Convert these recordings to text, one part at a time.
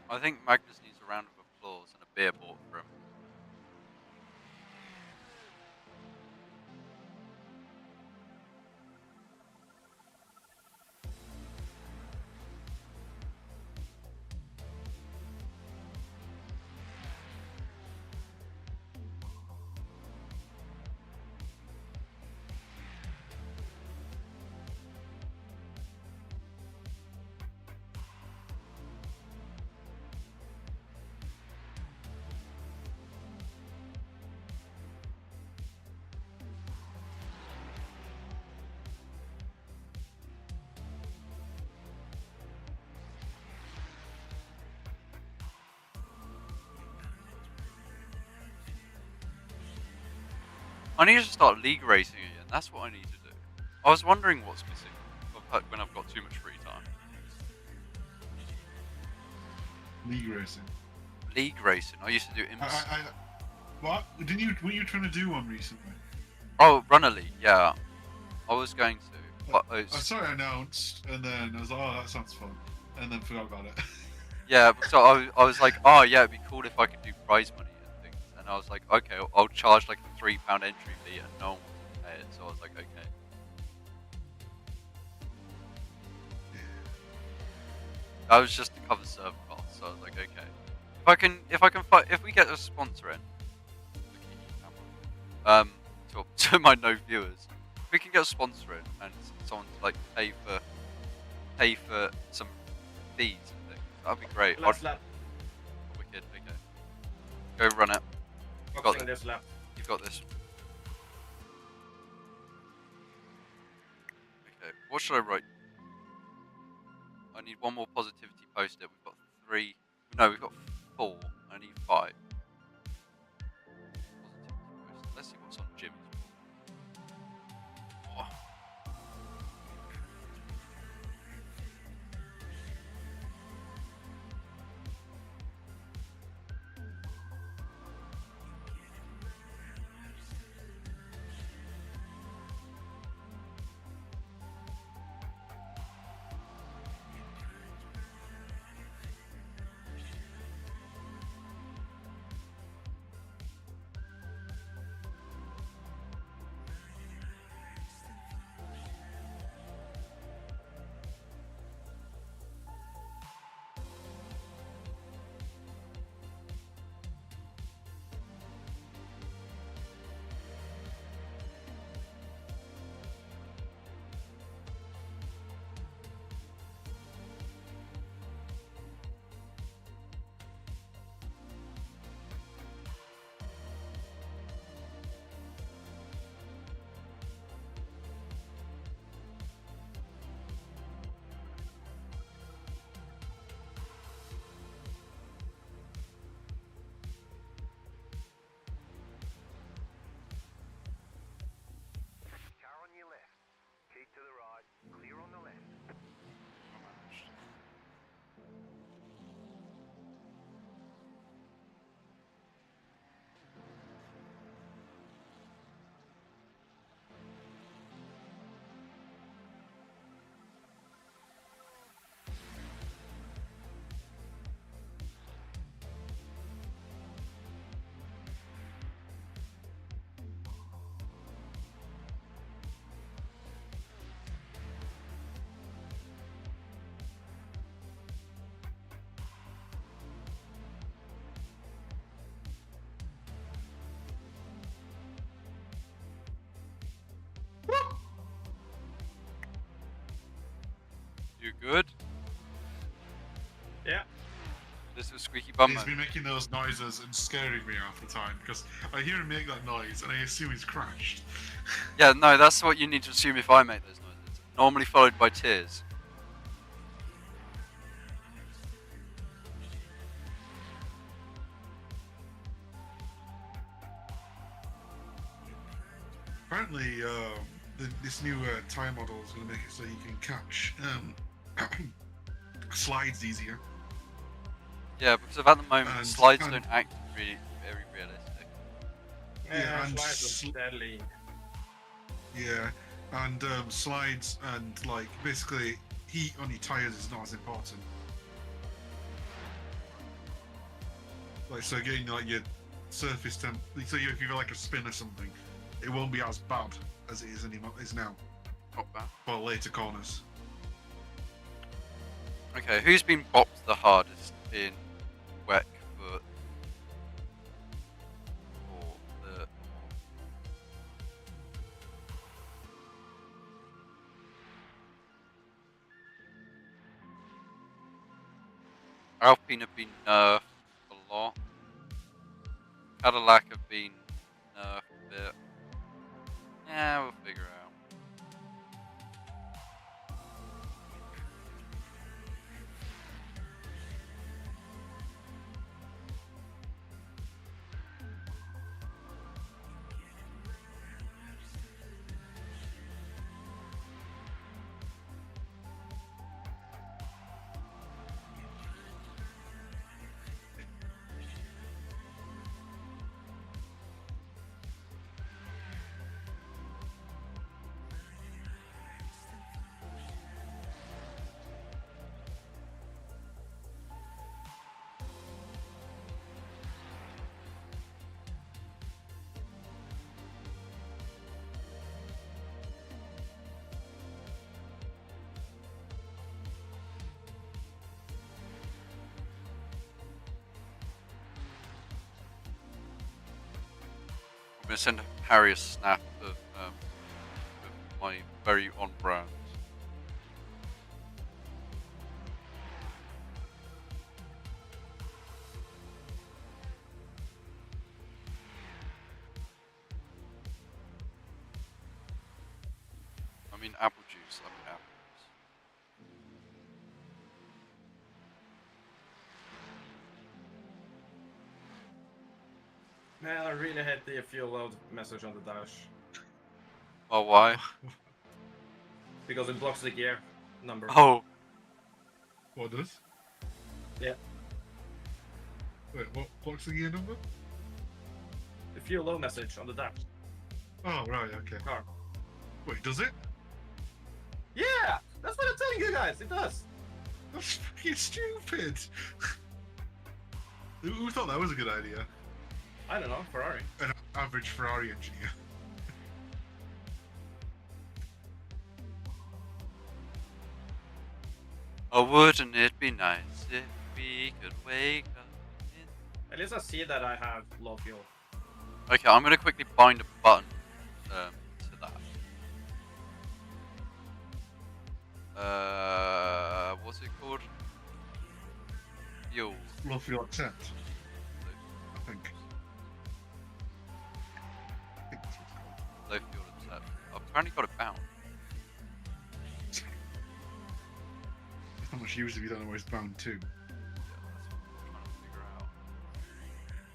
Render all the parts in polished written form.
I think Magnus needs a round of applause and a beer bought for him. I need to start league racing again. That's what I need to do. I was wondering what's missing when I've got too much free time. League racing. League racing. I used to do imps. What? Didn't you? Were you trying to do one recently? Oh, Runner League. Yeah, I was going to. But I saw it announced, and then I was like, "Oh, that sounds fun," and then forgot about it. yeah, so I was like, oh yeah, it'd be cool if I could do prize money and things. And I was like, okay, I'll charge like a £3 entry fee, and no one wants to pay it. So I was like, okay. That was just to cover server costs. So I was like, okay. If we get a sponsor in, to my no viewers, if we can get a sponsor in and someone to like pay for some fees and things, that'd be great. Last lap. Wicked. Okay, go run it. Boxing this lap. You've got this. Okay, what should I write? I need one more positivity post-it. We've got 3. No, we've got 4. I need 5. Positivity post-it. Let's see what's on Jimmy's. Oh. You good? Yeah. This was Squeaky Bum. He's been making those noises and scaring me half the time because I hear him make that noise and I assume he's crashed. Yeah, no, that's what you need to assume if I make those noises. Normally followed by tears. Apparently, this new tire model is going to make it so you can catch slides easier. Yeah, because at the moment And- slides and- don't act really very realistic. Yeah, and slides look deadly. Yeah, and slides and like basically heat on your tires is not as important. Like, so getting like your surface temp. So if you've like a spin or something, it won't be as bad as it is now Not bad. for later corners. Okay, who's been bopped the hardest in wet foot? Or the Alpine have been nerfed a lot. Cadillac have been nerfed a bit. Yeah, we'll figure out. I'm gonna send Harry a snap of my very on brand. I mean apple juice. I mean apple juice. Man, I really hate the fuel load message on the dash. Oh, why? Because it blocks the gear number. Oh, What does? Yeah. Wait, what blocks the gear number? The fuel low message on the dash Oh, right, okay. car. Wait, does it? Yeah! That's what I'm telling you guys, it does! That's fucking stupid. Who thought that was a good idea? I don't know, Ferrari. An average Ferrari engineer. oh, wouldn't it be nice if we could wake up in... At least I see that I have low fuel. Okay, I'm gonna quickly bind a button to that. What's it called? Fuel. Low fuel accept, I think. I think that's what it's called. Low fuel accept. I've apparently got it bound. How much use if you don't know where it's bound to? Yeah, that's what I'm trying to figure out.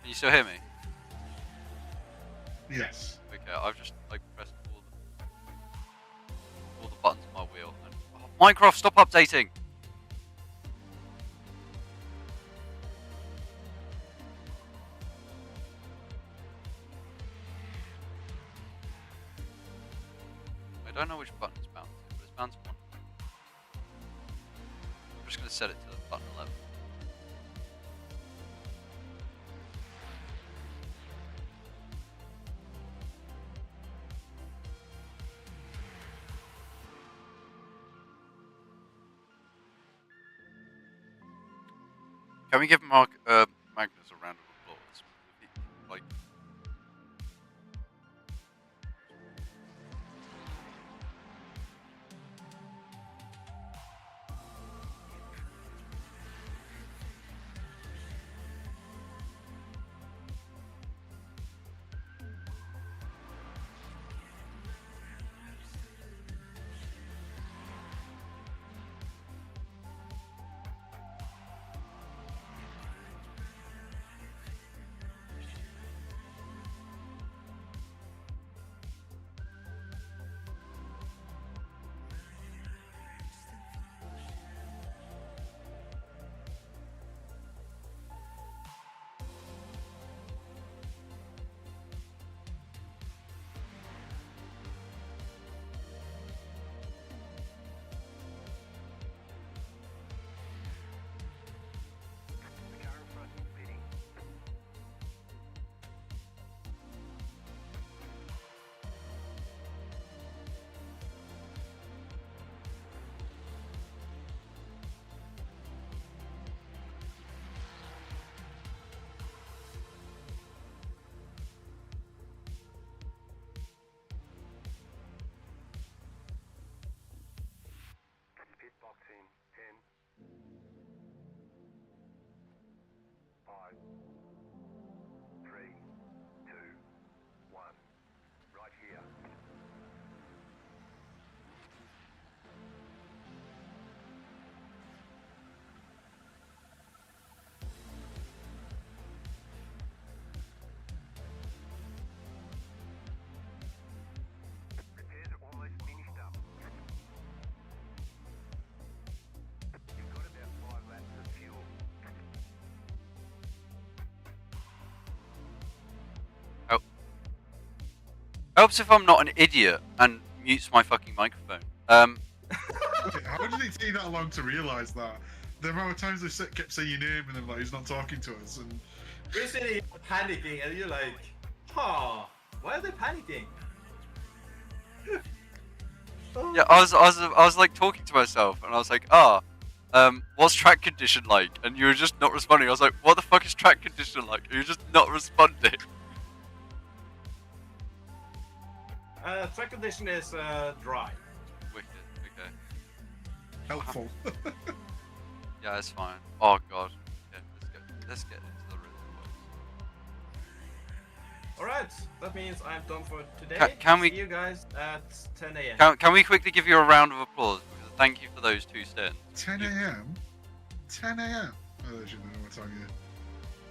Can you still hear me? Yes. Okay, I've just like pressed all the buttons on my wheel and Minecraft, stop updating! I don't know which button it's bound to, but it's bound to one. I'm just gonna set it to button 11. Can we give Magnus a round of applause? Like, Helps if I'm not an idiot and mutes my fucking microphone. Okay, how did it take that long to realise that? The amount of times they kept saying your name and then like he's not talking to us, and We're sitting here panicking, and you're like, huh, why are they panicking? Yeah, I was like talking to myself, and I was like, what's track condition like? And you were just not responding. I was like, what the fuck is track condition like? And you were just not responding. Track condition is dry. Wicked. Okay. helpful. Yeah, it's fine. Oh god. Yeah, let's get into the rhythm. Alright, that means I'm done for today. Can we- See you guys at 10 a.m. Can we quickly give you a round of applause? Because thank you for those 2 stints. 10 a.m. 10 a.m. Oh, they shouldn't know what time it is.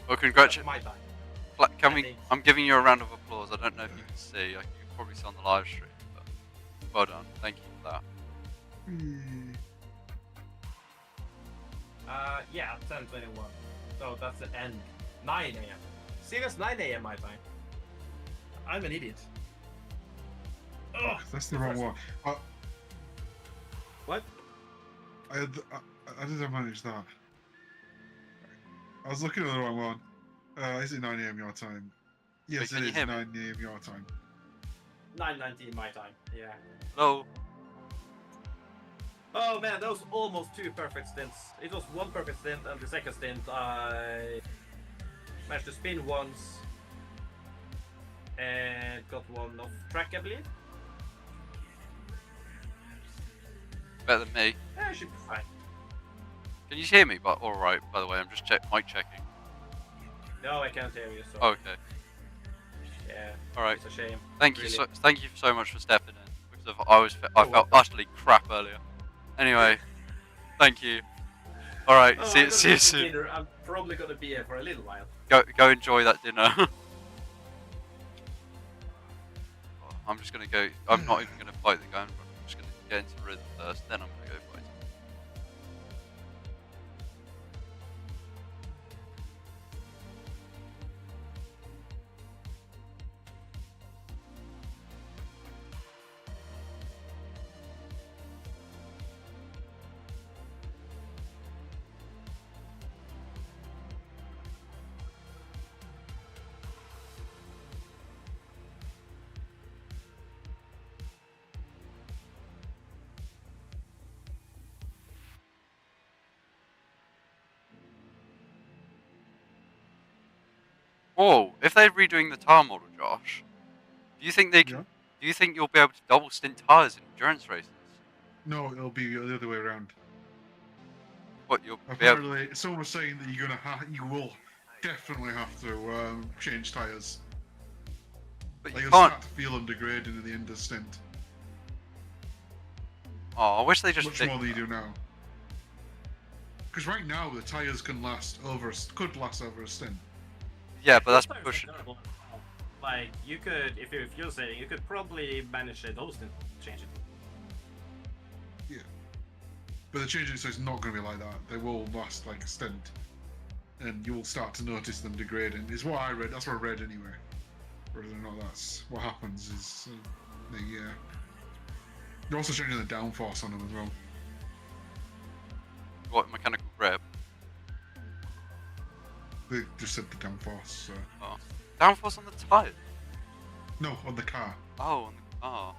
Well, congratulations. My time. Can I we? think. I'm giving you a round of applause. I don't know if you can see. You can probably see on the live stream. But well done. Thank you for that. Yeah, 10:21. So that's the end. 9 a.m. See you guys 9 a.m. my time. I'm an idiot. Ugh, That's the wrong one. What? I didn't manage that. I was looking at the wrong one. Is it 9 a.m. your time? Yes, Wait, can it you is hear 9 me? a.m. your time. 9:19 my time. Yeah. Hello. Oh man, that was almost 2 perfect stints. It was 1 perfect stint, and the second stint I managed to spin once and got 1 off track, I believe. Better than me. Yeah, I should be fine. Can you hear me? But all right. By the way, I'm just mic checking. No, I can't hear you. So Okay. yeah, All right. it's a shame. Thank you. Really. Thank you so much for stepping in. Because I felt utterly crap earlier. Anyway, thank you. All right. Oh, see I'm gonna you go to soon. dinner. I'm probably gonna be here for a little while. Go enjoy that dinner. I'm just gonna go. I'm not even gonna fight the guy in front. I'm just gonna get into the rhythm first. Then I'm gonna go fight him. Whoa! If they're redoing the tire model, Josh, do you think they can? Yeah. Do you think you'll be able to double stint tires in endurance races? No, it'll be the other way around. What you'll be able? Apparently, someone was saying that you will definitely have to change tyres. But Like you you'll can't. start to feel them degrading at the end of the stint. Oh, I wish they just Much did. more than you do now. Because right now the tyres could last over a stint. Yeah, but that's Those tires are pushing. terrible. Like you could, if you're fuel saving, you could probably manage a those and change it. But the changing so it's not going to be like that. They will last like a stint, and you will start to notice them degrading. Is what I read. That's what I read anyway. Whether or not that's what happens is you're also changing the downforce on them as well. What mechanical grip? They just said the downforce. So. Oh, downforce on the tires. No, on the car. Oh, on the car.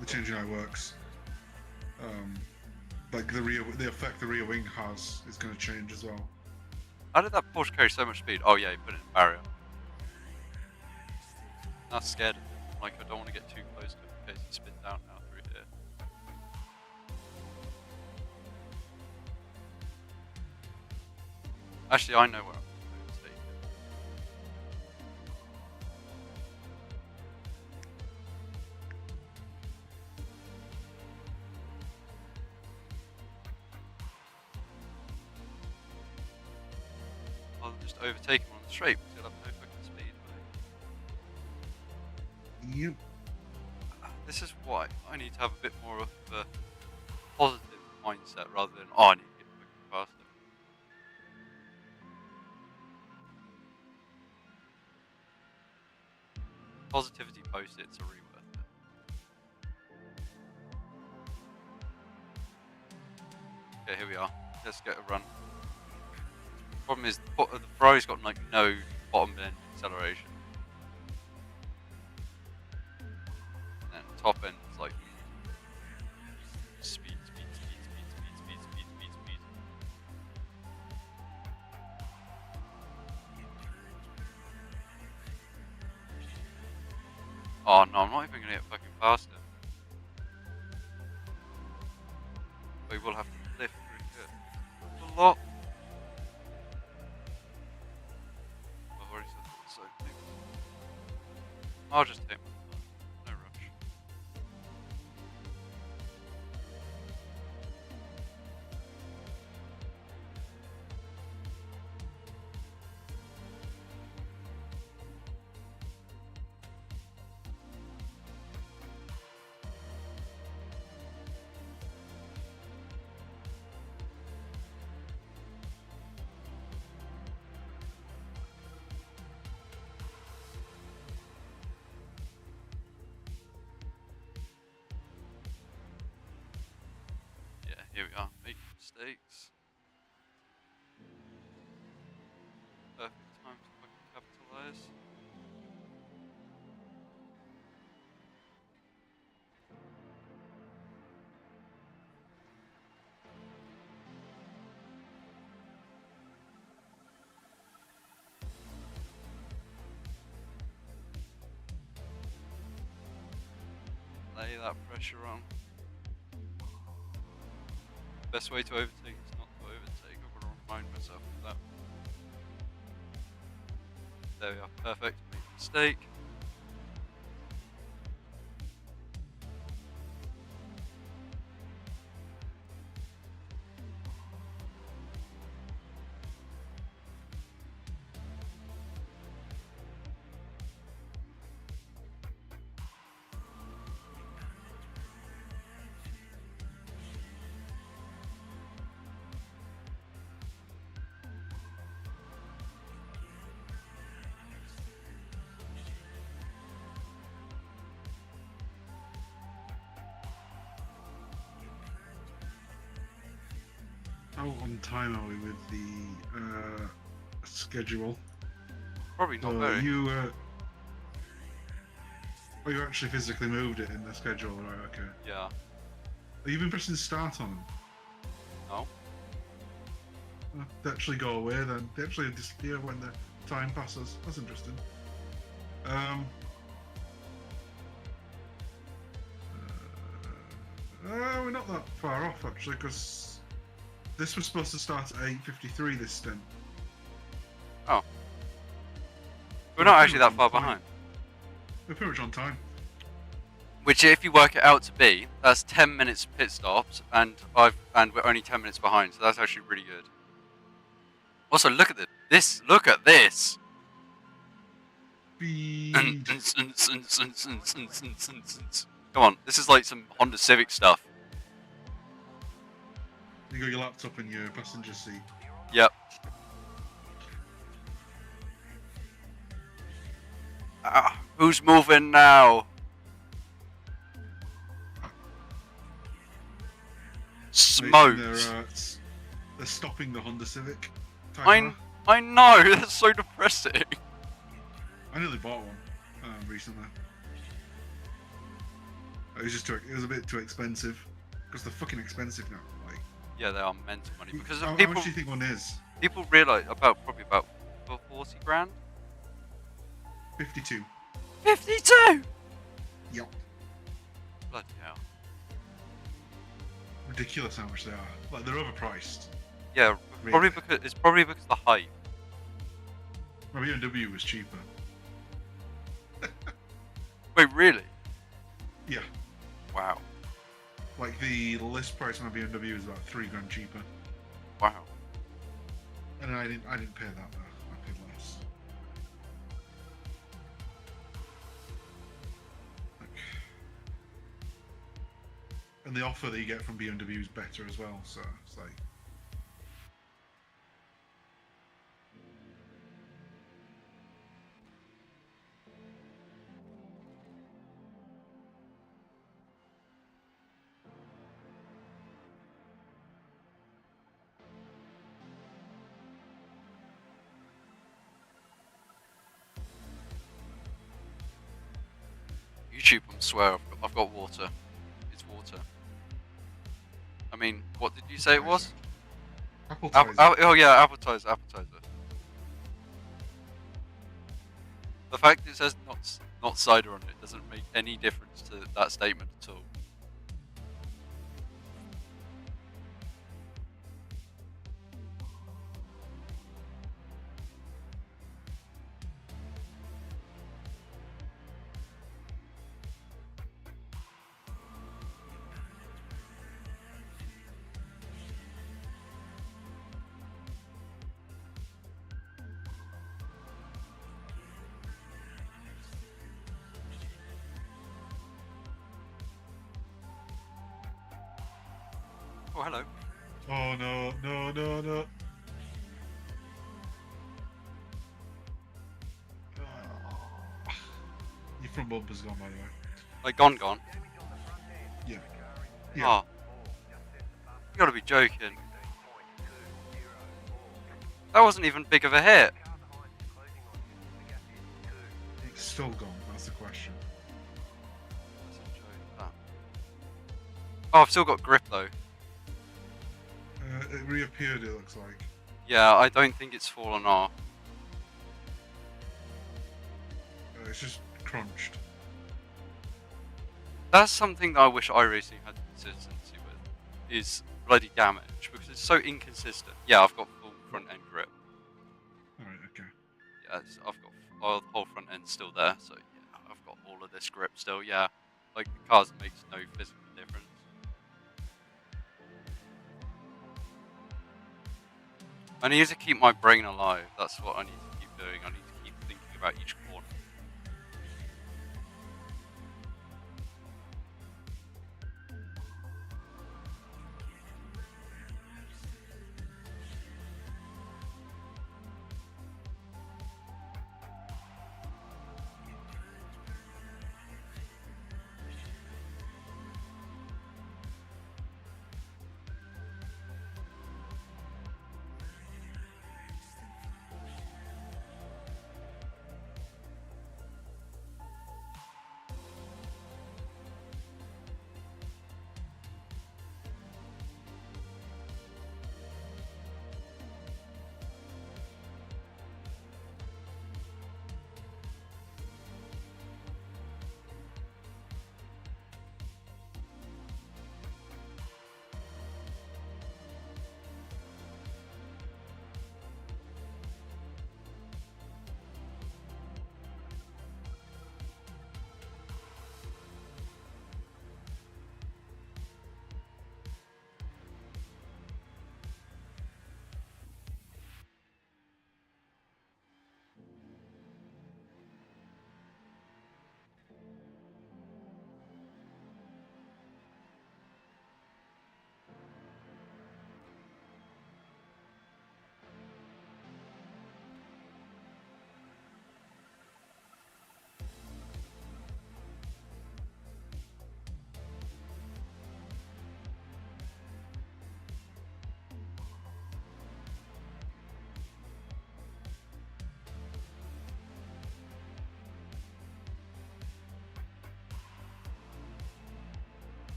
The changing how it works. Like the effect the rear wing has is going to change as well. How did that Porsche carry so much speed? Oh yeah, you put it in barrier. That's scared of it. Like I don't want to get too close to it in case it spins out now through here. Actually, I know where I'm going to take it. I'll just overtake him on the straight because he'll have no fucking speed. Yep. This is why I need to have a bit more of a positive mindset rather than, oh, I need to get fucking faster. positivity post-its are really worth it. Okay, here we are. Let's get a run. Problem is, the Ferrari's got like no bottom end acceleration. And top end is like speed. Oh no, I'm not even gonna get fucking past him. We will have to lift through here. A lot. I've already said that, so I'll just take my time. No rush. Yeah, here we are, making mistakes. Perfect time to fucking capitalize. Lay that pressure on. Best way to overtake is not to overtake. I've got to remind myself of that. There we are, perfect. Make a mistake. How on time are we with the schedule? Probably not very. You actually physically moved it in the schedule, right? Okay. Yeah. Have you been pressing start on them? No. They actually go away then. They actually disappear when the time passes. That's interesting. We're not that far off actually, because this was supposed to start at 8:53 this stint. Oh. We're not actually that far behind. We're pretty much on time. Which, if you work it out to be, that's 10 minutes pit stops, and we're only 10 minutes behind, so that's actually really good. Also, look at this. Look at this. Speed. Come on, this is like some Honda Civic stuff. You got your laptop in your passenger seat. Yep. Who's moving now? Smoked. They're stopping the Honda Civic. I know, that's so depressing. I nearly bought one recently. It was just it was a bit too expensive, because they're fucking expensive now. Like, yeah, they are mental money because how people. How much do you think one is? People realise probably about 40 grand. 52. 52. Yep. Bloody hell. Ridiculous how much they are. Like, they're overpriced. Yeah, Really? It's probably because of the hype. My BMW was cheaper. Wait, really? Yeah. Wow. Like, the list price of my BMW is about $3 grand cheaper. Wow. And I didn't pay that though. I paid less. And the offer that you get from BMW is better as well, so it's like... YouTube, I swear, I've got water. It's water. I mean, what did you say it was? Appetizer. Oh yeah, appetizer. The fact it says not cider on it doesn't make any difference to that statement at all. Oh, hello. Oh no. Your front bumper's gone, by the way. Like, gone. Yeah. Oh. You gotta be joking. That wasn't even big of a hit. It's still gone, that's the question. That's a joke, that. Oh, I've still got grip though. It reappeared, it looks like. Yeah, I don't think it's fallen off. It's just crunched. That's something that I wish iRacing had consistency with, is bloody damage, because it's so inconsistent. Yeah, I've got full front end grip. Alright, okay. Yeah, I've got the whole front end still there, so yeah, I've got all of this grip still, yeah. Like, the cars makes no physical difference. I need to keep my brain alive, that's what I need to keep doing. I need to keep thinking about each corner.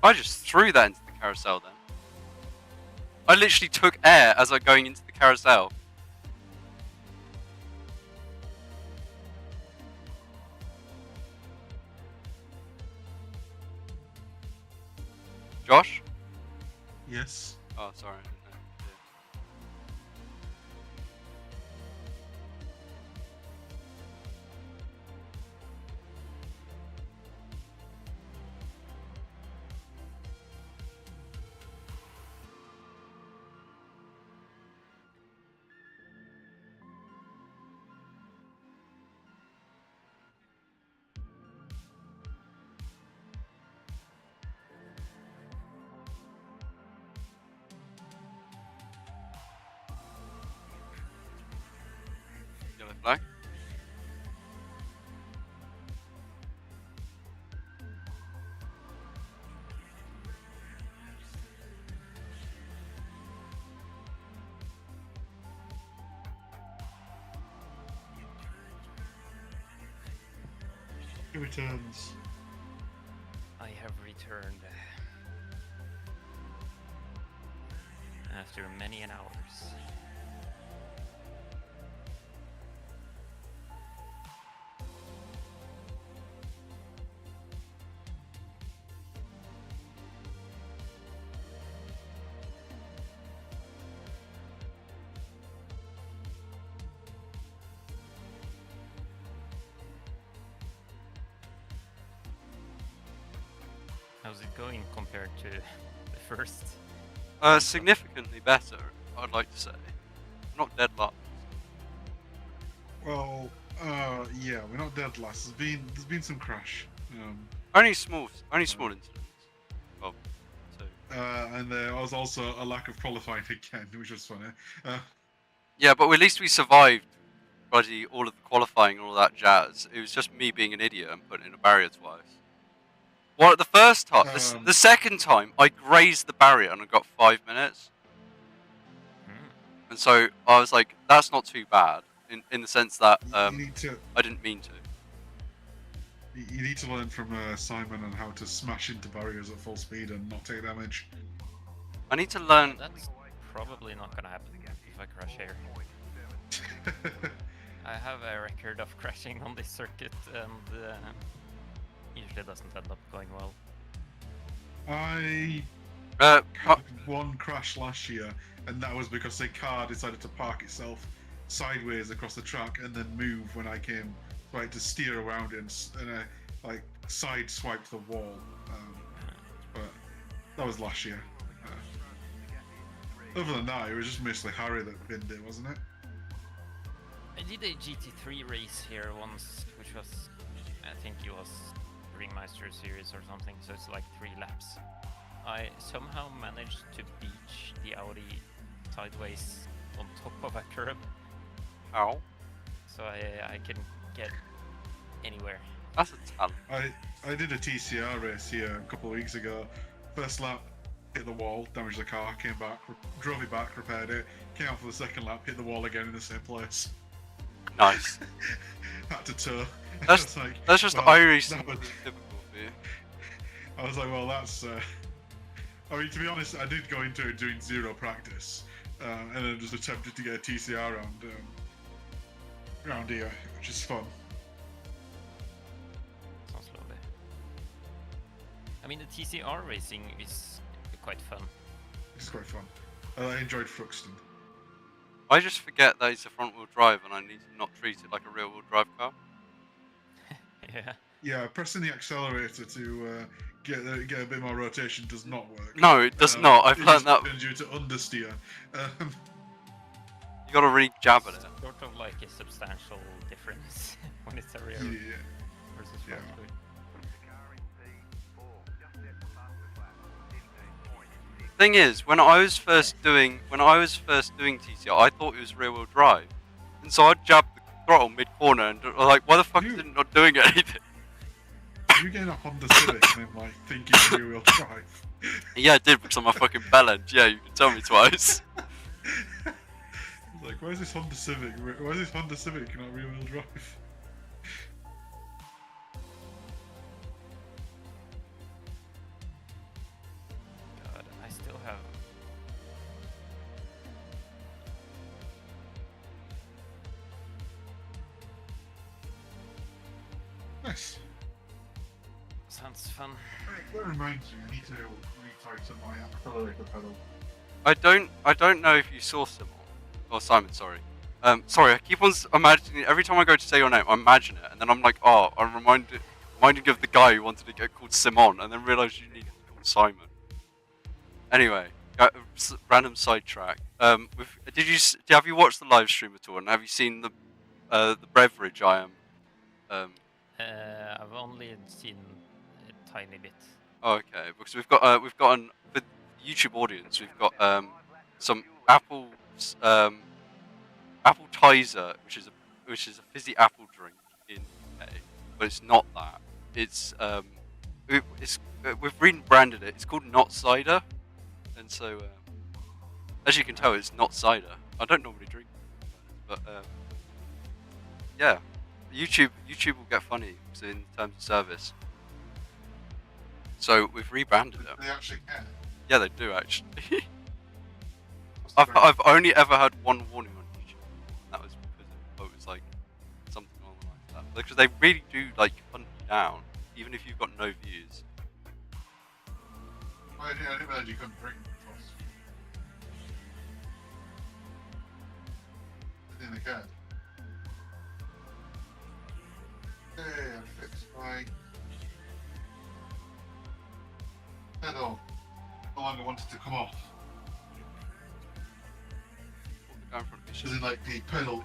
I just threw that into the carousel then. I literally took air as I'm going into the carousel. Josh? Yes. Oh, sorry. I didn't know. Yeah. It returns. I have returned after many an hours. How's it going compared to the first? Significantly better, I'd like to say. Not dead last. Well, yeah, we're not dead last. There's been some crash. Only small incidents. Oh, so. And there was also a lack of qualifying again, which was funny. Yeah, but at least we survived bloody all of the qualifying and all that jazz. It was just me being an idiot and putting in a barrier twice. Well, the first time, the second time, I grazed the barrier and I got 5 minutes. And so I was like, that's not too bad, in the sense that I didn't mean to. You need to learn from Simon on how to smash into barriers at full speed and not take damage. I need to learn. That's probably not gonna happen if I crash here. I have a record of crashing on this circuit and usually doesn't end up going well. I had one crash last year, and that was because the car decided to park itself sideways across the track and then move when I came. So I had to steer around it and like side swiped the wall. But that was last year. Other than that, it was just mostly Harry that binned it, wasn't it? I did a GT3 race here once, which was, I think it was Ringmeister series or something, so it's like 3 laps. I somehow managed to beach the Audi sideways on top of a curb. How? So I couldn't get anywhere. That's a talent. I did a TCR race here a couple of weeks ago. First lap, hit the wall, damaged the car, came back, drove it back, repaired it, came out for the second lap, hit the wall again in the same place. Nice. Had to tow. That's just iRacing typical for you. I was like, well, that's. I mean, to be honest, I did go into it doing zero practice, and then just attempted to get a TCR round here, which is fun. Sounds lovely. I mean, the TCR racing is quite fun. It's quite fun. I enjoyed Fruxton. I just forget that it's a front-wheel drive and I need to not treat it like a rear-wheel drive car. Yeah. Yeah, pressing the accelerator to get a bit more rotation does not work. No, it does not. I've learned that. It turns you to understeer. You gotta really jab at it. Sort of like a substantial difference when it's a rear versus front wheel. Thing is, when I was first doing TCR, I thought it was rear-wheel drive, and so I'd jab the throttle mid-corner, and I was like, why the fuck is it not doing anything? You get a Honda Civic and then like thinking rear-wheel drive. Yeah, I did because I'm a fucking bellend. Yeah, you can tell me twice. Like, where's this Honda Civic? Where's this Honda Civic not rear-wheel drive? God, I still have. Nice. Sounds fun. That reminds me, I need to retighten my accelerator pedal. I don't know if you saw Simon. Oh, Simon, sorry. Sorry, I keep on imagining, every time I go to say your name, I imagine it, and then I'm like, oh, I'm reminded of the guy who wanted to get called Simon, and then realised you needed to be called Simon. Anyway, random sidetrack. Have you watched the live stream at all, and have you seen the beverage I am? I've only seen a tiny bit. Oh, okay, because we've got for the YouTube audience, we've got some apple Tizer, which is a fizzy apple drink in UK, but it's not that. We've rebranded it. It's called Not Cider, and so as you can tell, it's not cider. I don't normally drink, but yeah. YouTube will get funny in terms of service. So we've rebranded them. They actually care. Yeah, they do actually. That's great. I've only ever had one warning on YouTube. That was because it was like something along the lines of that. Because they really do like hunt you down, even if you've got no views. I didn't realize you couldn't drink first. I think they cared. Hey, I fixed my pedal. No longer wanted to come off. Go in front of me, As shit. in, like the pedal,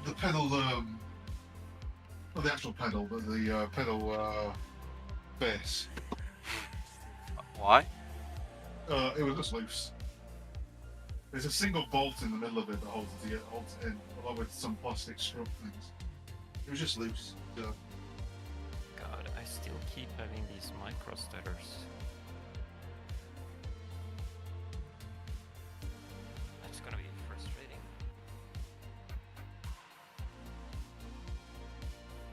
not the actual pedal, but the pedal base. Why? It was just loose. There's a single bolt in the middle of it that holds it in, along with some plastic strut things. It was just loose. So. God, I still keep having these micro stutters. That's gonna be frustrating.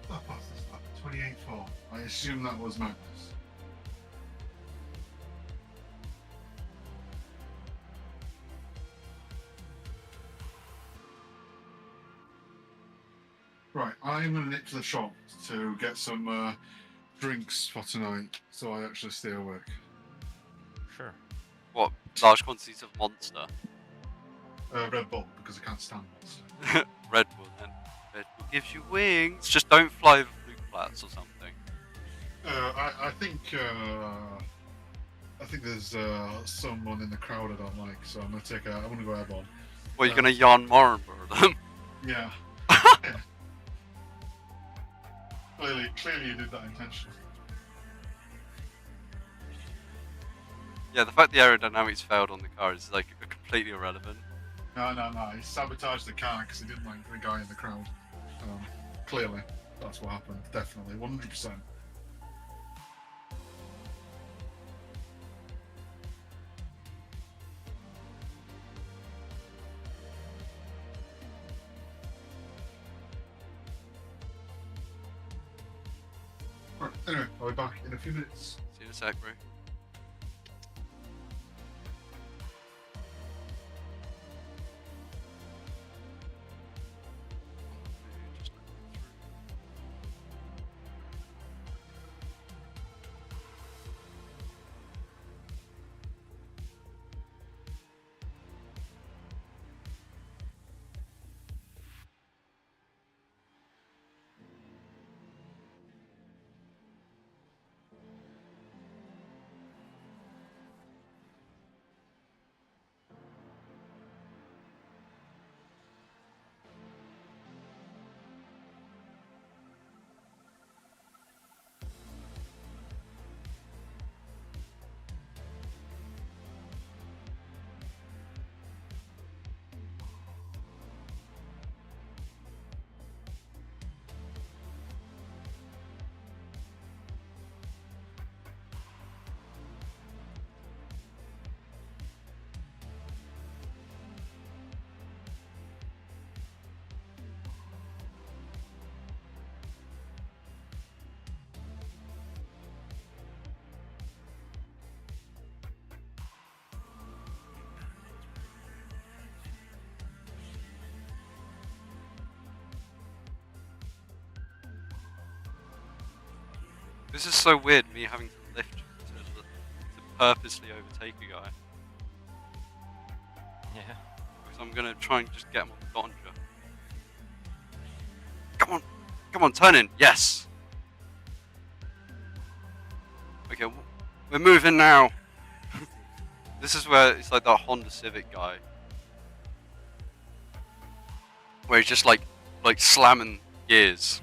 Oh, what's this lap? 28.4. I assume that was Magnus. Right, I'm going to nip to the shop to get some drinks for tonight, so I actually stay awake. Sure. What? Large quantities of Monster? Red Bull, because I can't stand it. Red Bull then. Red Bull gives you wings. Just don't fly over blue flats or something. I think there's someone in the crowd I don't like, so I'm going to I want to go airborne. Well, you're gonna Jan Morenburg them. Yeah. Yeah. Clearly you did that intentionally. Yeah, the fact the aerodynamics failed on the car is like completely irrelevant. No. He sabotaged the car because he didn't like the guy in the crowd. Clearly, that's what happened. Definitely, 100%. Right, anyway, I'll be back in a few minutes. See you in a sec, bro. This is so weird, me having to lift to purposely overtake a guy. Yeah. Because I'm gonna try and just get him on the Donger. Come on, turn in, yes! Okay, we're moving now. This is where it's like that Honda Civic guy. Where he's just like slamming gears.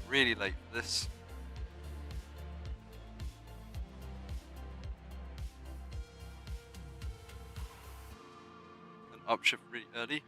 Really late for this. An upshift really early.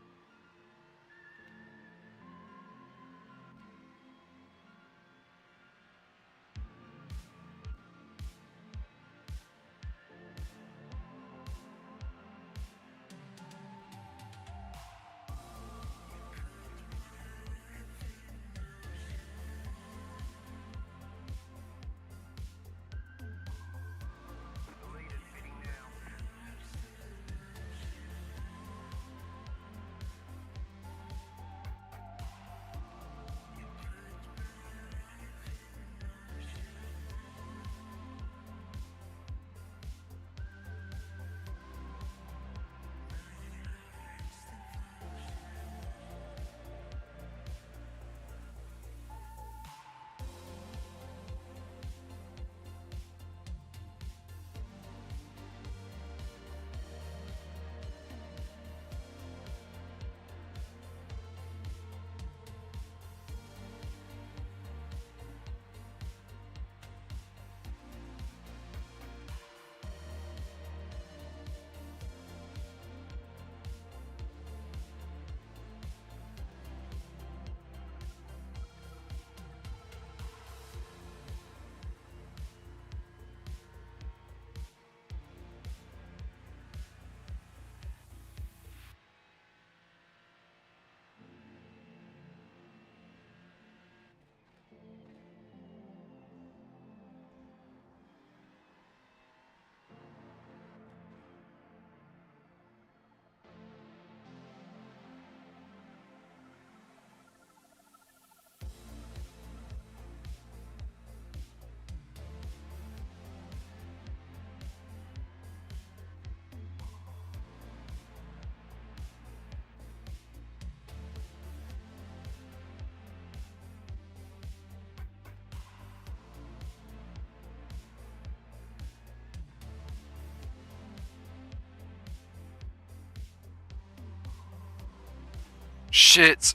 Shit.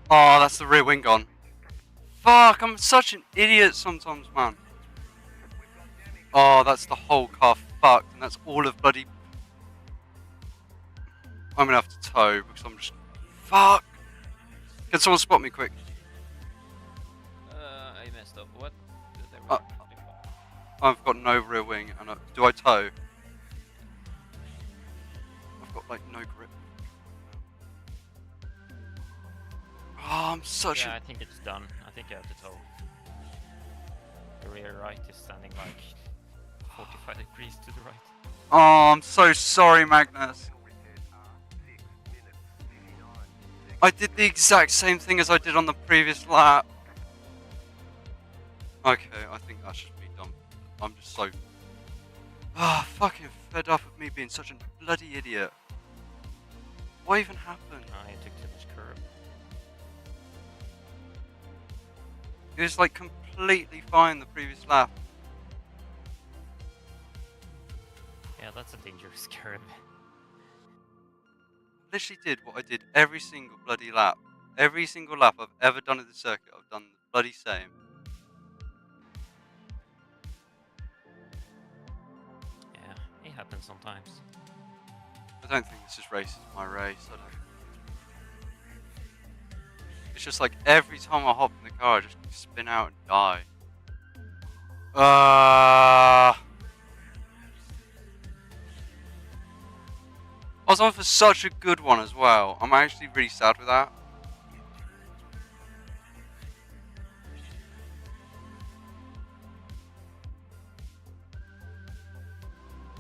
Oh, that's the rear wing gone. Fuck, I'm such an idiot sometimes, man. Oh, that's the whole car fucked, and that's all of bloody... I'm gonna have to tow, because I'm just... Fuck! Can someone spot me quick? I messed up. What? I've got no rear wing, and do I tow? I've got, like, no grip. Oh, I'm such Yeah, a... I think it's done. I think you have to tow. The rear right is standing like 45 degrees to the right. Oh, I'm so sorry, Magnus. I did the exact same thing as I did on the previous lap. Okay, I think that should be done. I'm just so... fucking fed up of me being such a bloody idiot. What even happened? I took too much curb. It was like completely fine the previous lap. Yeah, that's a dangerous curb. Literally did what I did every single bloody lap. Every single lap I've ever done at the circuit, I've done the bloody same. Yeah, it happens sometimes. I don't think this is my race. I don't. It's just like every time I hop in the car, I just spin out and die. I was on for such a good one as well. I'm actually really sad with that.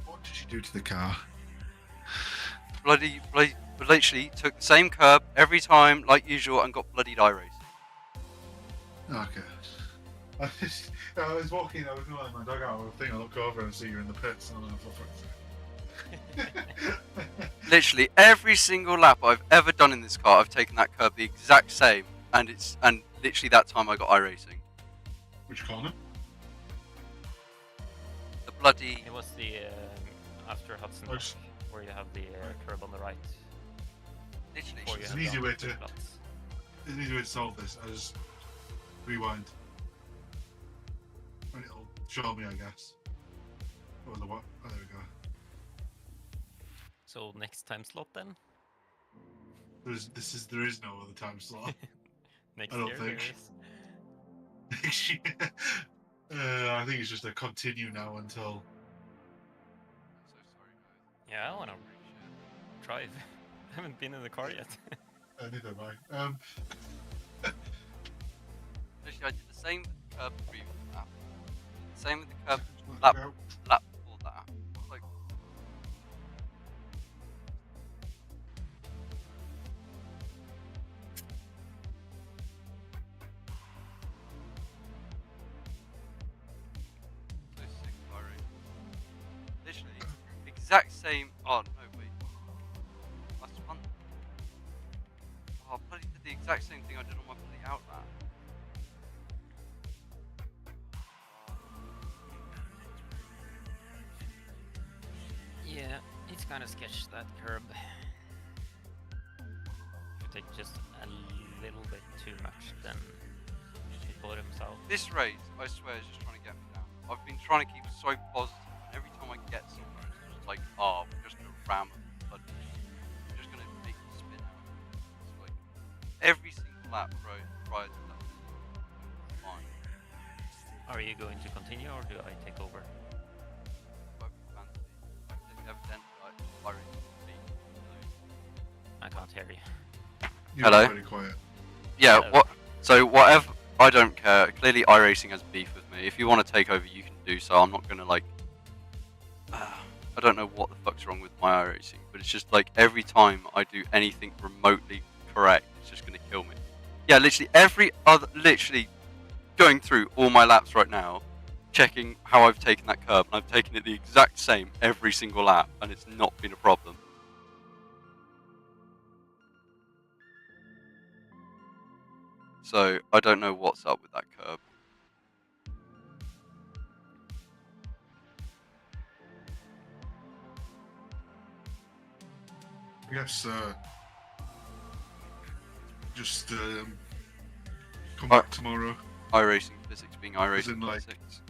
What did you do to the car? Bloody, literally took the same curb every time, like usual, and got bloodied iRacing. Okay. I was walking, I was going to let my dog out, I look over and see you in the pits, and I'm like, for fuck's sake. Literally every single lap I've ever done in this car, I've taken that curb the exact same, and literally that time I got iRacing. Which corner? The bloody... It was the after Hudson, where you have the curb on the right. Literally, before you It's have an easy the way to- plots. There's an easy way to solve this. I just rewind. And it'll show me, I guess. Oh, the what? Oh, there we go. So next time slot then? There is no other time slot. Next I don't year think. there is. I think it's just a continue now until. So sorry, guys. Yeah, I wanna drive. I haven't been in the car yet. Neither have I. Literally, I did the same with the curb previous lap. The same with the curb lap before that. Like, so sick of iRacing. Literally, exact same. Oh no, wait. That's fun. Oh, I bloody did the exact same thing I did on my bloody outlap. Yeah, it's kind of sketch, that curb. If you take just a little bit too much, then it bottoms out. This race, I swear, is just trying to get me down. I've been trying to keep so positive, and every time I get somewhere, it's just like, oh, we're just gonna ram it, but we're just gonna make it spin out. It's like every single lap prior to that. Fine. Are you going to continue or do I take over? But fancy. Evidently, I really beat. I can't hear you. You're Hello? Very quiet. Yeah. Hello. What? So whatever. I don't care. Clearly, iRacing has beef with me. If you want to take over, you can do so. I'm not gonna like. I don't know what the fuck's wrong with my iRacing, but it's just like every time I do anything remotely correct, it's just gonna kill me. Yeah, literally going through all my laps right now, checking how I've taken that curb, and I've taken it the exact same every single lap, and it's not been a problem. So I don't know what's up with that curb. I guess just come back tomorrow. iRacing physics being As iRacing in, like, physics.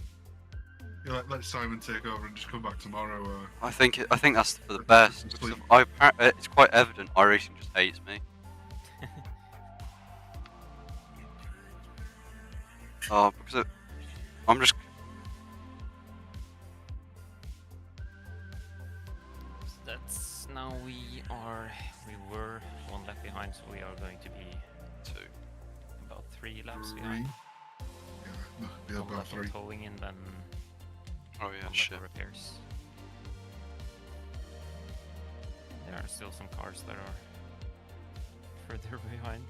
Yeah, let Simon take over and just come back tomorrow. I think that's for the Let best. them Because sleep. it's quite evident iRacing just hates me. Oh, because I'm just. So that's now we were 1 lap behind, so we are going to be 2. about 3 laps 3. behind. Yeah, no, be 1 about lap 3. of towing and then Oh 1 yeah, lap shit. of repairs. There are still some cars that are further behind.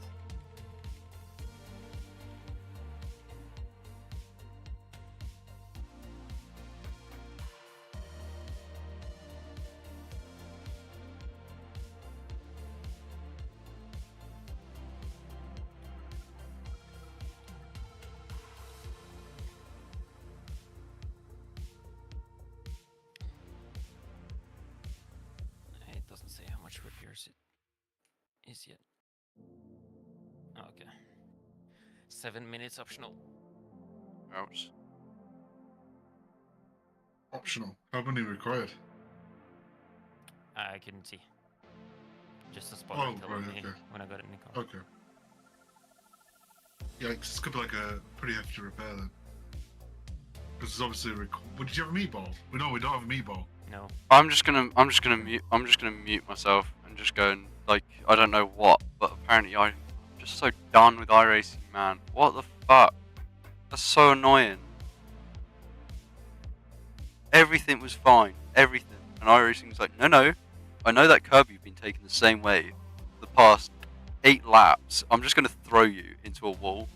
It doesn't say how much repairs it is yet. Oh, okay. 7 minutes optional. Ouch. Optional. How many required? I couldn't see. Just a spoiler Oh, telling right, me okay. when I got in the car. Okay. Yeah, it's gonna be like a pretty hefty repair then. Because it's obviously Well, did you have a meatball? No, we don't have a meatball. No. I'm just gonna mute myself and just go and like I don't know what, but apparently I'm just so done with iRacing, man. What the fuck? That's so annoying. Everything was fine, everything, and iRacing was like, no, I know that curb you've been taking the same way for the past 8 laps. I'm just gonna throw you into a wall.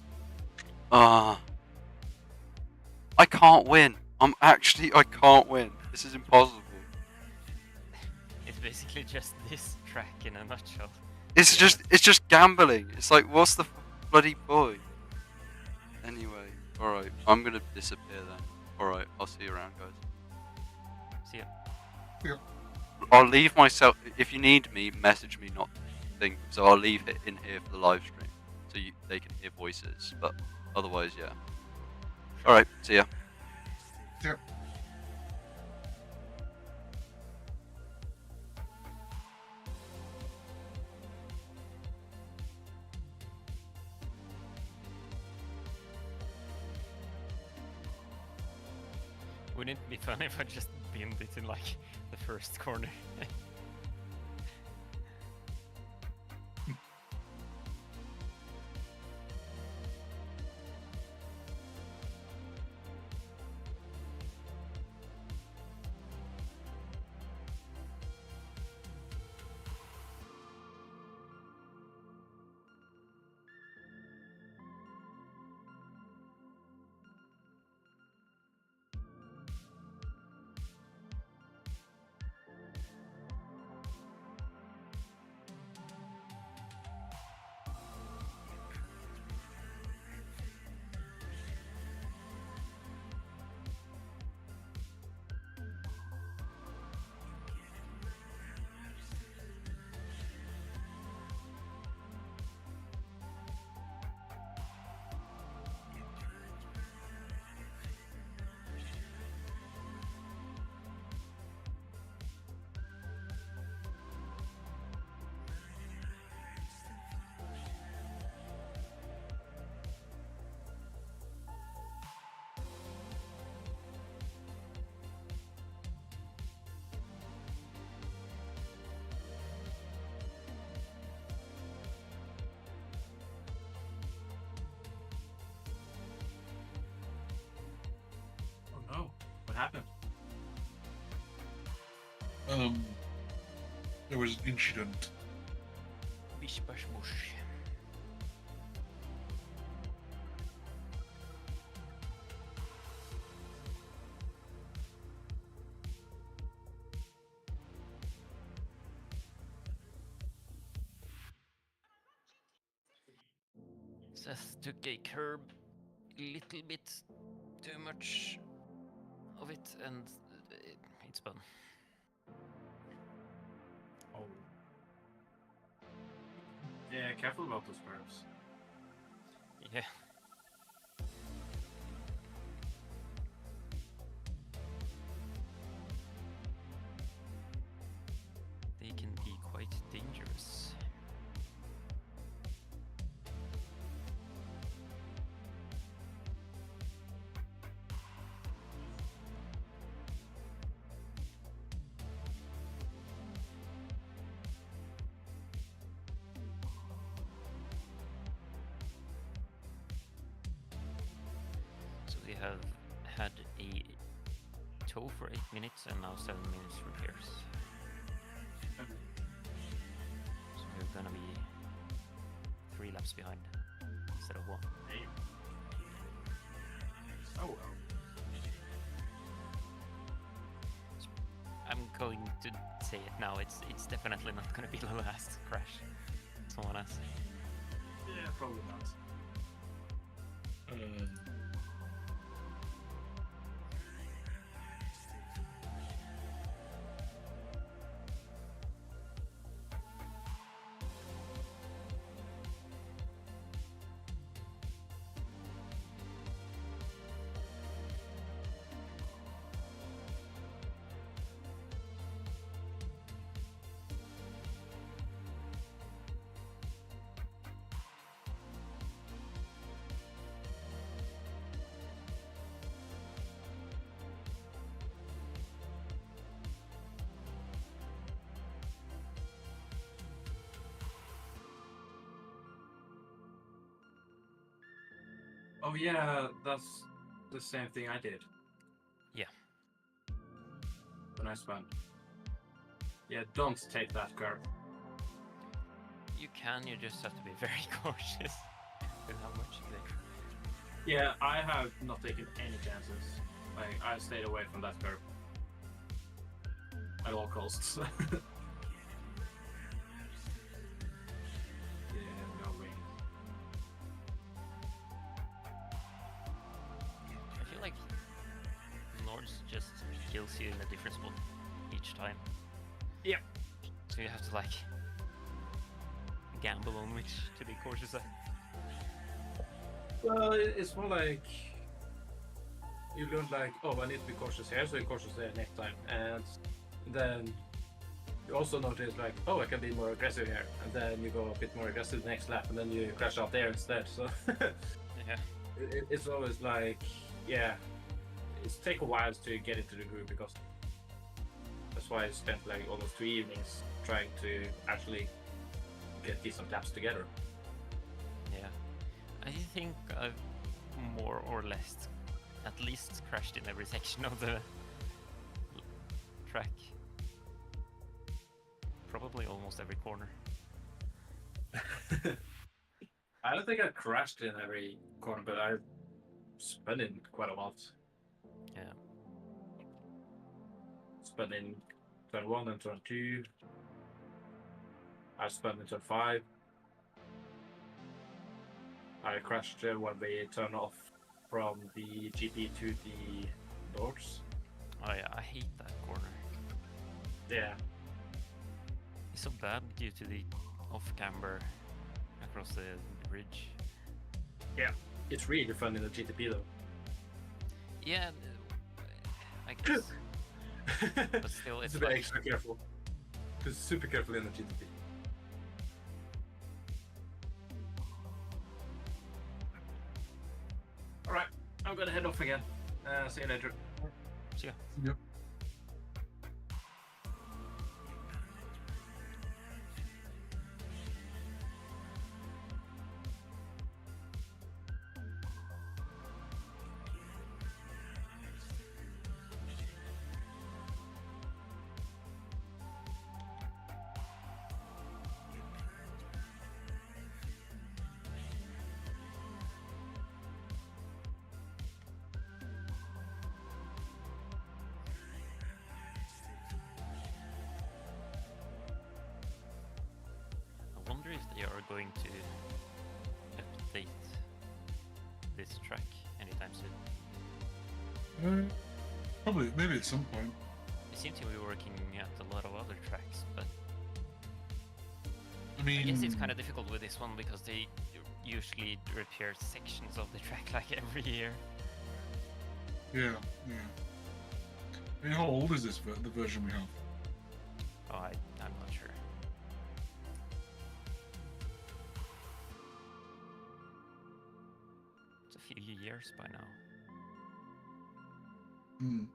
I can't win. I can't win. This is impossible. It's basically just this track in a nutshell. It's just gambling. It's like, what's the bloody point? Anyway, alright, I'm gonna disappear then. Alright, I'll see you around, guys. See ya. Yeah. I'll leave myself, if you need me, message me, not thing. So I'll leave it in here for the live stream. So they can hear voices, but otherwise, yeah. Alright, see ya. Yep. Wouldn't it be fun if I just binned it in like the first corner? Oh no, what happened? There was an incident. Bish bash bush. Seth took a curb, a little bit too much of it, and it spun. Oh, Yeah, careful about those curves. Yeah. They can be quite dangerous. So they have had a tow for 8 minutes and now 7 minutes repairs. So we're gonna be 3 laps behind instead of 1. Oh well. I'm going to say it now. It's definitely not gonna be the last crash someone has. Yeah, probably not. Oh yeah, that's the same thing I did. Yeah. When I spun. Yeah, don't take that curve. You can, you just have to be very cautious with how much you take. Yeah, I have not taken any chances. Like, I stayed away from that curve. At all costs. Yeah, no way. I feel like Nords just kills you in a different spot each time. Yeah. So you have to like gamble on which to be cautious at. Well, it's more like you learn like, oh, I need to be cautious here, so you're cautious there next time. And then you also notice like, oh, I can be more aggressive here. And then you go a bit more aggressive the next lap, and then you crash out there instead. So Yeah. it's always like, yeah, it's take a while to get into the groove, because that's why I spent like almost 2 evenings trying to actually get decent laps together. Yeah. I think I've more or less at least crashed in every section of the track. Probably almost every corner. I don't think I crashed in every corner, but I spun in quite a lot. Yeah. Spun in turn 1 and turn 2. I spun in turn 5. I crashed when we turned off from the GP to the doors. Oh yeah, I hate that corner. Yeah. It's so bad due to the off-camber across the bridge. Yeah. It's really fun in the GTP though. Yeah, I guess. But still, it's a bit like... extra careful. Because super careful in the GTP. Alright, I'm gonna head off again. See you later. See ya. Yep. I wonder if they are going to update this track anytime soon. Probably, maybe at some point. They seem to be working at a lot of other tracks, but I mean, I guess it's kind of difficult with this one because they usually repair sections of the track like every year. yeah. I mean, how old is this the version we have? Oh, I'm not sure. It's a few years by now. Hmm.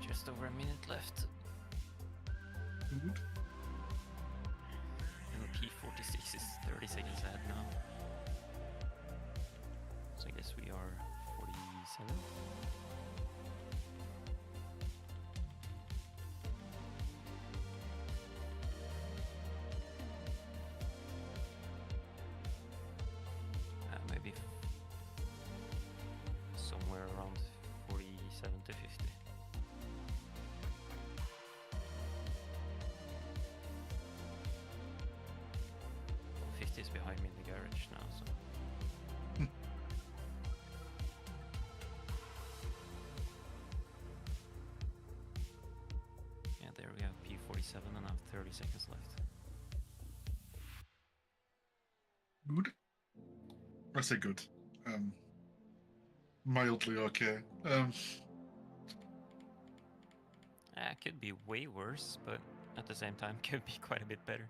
Just over a minute left. Good. And the P46 is 30 seconds ahead now. So I guess we are 47. Maybe somewhere around 47 to 50. 50 is behind me in the garage now, so. Yeah, there we have P47 and I have 30 seconds left. Good. I say good. Mildly okay. Could be way worse, but at the same time could be quite a bit better.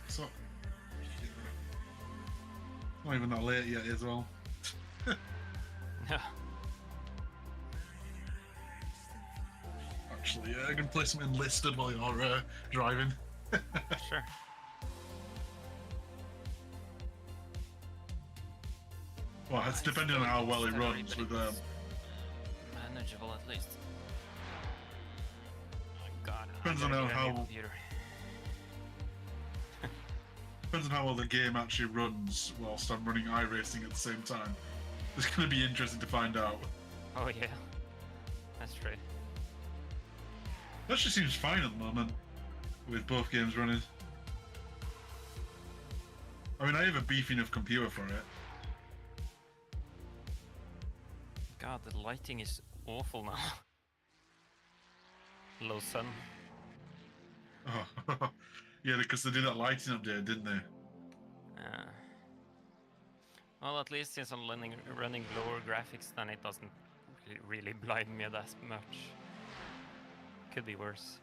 So, not even that late yet as well. Actually, I can play something listed while you're driving. Sure. Well, it's depending on how well it runs with manageable at least. Oh God. Depends on how depends on how well the game actually runs whilst I'm running iRacing at the same time. It's going to be interesting to find out. Oh yeah, that's true. It actually seems fine at the moment, with both games running. I mean, I have a beefy enough computer for it. God, the lighting is awful now. Low sun. Oh, yeah, because they did that lighting update, didn't they? Well, at least since I'm running lower graphics, then it doesn't really blind me that much. Could be worse.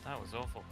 That was awful.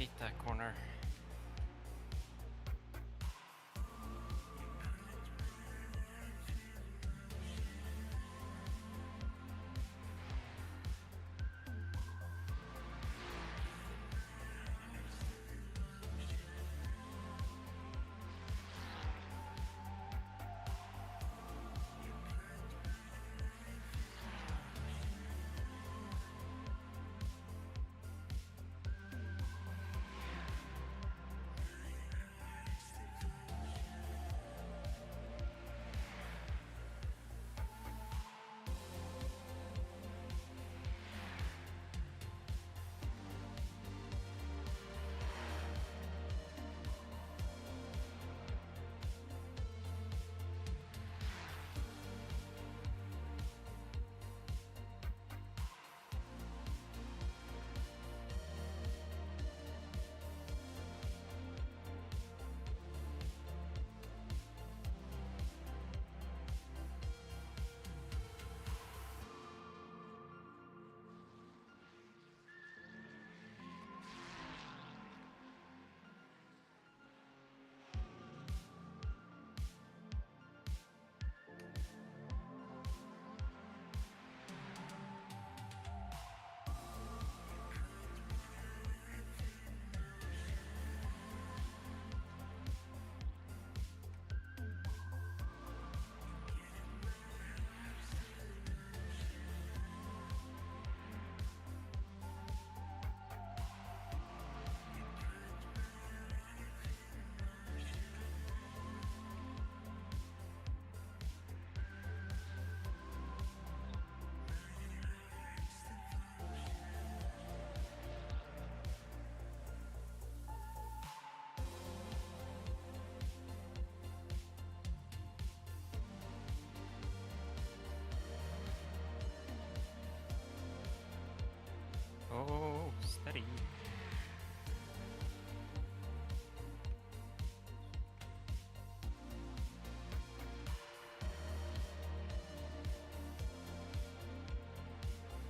hate that corner. Oh, steady.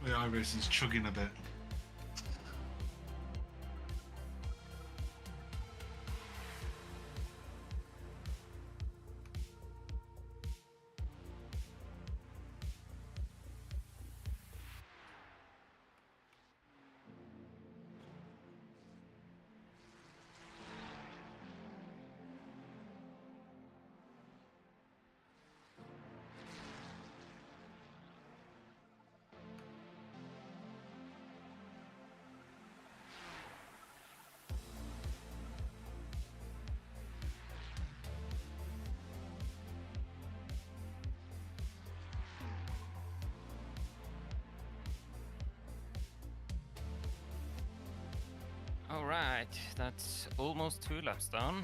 The iRacing's chugging a bit. Alright, that's almost 2 laps done.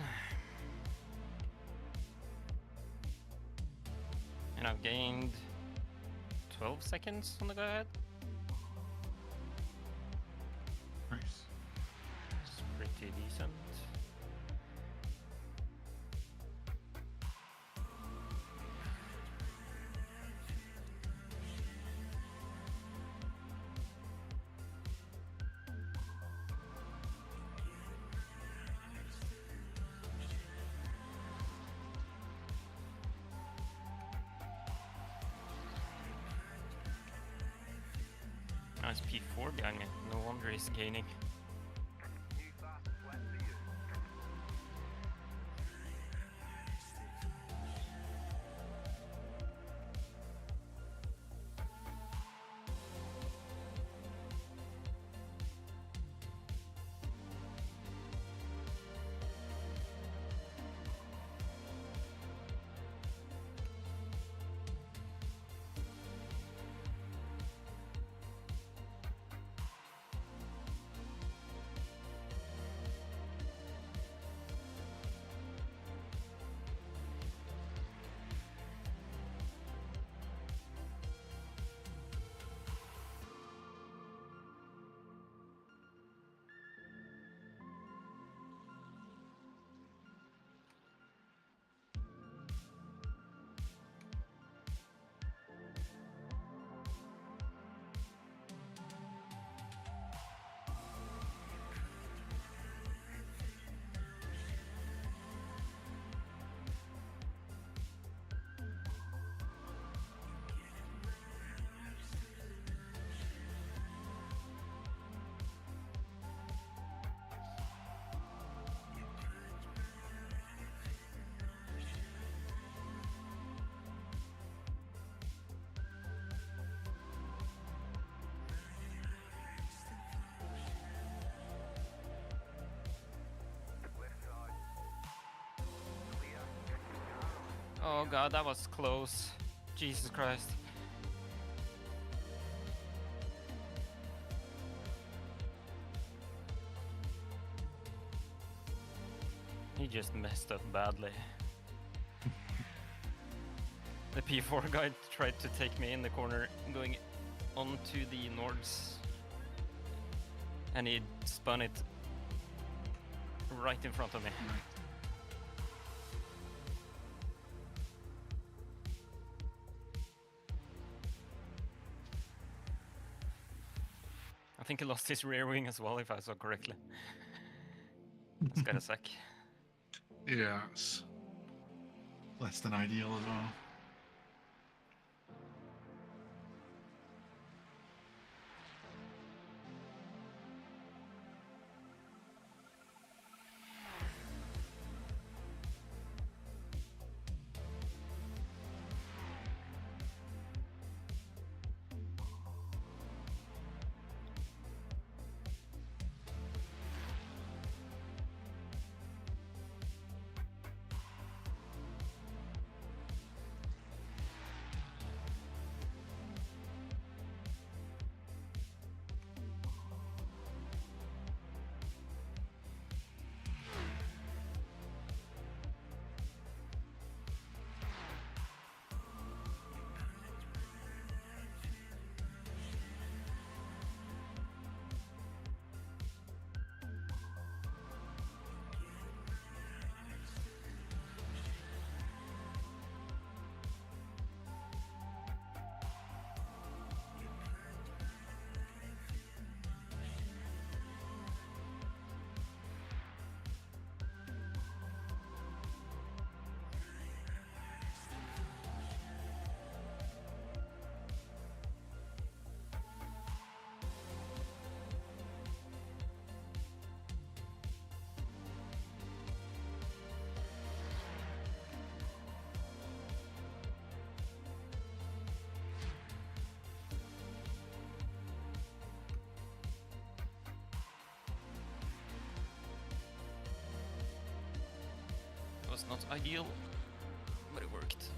And I've gained 12 seconds on the go ahead. Nice. It's pretty decent. Nice P4 behind me. No wonder he's gaining. Oh god, that was close. Jesus Christ. He just messed up badly. The P4 guy tried to take me in the corner going onto the Nords. And he spun it right in front of me. I think he lost his rear wing as well, if I saw correctly. That's kinda suck. Yeah, it's less than ideal as well. Was not ideal, but it worked.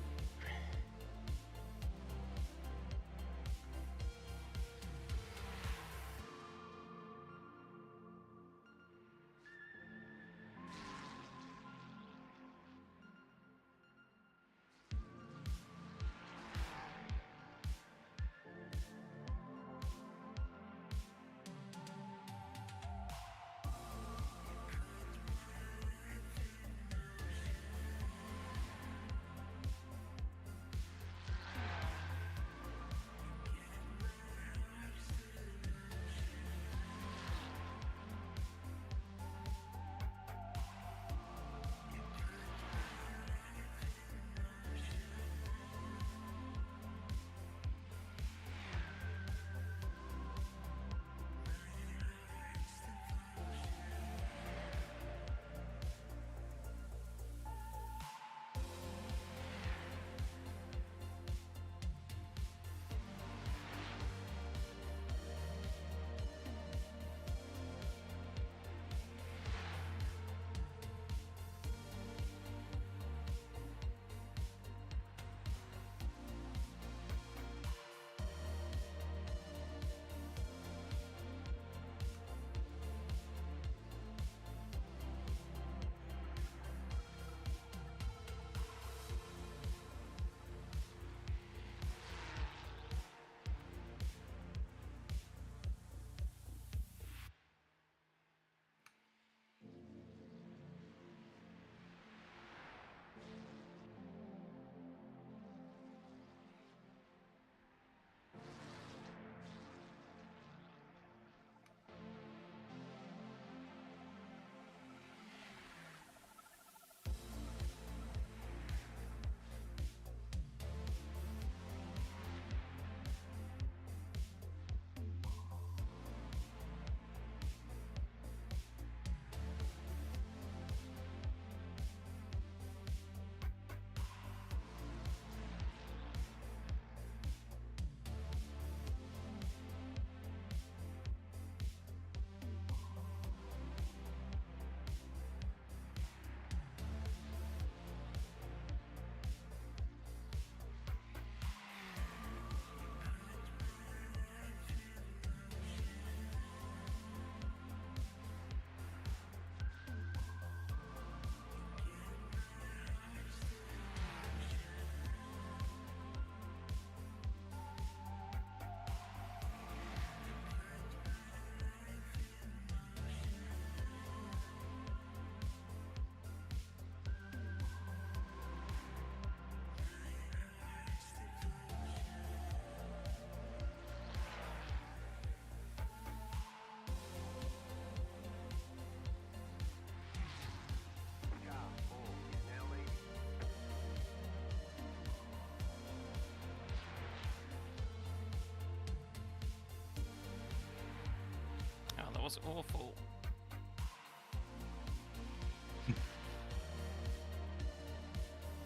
was awful.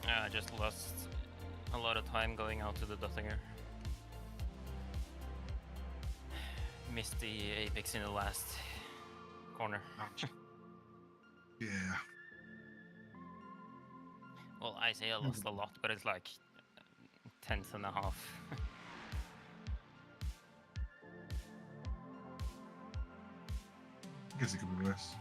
I just lost a lot of time going out to the Dottinger. Missed the apex in the last corner. Yeah. Well, I say I lost a lot, but it's like tenth and a half. I guess it could be worse.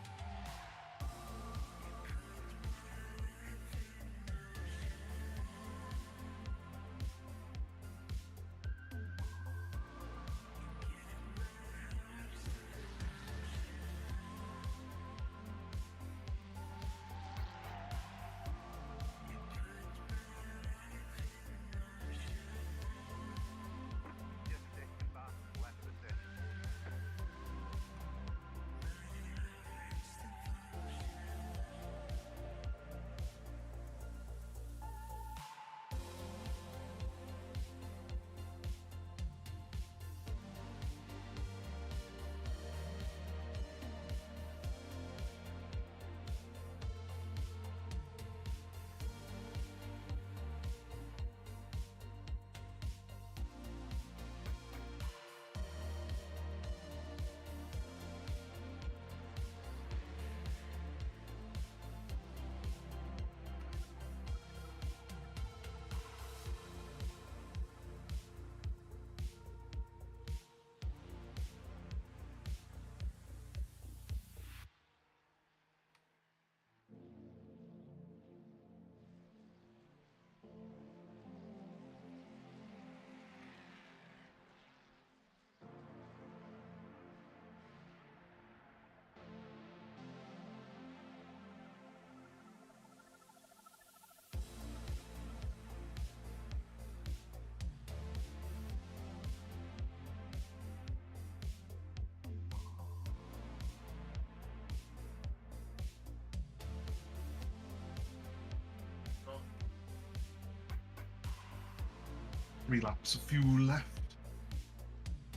Three laps of fuel left.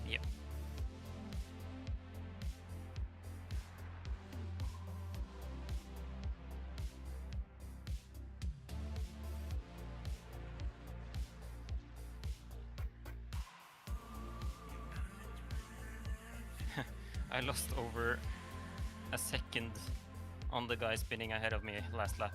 Yep. I lost over a second on the guy spinning ahead of me last lap.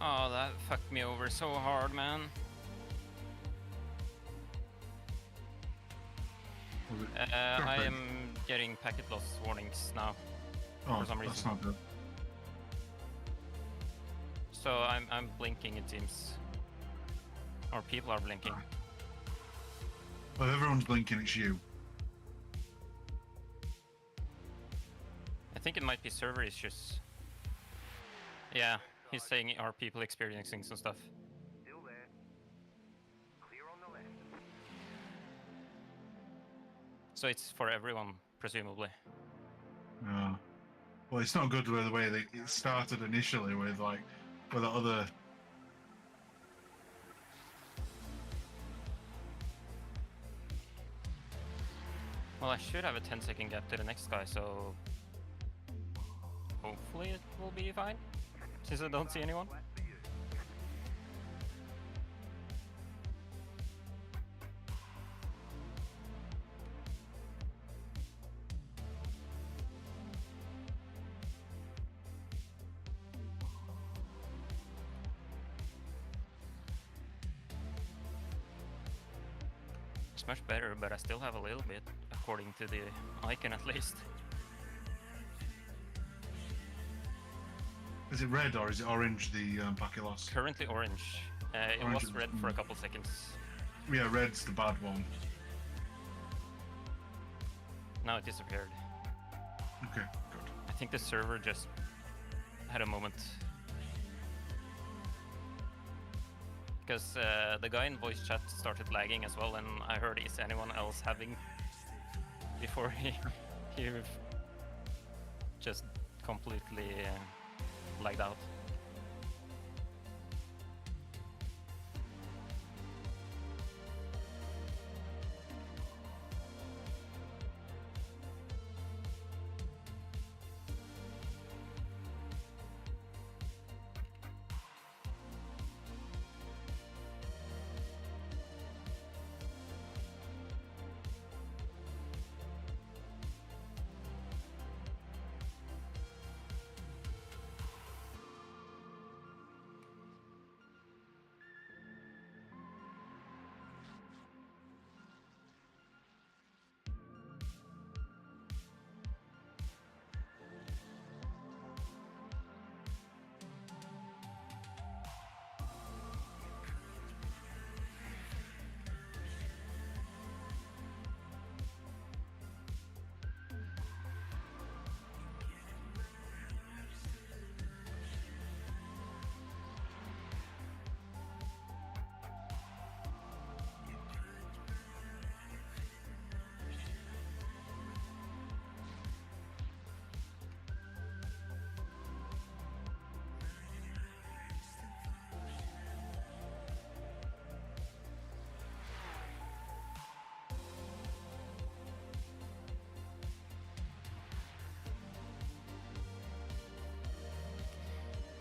Oh, that fucked me over so hard, man. Was it? I Traffic? am getting packet loss warnings now. Oh, for some that's reason. not good. So I'm blinking, it seems. Or people are blinking. Well, everyone's blinking, it's you. I think it might be server issues. Yeah, he's saying are people experiencing some stuff. Still there. Clear on the left. So it's for everyone, presumably. No. Well, it's not good with the way that it started initially with like with the other. Well, I should have a 10-second gap to the next guy, so hopefully it will be fine, since I don't see anyone. Flat for you. It's much better, but I still have a little bit, according to the icon at least. Is it red or is it orange? The packet loss. Currently orange. It Orange was is- red for a couple seconds. Yeah, red's the bad one. Now it disappeared. Okay, good. I think the server just had a moment. Because the guy in voice chat started lagging as well, and I heard, is anyone else having? Before he just completely lagged out.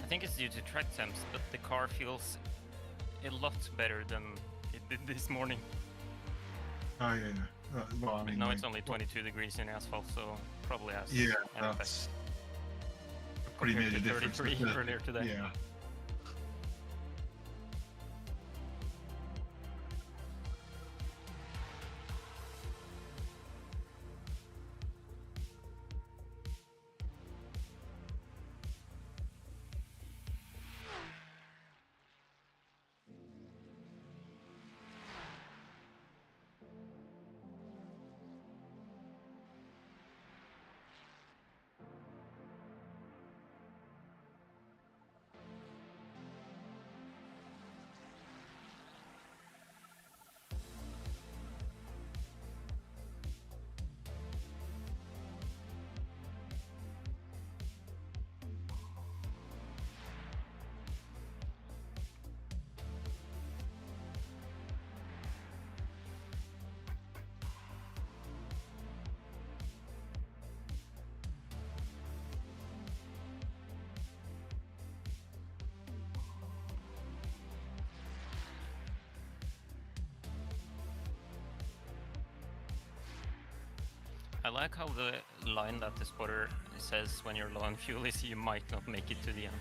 I think it's due to track temps, but the car feels a lot better than it did this morning. Oh yeah, yeah. Well, I mean, Now like, it's only 22 degrees in asphalt, so probably has Yeah, an effect that's a pretty compared major to difference. 33 but, earlier today. Yeah. I like how the line that the spotter says when you're low on fuel is you might not make it to the end.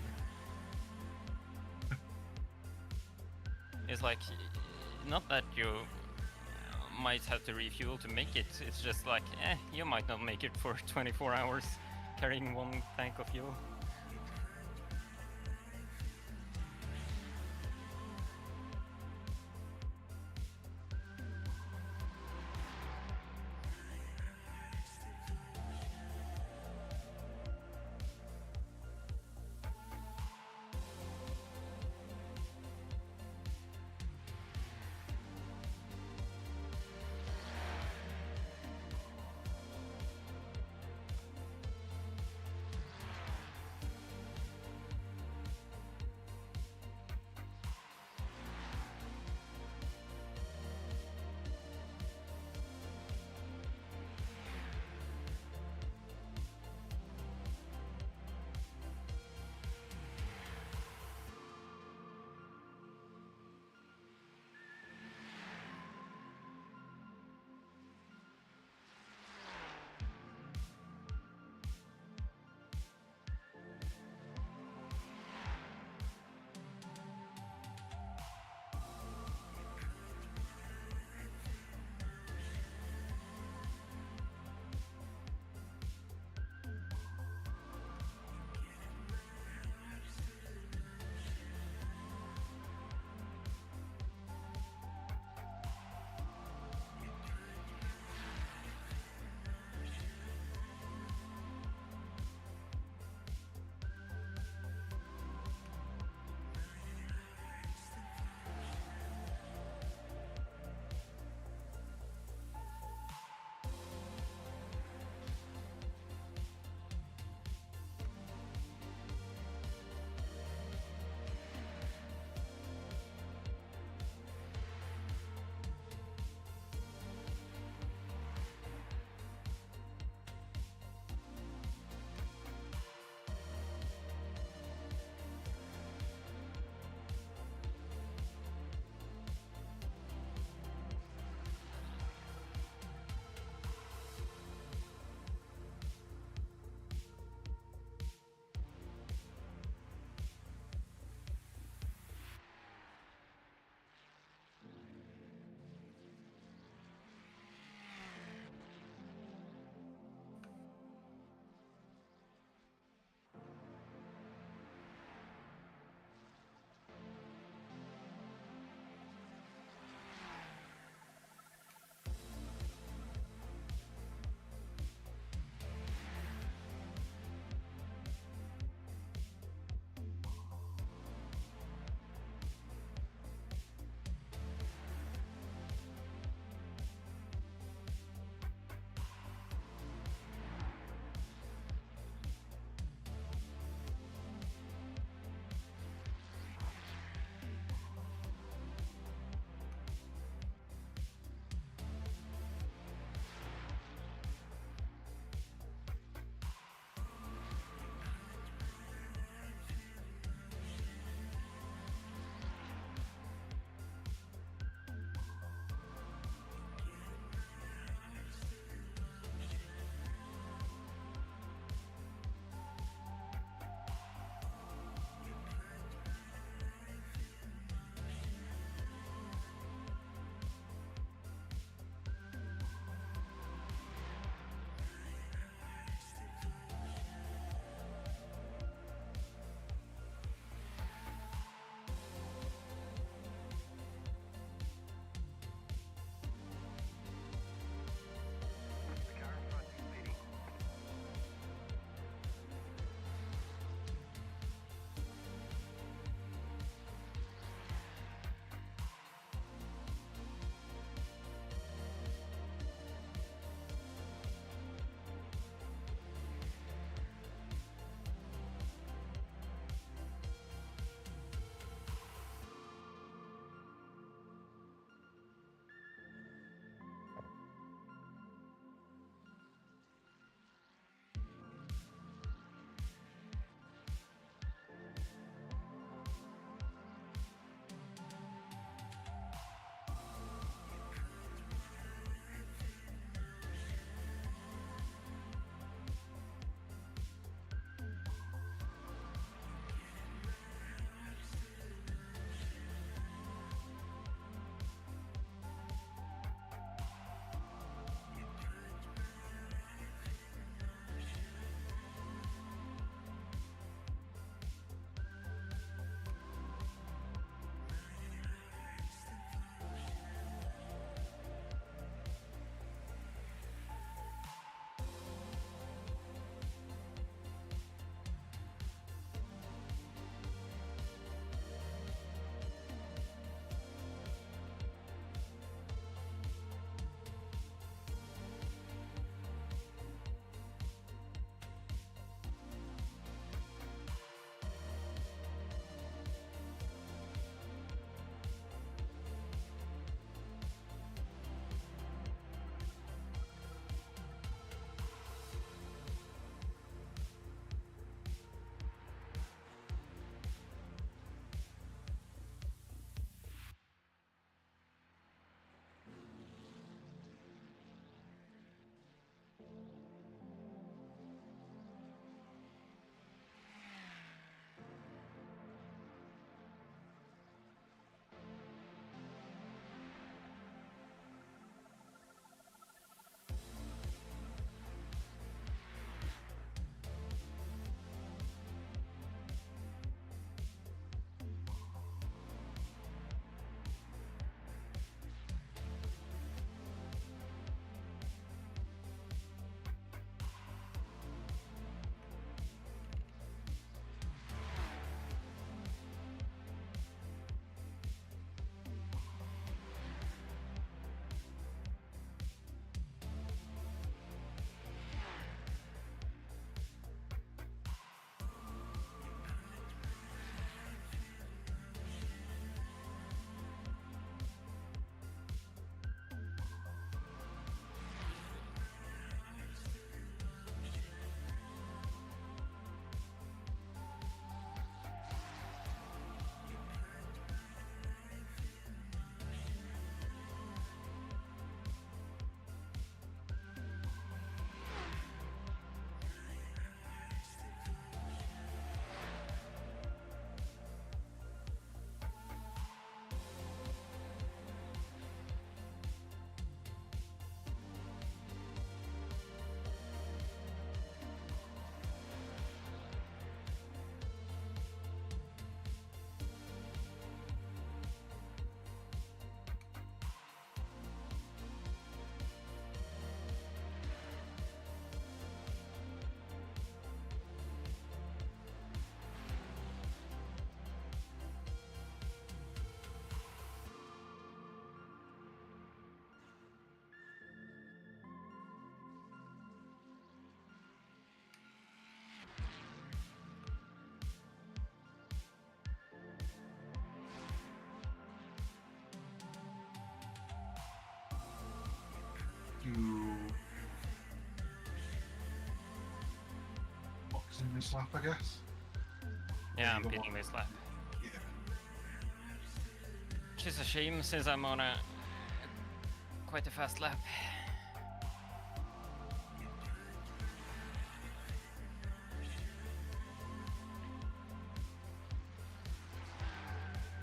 It's like, not that you might have to refuel to make it, it's just like, you might not make it for 24 hours carrying 1 tank of fuel. this lap, I guess. Yeah, I'm you got pitting one. this lap. Yeah. Which is a shame since I'm on a quite a fast lap.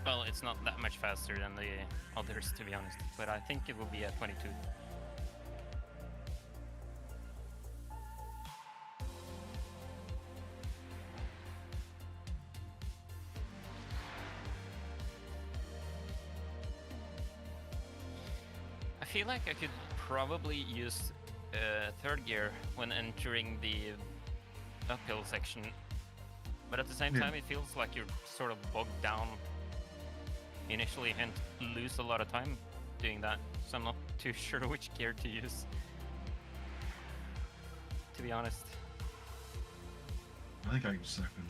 Well, it's not that much faster than the others, to be honest, but I think it will be a 22. I feel like I could probably use third gear when entering the uphill section, but at the same Yeah. time it feels like you're sort of bogged down initially and lose a lot of time doing that, so I'm not too sure which gear to use, to be honest. I think I use second.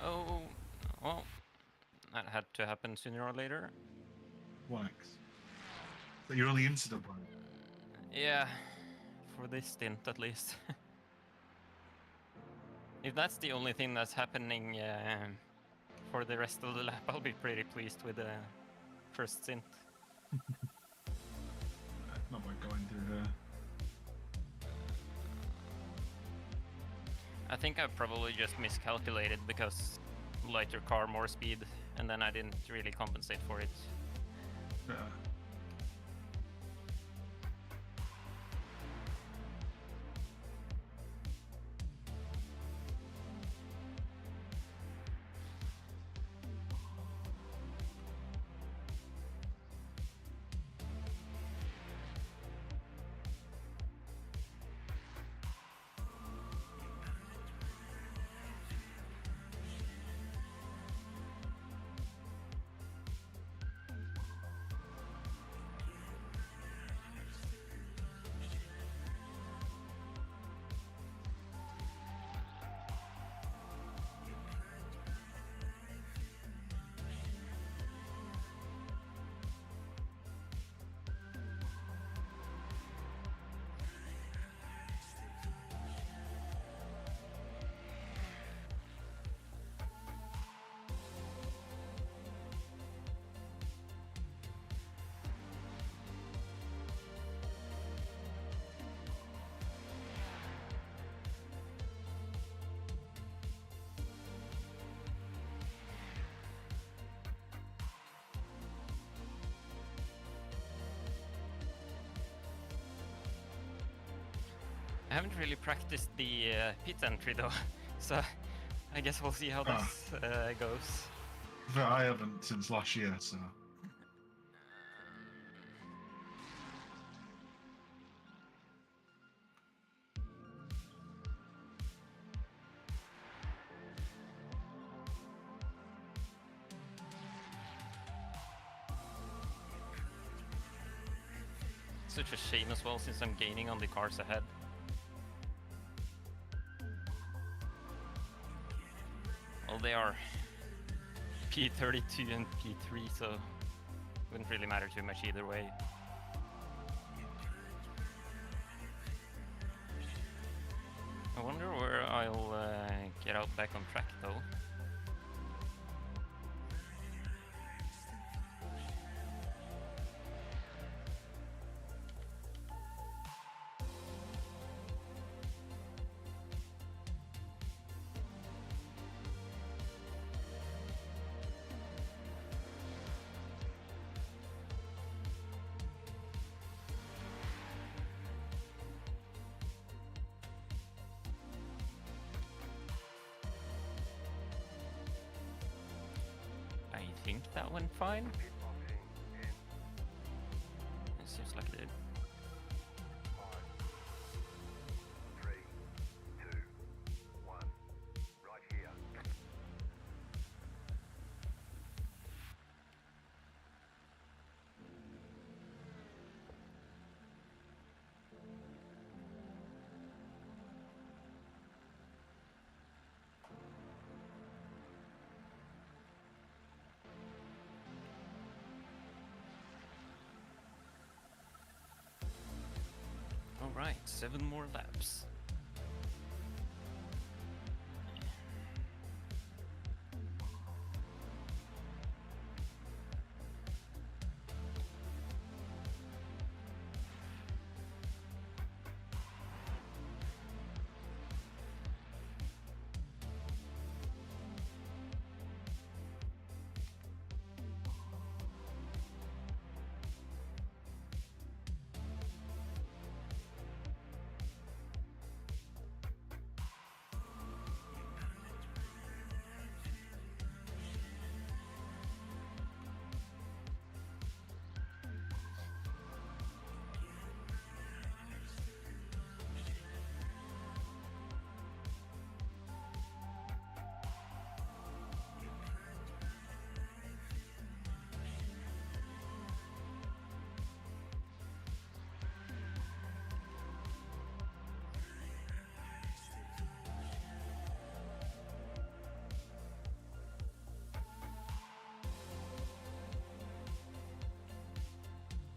Oh, well, that had to happen sooner or later. Wax. But you're only incident one. Yeah, for this stint at least. If that's the only thing that's happening for the rest of the lap, I'll be pretty pleased with the first stint. Not by going through there. I think I probably just miscalculated because lighter car, more speed, and then I didn't really compensate for it. Yeah. I haven't really practiced the pit entry though, so I guess we'll see how this goes. But I haven't since last year, so. Such a shame as well since I'm gaining on the cars ahead. Well, they are P32 and P3, so wouldn't really matter too much either way. I wonder where I'll get out back on track though. I think that went fine. Pit stop in It seems like it did. 5, 3, 2, 1. Right here. Alright, 7 more laps.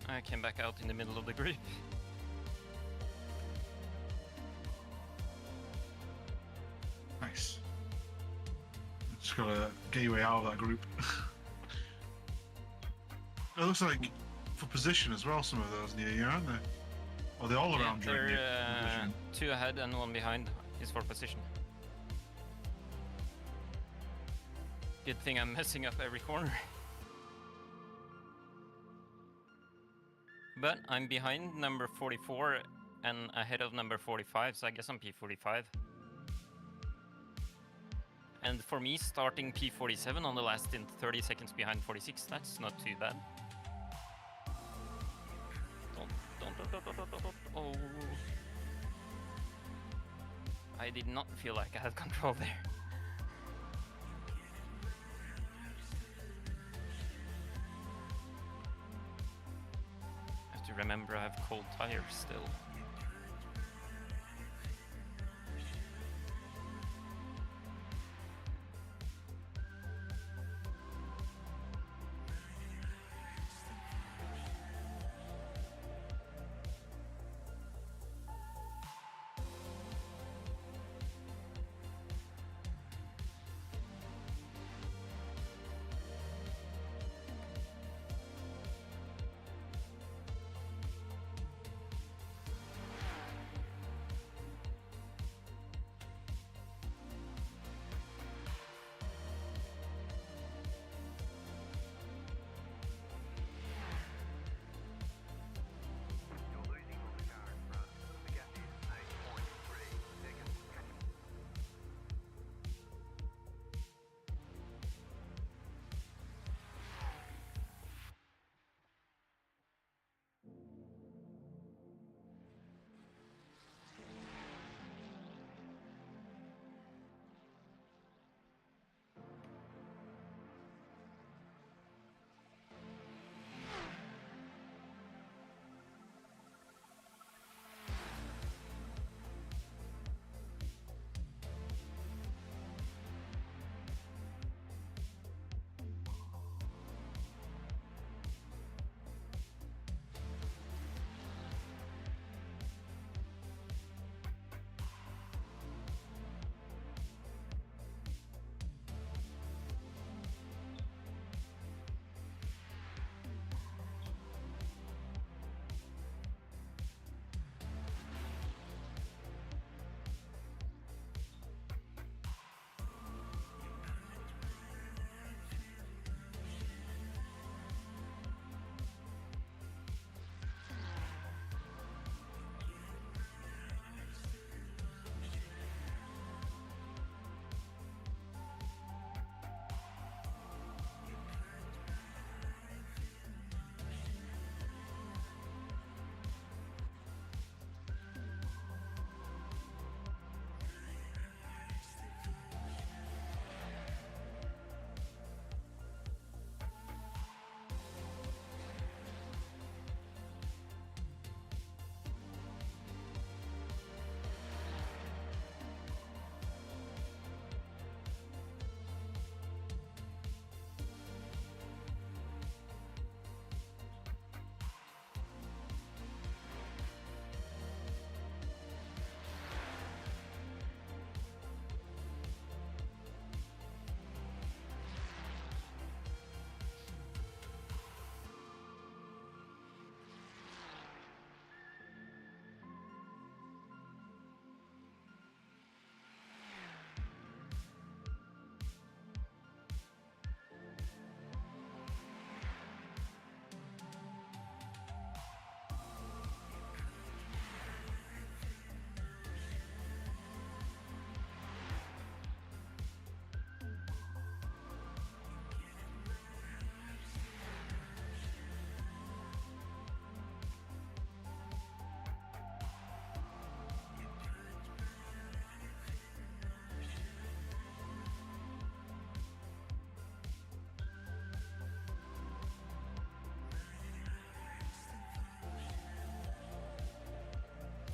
I came back out in the middle of the group. Nice. Just gotta get your way out of that group. It looks like for position as well, some of those near you, aren't they? Or they're all around you. They're 2 ahead and 1 behind is for position. Good thing I'm messing up every corner. But I'm behind number 44 and ahead of number 45, so I guess I'm P45. And for me, starting P47 on the last stint, 30 seconds behind 46, that's not too bad. Don't. Oh. I did not feel like I had control there. To remember I have cold tires still.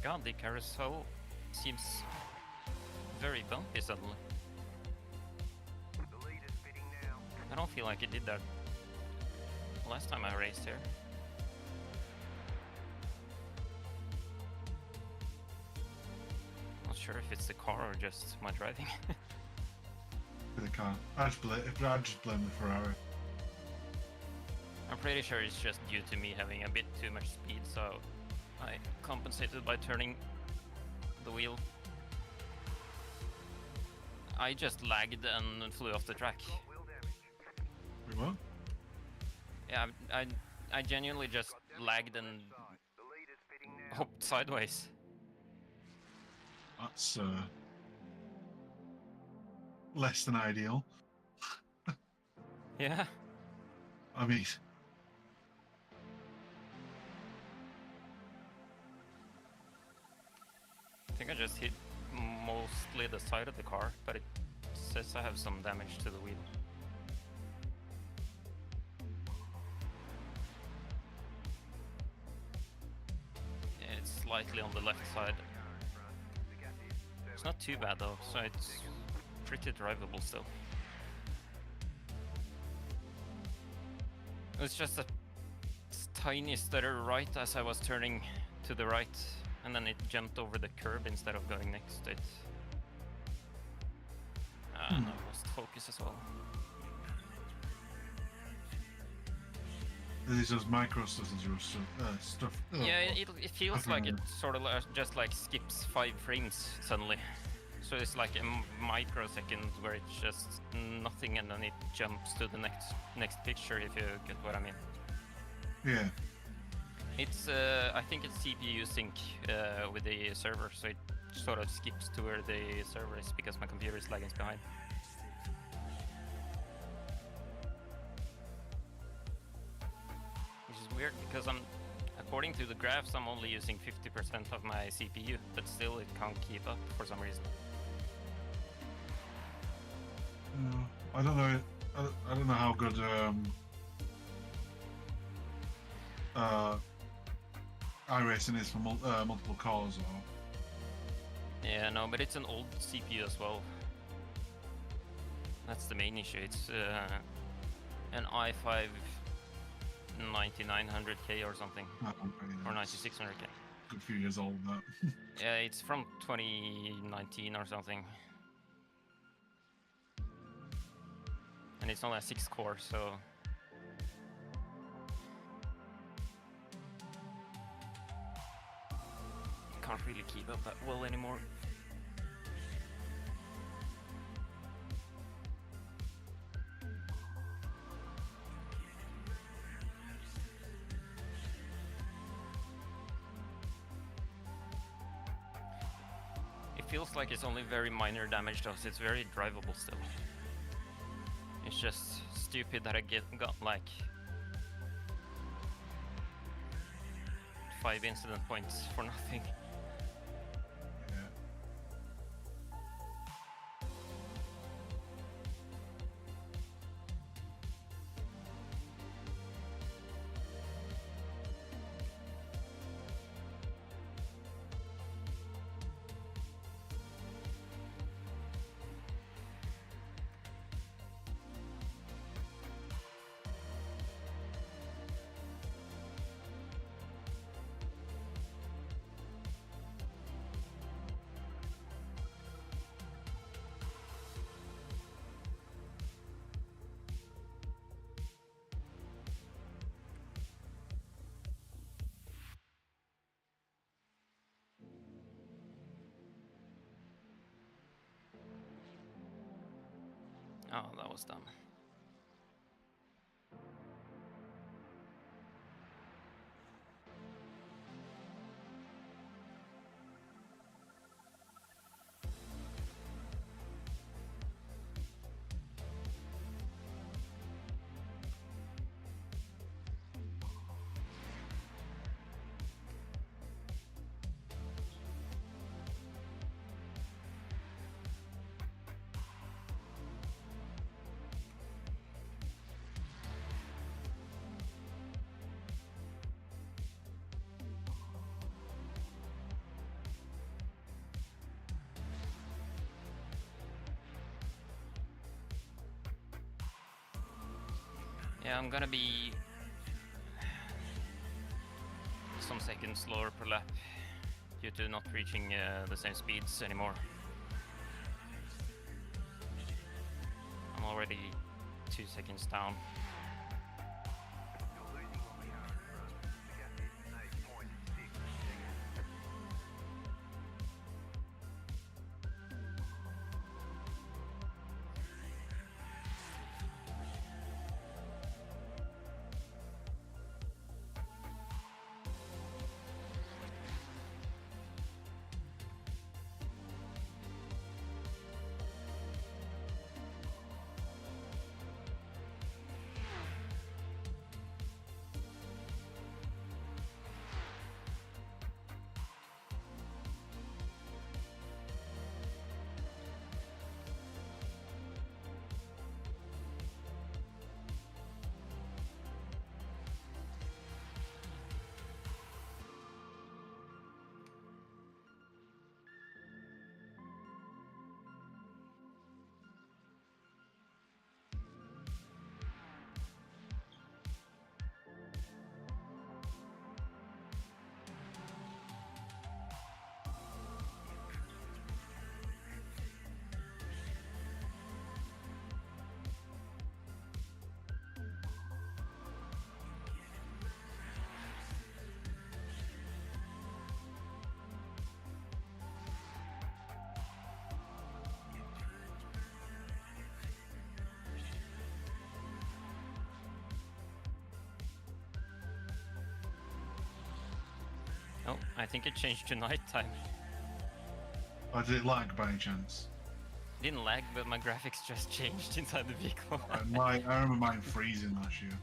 God, the carousel seems very bumpy suddenly. The lead is fitting now. I don't feel like it did that last time I raced here. Not sure if it's the car or just my driving. The car. I just blame the Ferrari. I'm pretty sure it's just due to me having a bit too much speed, so I compensated by turning the wheel. I just lagged and flew off the track. Got wheel damage. Wait, what? Yeah, I genuinely just Got damage lagged on and left side. The lead is fitting now. hopped sideways. That's less than ideal. Yeah. I mean, I think I just hit mostly the side of the car, but it says I have some damage to the wheel. Yeah, it's slightly on the left side. It's not too bad though, so it's pretty drivable still. It's just a tiny stutter right as I was turning to the right, and then it jumped over the curb instead of going next to it. And I lost focus as well. these are micro stuff and zero stuff. Yeah, it feels like it Okay. sort of just like skips 5 frames suddenly. So it's like a microsecond where it's just nothing and then it jumps to the next picture, if you get what I mean. Yeah. It's I think it's CPU sync with the server, so it sort of skips to where the server is because my computer is lagging behind. Which is weird because according to the graphs, I'm only using 50% of my CPU, but still it can't keep up for some reason. I don't know. I don't know how good iRacing is for multiple cores or. Yeah, no, but it's an old CPU as well. That's the main issue. It's an i5 9900K or something, or 9600K. A few years old, that. Yeah, it's from 2019 or something. And it's only a 6 core, so can't really keep up that well anymore. It feels like it's only very minor damage though, so it's very drivable still. It's just stupid that I got like 5 incident points for nothing. Yeah. Oh, that was dumb. Yeah, I'm gonna be some seconds slower per lap due to not reaching the same speeds anymore. I'm already 2 seconds down. You're losing on the current run. The gap is 8.6 seconds. Oh, I think it changed to nighttime. Or did it lag by any chance? Didn't lag, but my graphics just changed inside the vehicle. I remember mine freezing last year.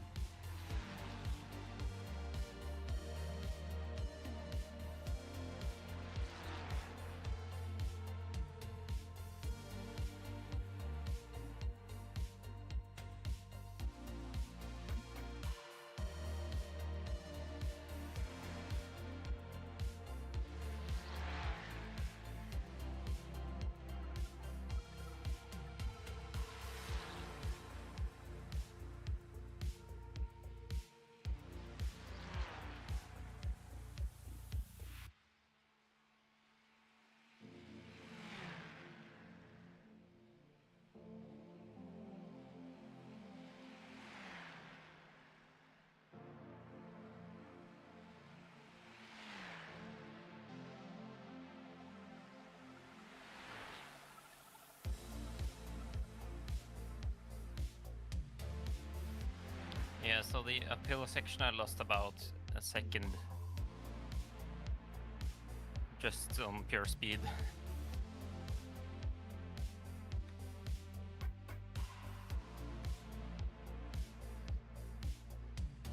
Yeah, so the uphill section I lost about a second. Just on pure speed.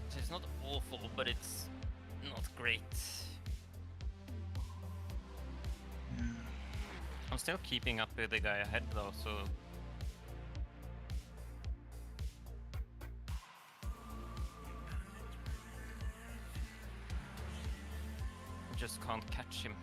So it's not awful, but it's not great. I'm still keeping up with the guy ahead though, so just can't catch him.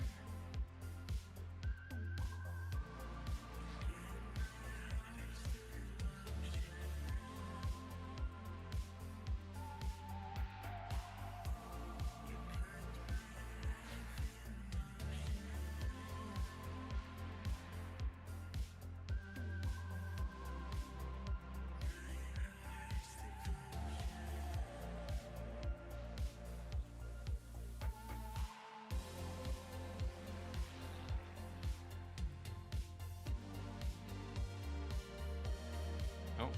Oh,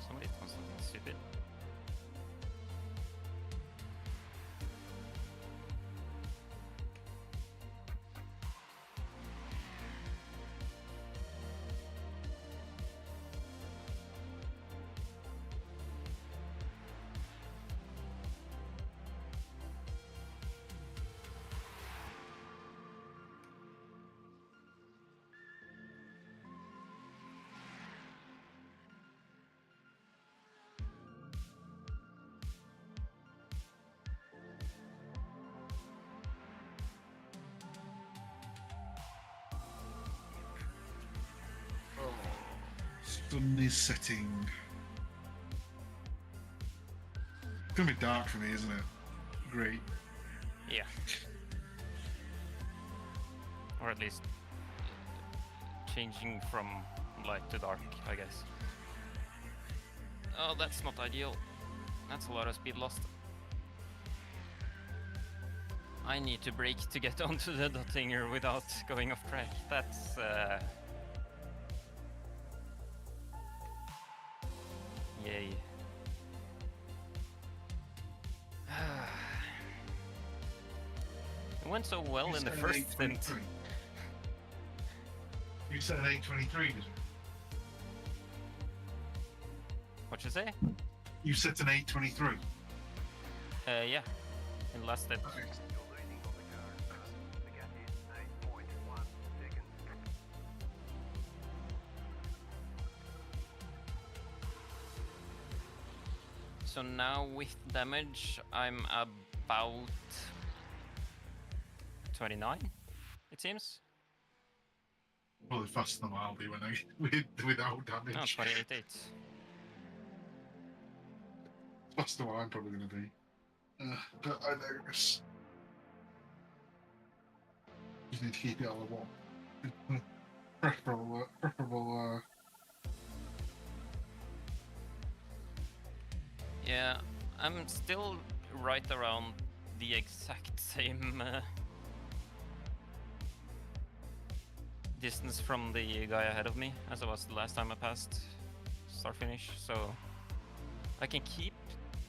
somebody done something stupid. Sun is setting. gonna be dark for me, isn't it? Great. Yeah. Or at least changing from light to dark, I guess. Oh, that's not ideal. That's a lot of speed lost. I need to brake to get onto the Dottinger without going off track. That's yay. It went so well in the first stint. You said an 8:23, did you? What'd you say? You set an 8:23. Yeah, in the last stint. Okay. You're losing on the car at first. The gap is 8.1 seconds. So now with damage, I'm about 29, it seems. Probably faster than I'll be when I without damage. No, 28.8. Faster than what I'm probably going to be. But I digress. Just need to keep it on the wall. Preferable. Yeah, I'm still right around the exact same distance from the guy ahead of me as I was the last time I passed start finish, so I can keep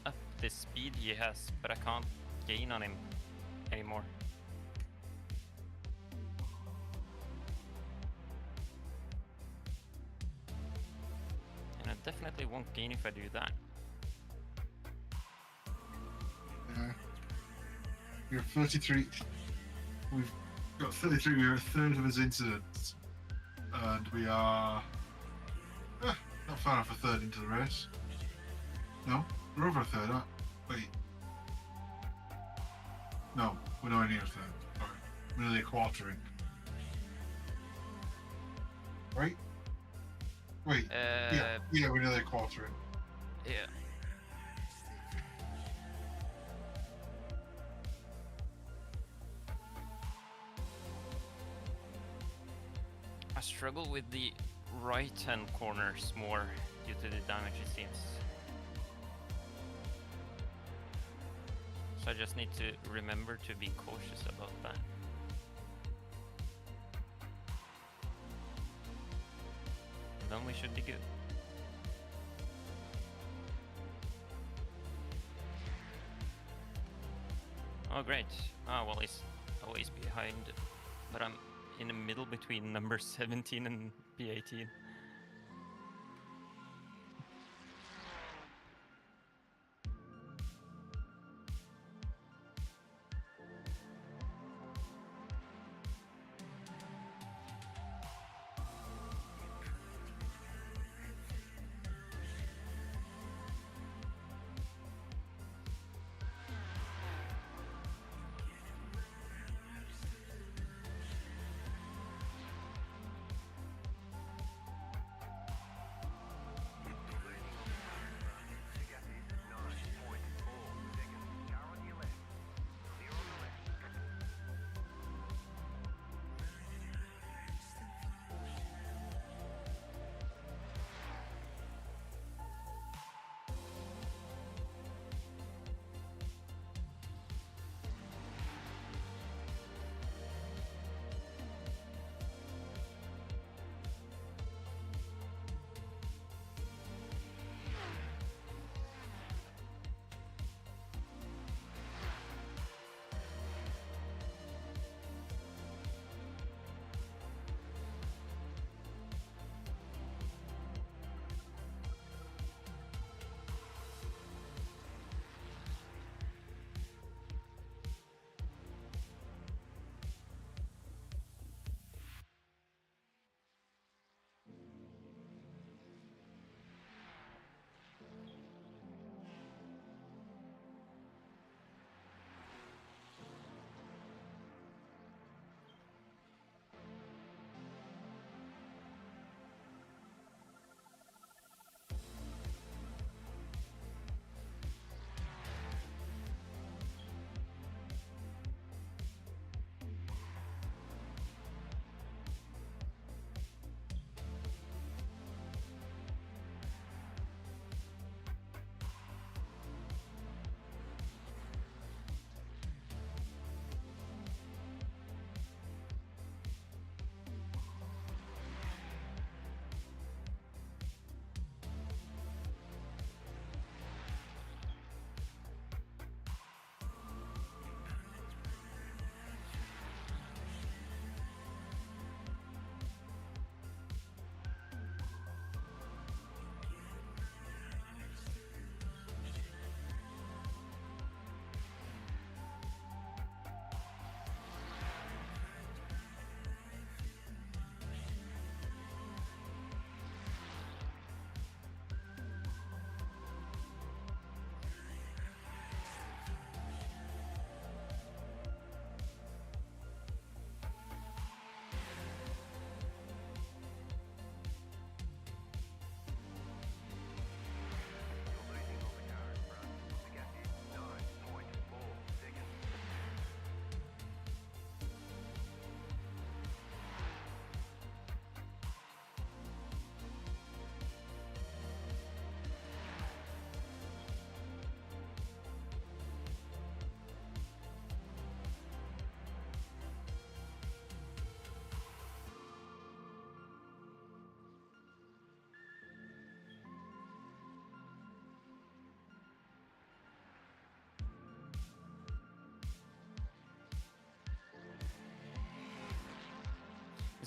up the speed he has, but I can't gain on him anymore. And I definitely won't gain if I do that. Yeah. We're 33. We've got 33. We're a third of his incidents, and we are not far off a third into the race. No, we're over a third. Wait. No, we're nowhere near a third. Sorry, we're nearly a quarter in. Right? Wait. Yeah, we're nearly a quarter in. Yeah. I struggle with the right-hand corners more due to the damage, it seems. So I just need to remember to be cautious about that. And then we should be good. Oh great. Ah, well, he's always behind, but I'm in the middle between number 17 and P18.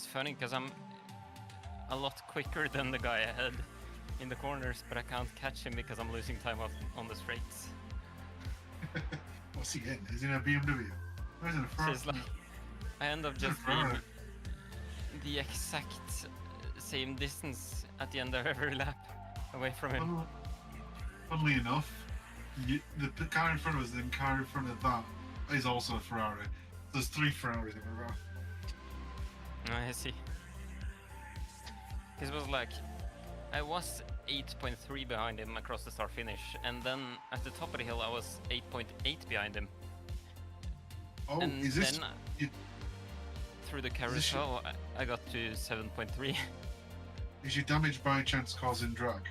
It's funny because I'm a lot quicker than the guy ahead in the corners, but I can't catch him because I'm losing time on the straights. What's he in? Is he in a BMW? Or is it a So Ferrari? it's like I end up Is it a just being Ferrari? the exact same distance at the end of every lap away from him. Well, funnily enough, the car in front of us and the car in front of that is also a Ferrari. There's 3 Ferraris in a row. I see. It was like I was 8.3 behind him across the start finish, and then at the top of the hill I was 8.8 behind him. Oh, And is this? then you- through the this carousel I got to 7.3. Is your damage by chance causing drag?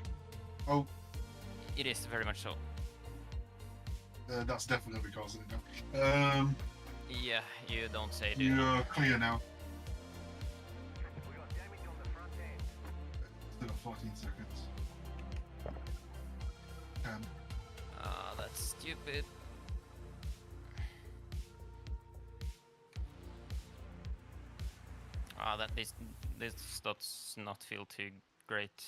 Oh, It is very much so. that's definitely going to be causing it now. Yeah, you don't say, dude. You're clear now. We got damage on the front end. Still got 14 seconds. Ah, that's stupid. Ah, this does not feel too great.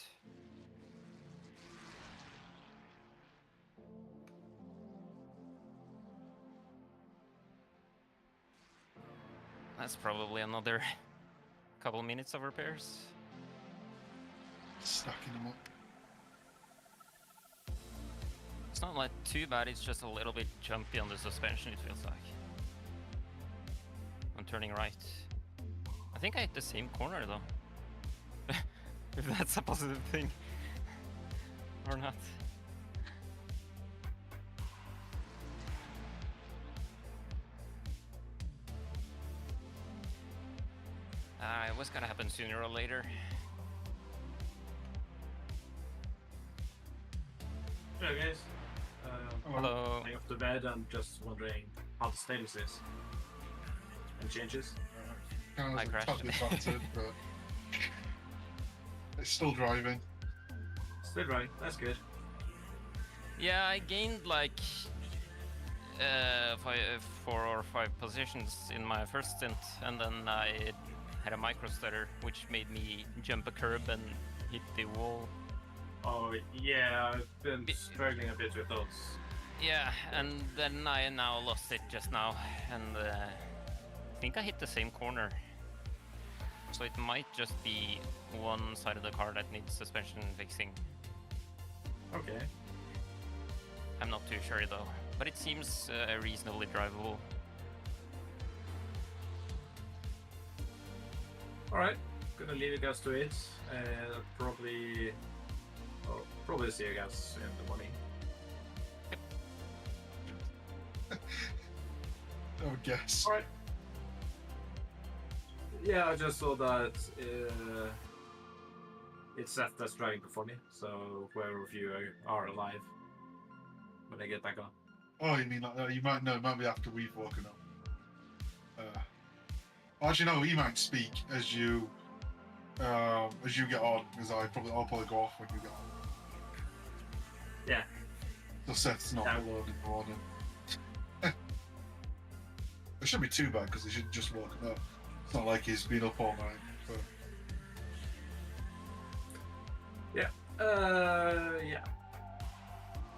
That's probably another couple minutes of repairs. Stacking them up. It's not like too bad, it's just a little bit jumpy on the suspension, it feels like. I'm turning right. I think I hit the same corner though. If that's a positive thing. Or not. It was gonna happen sooner or later. Hello guys. Hello. Laying off the bed and just wondering how the status is. Any changes? Kind I of crashed. totally battered, but it's still driving. Still right, that's good. Yeah, I gained like 4 or 5 positions in my first stint, and then I had a micro stutter, which made me jump a curb and hit the wall. Oh yeah, I've been struggling a bit with those. Yeah, and then I now lost it just now, and I think I hit the same corner. So it might just be one side of the car that needs suspension fixing. Okay. I'm not too sure though, but it seems reasonably drivable. Alright, gonna leave you guys to it. Probably see you guys in the morning. I would guess. Alright. Yeah, I just saw that it's Seth that's driving before me, so whoever of you are alive when I get back on. Oh, you mean like, you might know? It might be after we've woken up. Actually, no. He might speak as you get on, because I'll probably go off when you get on. Yeah. So Seth's not Yeah. alone in the morning. It shouldn't be too bad because he should just woken up. It's not like he's been up all night. But Yeah.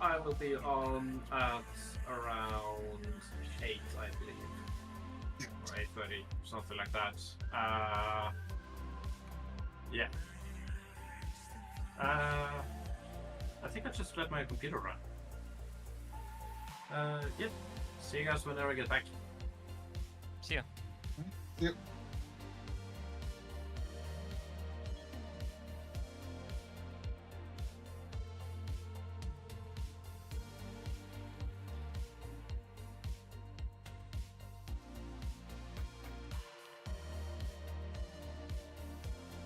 I will be on at around 8, I believe. Or 8:30, something like that. Yeah. I think I just let my computer run. Yep. See you guys whenever I get back. See ya. yep.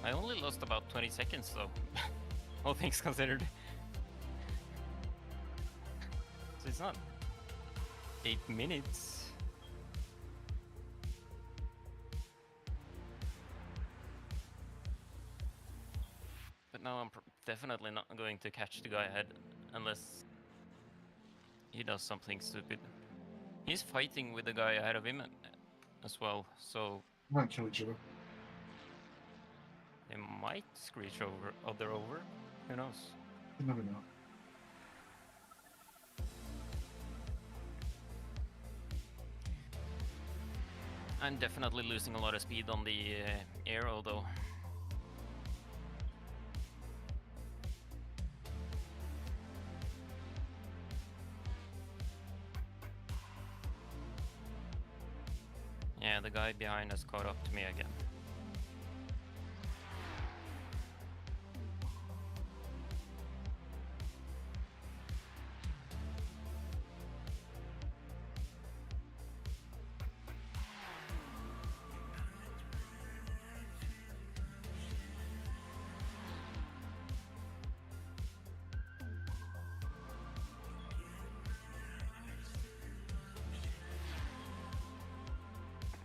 I only lost about 20 seconds though, all things considered. So it's not 8 minutes. But now I'm definitely not going to catch the guy ahead unless he does something stupid. He's fighting with the guy ahead of him as well, so Might kill each other. might screech other over. Who knows? You never know. I'm definitely losing a lot of speed on the aero though. Yeah, the guy behind us caught up to me again.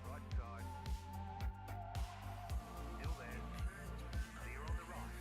Right side. Still there. Clear on the right.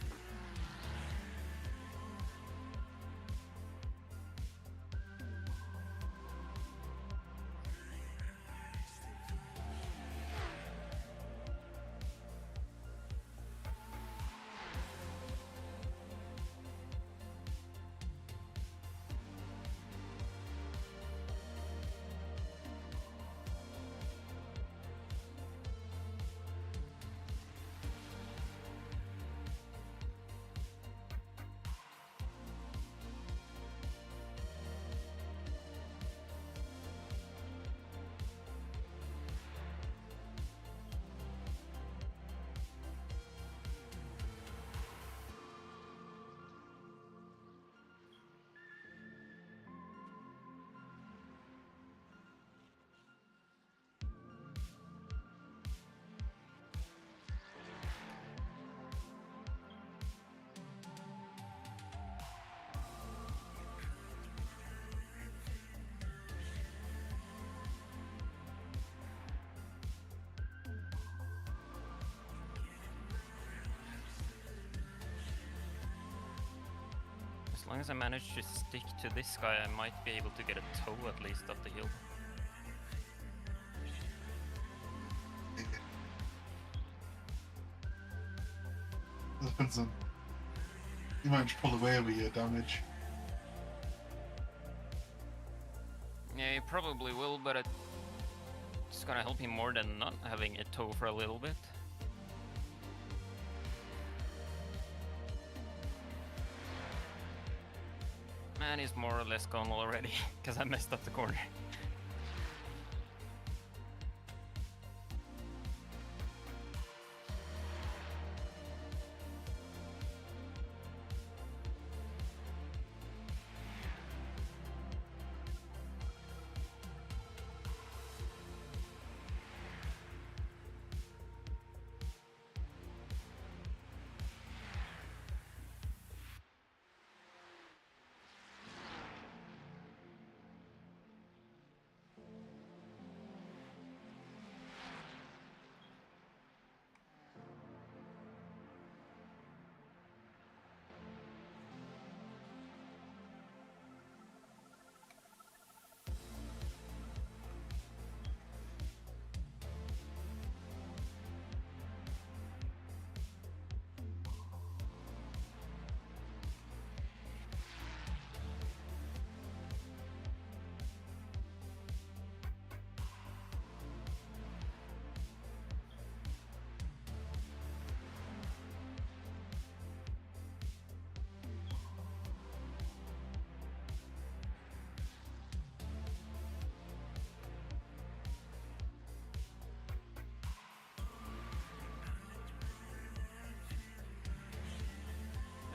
As long as I manage to stick to this guy, I might be able to get a toe at least up the hill. Depends on. You might just pull away with your damage. Yeah, he probably will, but it's gonna help him more than not having a toe for a little bit. Man, he's more or less gone already, because I messed up the corner.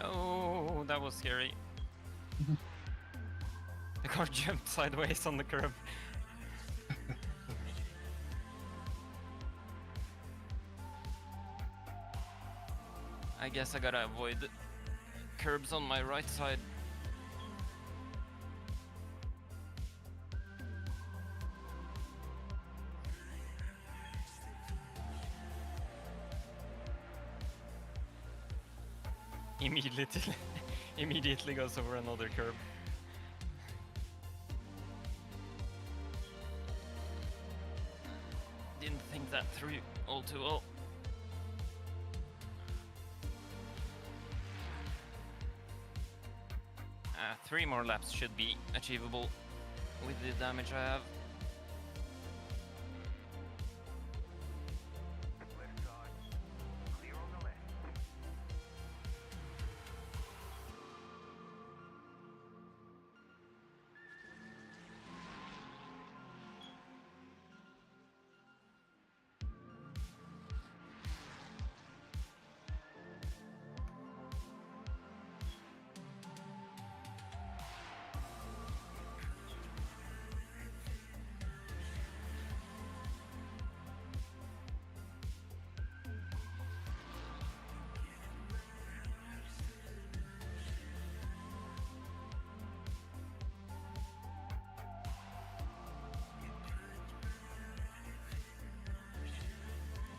Oh, that was scary. The car jumped sideways on the curb. I guess I gotta avoid the curbs on my right side. Immediately goes over another curb. Didn't think that through all too well. Yeah, 3 more laps should be achievable with the damage I have. Left side. Clear on the left.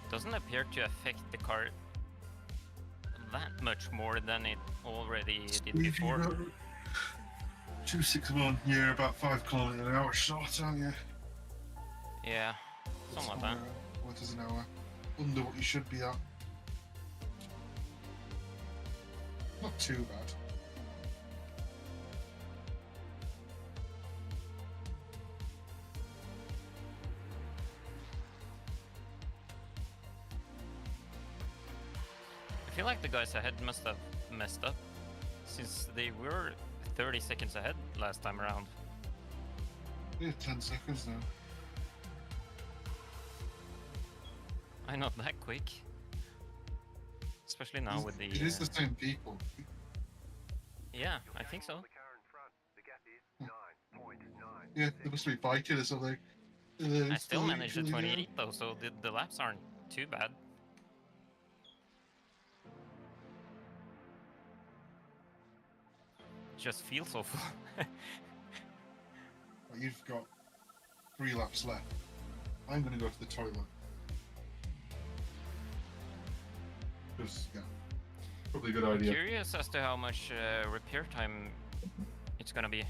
Doesn't appear to affect the car that much more than it already did before. 261, you're about 5 kilometers an hour short, aren't you? Yeah, something like that. What is an hour? Under what you should be at. Not too bad. I feel like the guys ahead must have messed up, since they were 30 seconds ahead last time around. Yeah, 10 seconds now. I'm not that quick. Especially now with the... It is the same people. Yeah, I think so. The car in front. The gap is 9.9. Yeah, they must be biking or something. I still managed a 28 though, so the laps aren't too bad. Just feels awful. You've got 3 laps left. I'm going to go to the toilet. Because, yeah, probably a good idea. Curious as to how much repair time it's gonna be.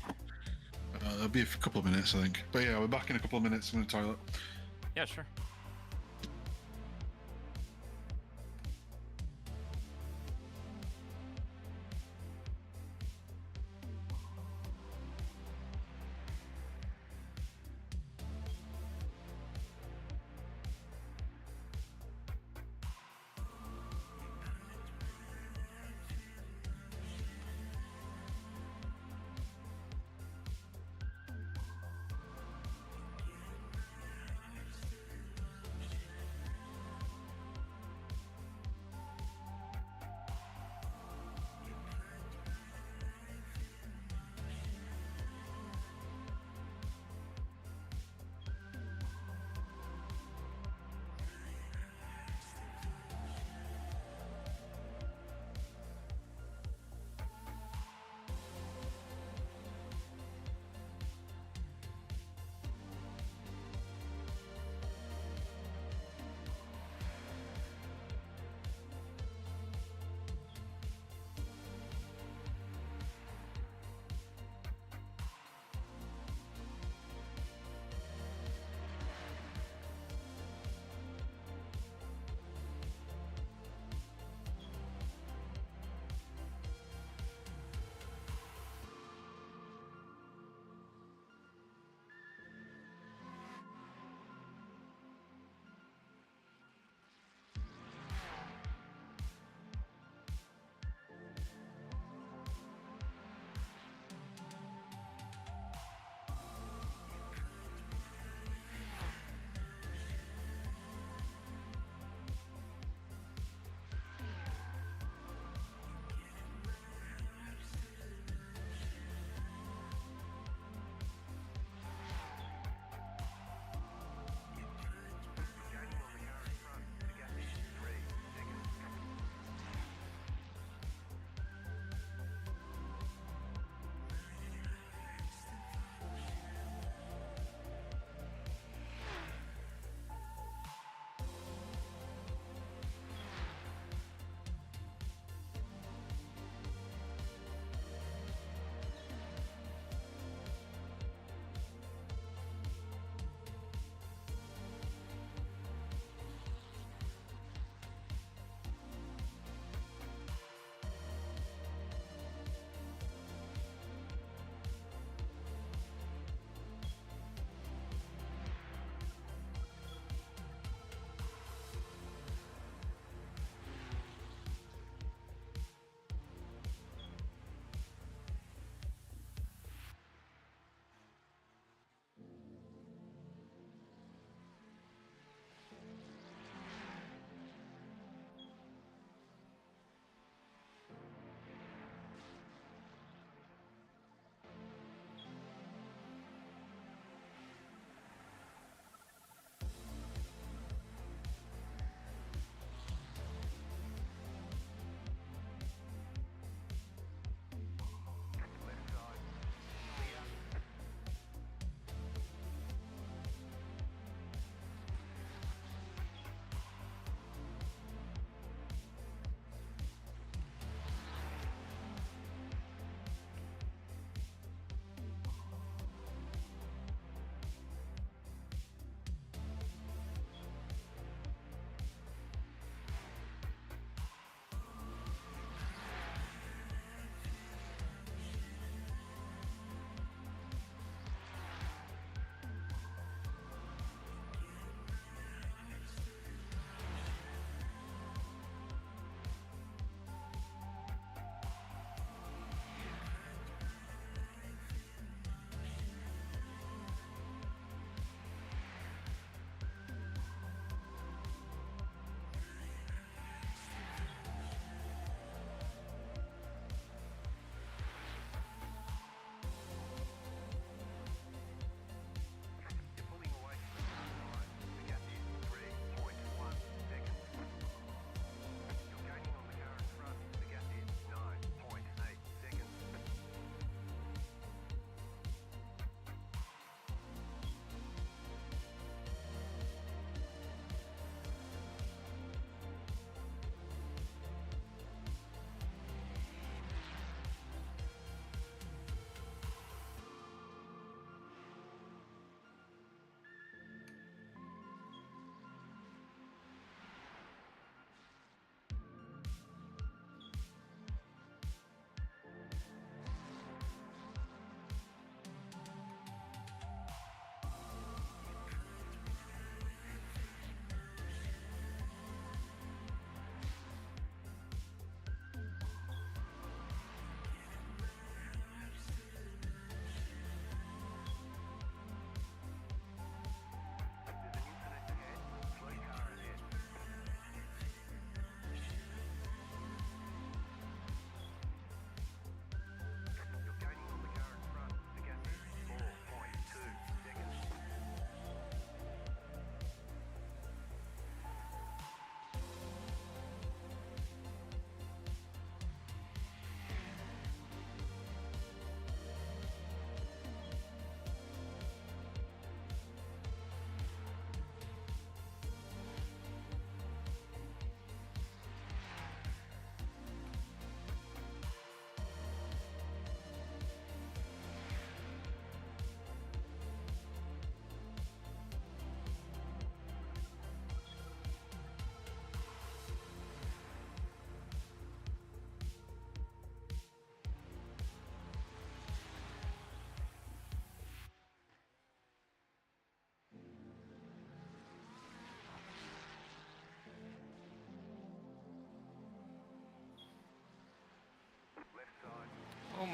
It'll be a couple of minutes, I think. But yeah, we're back in a couple of minutes. I'm going to toilet. Yeah, sure.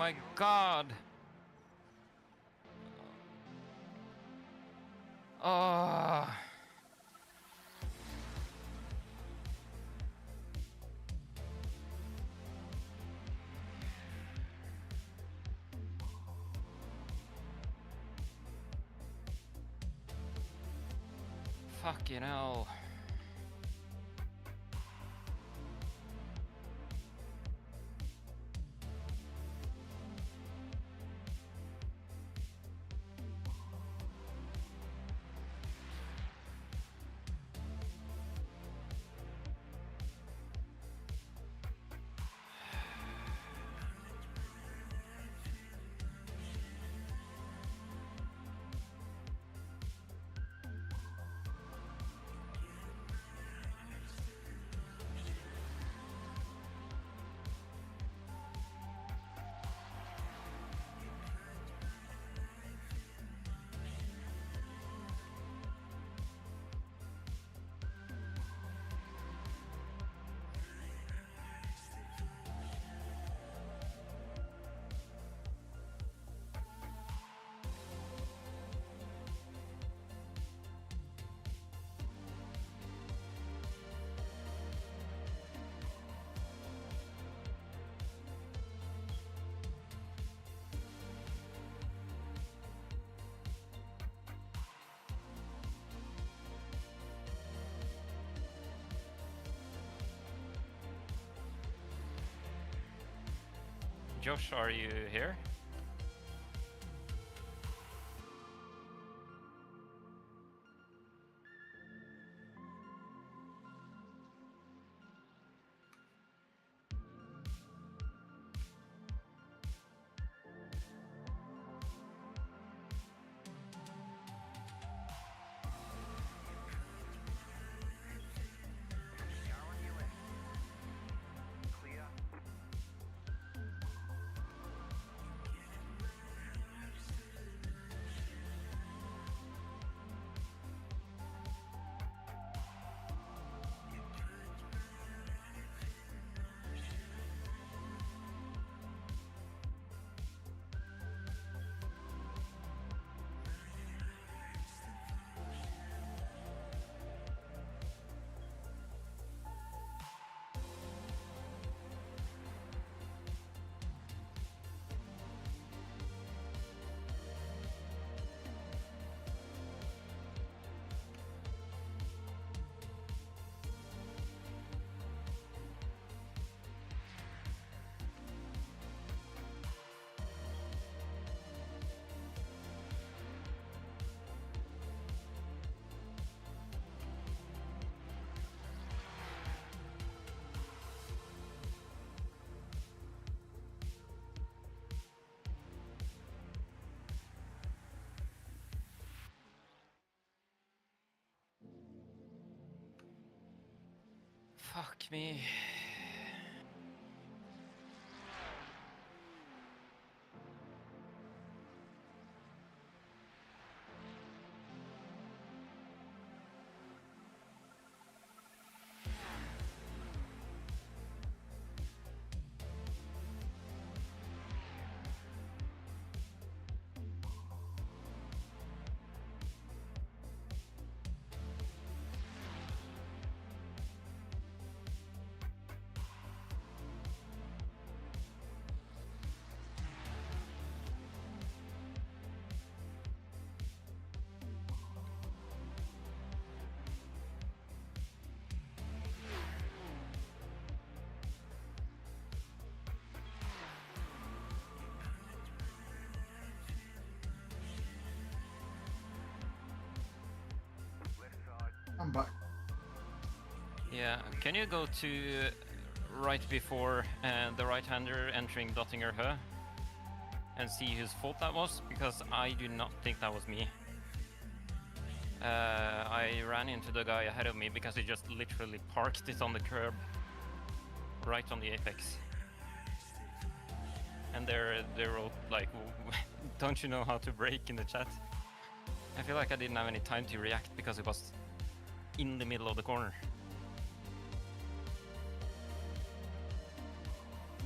my god! Oh. Fucking hell. Josh, are you here? Car on your left. Clear. Fuck me. Left side. I'm back. Yeah, can you go to right before the right-hander entering Dottinger Hø and see whose fault that was? Because I do not think that was me. I ran into the guy ahead of me because he just literally parked it on the curb right on the apex. And they wrote like, don't you know how to brake in the chat? I feel like I didn't have any time to react because it was in the middle of the corner.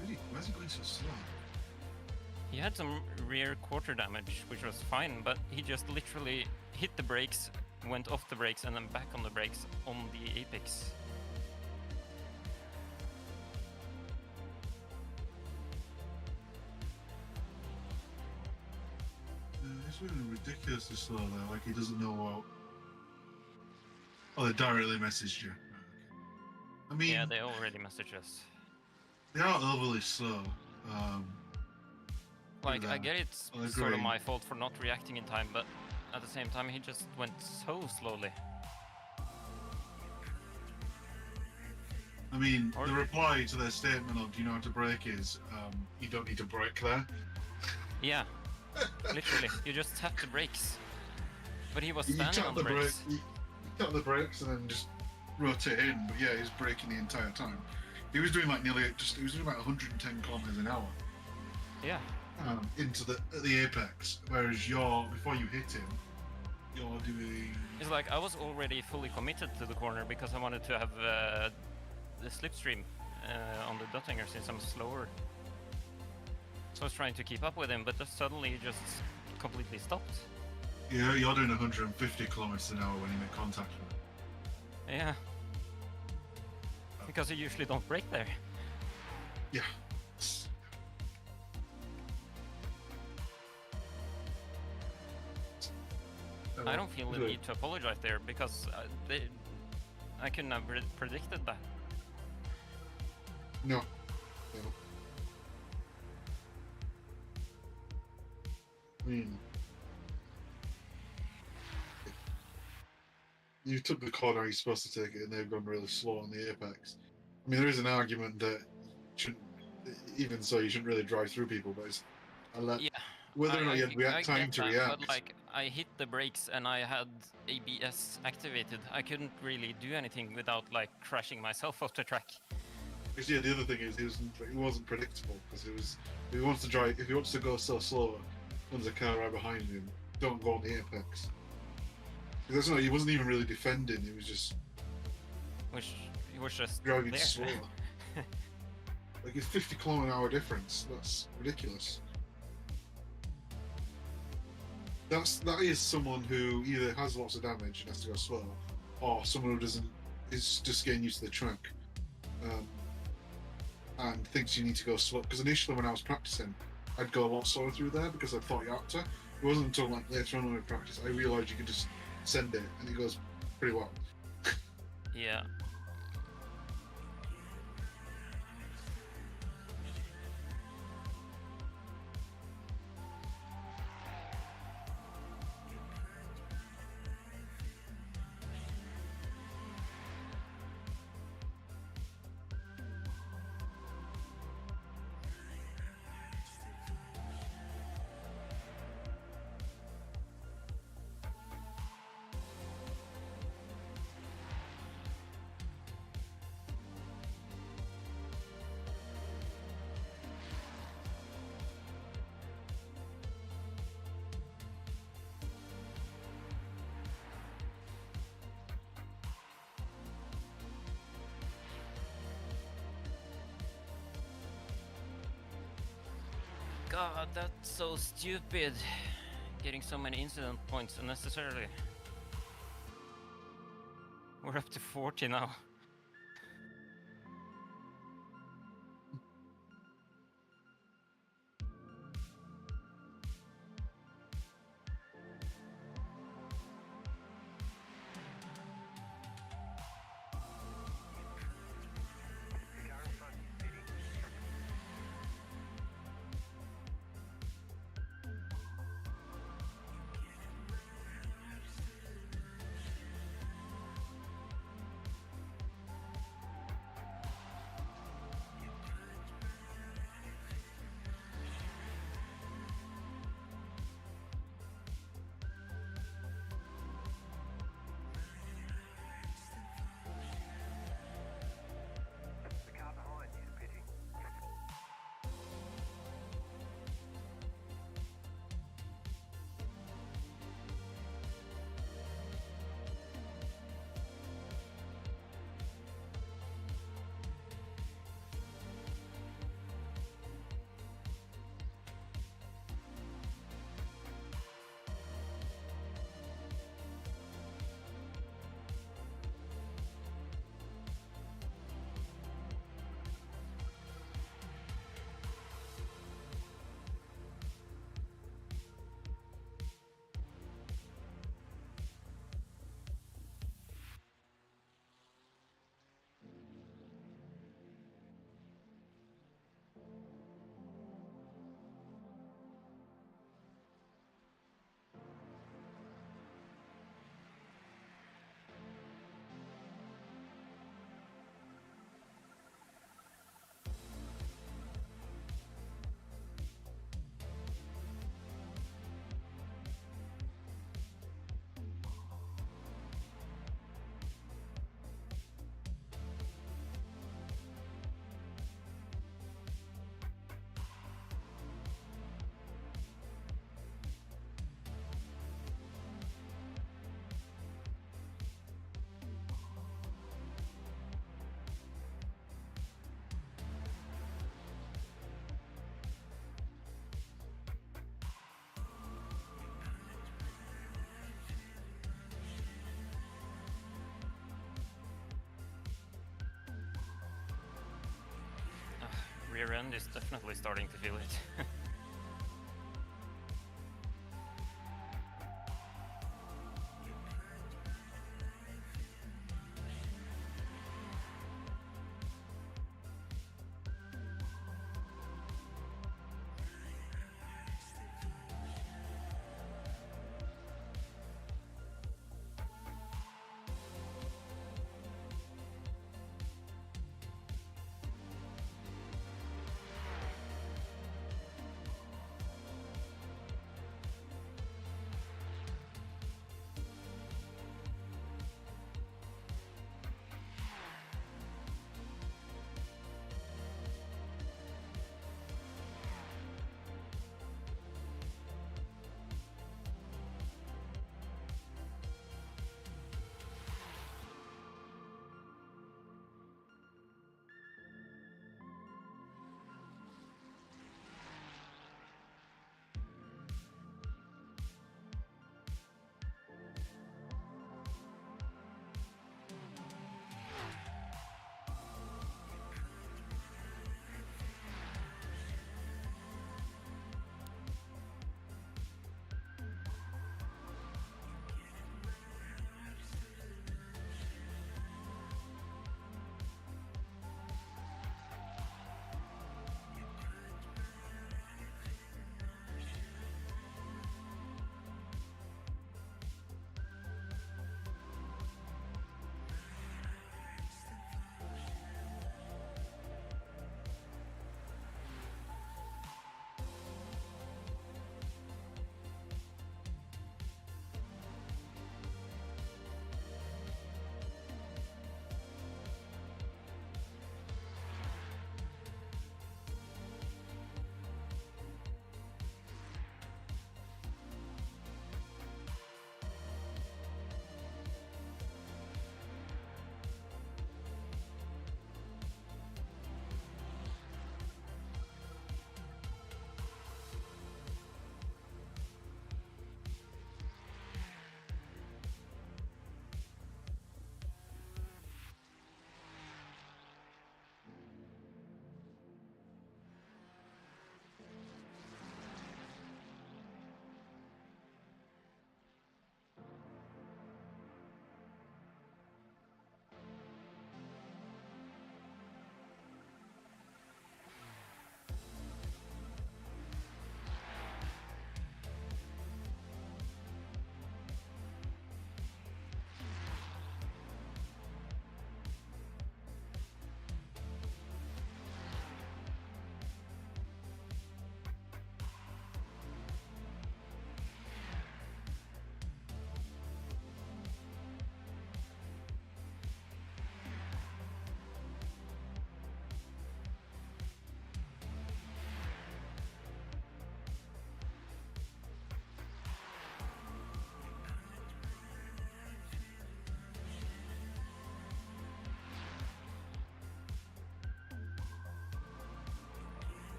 Really? Why is it going so slow? He had some rear quarter damage, which was fine, but he just literally hit the brakes, went off the brakes, and then back on the brakes on the apex. It's really ridiculously slow there. Like he doesn't know what. Oh, they directly messaged you. Okay. I mean, Yeah, they already messaged us. they are overly slow. Like, I that. get it's I sort of agree. my fault for not reacting in time, but at the same time, he just went so slowly. I mean, Or- the reply to their statement of "Do you know how to brake?" is, "You don't need to brake there." Yeah, literally, you just tap the brakes. But he was You standing tap on the the brake, brakes. you tap the brakes, and then just rotate in. But yeah, he's braking the entire time. He was doing like he was doing about 110 kilometers an hour Yeah, into at the apex, whereas before you hit him, you're doing. it's like I was already fully committed to the corner because I wanted to have the slipstream on the Duttinger since I'm slower. So I was trying to keep up with him, but just suddenly he just completely stopped. Yeah, you're doing 150 kilometers an hour when you make contact with him. Yeah. Because you usually don't brake there. Yeah. I don't feel the need to apologize there because I couldn't have predicted that. No. I mean, you took the corner you're supposed to take it, and they've gone really slow on the apex. I mean, there is an argument that even so, you shouldn't really drive through people, but it's Yeah. whether or not you I had time get to that, react. but like I hit the brakes and I had ABS activated. I couldn't really do anything without like crashing myself off the track. Because yeah, the other thing is he wasn't predictable because if he wants to go so slow, when there's a car right behind him, don't go on the apex. Because he wasn't even really defending. He was just He was just driving there. slower. Like it's 50 km/h difference. That's ridiculous. That is someone who either has lots of damage and has to go slow, or someone who is just getting used to the track, and thinks you need to go slow. Because initially when I was practicing, I'd go a lot slower through there because I thought you had to. It wasn't until like later on when I practiced I realised you could just send it and it goes pretty well. Yeah. God, that's so stupid. Getting so many incident points unnecessarily. We're up to 40 now. rear end is definitely starting to feel it.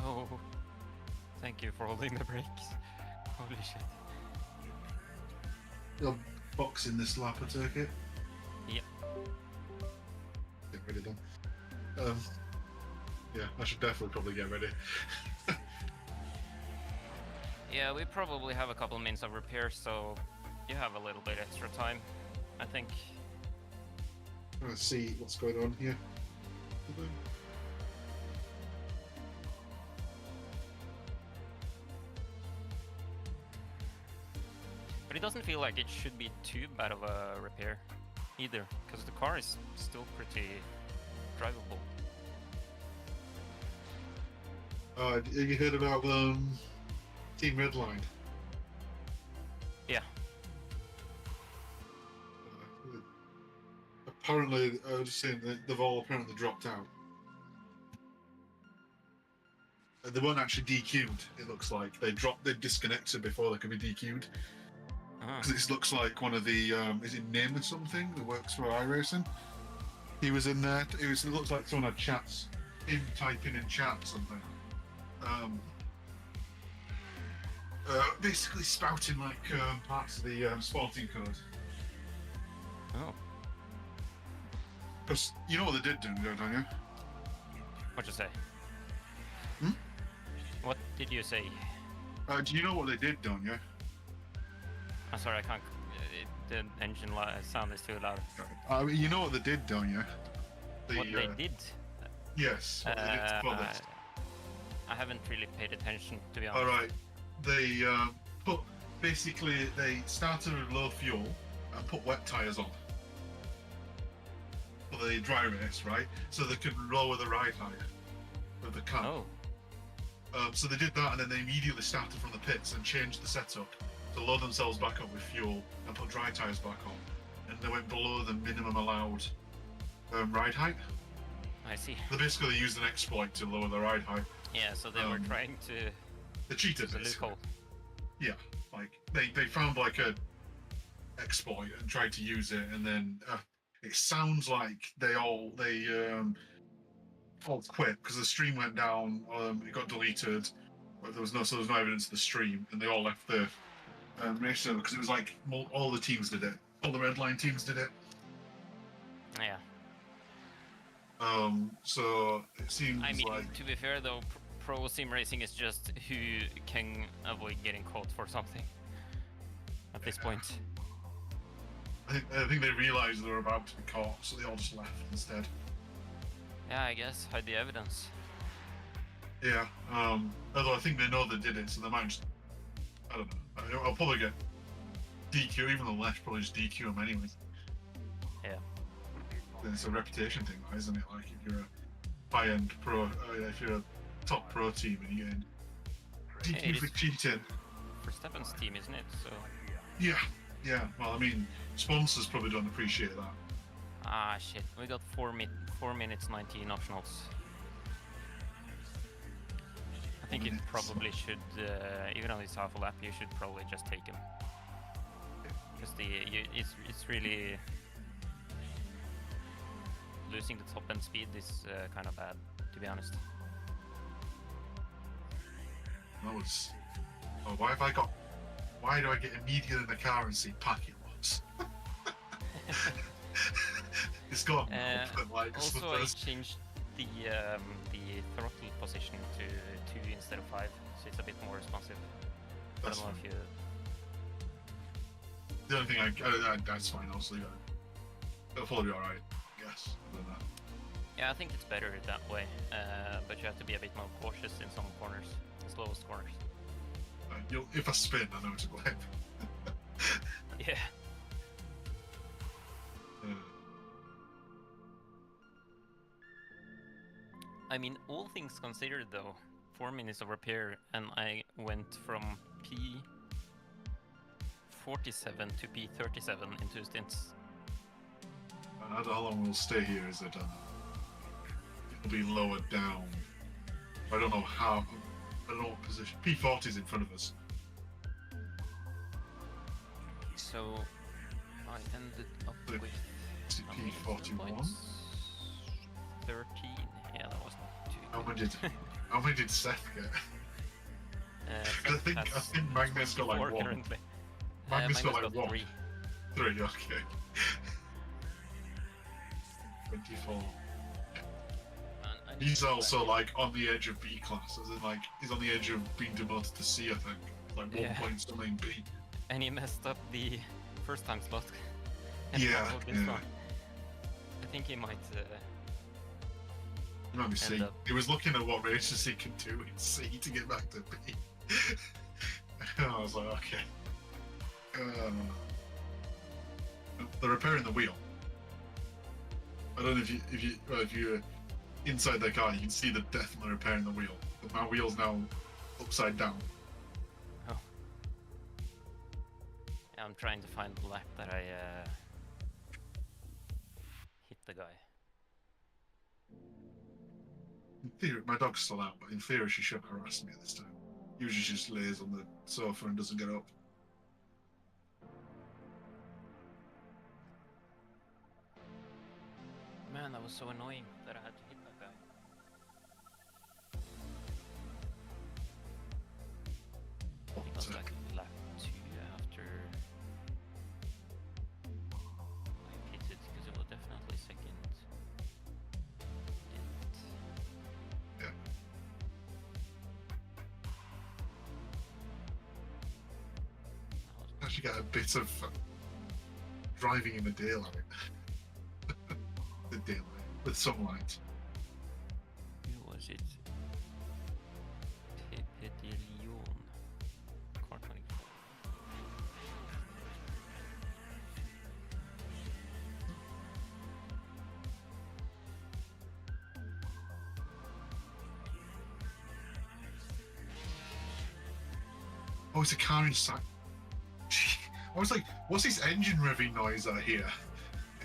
Oh, thank you for holding the brakes. Holy shit. You're boxing this lap, I take it? Yep. Get ready then. Yeah, I should definitely probably get ready. Yeah, we probably have a couple minutes of repair, so you have a little bit extra time, I think. Let's see what's going on here. But it doesn't feel like it should be too bad of a repair either, because the car is still pretty drivable. Have you heard about Team Redline? Yeah. Apparently, I was just saying that they've all apparently dropped out. They weren't actually DQ'd, it looks like. They disconnected before they could be DQ'd. Because this looks like one of the, is it Nim or something, that works for iRacing? He was in there, it looks like someone had chats, him typing in chat or something. Basically spouting like parts of the sporting code. Oh. Because you know what they did, don't you? What you say? Hmm? What did you say? Do you know what they did, don't you? I'm sorry, I can't. The engine sound is too loud. You know what they did, don't you? What they did? Yes. What they did for this. I haven't really paid attention, to be honest. All right. They they started with low fuel and put wet tires on for the dry race, right? So they could lower the ride height of the car. Oh. So they did that, and then they immediately started from the pits and changed the setup to load themselves back up with fuel and put dry tires back on, and they went below the minimum allowed ride height. I see. They basically used an exploit to lower the ride height. Yeah, so they were trying to. They cheated. The loophole. Yeah, like they found like a exploit and tried to use it, and then it sounds like they all quit because the stream went down. It got deleted. But there was no evidence of the stream, and they all left the race server because it was like all the teams did it. All the Redline teams did it. Yeah. So it seems I mean, like to be fair though, pro sim racing is just who can avoid getting caught for something. At this point. I think they realised they were about to be caught, so they all just left instead. Yeah, I guess hide the evidence. Yeah. Although I think they know they did it, so they might just. I don't know. I'll probably get DQ, even the left probably just DQ them anyway. Yeah. Then it's a reputation thing, isn't it? Like if you're a high-end pro, if you're a top pro team and you get DQ for cheating. Verstappen's team, isn't it? So. Yeah. Yeah. Well, I mean, sponsors probably don't appreciate that. Ah shit, we got 4 minutes 19 optionals. I think it probably should, even though it's half a lap, you should probably just take him. Because it's really losing the top end speed is kind of bad, to be honest. No, it's. Oh, why do I get immediately in the car and see packet lots? It's gone. But like, also, I changed the throttle position to 2 instead of 5, so it's a bit more responsive. I don't know if you. The only thing that's fine. I'll leave it. It'll probably be alright. Yes. Yeah, I think it's better that way, but you have to be a bit more cautious in some corners, the slowest corners. If I spin, I know to blame. Yeah. I mean, all things considered though, 4 minutes of repair and I went from P47 to P37 in 2 stints. I don't know how long we'll stay here, is it? It'll be lowered down. I don't know how. I don't know what position. P40 is in front of us. So I ended up with P41. 13. Yeah, that was not too. How many did Seth get? I think Magnus got like 1. Currently. Magnus got like 1. 3. 3, okay. 24. He's also like on the edge of B class, as in like he's on the edge of being demoted to C, I think. Like 1 point something B. And he messed up the first time slot. Yeah. I think he might. He might be C. He was looking at what races he can do in C to get back to B. And I was like, okay. They're repairing the wheel. I don't know if you're inside the car, you can see the definitely repairing the wheel. But my wheel's now upside down. Oh. Yeah, I'm trying to find the lap that I hit the guy. In theory, my dog's still out, but in theory she shouldn't harass me this time. Usually she just lays on the sofa and doesn't get up. Man, that was so annoying that I had to hit that guy. I think it was like lap 2 after I pitted, because it was definitely second. you get a bit of driving in the daylight. The daylight with sunlight. Who was it? Pepe de Leon. Car 24. Oh, it's a car inside. I was like, what's this engine revving noise I hear?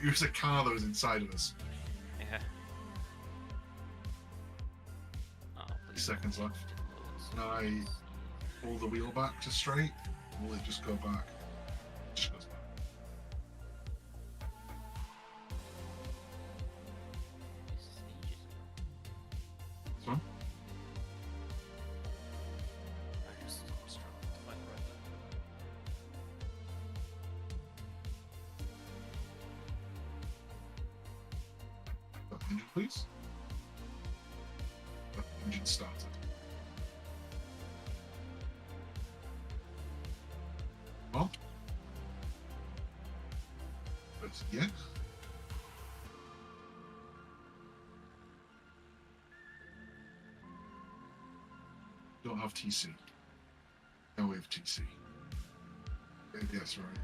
It was a car that was inside of us. Yeah. Oh, please Seconds don't left. load so Can I fast. pull the wheel back to straight? Or will it just go back? It just goes back. This is ages ago. This one? I just struggled to find the right button. Engine, please. Engine started. Well, press yes. Don't have TC. No, we have TC. Yes, right.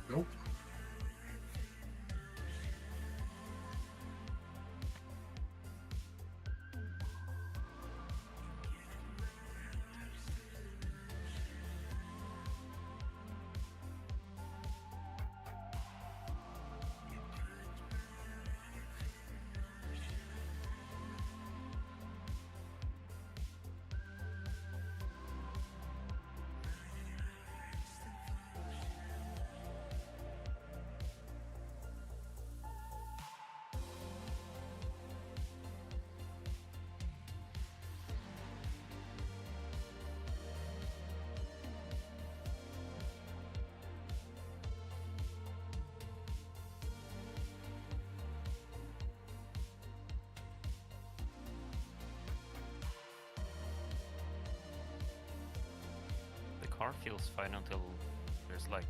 Nope. The car feels fine until there's like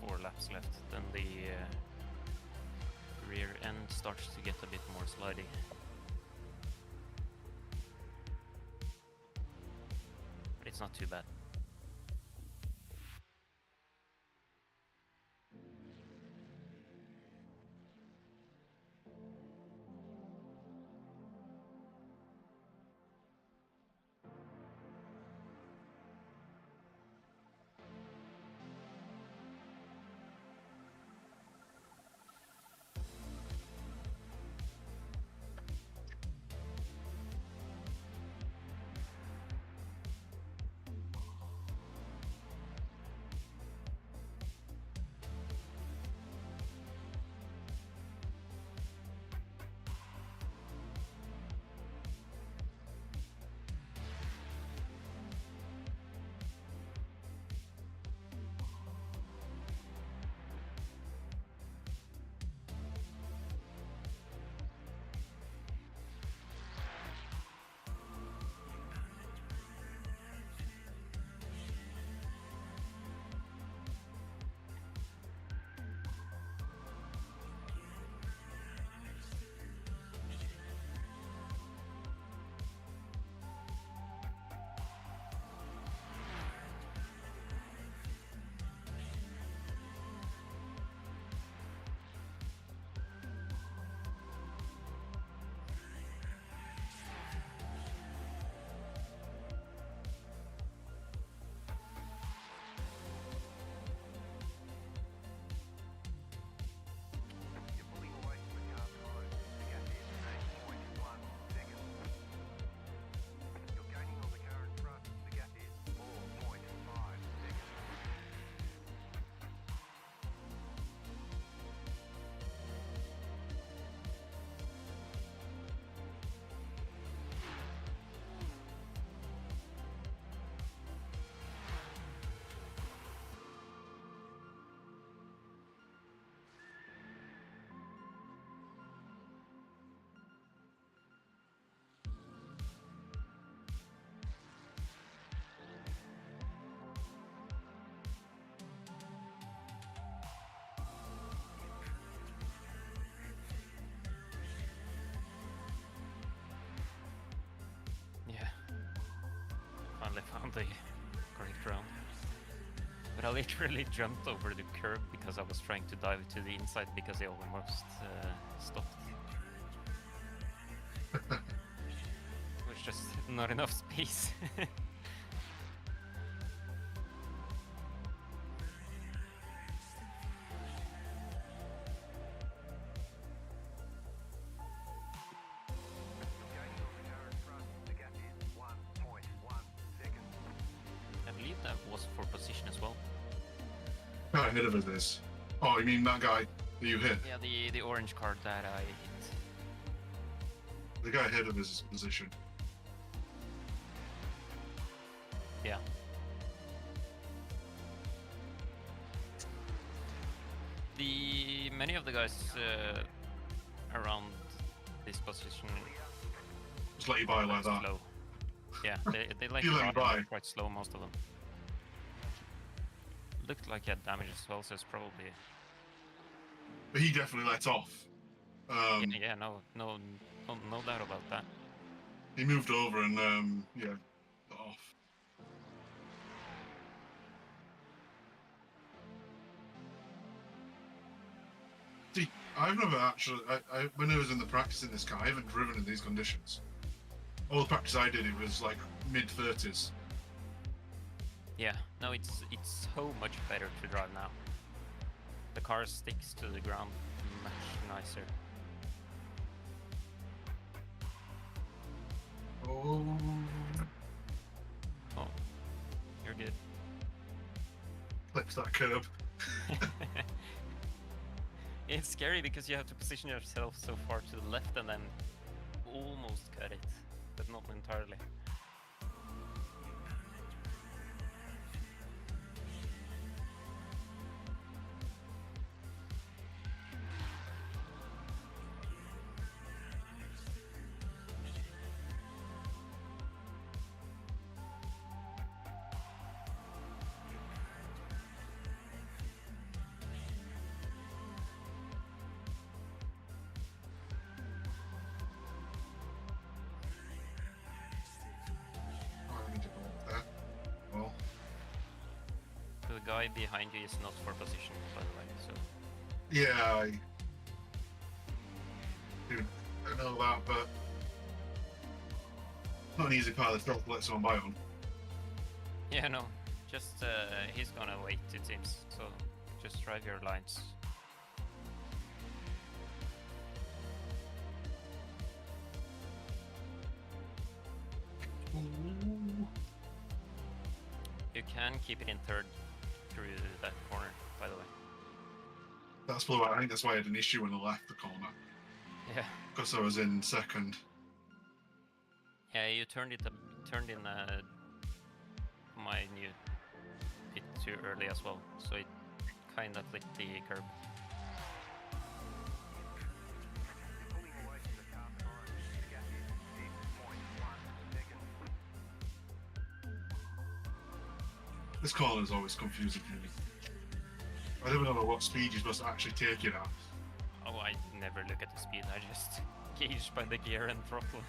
4 laps left. Then the rear end starts to get a bit more slidey. But it's not too bad. on the correct round. But I literally jumped over the curb because I was trying to dive to the inside because they almost stopped. It was just not enough space. Gaining on the car in front. The gap is 1.1 seconds. I believe that was for position as well. Guy ahead of us is. Oh, you mean that guy that you hit? Yeah, the orange card that I hit. The guy ahead of us is position. Yeah. Many of the guys around this position Just let you by like that. slow. Yeah, they like You let to him ride by. quite slow, most of them. Looked like he had damage as well, so it's probably But he definitely let off. yeah, no doubt about that. He moved over and yeah, got off. See, I've never actually. When I was in the practice in this car, I haven't driven in these conditions. All the practice I did, it was like mid-30s. Yeah, no, it's so much better to drive now. The car sticks to the ground much nicer. Oh, Oh, you're good. flips that curb. It's scary because you have to position yourself so far to the left and then almost cut it, but not entirely. I need to go up there. Well, The guy behind you is not for position, by the way, so... yeah, I know that, but not an easy part of the job to let someone by on. Yeah, no, just, he's gonna wait, it seems, so just drive your lines. You can keep it in third through that corner, by the way. That's probably why I think that's why I had an issue when I left the corner, Yeah. because I was in second. Yeah, you turned in mine you bit too early as well, so it kinda clipped the curb. Pulling away from the car behind. The gap is 6.1 seconds. This corner is always confusing for me. I don't know what speed you're supposed to actually take it at. Oh, I never look at the speed, I just gauge by the gear and throttle.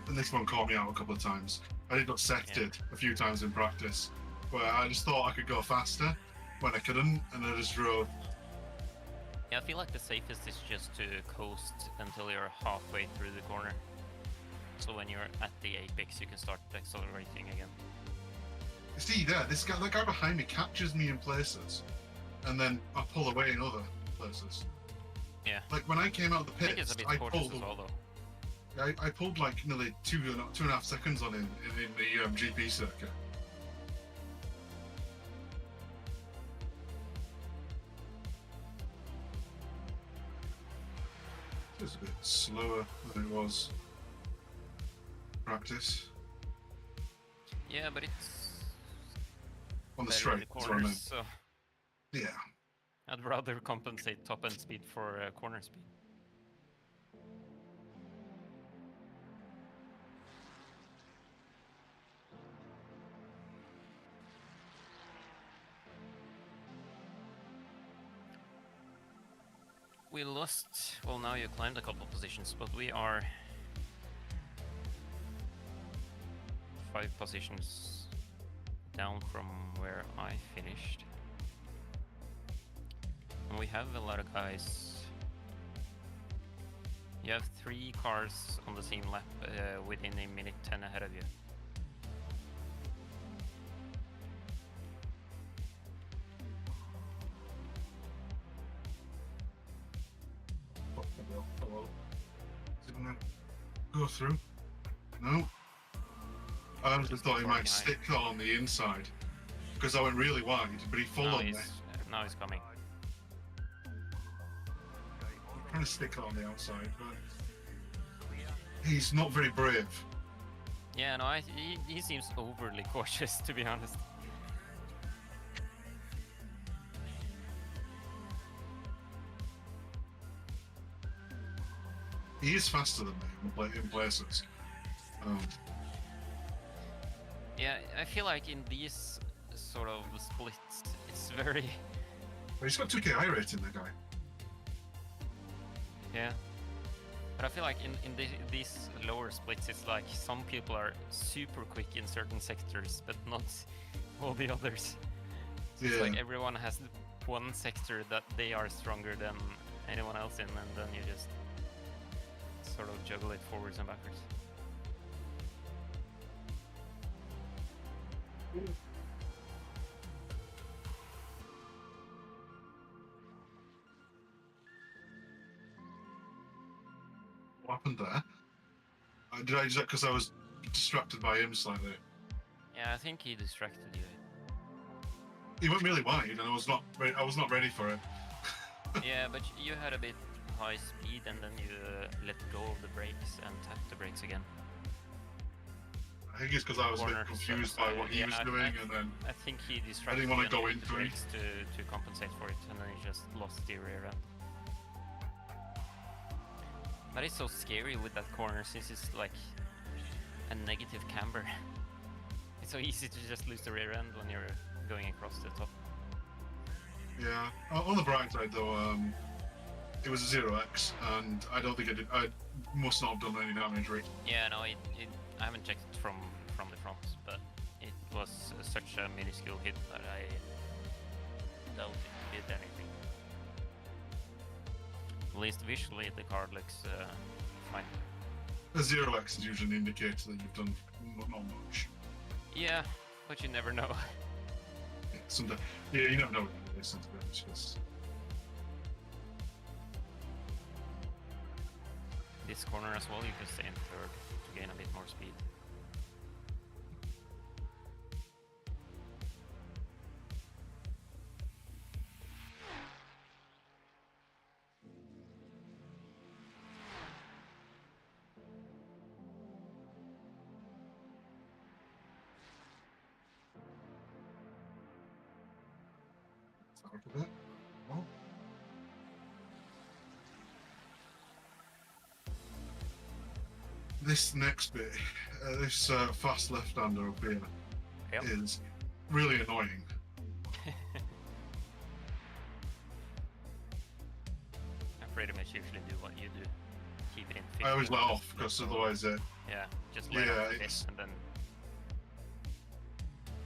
And this one caught me out a couple of times. I did got sected a few times in practice, where I just thought I could go faster when I couldn't, and I just drove. Yeah, I feel like the safest is just to coast until you're halfway through the corner. So when you're at the apex, you can start accelerating again. See there, that guy behind me captures me in places, and then I pull away in other places. Yeah. Like when I came out of the I think it's pits, a bit cautious pulled. as well, though. I pulled like nearly 2.5 seconds on him in the GP circuit. Just a bit slower than it was practice. Yeah, but it's On the better in straight, the that's what I corners, meant. so Yeah. I'd rather compensate top end speed for corner speed. We lost, well now you climbed a couple of positions, but we are 5 positions down from where I finished. And we have a lot of guys. You have 3 cars on the same lap within a minute 10 ahead of you. Hello. Is it gonna go through? No. I just thought he might stick on the inside because I went really wide, but he followed me. Now he's coming. I'm trying to stick on the outside, but he's not very brave. Yeah, no, he seems overly cautious, to be honest. He is faster than me in places. Yeah, I feel like in these sort of splits, it's very... But he's got 2k iRacing, that guy. Yeah. But I feel like in these lower splits, it's like some people are super quick in certain sectors, but not all the others. So it's like everyone has one sector that they are stronger than anyone else in, and then you just sort of juggle it forwards and backwards. What happened there? Did I just because I was distracted by him slightly? Yeah, I think he distracted you. He went really wide, and I was not ready for it. Yeah, but you had a bit high speed, and then you let go of the brakes and tapped the brakes again. I think it's because I was a bit confused by what he was doing, and then I think he distracted didn't want to you go and hit into the it. brakes to compensate for it, and then he just lost the rear end. That is so scary with that corner, since it's like a negative camber. It's so easy to just lose the rear end when you're going across the top. Yeah. On the bright side, though, it was a 0x, and I don't think I must not have done any damage, right? Yeah, no, I haven't checked it from the front, but it was such a minuscule hit that I doubt it did anything. At least visually, the car looks fine. A 0x is usually an indicator that you've done not much. Yeah, but you never know. Yeah, sometimes, you never know what it is. Sometimes just... This corner as well, you can stay in third to gain a bit more speed. Start with it. Oh. This next bit, this fast left-hander up here, Yep. is really annoying. I pretty much usually do what you do. Keep it in 50. I always let off because otherwise Yeah, just let Yeah, off a bit it's- and then...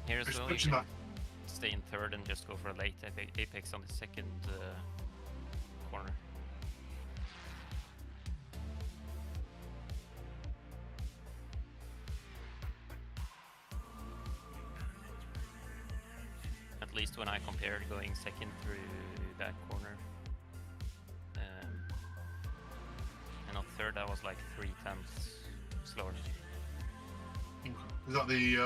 Here as it's well, you pushing can that. stay in third and just go for a late apex on the second corner. At least when I compared going second through that corner. And on third I was like 3/10 slower. Is that the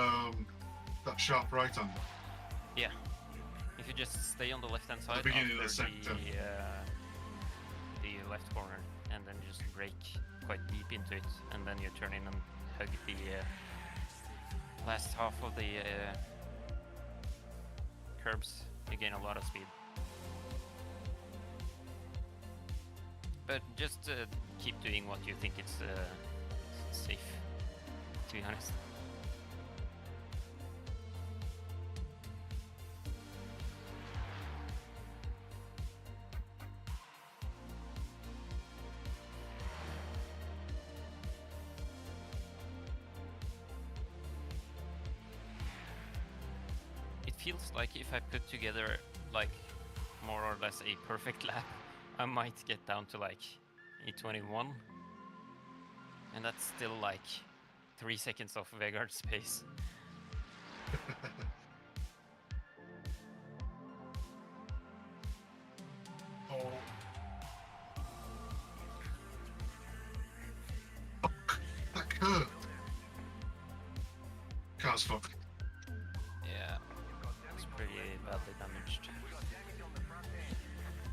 that sharp right hander? Yeah. If you just stay on the left-hand side beginning of the after sector. the left corner, and then just brake quite deep into it, and then you turn in and hug the last half of the curbs, you gain a lot of speed. But just keep doing what you think it's safe, to be honest. feels like if I put together like more or less a perfect lap, I might get down to like E21, and that's still like 3 seconds off Vegard's pace. Oh. Fuck, that curve. Car's fucked. Yeah, it's pretty badly damaged.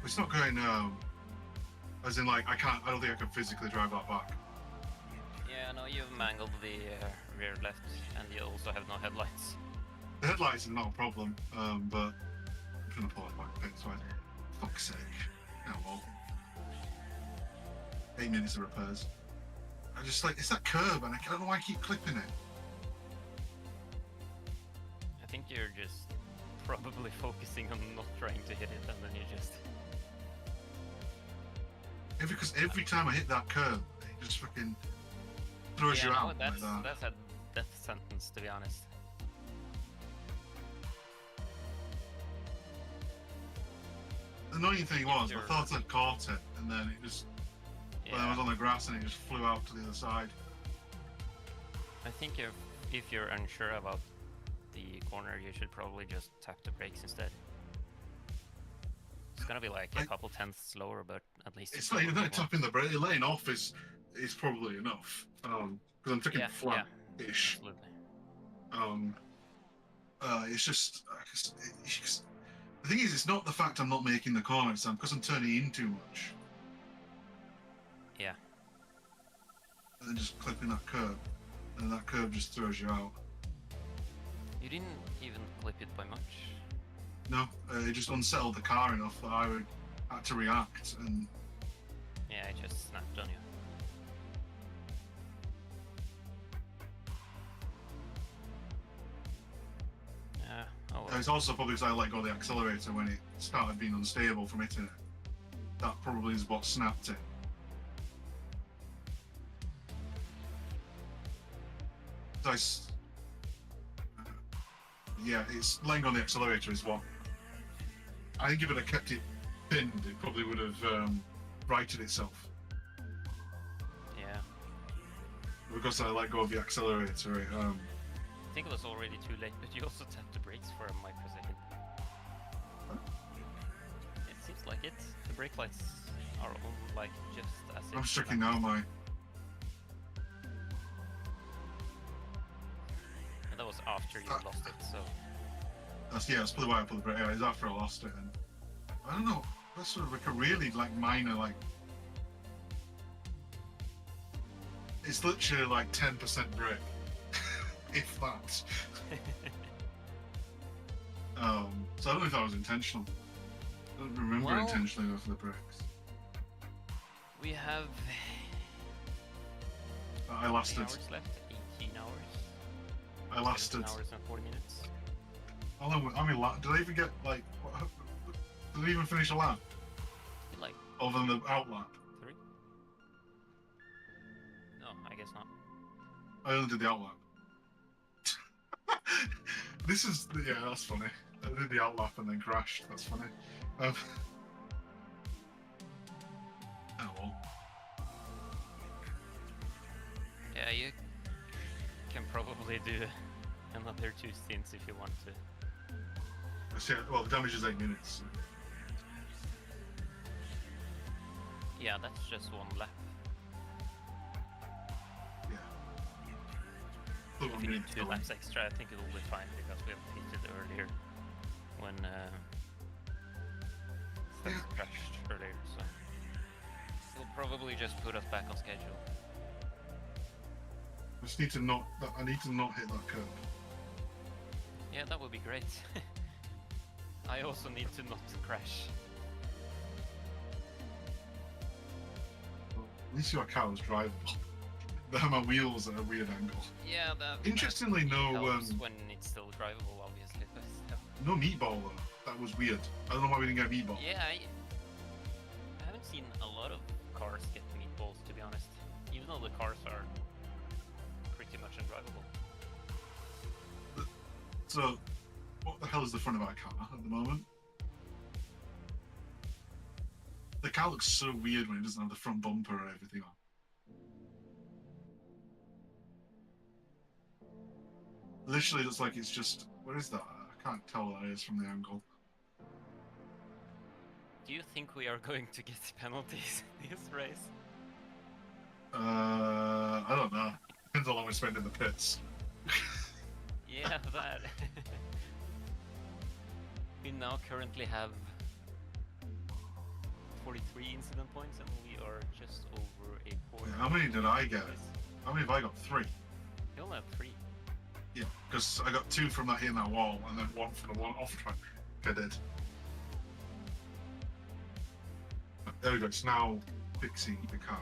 It's not going as in like I don't think I can physically drive that back. Yeah, no, you've mangled the rear left, and you also have no headlights. The headlights are not a problem, but I'm trying to pull it back a bit, so fuck's sake. Oh well. 8 minutes of repairs. I just like, it's that curb, and I don't know why I keep clipping it. I think you're just probably focusing on not trying to hit it, and then you just... Because every time I hit that curb, it just fucking throws you no, out that's, like that. that's a death sentence, to be honest. The annoying thing was, I thought I'd caught it, and then it just, when I was on the grass, and it just flew out to the other side. I think if you're unsure about the corner, you should probably just tap the brakes instead. It's gonna be like a couple tenths slower, but at least it's not even that tapping the brake. Laying off is probably enough. Because I'm taking flat-ish. Absolutely. It's just the thing is, it's not the fact I'm not making the corner, it's because I'm turning in too much. Yeah. And then just clipping that curb, and that curb just throws you out. You didn't even clip it by much. No, it just unsettled the car enough that I had to react, and yeah, it just snapped on you. Yeah. Oh well. it's also probably because I let go of the accelerator when it started being unstable from hitting it. That probably is what snapped it. Yeah, it's laying on the accelerator is what. I think if it had kept it pinned, it probably would have righted itself. Yeah. Because I let go of the accelerator, I think it was already too late, but you also tapped the brakes for a microsecond. Huh? It seems like it. The brake lights are all like just as I'm checking now my. And that was after you lost it, so. That's probably why I put the brake. Yeah, it's after I lost it, and I don't know. That's sort of like a really like minor like. It's literally like 10% brake, if that. So I don't know if that was intentional. I don't remember intentionally going for the brakes. We have I lasted. hours left, 18 hours. I lasted. 17 hours and 40 minutes. I mean, did I even get like? Did I even finish a lap? Like Other than the out lap? 3? No, I guess not. I only did the out lap. This is yeah, that's funny. I did the out lap and then crashed. That's funny. Oh well. Yeah, you can probably do another 2 stints if you want to. Well, the damage is 8 minutes. So. Yeah, that's just 1 lap. Yeah. If you need 2 laps extra, I think it will be fine because we have pitted earlier when Seth crashed earlier, so it'll probably just put us back on schedule. I just need to not. I need to not hit that curb. Yeah, that would be great. I also need to not crash. Well, at least your car was drivable. My wheels at a weird angle. Yeah, that. Interestingly, no. Helps when it's still drivable, obviously. But still. No meatball though. That was weird. I don't know why we didn't get meatball. Yeah, I haven't seen a lot of cars get meatballs, to be honest. Even though the cars are pretty much undrivable. So, What the hell is the front of our car at the moment? The car looks so weird when it doesn't have the front bumper and everything on. Literally looks like it's just... Where is that? I can't tell what that is from the angle. Do you think we are going to get penalties this race? I don't know. Depends how long we spend in the pits. Yeah, that. We now currently have 43 incident points and we are just over a quarter. How many did I get? How many have I got? 3. You only have 3. Yeah, because I got 2 from that hitting that wall and then 1 from the one off track. I did. There we go, it's now fixing the car.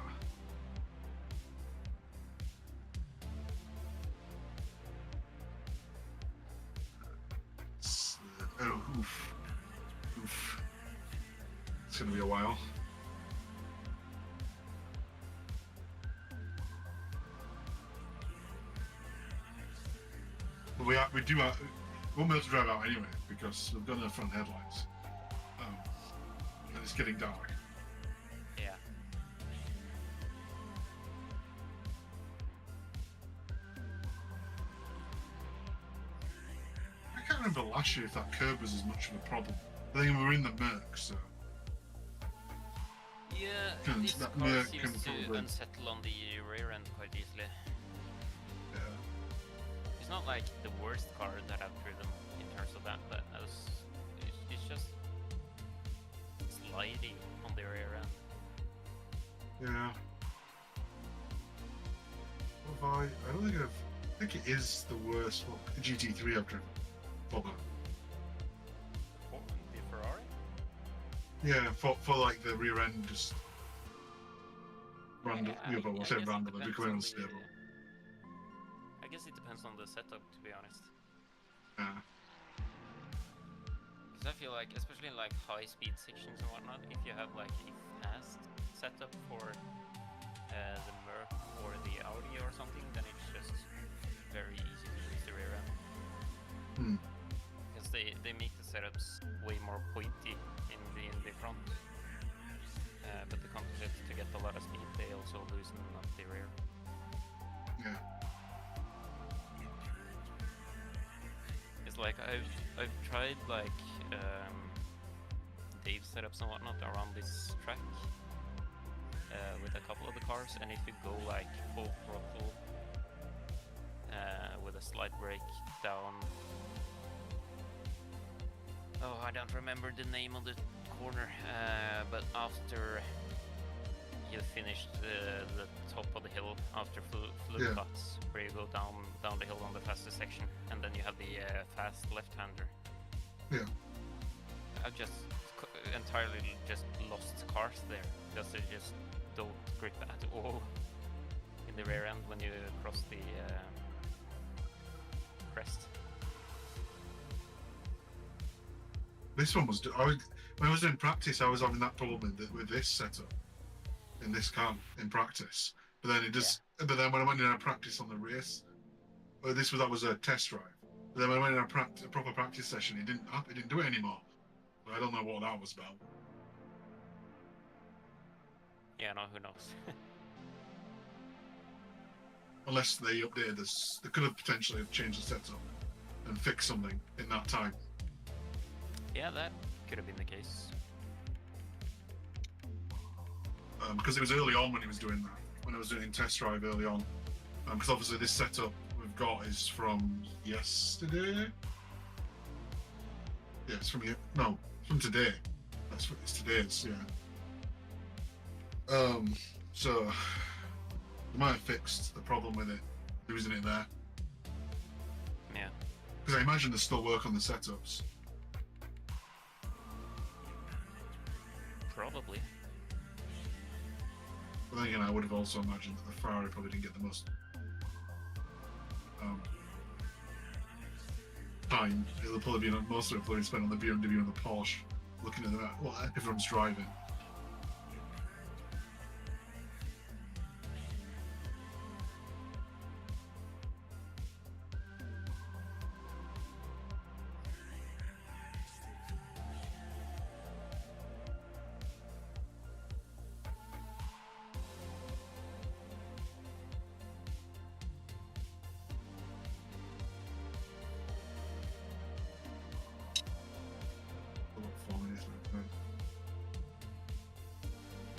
Oh, oof. Oof. It's gonna be a while. But we won't be able to drive out anyway because we've got no front headlights. And it's getting dark. Yeah. I can't remember last year if that curb was as much of a problem. I think we were in the Merc, so... Yeah, Can- this that car Merc seems can to probably- unsettle on the rear end quite easily. Yeah. It's not like the worst car that I've driven in terms of that, but it's just slidey on the rear end. Yeah. What have I don't think I think it is the worst one. The GT3 I've driven. Probably. Oh, the Ferrari? Yeah, for like the rear end just random. Yeah, Yeah, but we'll I say guess it random, it'll be depends coming on unstable. I guess it depends on the setup, to be honest. Yeah. Because I feel like, especially in like high-speed sections and whatnot, if you have like a fast setup for the Merc or the Audi or something, then it's just very easy to lose the rear end. Hmm. Because they make the setups way more pointy in the front. But the composite, to get a lot of speed, they also loosen up the rear. Yeah. It's like I've tried like Dave setups and whatnot around this track with a couple of the cars, and if you go like full throttle with a slight brake down. Oh, I don't remember the name of the corner, but after you finished the top of the hill after fluid Yeah. cuts, where you go down the hill on the fastest section, and then you have the fast left-hander. Yeah. I've just entirely just lost cars there because they just don't grip at all in the rear end when you cross the crest. This one was. When I was doing practice, I was having that problem with this setup in this car in practice. But then it just. But then when I went in a practice on the race, that was a test drive. But then when I went in a proper practice session, it didn't do it anymore. But I don't know what that was about. Yeah, no, who knows? Unless they updated this, they could have potentially changed the setup and fixed something in that time. Yeah, that could have been the case. Because it was early on when he was doing that, when I was doing test drive early on. Because obviously this setup we've got is from yesterday. Yeah, it's from today. That's what it's today's. Yeah. So they might have fixed the problem with it, losing it there. Yeah. Because I imagine there's still work on the setups. Probably. But then again, I would have also imagined that the Ferrari probably didn't get the most time. It'll probably be most of it probably spent on the BMW and the Porsche, looking at what everyone's driving.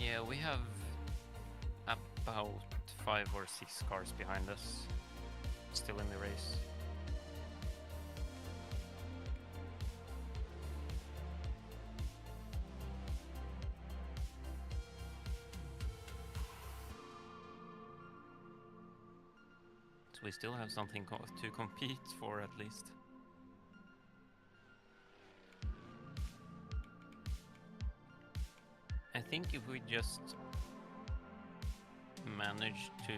Yeah, we have about 5 or 6 cars behind us, still in the race. So we still have something to compete for at least. I think if we just manage to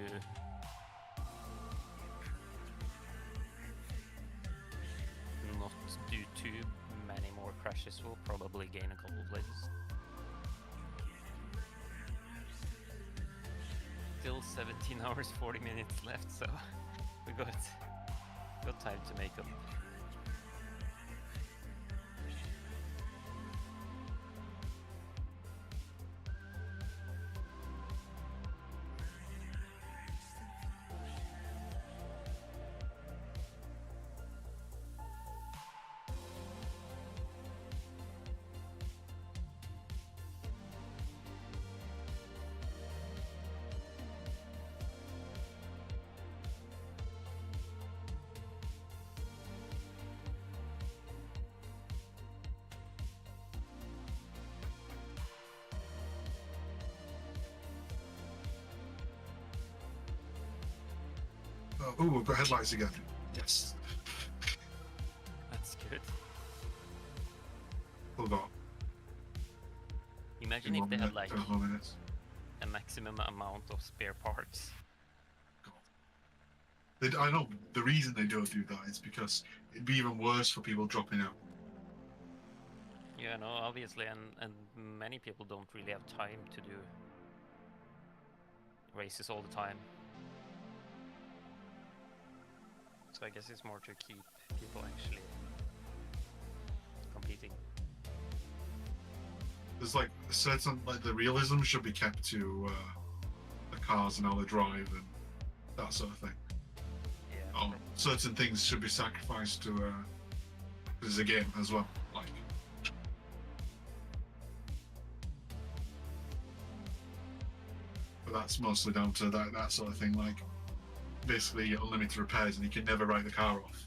not do too many more crashes, we'll probably gain a couple places. Still 17 hours 40 minutes left, so we got time to make up. Oh, we've got headlights again. Yes. That's good. Hold on. Imagine if they had like 10 more minutes. a maximum amount of spare parts. I know the reason they don't do that is because it'd be even worse for people dropping out. Yeah, no, obviously, and many people don't really have time to do races all the time. So I guess it's more to keep people actually competing. There's like certain, like the realism should be kept to the cars and how they drive and that sort of thing. Yeah. Certain things should be sacrificed to there's a game as well. Like, but that's mostly down to that sort of thing. Like, basically unlimited repairs and you can never write the car off.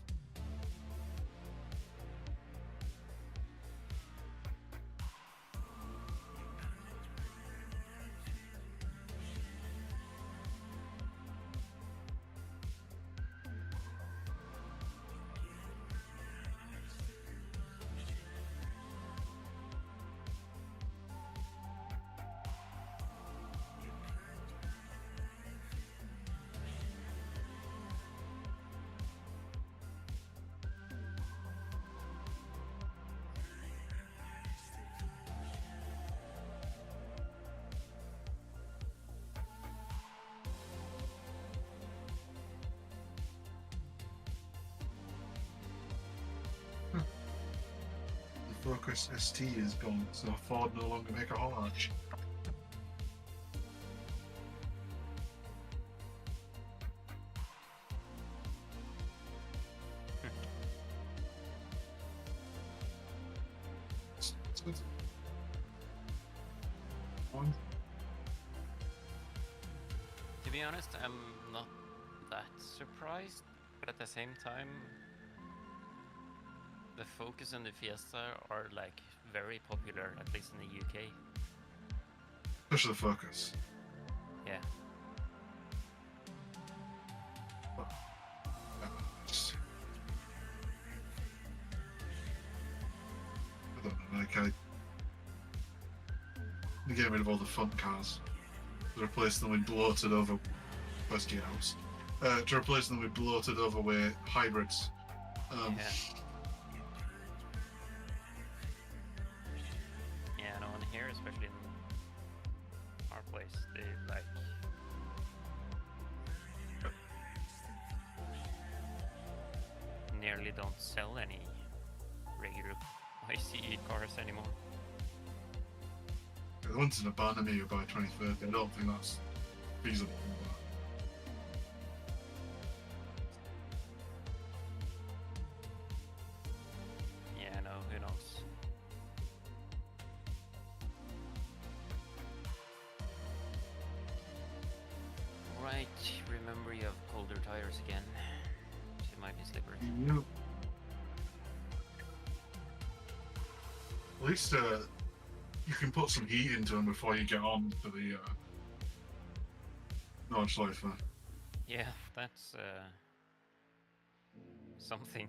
Focus ST is gone, so Ford no longer make a whole arch. It's good. Fine. To be honest, I'm not that surprised, but at the same time, the Focus and the Fiesta are like very popular, at least in the UK. Especially the Focus. Yeah. But, I don't know, like they get rid of all the fun cars. To replace them with bloated over first gear house. To replace them with bloated overweight hybrids. Yeah. Yeah, no, and here, especially in our place, they like nearly don't sell any regular ICE cars anymore. They wanted to ban me by 2030. I don't think that's feasible. Yeah, no, who knows? might remember you have colder tires again. So it might be slippery. Yeah. At least you can put some heat into them before you get on to the Nordschleife. Yeah, that's something.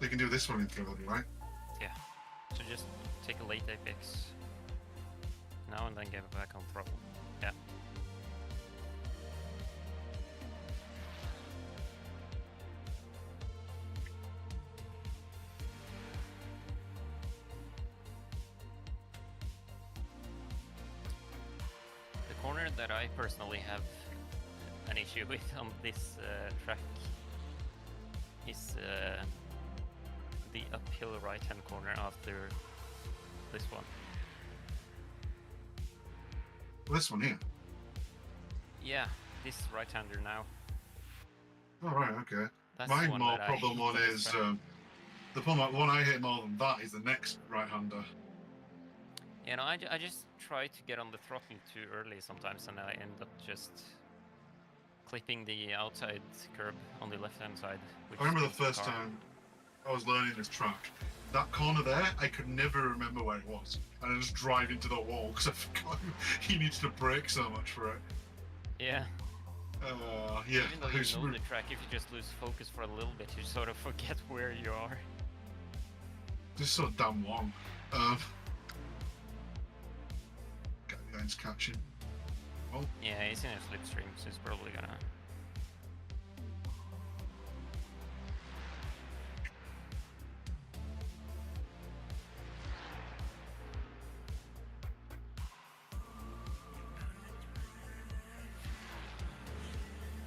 They can do this one in throttle, right? Yeah. So just take a late apex now and then get it back on throttle. Yeah. The corner that I personally have an issue with on this track is the uphill right-hand corner after this one. This one here. Yeah, this right-hander now. Oh, right, okay. That's My the one more that problem hate one on this is track. the one I hate more than that is the next right-hander. You know, I just try to get on the throttle too early sometimes, and I end up just clipping the outside curb on the left-hand side. Which I remember the speeds first car. time I was learning this track. That corner there, I could never remember where it was. And I just drive into the wall because I forgot he needs to brake so much for it. Yeah. Yeah. Even though you know the track, if you just lose focus for a little bit, you sort of forget where you are. Just so damn long. Guy's catching. Oh, Yeah, he's in a slipstream, so he's probably gonna...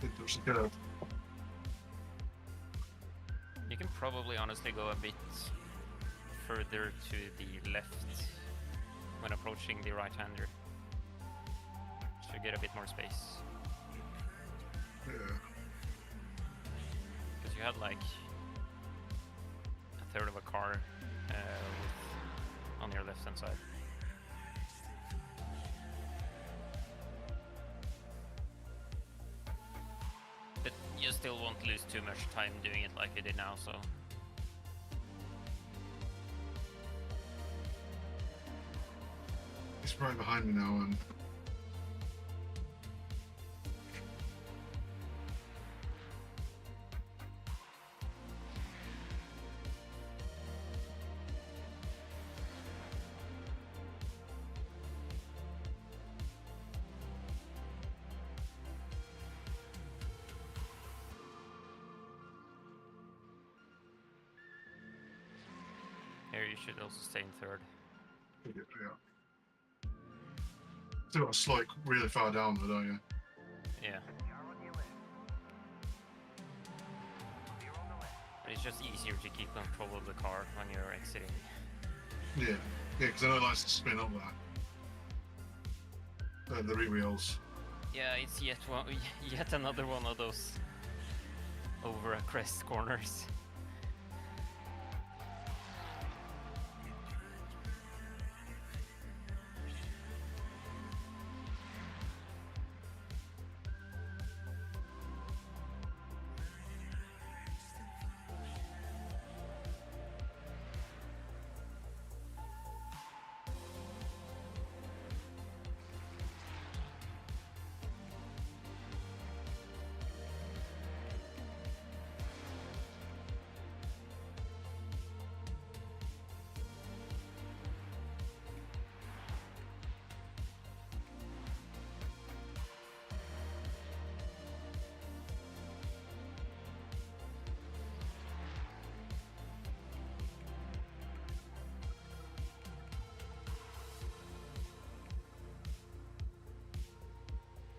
it doesn't get out. You can probably honestly go a bit further to the left when approaching the right-hander to get a bit more space. Yeah. Because you had like a third of a car on your left hand side. But you still won't lose too much time doing it like you did now, so. He's right behind me now, and Here you should also stay in third. yeah. Still got a slight really far down though, don't you? Yeah. Car on your left. Clear on the left. But it's just easier to keep control of the car when you're exiting. Yeah, because I know it likes to spin up that. The rear wheels. Yeah, it's yet another one of those over a crest corners.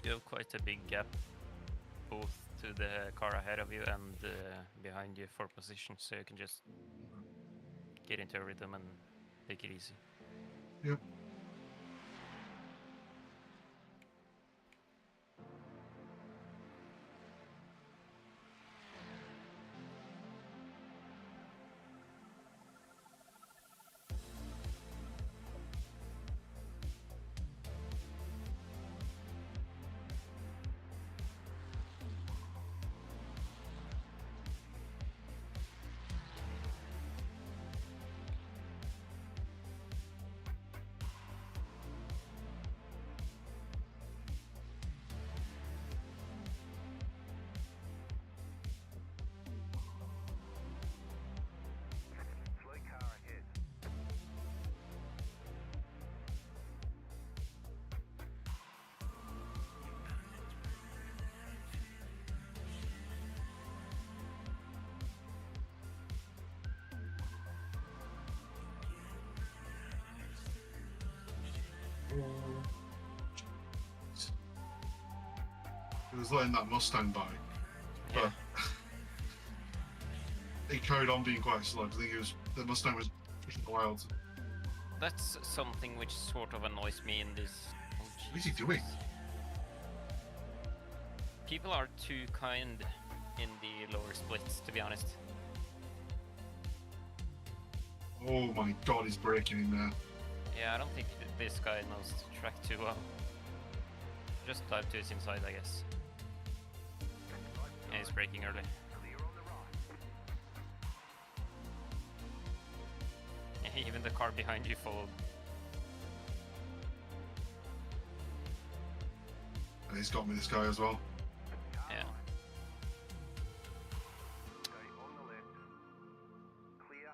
You have quite a big gap both to the car ahead of you and behind you for position, so you can just get into a rhythm and take it easy. Yep. Slow car ahead. It was letting that Mustang by, Yeah. but he carried on being quite slow. I think the Mustang was pushing wild. That's something which sort of annoys me in this. Oh, What is he Jesus. doing? People are too kind in the lower splits, to be honest. Oh my god, he's braking in there. Yeah, I don't think this guy knows the track too well. Just dive to his inside, I guess. Yeah, he's braking early. Clear on the right. Even the car behind you followed. And he's got me, this guy, as well. Car Yeah. right. Stay on the left. Clear.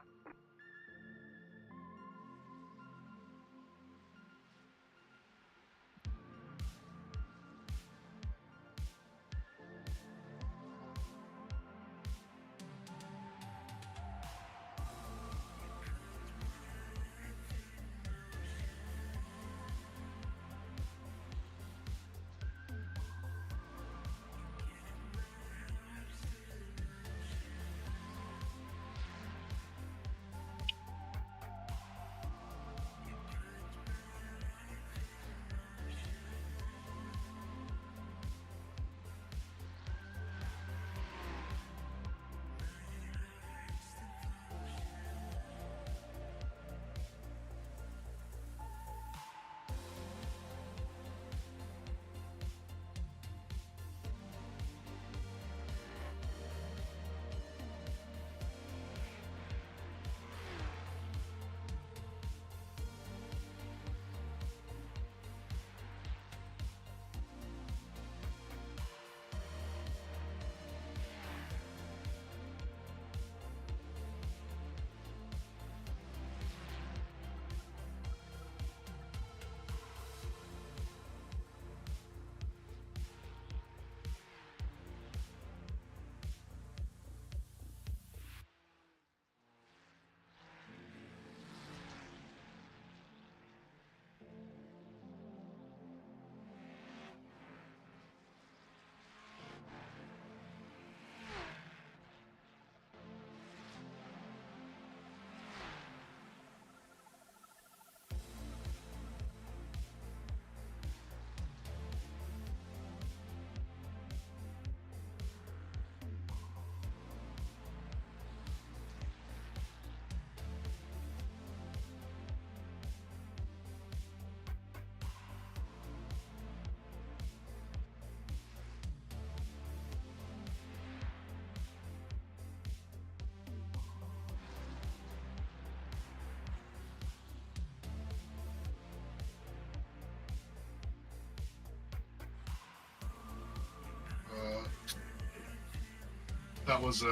That was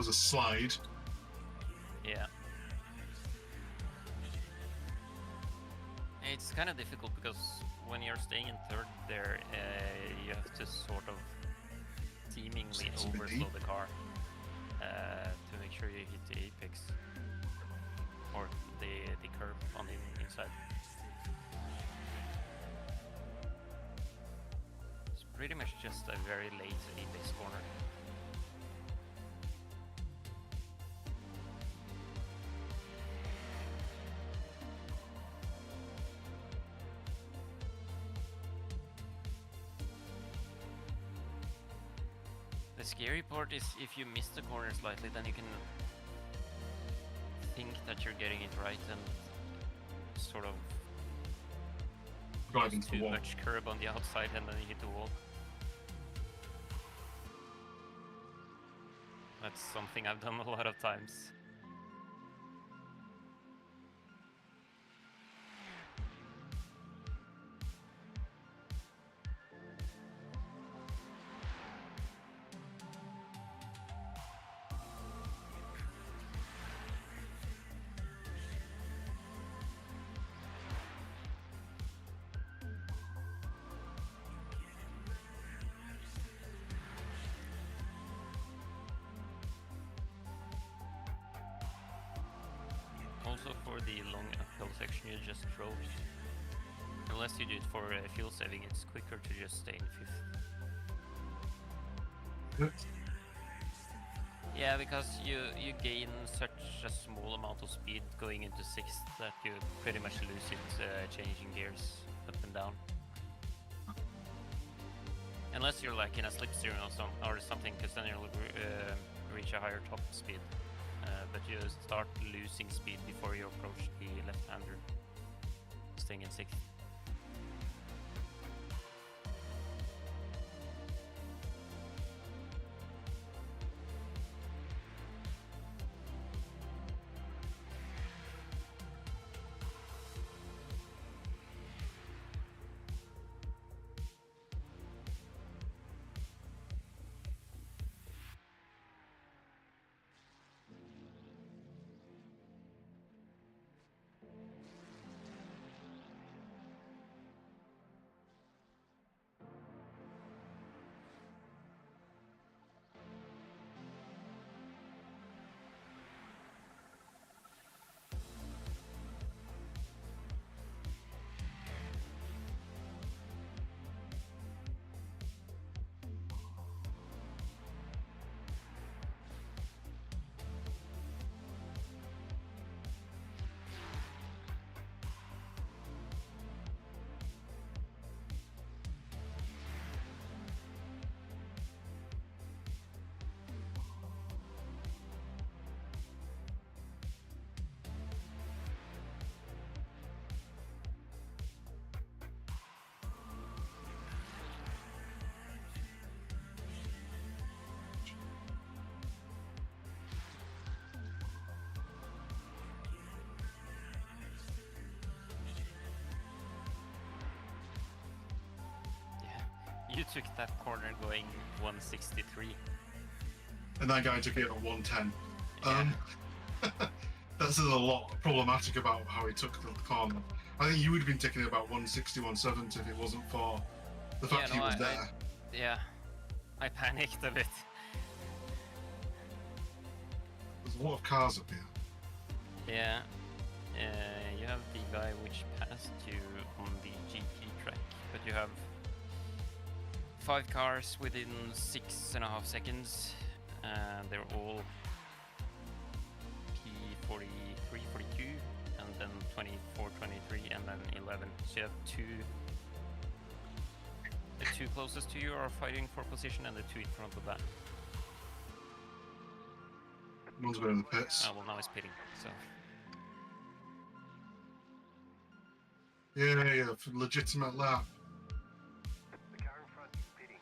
a slide. Yeah. It's kind of difficult because when you're staying in third there, you have to sort of seemingly overslow the car to make sure you hit the apex or the curb on the inside. It's pretty much just a very late apex corner. The scary part is if you miss the corner slightly, then you can think that you're getting it right and sort of Drive into the too wall. much curb on the outside and then you hit the wall. That's something I've done a lot of times. Also for the long uphill section you just drove, unless you do it for fuel saving, it's quicker to just stay in fifth. Yeah, because you gain such a small amount of speed going into sixth that you pretty much lose it changing gears up and down. Unless you're like in a slipstream or something, because then you'll reach a higher top speed. But you start losing speed before you approach the left-hander, staying in sixth. You took that corner going 163. And that guy took it at 110. Yeah. That says a lot problematic about how he took the corner. I think you would have been taking it about 160, 170 if it wasn't for the fact he was there. Yeah, I panicked a bit. There's a lot of cars up here. Yeah, you have the guy which passed you on the GP track, but you have 5 cars within 6.5 seconds, and they're all P43, 42, and then 24, 23, and then 11. So you have the two closest to you are fighting for position, and the 2 in front of that. One's been in the pits. Well, now he's pitting, so. Yeah, legitimate lap. The car in front is pitting.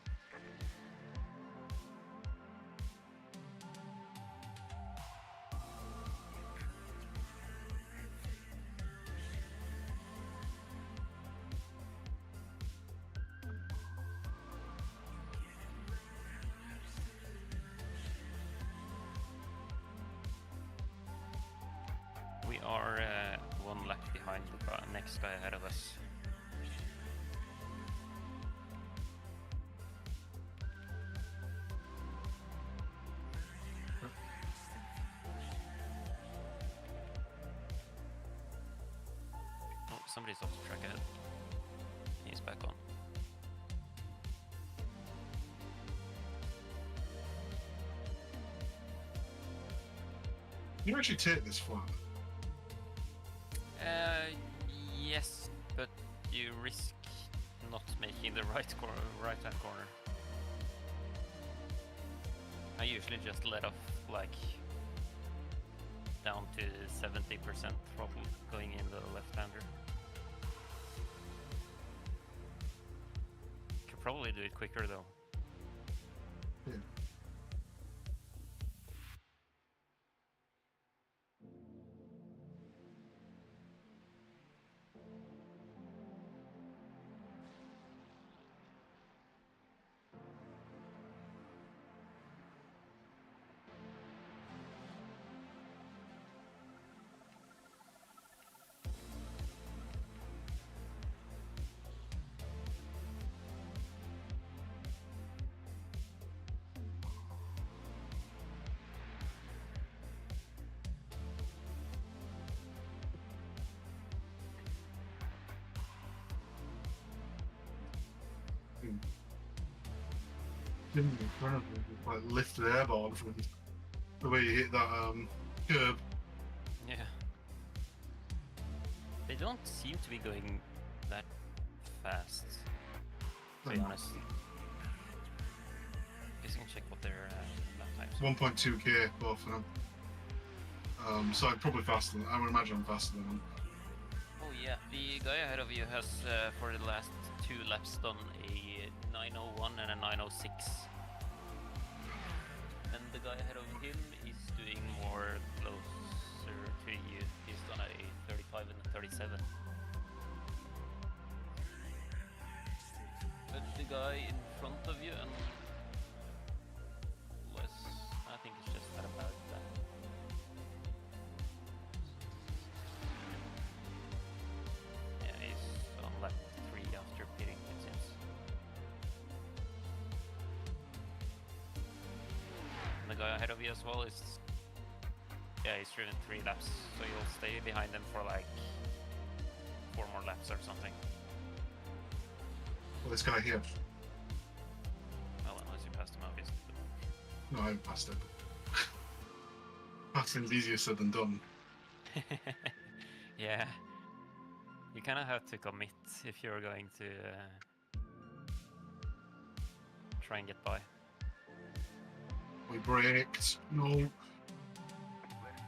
We are 1 lap behind the next guy ahead of us. Oh, somebody's off the track ahead. He's back on. You actually take this flat. Yes, but you risk not making the right-hand corner. I usually just let off like down to 70% throttle going in the left-hander. Could probably do it quicker though. Yeah. Didn't in front of me, like lifted airborne from the way you hit that curb. Yeah. They don't seem to be going that fast, to be honest. Guess I can check what their lap times are. 1.2k both of them. So I'm probably faster than, I would imagine I'm faster than them. Oh yeah, the guy ahead of you has for the last 2 laps done a 901 and a 906. And the guy ahead of him is doing more closer to you. He's done a 35 and a 37. But the guy in front of you and less, I think it's just had a bad lap. Yeah, he's on lap 3 after pitting, it seems. And the guy ahead of you as well is... Yeah, he's driven 3 laps, so you'll stay behind them for like 4 more laps or something. Well, this guy here. Well, unless you passed him, obviously. No, I haven't passed him. Passing's easier said than done. Yeah. You kind of have to commit if you're going to try and get by. We braked. No. Left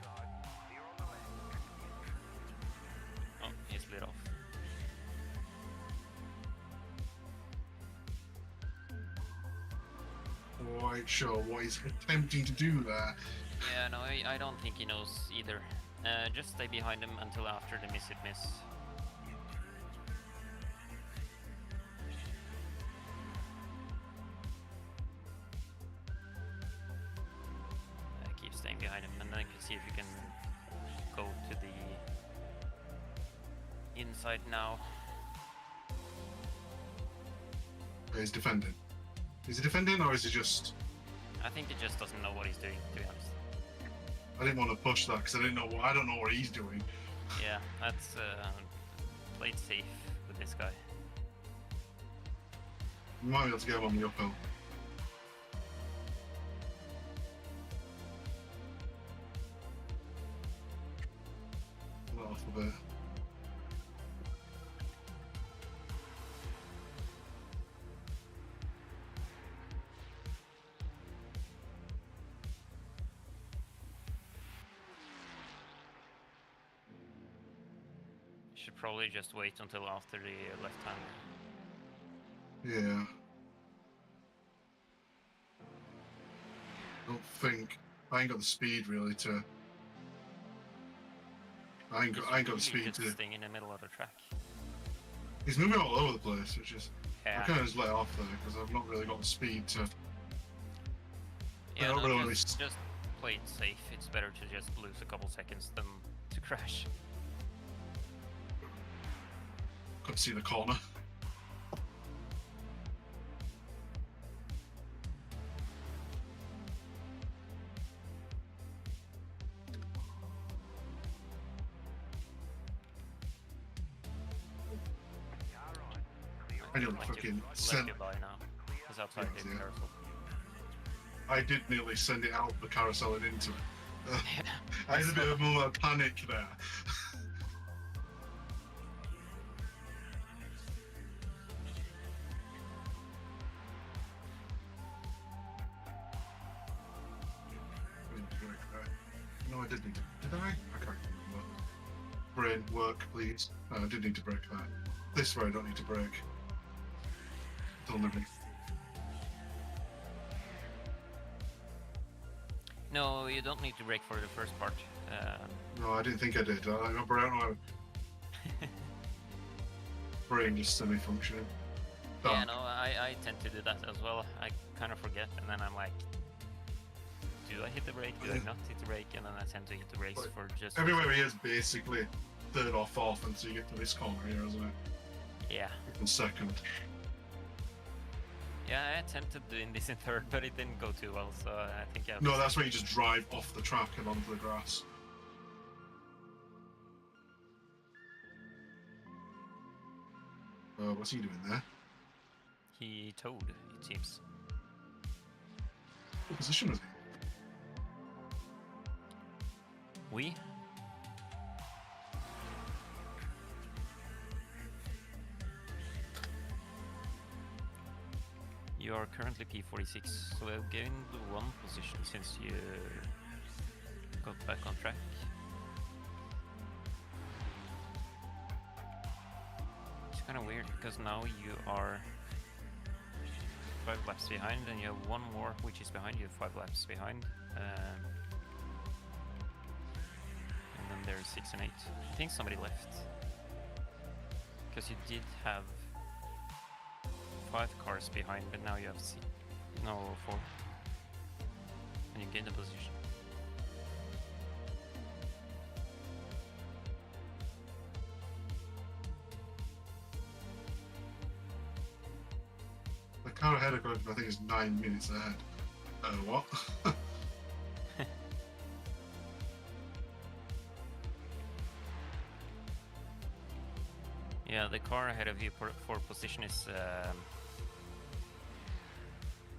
side, clear on the left. Oh, he's lit off. Quite sure what he's attempting to do there. Yeah, no, I don't think he knows either. Just stay behind him until after the miss it miss. Keep staying behind him, and then you can see if you can go to the inside now. He's defending. Is he defending or is he just... I think he just doesn't know what he's doing, to be honest. I didn't want to push that because I don't know what he's doing. Yeah, that's played safe with this guy. We might be able to get him on the uphill. Not off a bit. Should probably just wait until after the left hand. Yeah. I don't think... I ain't got the speed really to... I ain't got the Really speed good to... thing in the middle of the track. He's moving all over the place, which is... Yeah. I kind of just let off there because I've not really got the speed to... Yeah, don't no, really just play it safe. It's better to just lose a couple seconds than to crash. Couldn't see the corner. I nearly fucking sent. Let you by now. He's outside the Yeah. carousel. I did nearly send it out the carousel and into it. I had a bit of a moment of panic there. No, I did need to. Did I? I can't remember. Brain, work, please. No, I did need to break that. This way I don't need to break. Delivery. No, you don't need to brake for the first part. No, I didn't think I did. I remember I don't know. Brain just semi-functioning. Yeah, Done. no, I tend to do that as well. I kind of forget, and then I'm like, do I hit the brake? Do I not hit the brake? And then I tend to hit the brakes But for just... Everywhere he is basically third or fourth until you get to this corner here, isn't it? Yeah. In second. Yeah, I attempted doing this in third, but it didn't go too well, so I think I... No, that's where you just drive off the track and onto the grass. What's he doing there? He towed, it seems. What position was he? We? You are currently P46, so we've gained one position since you got back on track. It's kind of weird because now you are 5 laps behind, and you have one more which is behind you, 5 laps behind. And then there's 6 and 8. I think somebody left. Because you did have 5 cars behind, but now you have 4. And you gain the position. The car ahead of him, I think, is 9 minutes ahead. What? Yeah, the car ahead of you for position is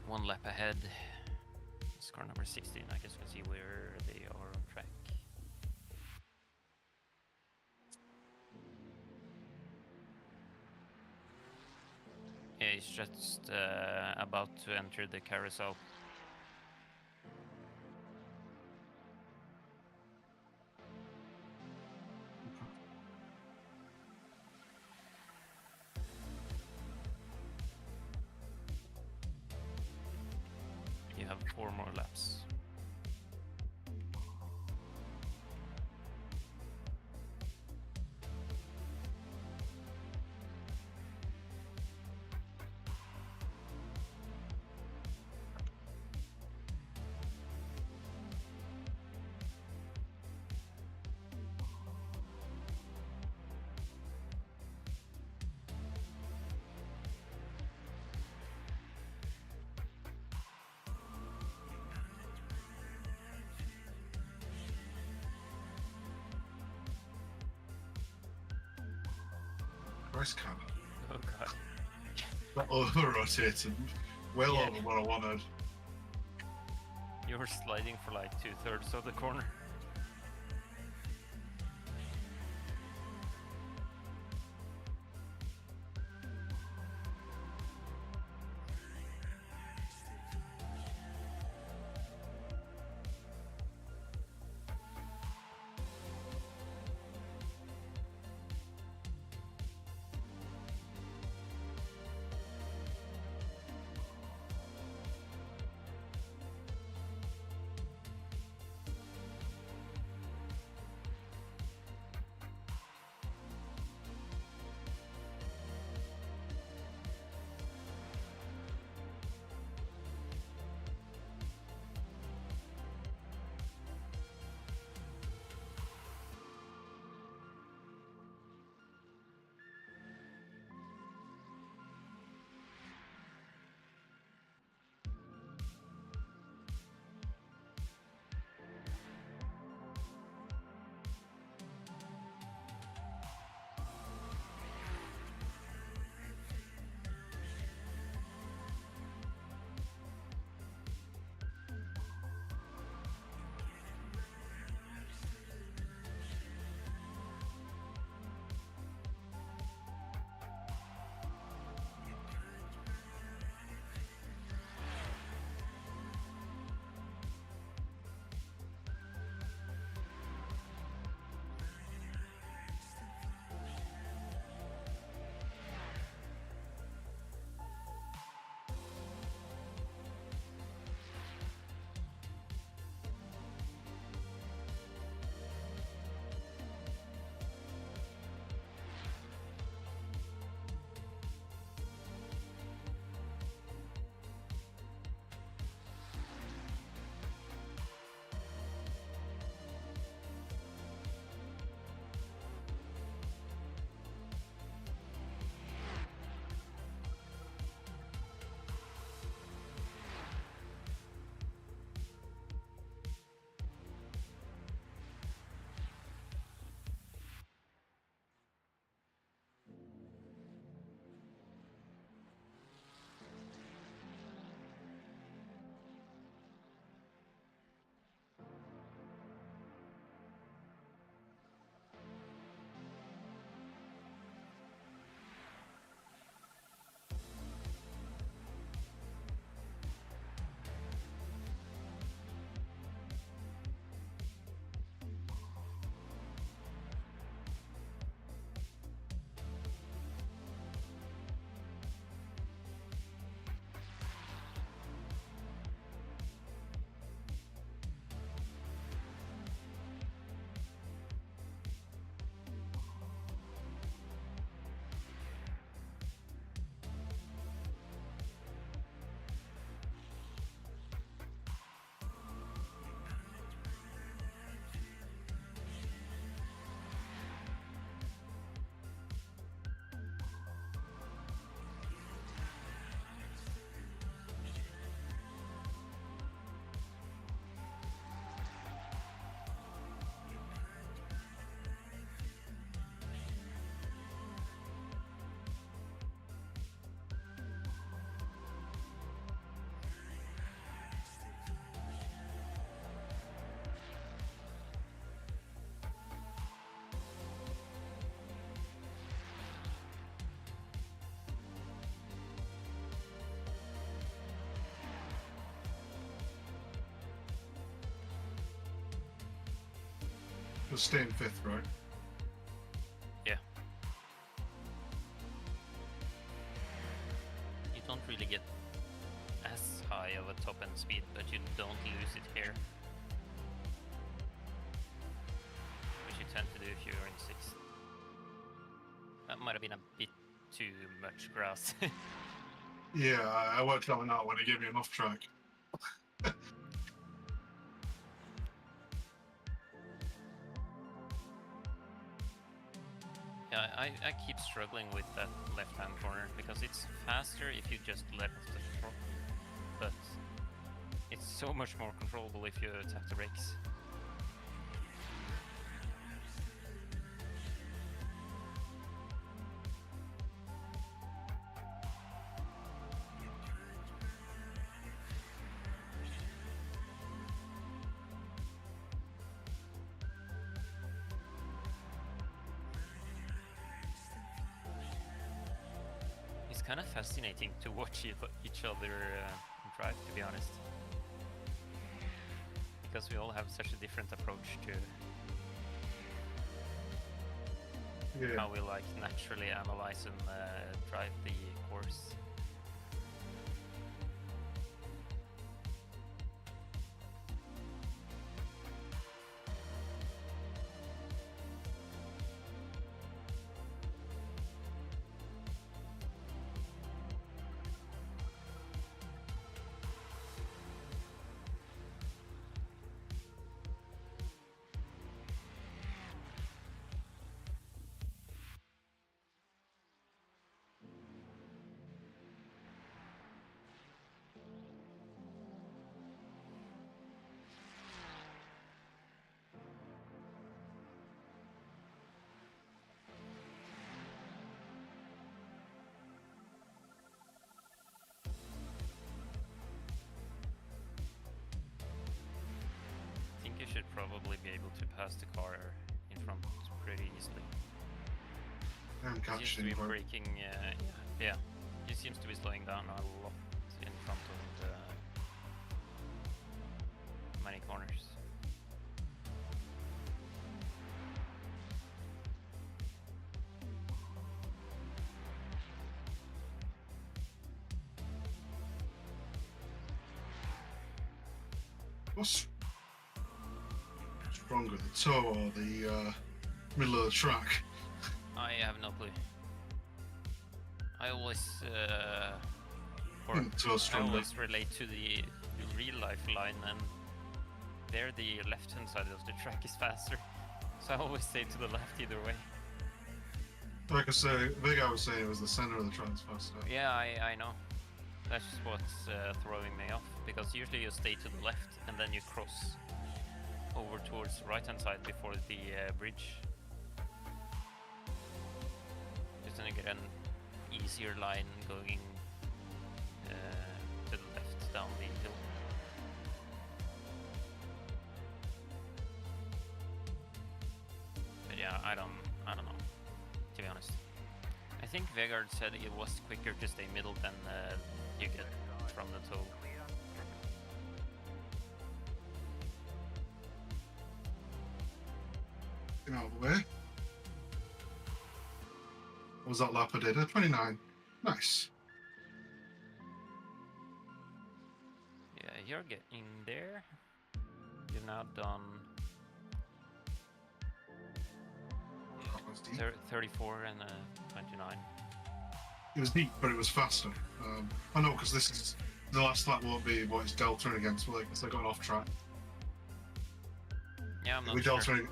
1 lap ahead. It's car number 16, I guess we can see where they are on track. Yeah, he's just about to enter the carousel. You have 4 more laps. Christ, car. Oh god. That over-rotated. Well Yeah. over what I wanted. You were sliding for like 2/3 of the corner. Just stay in 5th, right? Yeah. You don't really get as high of a top end speed, but you don't lose it here. Which you tend to do if you're in 6th. That might have been a bit too much grass. Yeah, I worked that one out when he gave me an off track. Yeah, I keep struggling with that left-hand corner because it's faster if you just let off the throttle, but it's so much more controllable if you tap the brakes. It's kind of fascinating to watch each other drive, to be honest. Because we all have such a different approach to how we like naturally analyze and drive the course. You should probably be able to pass the car in front pretty easily. I'm He seems to catching be him. braking, yeah. He seems to be slowing down a lot in front of many corners. What's stronger, the toe or the middle of the track? I have no clue. I always, Toe's stronger. relate to the real life line, and there the left hand side of the track is faster. So I always say to the left either way. Like I say, the guy was saying it was the center of the track faster. Yeah, I know. That's what's throwing me off, because usually you stay to the left and then you cross over towards the right hand side before the bridge. Just then you get an easier line going to the left down the hill. But yeah, I don't know, to be honest. I think Vegard said it was quicker to stay middle than you get from the toe. Get out of the way. What was that lap I did? 29. Nice. Yeah, you're getting there. You've now done That was deep. 34 and 29. It was deep, but it was faster. I know, because this is the last lap won't be what it's deltaing against, but like it's like going off track. Yeah, I'm not We sure. deltaing.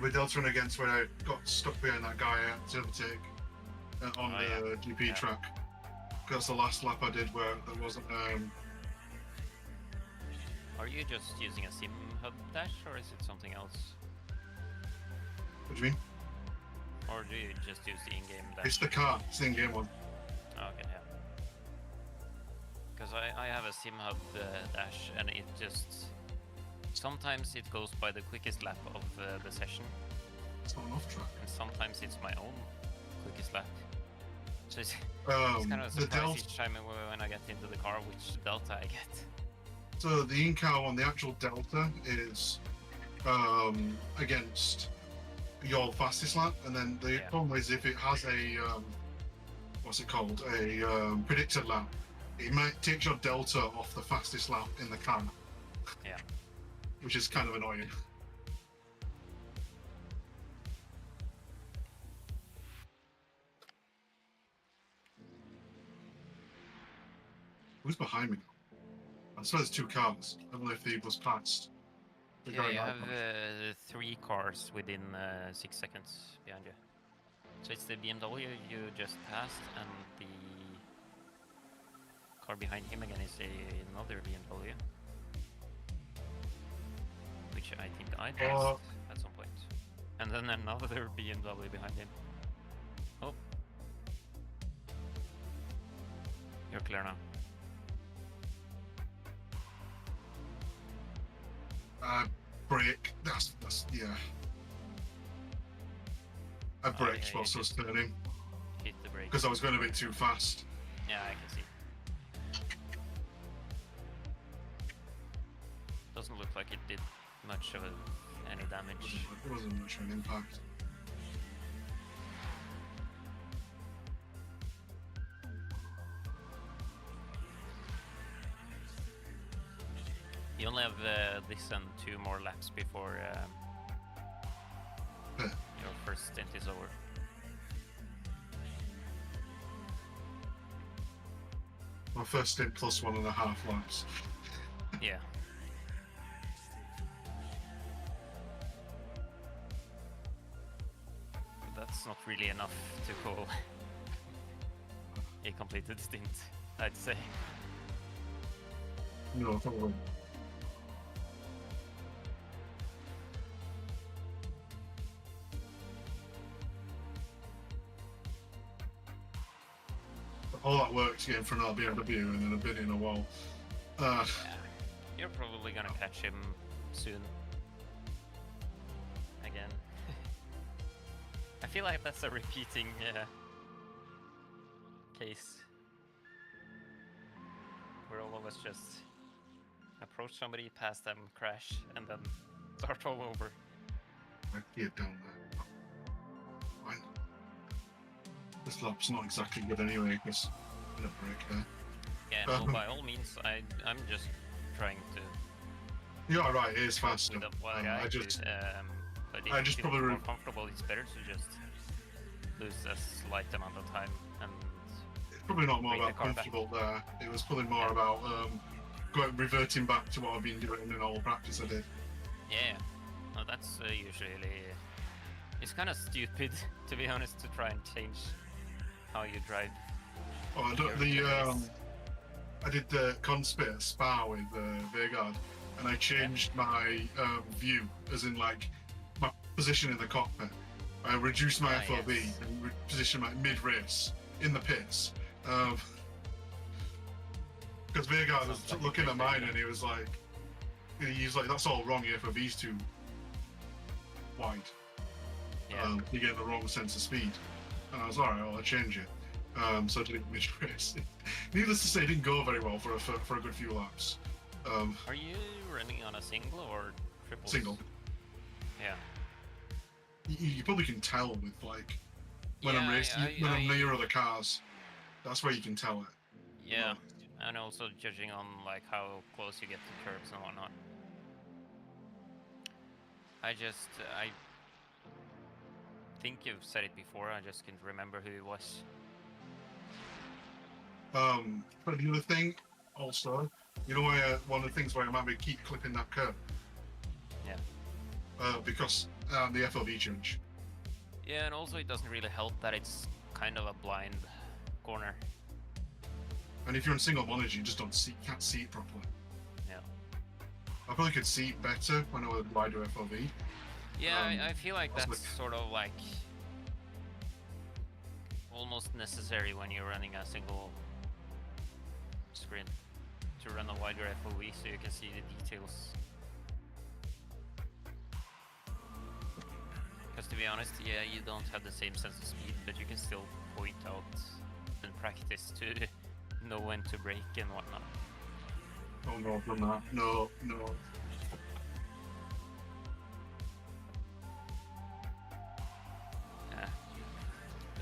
We deltaing against where I got stuck behind that guy I had to overtake on Oh, the GP track. That's the last lap I did where there wasn't. Are you just using a sim hub dash, or is it something else? What do you mean? Or do you just use the in-game dash? It's the car. It's the in-game one. Okay, yeah. Because I have a sim hub dash, and it just sometimes it goes by the quickest lap of the session, It's not an off track. and sometimes it's my own quickest lap. So it's kind of a The surprise delta. each time when I get into the car which delta I get. So the in-car one, the actual delta is against your fastest lap, and then the problem is if it has a what's it called, a predicted lap, it might take your delta off the fastest lap in the car. Yeah. Which is kind of annoying. Who's behind me? I suppose there's 2 cars. I don't know if the was passed. The guy Yeah, you in my have car. 3 cars within 6 seconds behind you. So it's the BMW you just passed, and the car behind him again is another BMW. Which I think I passed at some point. And then another BMW behind him. Oh. You're clear now. Brake. That's yeah. I braked whilst I was turning Hit the brake. because I was going a bit too fast. Yeah, I can see. Doesn't look like it did much of any damage. It wasn't much of an impact. You only have this and 2 more laps before your first stint is over. My first stint plus 1.5 laps. Yeah. But that's not really enough to call a completed stint, I'd say. No, probably. All that work to get in front of BMW and then I've been in a wall. Yeah. You're probably gonna catch him soon. Again. I feel like that's a repeating case. Where all of us just approach somebody, pass them, crash, and then start all over. I get down there. Fine. This lap's not exactly good anyway, because I'm gonna break there. Yeah, no, by all means, I'm just trying to You are right, it is faster. with what I I just, do. But if I just you feel probably more comfortable, it's better to just lose a slight amount of time and it's probably not more bring the about car back. comfortable there. It was probably more about reverting back to what I've been doing in all the practice I did. Yeah, well, that's usually it's kind of stupid to be honest to try and change how you drive. Oh, I did the conspit at Spa with Vegard, and I changed my view, as in like my position in the cockpit. I reduced my FOV yes. and positioned my mid-race in the pits. Because Vegard was Sounds like a looking great at mine idea. and he was like, that's all wrong, your FOV's too wide. Yeah. You're getting the wrong sense of speed. And I was alright, well, I'll change it. So I did it mid-race. Needless to say, it didn't go very well for a good few laps. Are you running on a single or triple? Single. Yeah. You probably can tell with like when I'm Yeah, racing, when I'm near other cars. That's where you can tell it. Yeah, and also judging on like how close you get to curbs and whatnot. I think you've said it before. I just can't remember who it was. But the other thing, also, you know why one of the things why I might keep clipping that curb? Yeah. Because the FOV change. Yeah, and also it doesn't really help that it's kind of a blind corner. And if you're in single monitor, you just can't see it properly. Yeah. I probably could see it better when I was wider FOV. Yeah, I feel like that's that's like- sort of like almost necessary when you're running a single screen to run a wider FOV so you can see the details. Because to be honest, yeah, you don't have the same sense of speed, but you can still point out and practice to know when to brake and whatnot. Oh no, from that. No.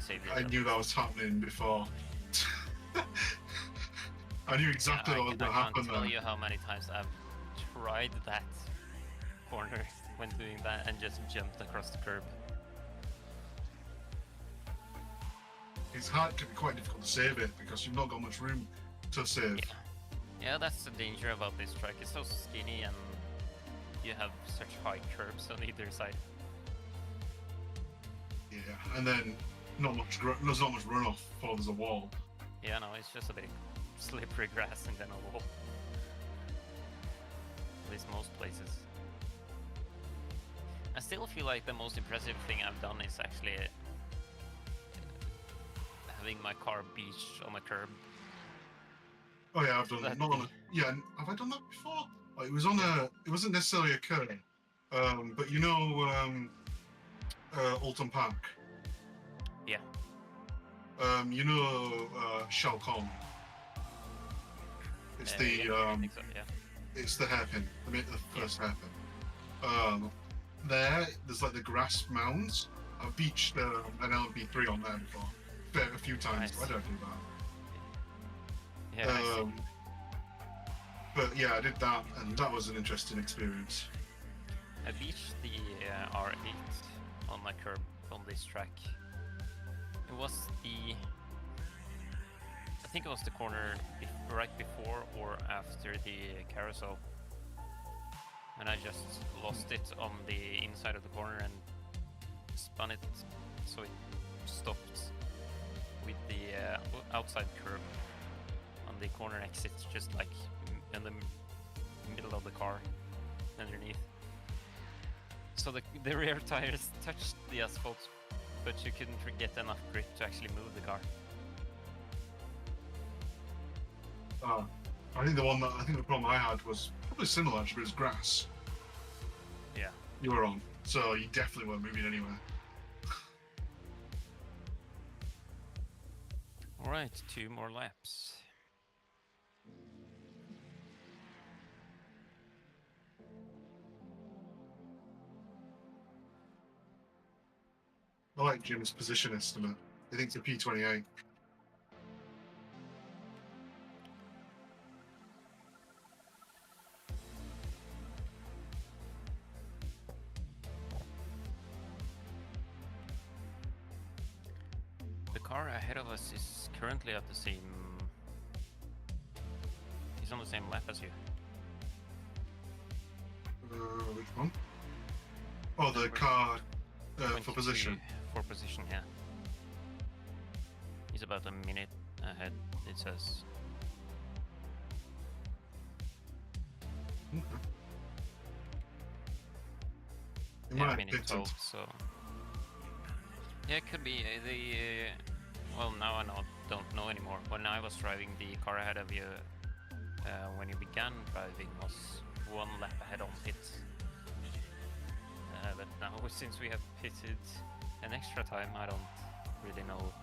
saved it. I knew that was happening before. I knew exactly what was going to happen. I can't tell then. you how many times I've tried that corner when doing that and just jumped across the curb. It's hard, can be quite difficult to save it because you've not got much room to save. Yeah, that's the danger about this track. It's so skinny and you have such high curbs on either side. Yeah, and then there's not much runoff before there's a wall. Yeah, no, it's just a bit slippery grass and then a wall. At least most places. I still feel like the most impressive thing I've done is actually having my car beached on a curb. Oh yeah, I've done that. Yeah, have I done that before? It was on a. It wasn't necessarily a curb, but you know, Alton Park. Yeah. You know, Shalcom. It's I the think so, yeah. it's the hairpin. The first hairpin. There's like the grass mounds. I've beached an LMP3 on there before, a few times. Nice. Why did I do that? Yeah, I see. But yeah, I did that, and that was an interesting experience. I beached the R8 on my curb on this track. It was I think it was the corner right before or after the carousel. And I just lost it on the inside of the corner and spun it so it stopped with the outside curb on the corner exit, just like in the middle of the car underneath. So the rear tires touched the asphalt, but you couldn't get enough grip to actually move the car. I think the problem I had was probably similar actually, but it was grass. Yeah. You were on, so you definitely weren't moving anywhere. Alright, 2 more laps. I like Jim's position estimate. He thinks a P28. The car ahead of us is currently at the same... He's on the same lap as you. Which one? Oh, the car for position. For position, yeah. He's about a minute ahead, it says. Okay. It Yeah, might minute have 12, so... Yeah, it could be well, now I don't know anymore. When I was driving, the car ahead of you, when you began driving, was 1 lap ahead on pit. But now, since we have pitted an extra time, I don't really know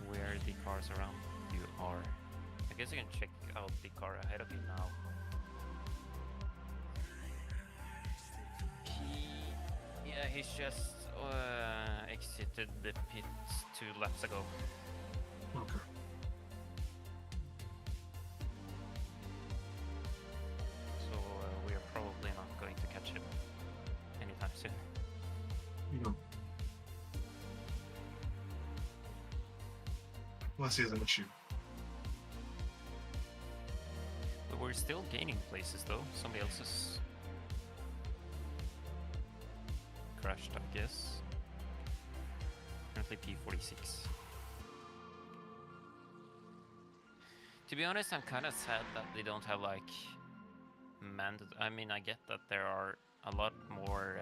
where the cars around you are. I guess you can check out the car ahead of you now. He's just exited the pit 2 laps ago. Okay. So we are probably not going to catch him anytime soon. No. Unless he has an issue. But we're still gaining places though. Somebody else is crashed, I guess. Currently P46. To be honest, I'm kind of sad that they don't have like I mean, I get that there are a lot more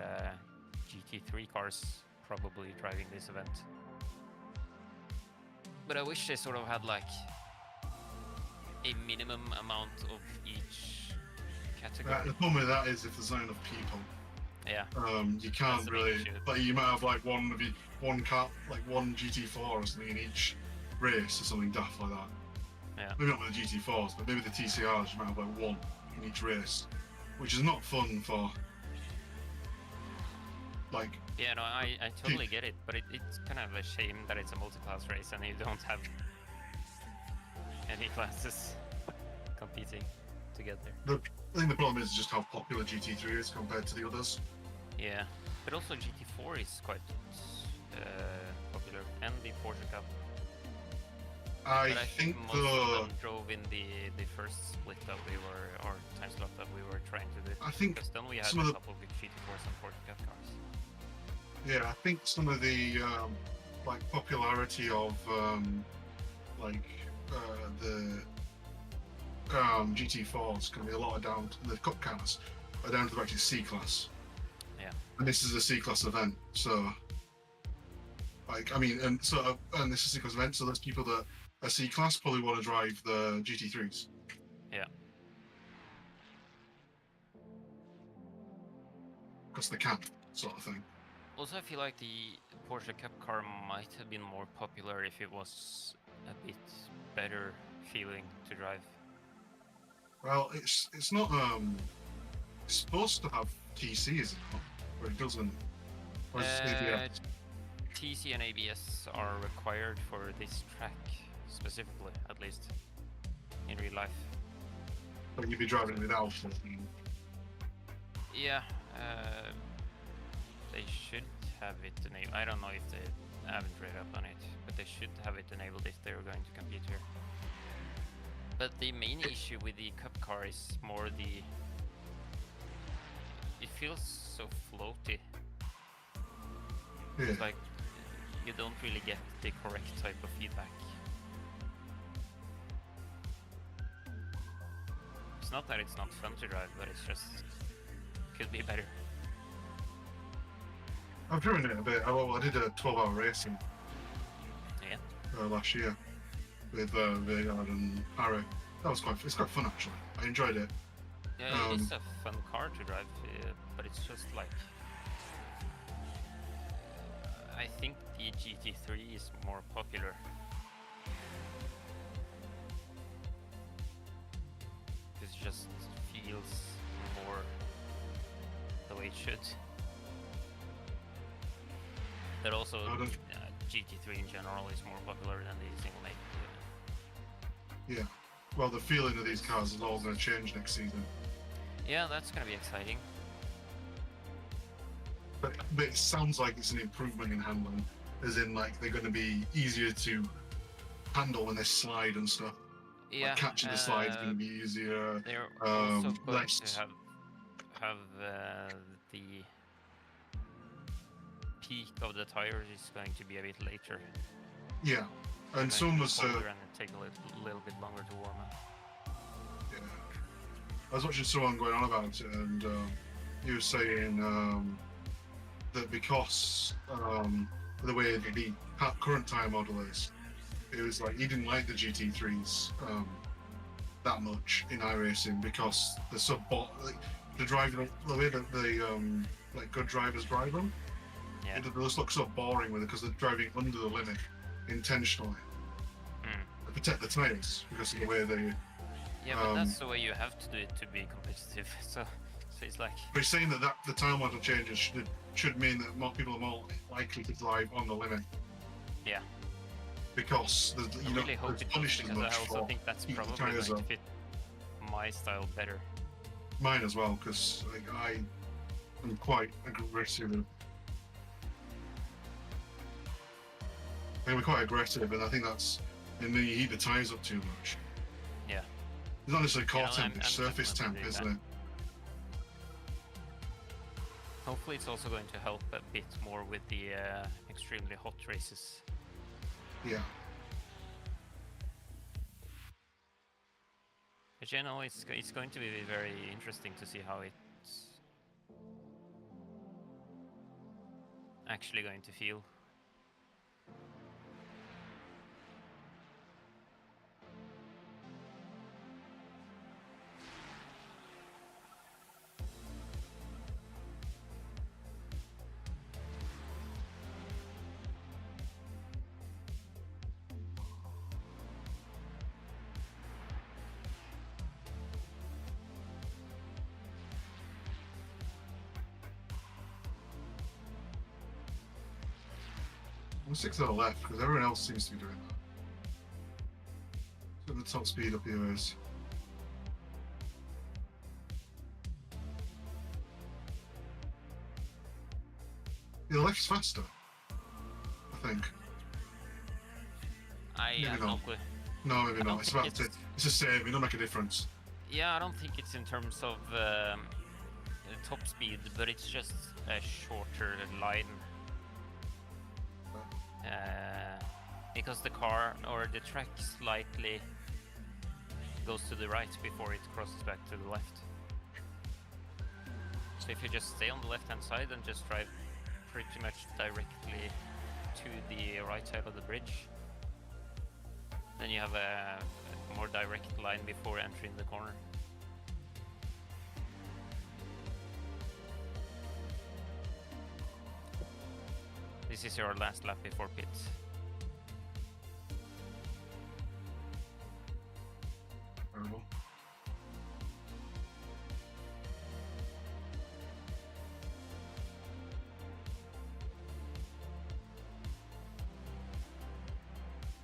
GT3 cars probably driving this event, but I wish they sort of had like a minimum amount of each category. The problem with that is if there's not enough people. Yeah. You can't That's a big really, issue. like you might have like one car, like one GT4 or something in each race or something daft like that. Yeah. Maybe not with the GT4s, but maybe the TCRs you might have like one in each race, which is not fun for like Yeah, no, I totally get it, but it's kind of a shame that it's a multi-class race and you don't have any classes competing together. I think the problem is just how popular GT3 is compared to the others. Yeah, but also GT4 is quite popular, and the Porsche Cup. I But I think most the of them drove in the first split that we were, or time slot that we were trying to do. I think Because then we had some a of the couple of good GT4s and Porsche Cup cars. yeah, I think some of the like popularity of the GT4 is going to be a lot of down to the Cup cars are down to the actually C class. Yeah. And this is a C class event, so like I mean, and this is a C class event, so those people that are C class probably want to drive the GT3s. Yeah. Because they can, sort of thing. Also, I feel like the Porsche Cup car might have been more popular if it was a bit better feeling to drive. Well, it's not it's supposed to have TC, is it not? Or it doesn't. Or is it ABS? TC and ABS are required for this track specifically, at least in real life. But you'd be driving without it. Yeah, they should have it enabled. I don't know if they haven't read up on it, but they should have it enabled if they're going to compete here. But the main issue with the Cup car is more the... It feels so floaty. Yeah. It's like you don't really get the correct type of feedback. It's not that it's not fun to drive, but it's just could be better. I've driven it a bit. I did a 12-hour racing Yeah. last year with Vegard and Harry. It's quite fun actually. I enjoyed it. Yeah, it's a fun car to drive, but it's just like... I think the GT3 is more popular. It just feels more the way it should. But also, GT3 in general is more popular than the single make. Yeah. Well, the feeling of these cars is all going to change next season. Yeah, that's going to be exciting. But it sounds like it's an improvement in handling, as in like they're going to be easier to handle when they slide and stuff. Yeah, like catching the slide is going to be easier. They're also going less... to have the peak of the tires is going to be a bit later. Yeah, and some was and take a little bit longer to warm up. Yeah. I was watching someone going on about it, and he was saying that because the way the current tire model is, it was like he didn't like the GT3s that much in iRacing because they're so the driving, the way that the like good drivers drive them, Yeah. it just looks so boring with it because they're driving under the limit intentionally to protect the tires because of the way they. Yeah, but that's the way you have to do it to be competitive. So it's like. But he's saying that the tire model changes should mean that more people are more likely to drive on the limit. Yeah. Because I really hope it does, because I also think that's probably going to fit my style better. Mine as well, because like, I am quite aggressive. I'm quite aggressive, and I think that's and then you heat the tires up too much. Yeah. It's not necessarily core temp, I'm it's surface temp, definitely isn't doing it? Hopefully it's also going to help a bit more with the extremely hot races. Yeah. But you know, it's going to be very interesting to see how it's actually going to feel. stick to the left because everyone else seems to be doing that. So the top speed up here is. Yeah, the left's faster, I think. I Maybe have not. no clue. No, maybe I don't not. It's think about it's the same. It don't make a difference. Yeah, I don't think it's in terms of top speed, but it's just a shorter line. Because the car or the track slightly goes to the right before it crosses back to the left. So if you just stay on the left-hand side and just drive pretty much directly to the right side of the bridge, then you have a more direct line before entering the corner. This is your last lap before pits. Terrible.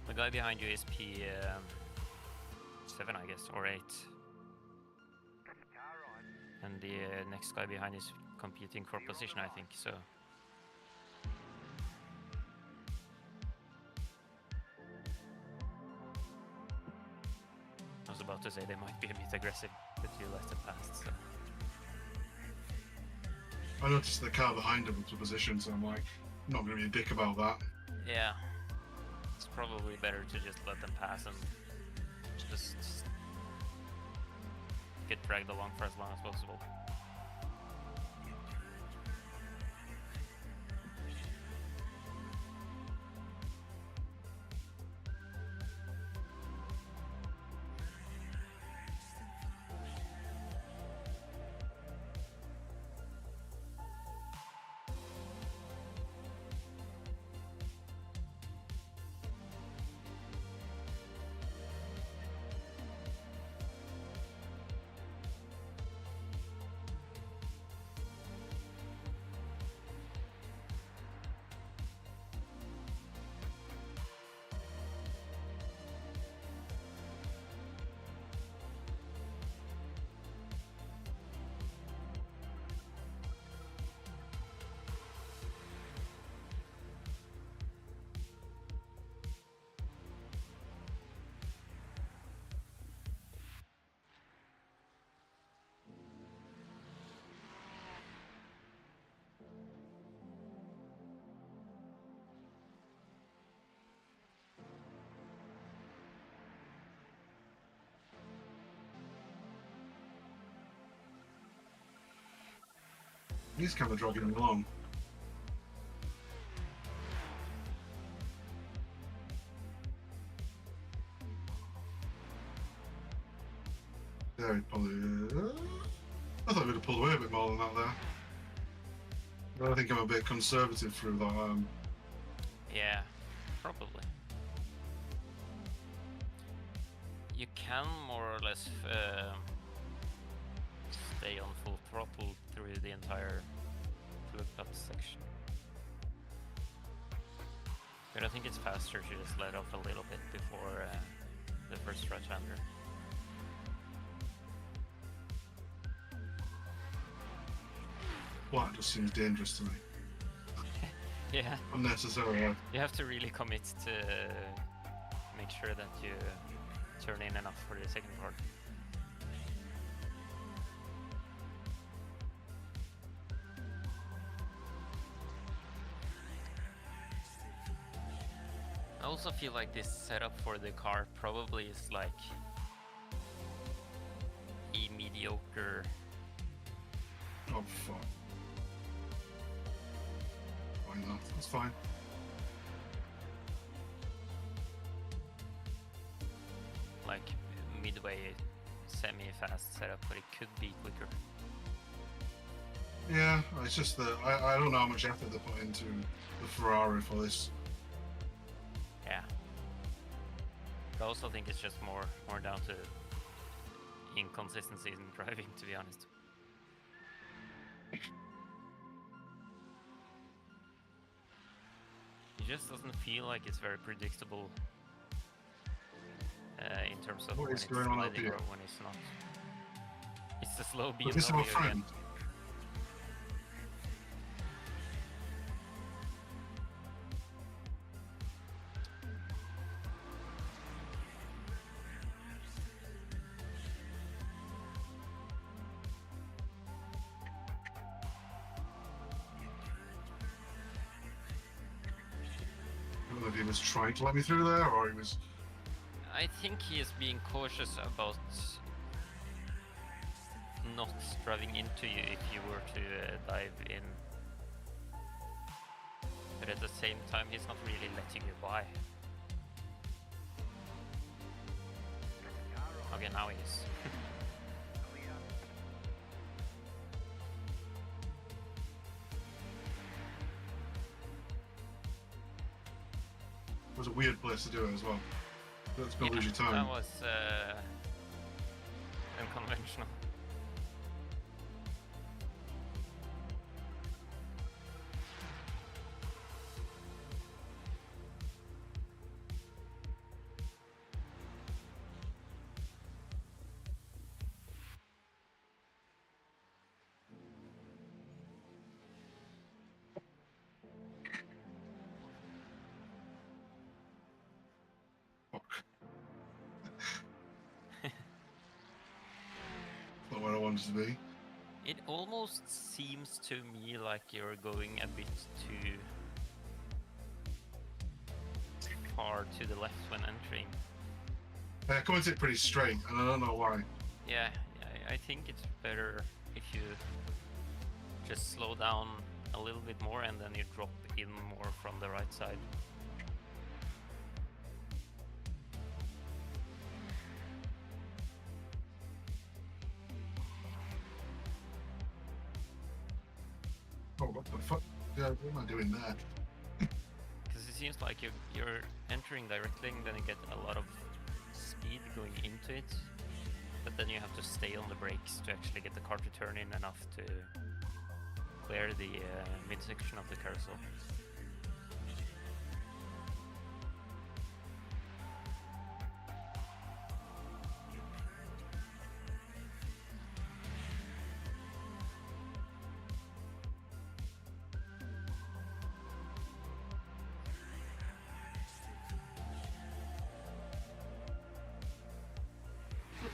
The guy behind you is P7, I guess, or 8. Car on. And the next guy behind is competing for position, I think, so... I was about to say they might be a bit aggressive, but you let it pass, so... I noticed the car behind him was a position, so I'm like, not going to be a dick about that. Yeah. It's probably better to just let them pass and just get dragged along for as long as possible. He's kind of dragging him along. There, he probably. I thought we'd have pulled away a bit more than that there. But I think I'm a bit conservative through that. Yeah, probably. You can more or less stay on full throttle through the entire fluid cut section. But I think it's faster to just let off a little bit before the first right-hander. Well, that just seems dangerous to me. Yeah, Unnecessary. you have to really commit to make sure that you turn in enough for the second part. I also feel like this setup for the car probably is like a mediocre. Oh, fuck. Why not? That's fine. Like midway semi-fast setup, but it could be quicker. Yeah, it's just that I don't know how much effort they put into the Ferrari for this. Yeah. I also think it's just more down to inconsistencies in driving, to be honest. It just doesn't feel like it's very predictable in terms of What when is it's going on up sliding here? or when it's not. It's the slow But this is our BMW friend. again. I don't know if he was trying to let me through there, or he was. I think he is being cautious about not driving into you if you were to dive in. But at the same time, he's not really letting you by. Okay, now he is. It was a weird place to do it as well. That's gonna lose your That time. was unconventional. Fuck. Not where I wanted to be. It almost seems to me like you're going a bit too far to the left when entering. Coming to it pretty straight, and I don't know why. Yeah, I think it's better if you just slow down a little bit more and then you drop in more from the right side. Oh, what the fuck? Yeah, what am I doing there? Because it seems like you're entering directly and then you get a lot of speed going into it, but then you have to stay on the brakes to actually get the car to turn in enough to clear the midsection of the carousel.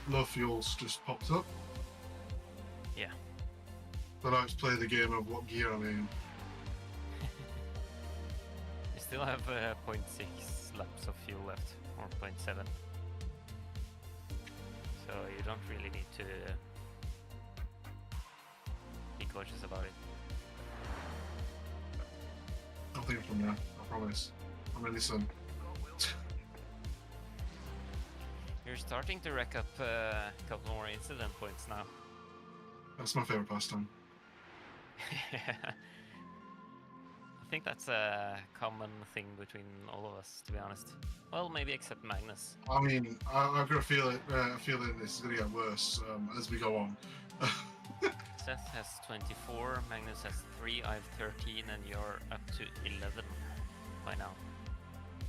Low fuels just popped up. Yeah. But I just play the game of what gear I'm in. You still have 0.6 laps of fuel left, or 0.7. So you don't really need to be cautious about it. I'll think from there, I promise. I'm ready soon. You're starting to rack up a couple more incident points now. That's my favourite pastime. I think that's a common thing between all of us, to be honest. Well, maybe except Magnus. I mean, I've got a feeling this is going to get worse as we go on. Seth has 24, Magnus has 3, I have 13, and you're up to 11 by now.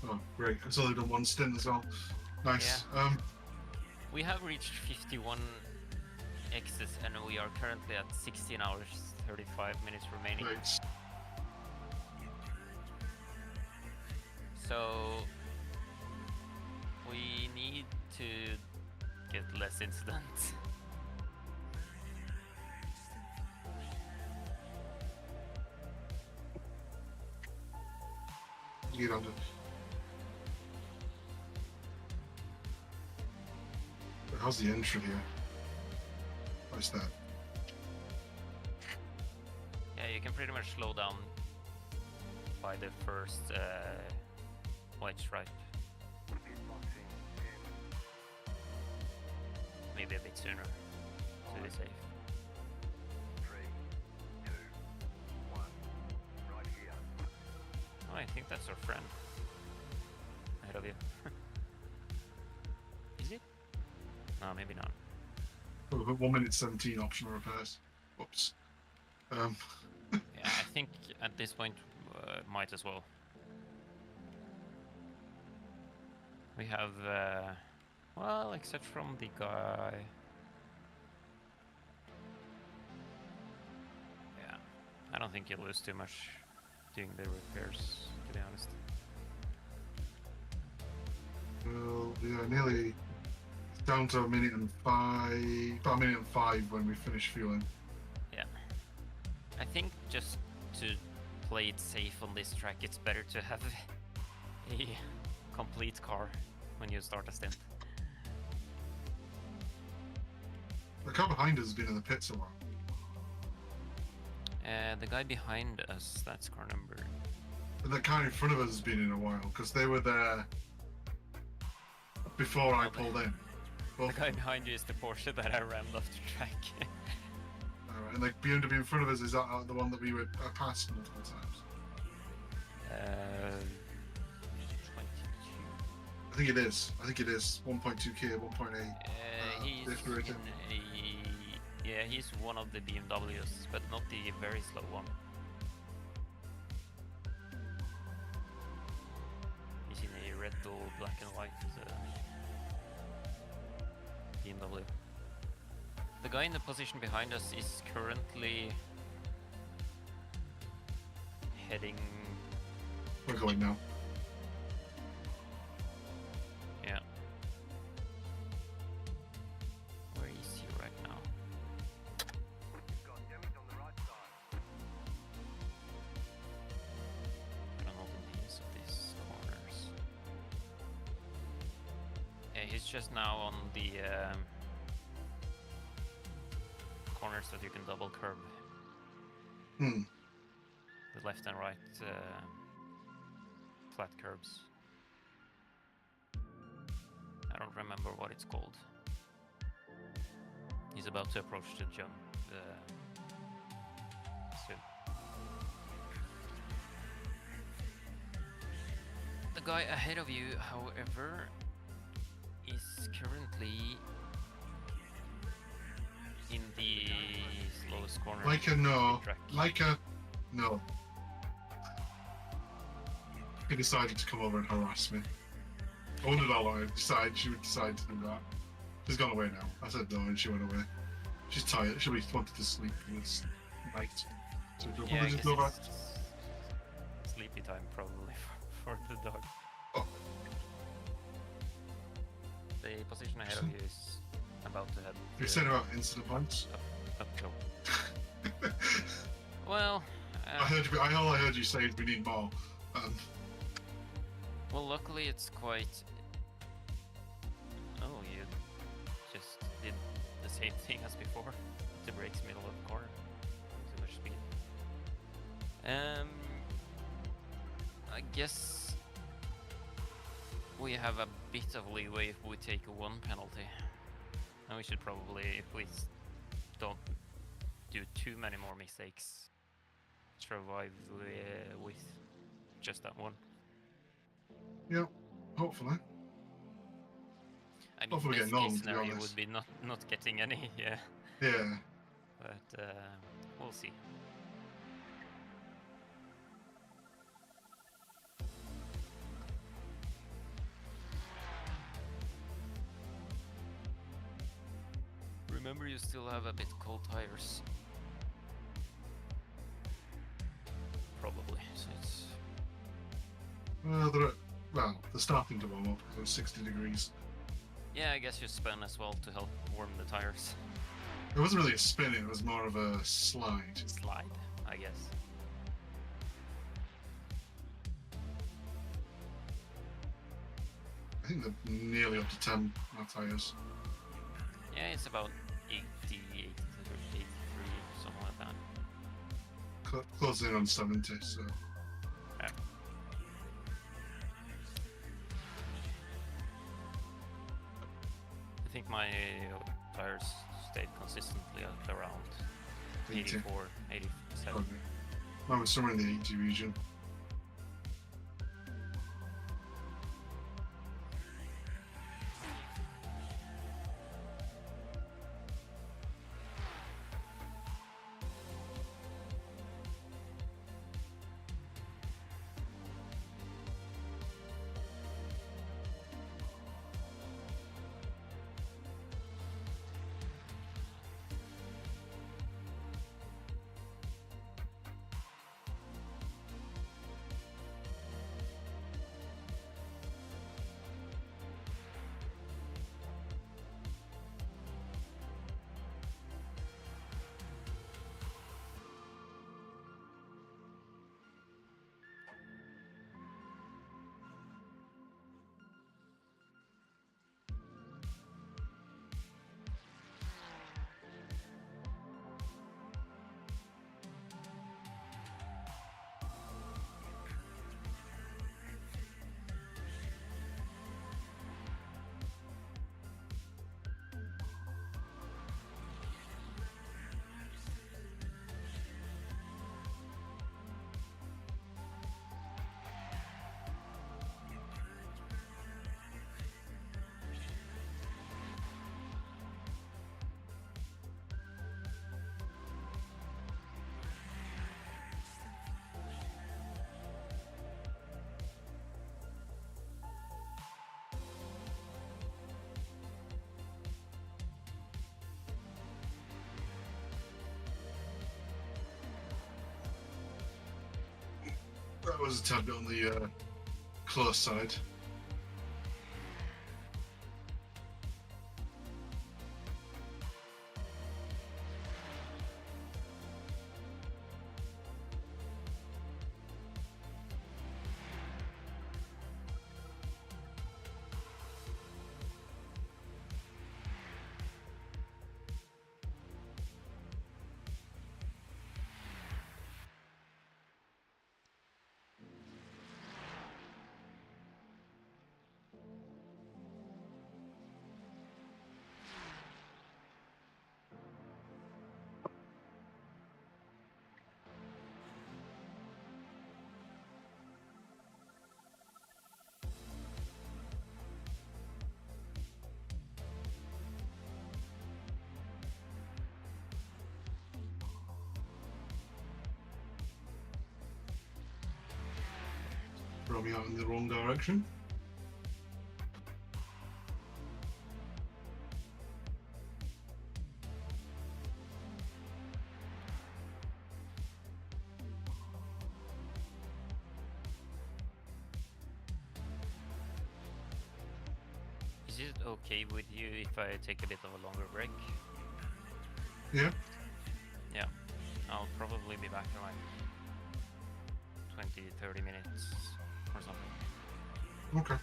Oh, great. I've only done one stint as well. Nice. We have reached 51 exits, and we are currently at 16 hours, 35 minutes remaining. Thanks. So we need to get less incidents. You get under. How's the entry here? What's that? Yeah, you can pretty much slow down by the first white stripe. Maybe a bit sooner to be safe. 3, 2, 1. Right here. Oh, I think that's our friend ahead of you. Is it? No, maybe not. Oh, we've got 1 minute 17 optional repairs. Whoops. Yeah, I think at this point might as well. We have, well, except from the guy. Yeah, I don't think you'll lose too much doing the repairs, to be honest. Well, yeah, nearly down to about a minute and 5 when we finish fueling. Yeah. I think just to play it safe on this track, it's better to have a complete car when you start a stint. The car behind us has been in the pits a while. The guy behind us, that's car number. But the car in front of us has been in a while because they were there before I pulled in. The guy behind you is the Porsche that I rammed off the track. Alright, and the BMW in front of us, is that the one that we were passed multiple times? 22. I think it is. 1.2k, 1.8. He's different. in yeah, he's one of the BMWs, but not the very slow one. He's in a red or black and white BMW. The guy in the position behind us is currently heading. We're going now. Yeah. Where is he right now? Got damage on the right side. I don't know the names of these corners. Yeah, he's just now on the corners that you can double curb. Hmm. The left and right flat curbs. I don't remember what it's called. He's about to approach the jump soon. The guy ahead of you, however, is currently in the slowest corner. Like a no. track. Like a no. He decided to come over and harass me. I wondered how long she would decide to do that. She's gone away now. I said no and she went away. She's tired. She wanted to sleep this night. So she'll Yeah, I probably just go back. guess it's sleepy time probably for the dog. Oh. The position ahead of you is about to head. You're saying about incident points? Uphill. Well, All I heard you say is we need more. well, luckily it's quite. Oh, you just did the same thing as before. The brakes middle of the corner. Too much speed. I guess we have a bit of leeway if we take one penalty. And we should probably, if we don't do too many more mistakes, survive with just that one. Yeah, hopefully. I mean, Hopefully best get none, case to be scenario honest. would be not getting any, yeah. Yeah. But we'll see. Remember, you still have a bit cold tires. Probably, so it's. Well, they're starting to warm up. So it's 60 degrees. Yeah, I guess you spin as well to help warm the tires. It wasn't really a spin, it was more of a slide. Slide, I guess. I think they're nearly up to 10 our tyres. Yeah, it's about 80, 83, something like that. Closing in on 70, so. Yeah. I think my tires stayed consistently at around 80. 84, 87. Okay. Mine was somewhere in the 80 region. That was a tad bit on the close side. Throw me out in the wrong direction. Is it okay with you if I take a bit of a longer break? Yeah. Yeah, I'll probably be back in like 20-30 minutes or something. Okay.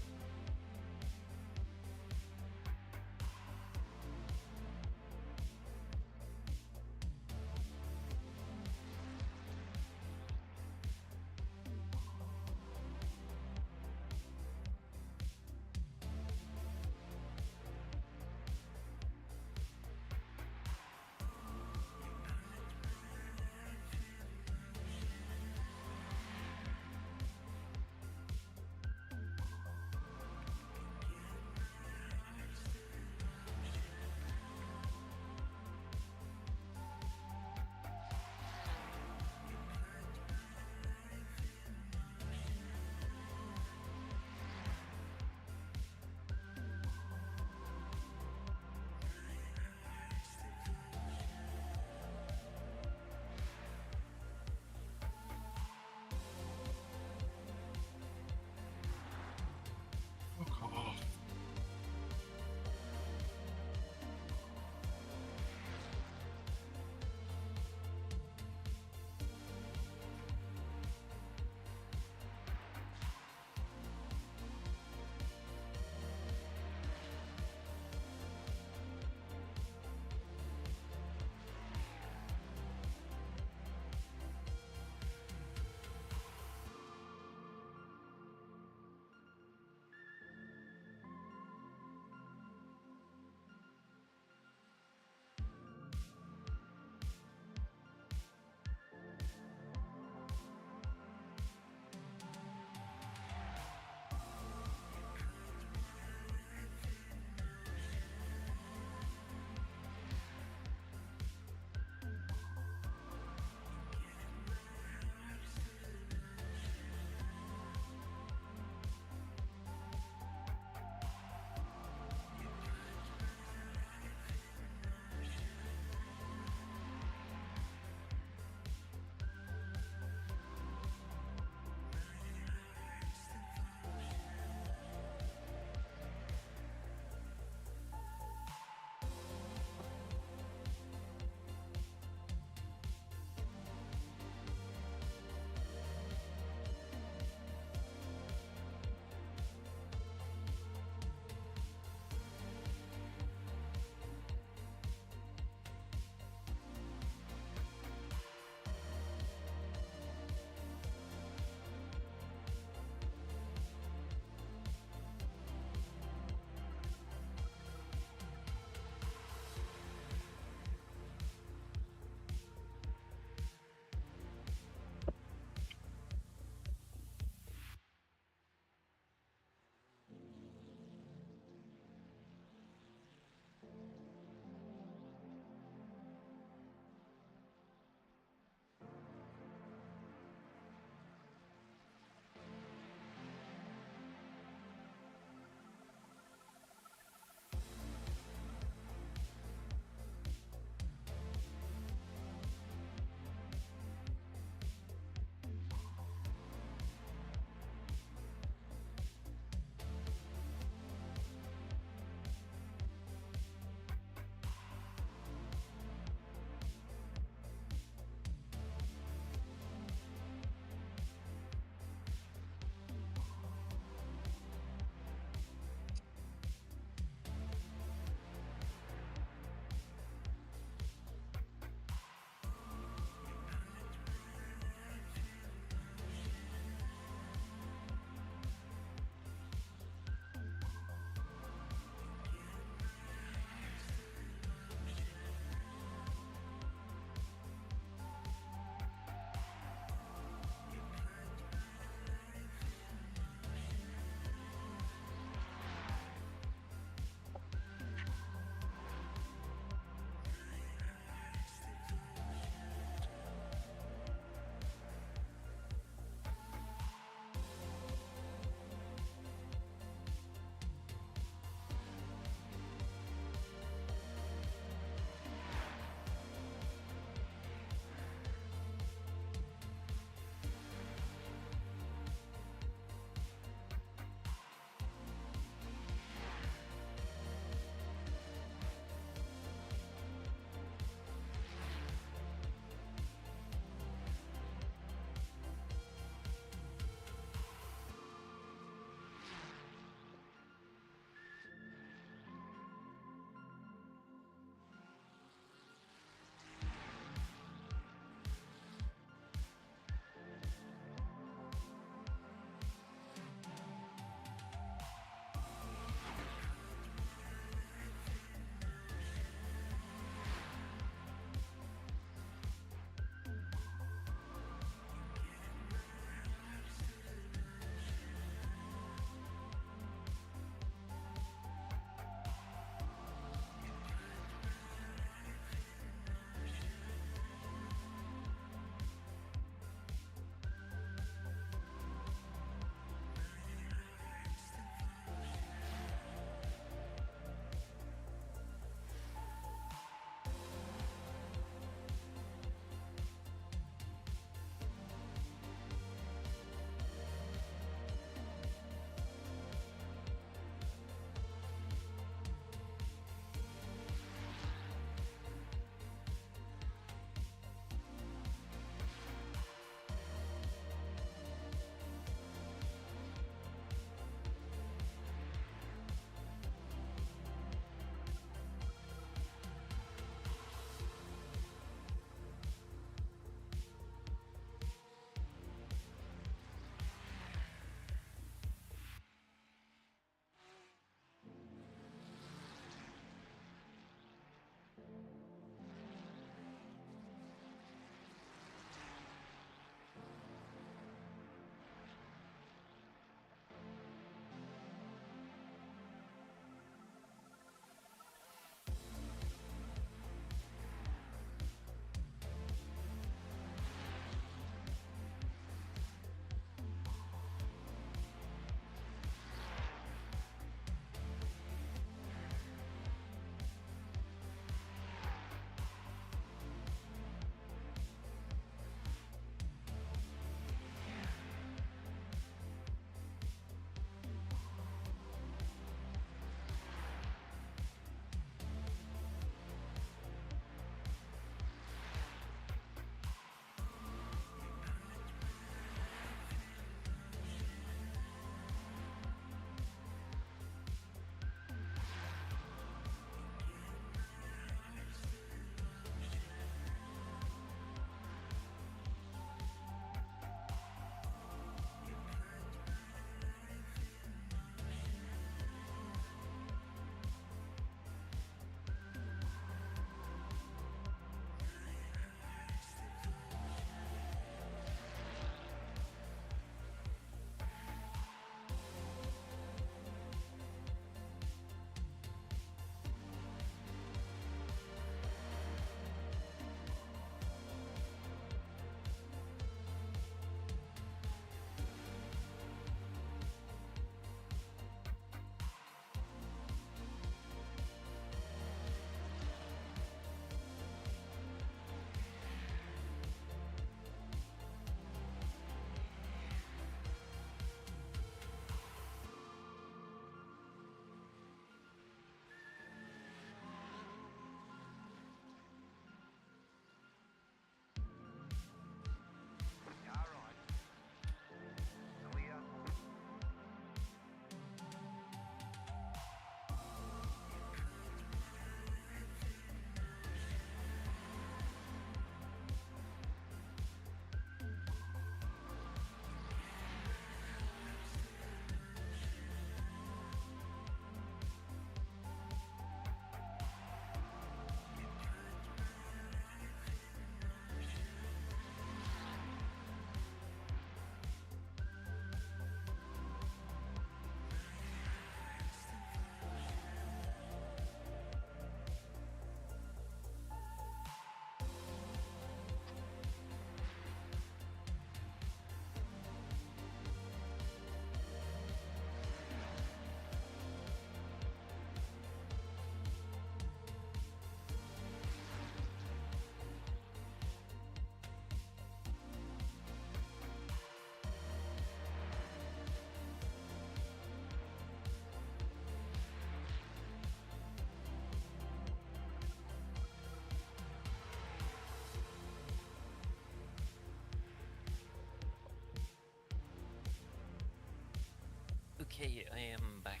Okay, I am back.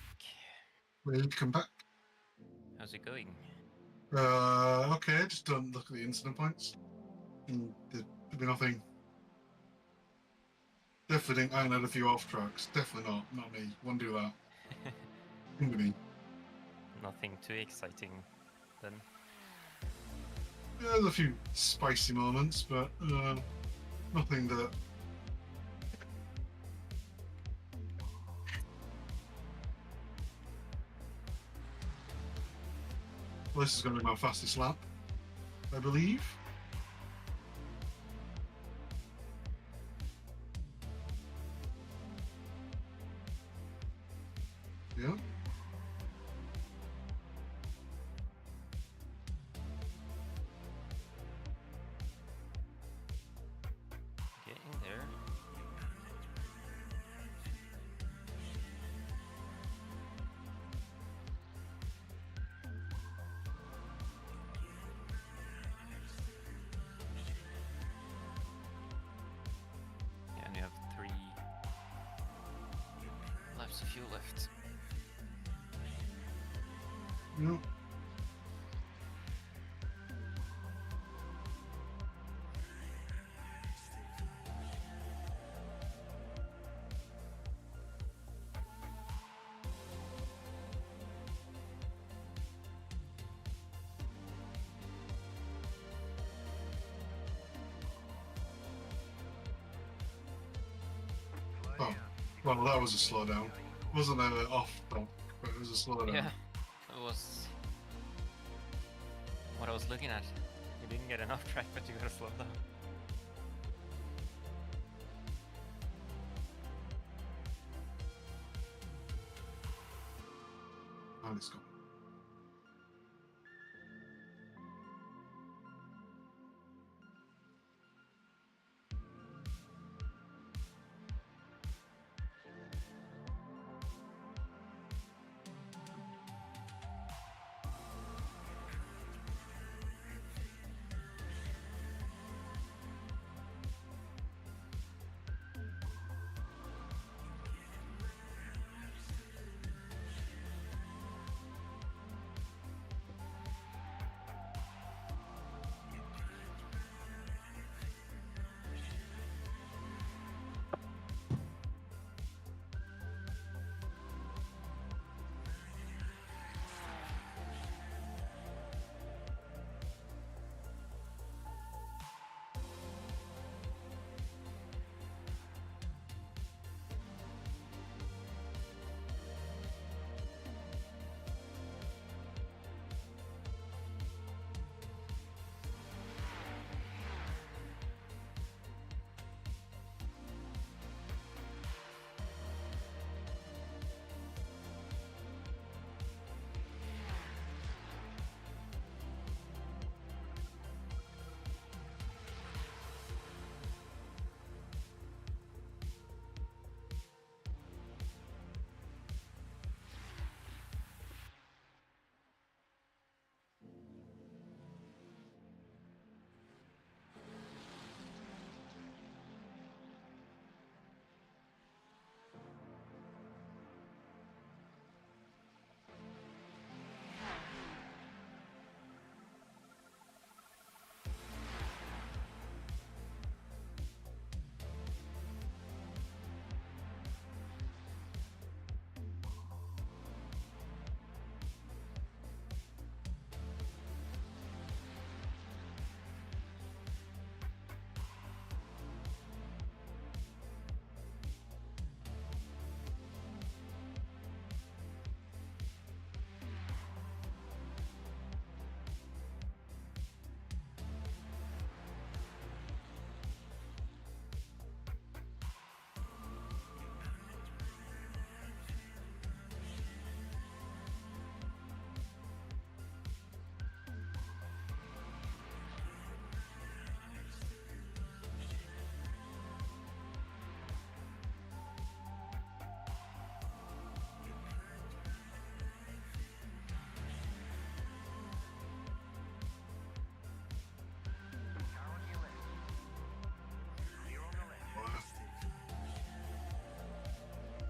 Welcome back. How's it going? Okay, just don't look at the incident points. There'd be nothing. Definitely didn't iron out a few off tracks. Definitely not me. Wouldn't do that. Wouldn't be me. Nothing too exciting then. Yeah, there's a few spicy moments, but nothing that. Well, this is going to be my fastest lap, I believe. Yeah. Getting there. Yeah, and you have 3 laps of fuel left. Yeah. Oh, well, that was a slowdown. Wasn't an off track, but it was a slowdown. Yeah, that was what I was looking at. You didn't get enough track, but you got to slow down. Oh, let's go.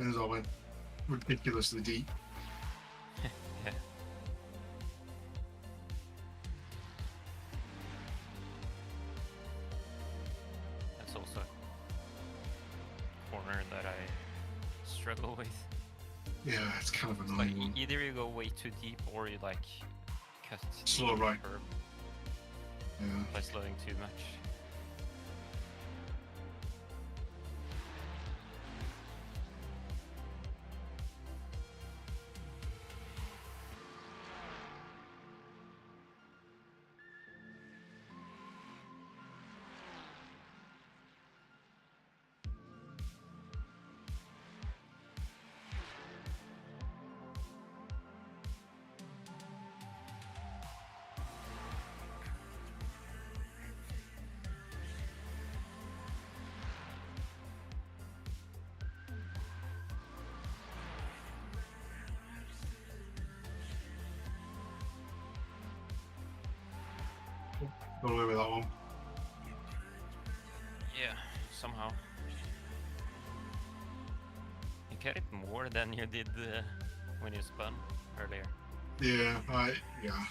As I went. ridiculously deep. Yeah. That's also a corner that I struggle with. Yeah, it's kind of It's like annoying. either you go way too deep or you like cut Slow the right. curb Yeah. by slowing too much. Got away with that one. Yeah, somehow. You get it more than you did when you spun earlier. Yeah, yeah.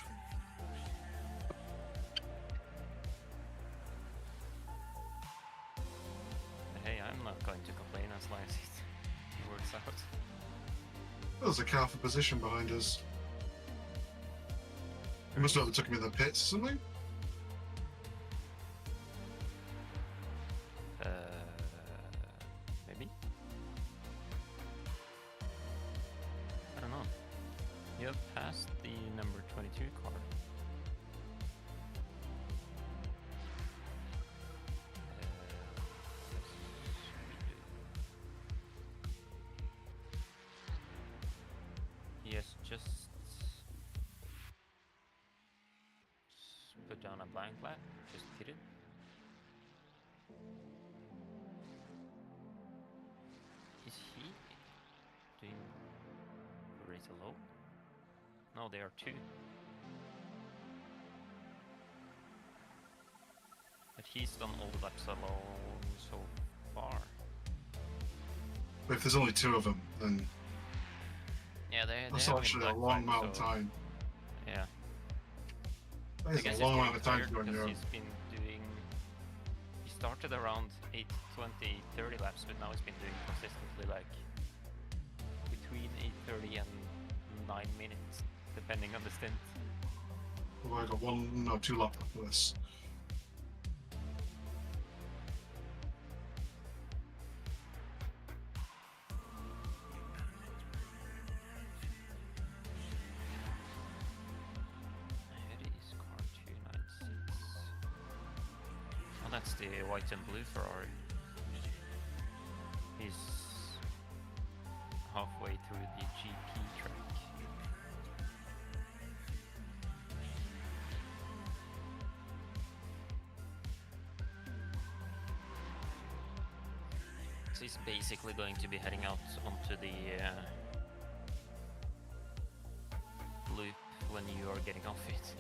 Hey, I'm not going to complain as long as it works out. There's a car for position behind us. He must have took him in the pits or something. Maybe? I don't know. You have passed the number 22 car. Yes, just put down a blank lap, just hit it. Is he doing race alone? No, they are two. But he's done all the laps alone so far. But if there's only two of them, then Yeah, they that's have actually a black long flag, amount of so- time. Yeah. That I guess is a long amount of time to tired go on because your own. he's been doing. He started around 8:20, 30 laps, but now he's been doing consistently like between 8:30 and 9 minutes, depending on the stint. Well, I got two laps after this. Ahead is car 296. Oh, that's the white and blue Ferrari. He's halfway through the GP track. So he's basically going to be heading out onto the loop when you are getting off it.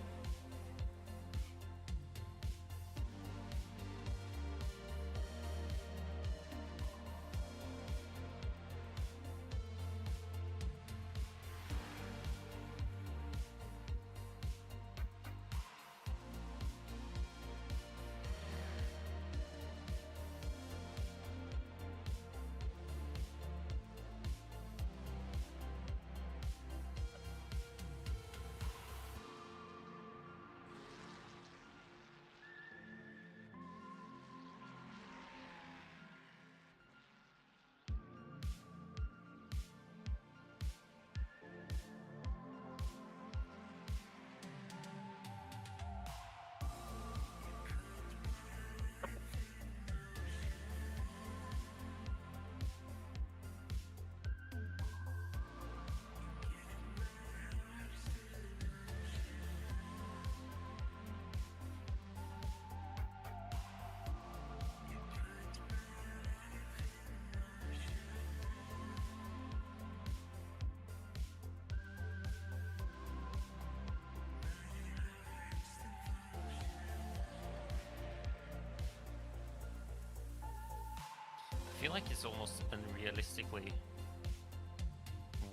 I feel like it's almost unrealistically